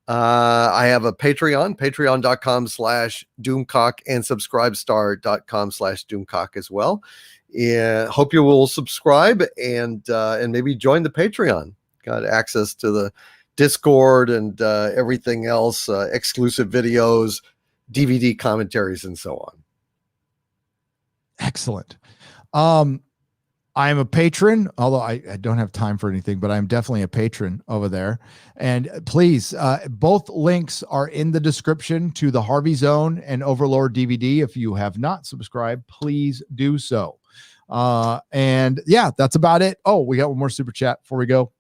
I have a Patreon, patreon.com/Doomcock, and subscribestar.com/Doomcock as well. And hope you will subscribe and maybe join the Patreon. Got access to the Discord and everything else, exclusive videos, DVD commentaries, and so on. Excellent. I'm a patron, although I don't have time for anything, but I'm definitely a patron over there. And please, both links are in the description to the Harvey Zone and Overlord DVD. If you have not subscribed, please do so. And yeah, that's about it. Oh, we got one more super chat before we go.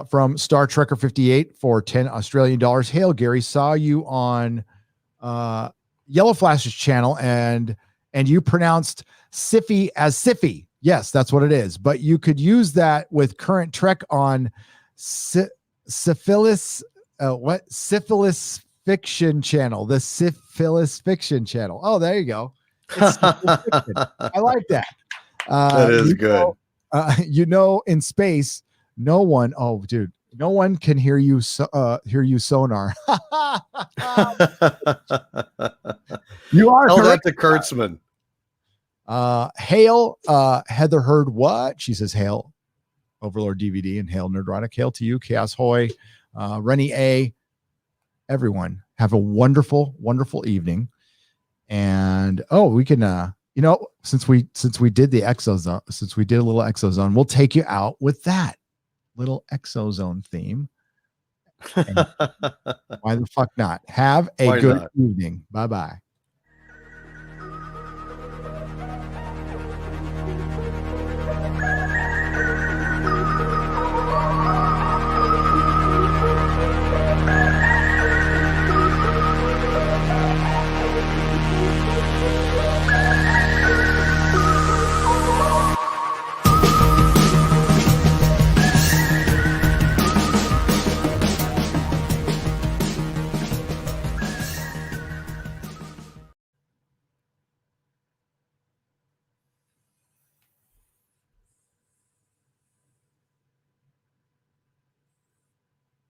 From Star Trekker 58 for $10 Australian. Hail, Gary. Saw you on Yellow Flash's channel, and you pronounced Siffy as Siffy. Yes, that's what it is. But you could use that with Current Trek on syphilis. Syphilis Fiction channel, the Syphilis Fiction channel. Oh, there you go. I like that. That is good. In space, no one can hear you. Hear you sonar. You are Tell correct. that to Kurtzman. Hail, Heather heard what? She says, hail Overlord DVD and hail Nerdrotic. Hail to you, Chaos Hoy, Rennie A. Everyone, have a wonderful, wonderful evening. And we can since we did the ExoZone, since we did a little ExoZone, we'll take you out with that little ExoZone theme. Why the fuck not? Have a good evening. Bye-bye.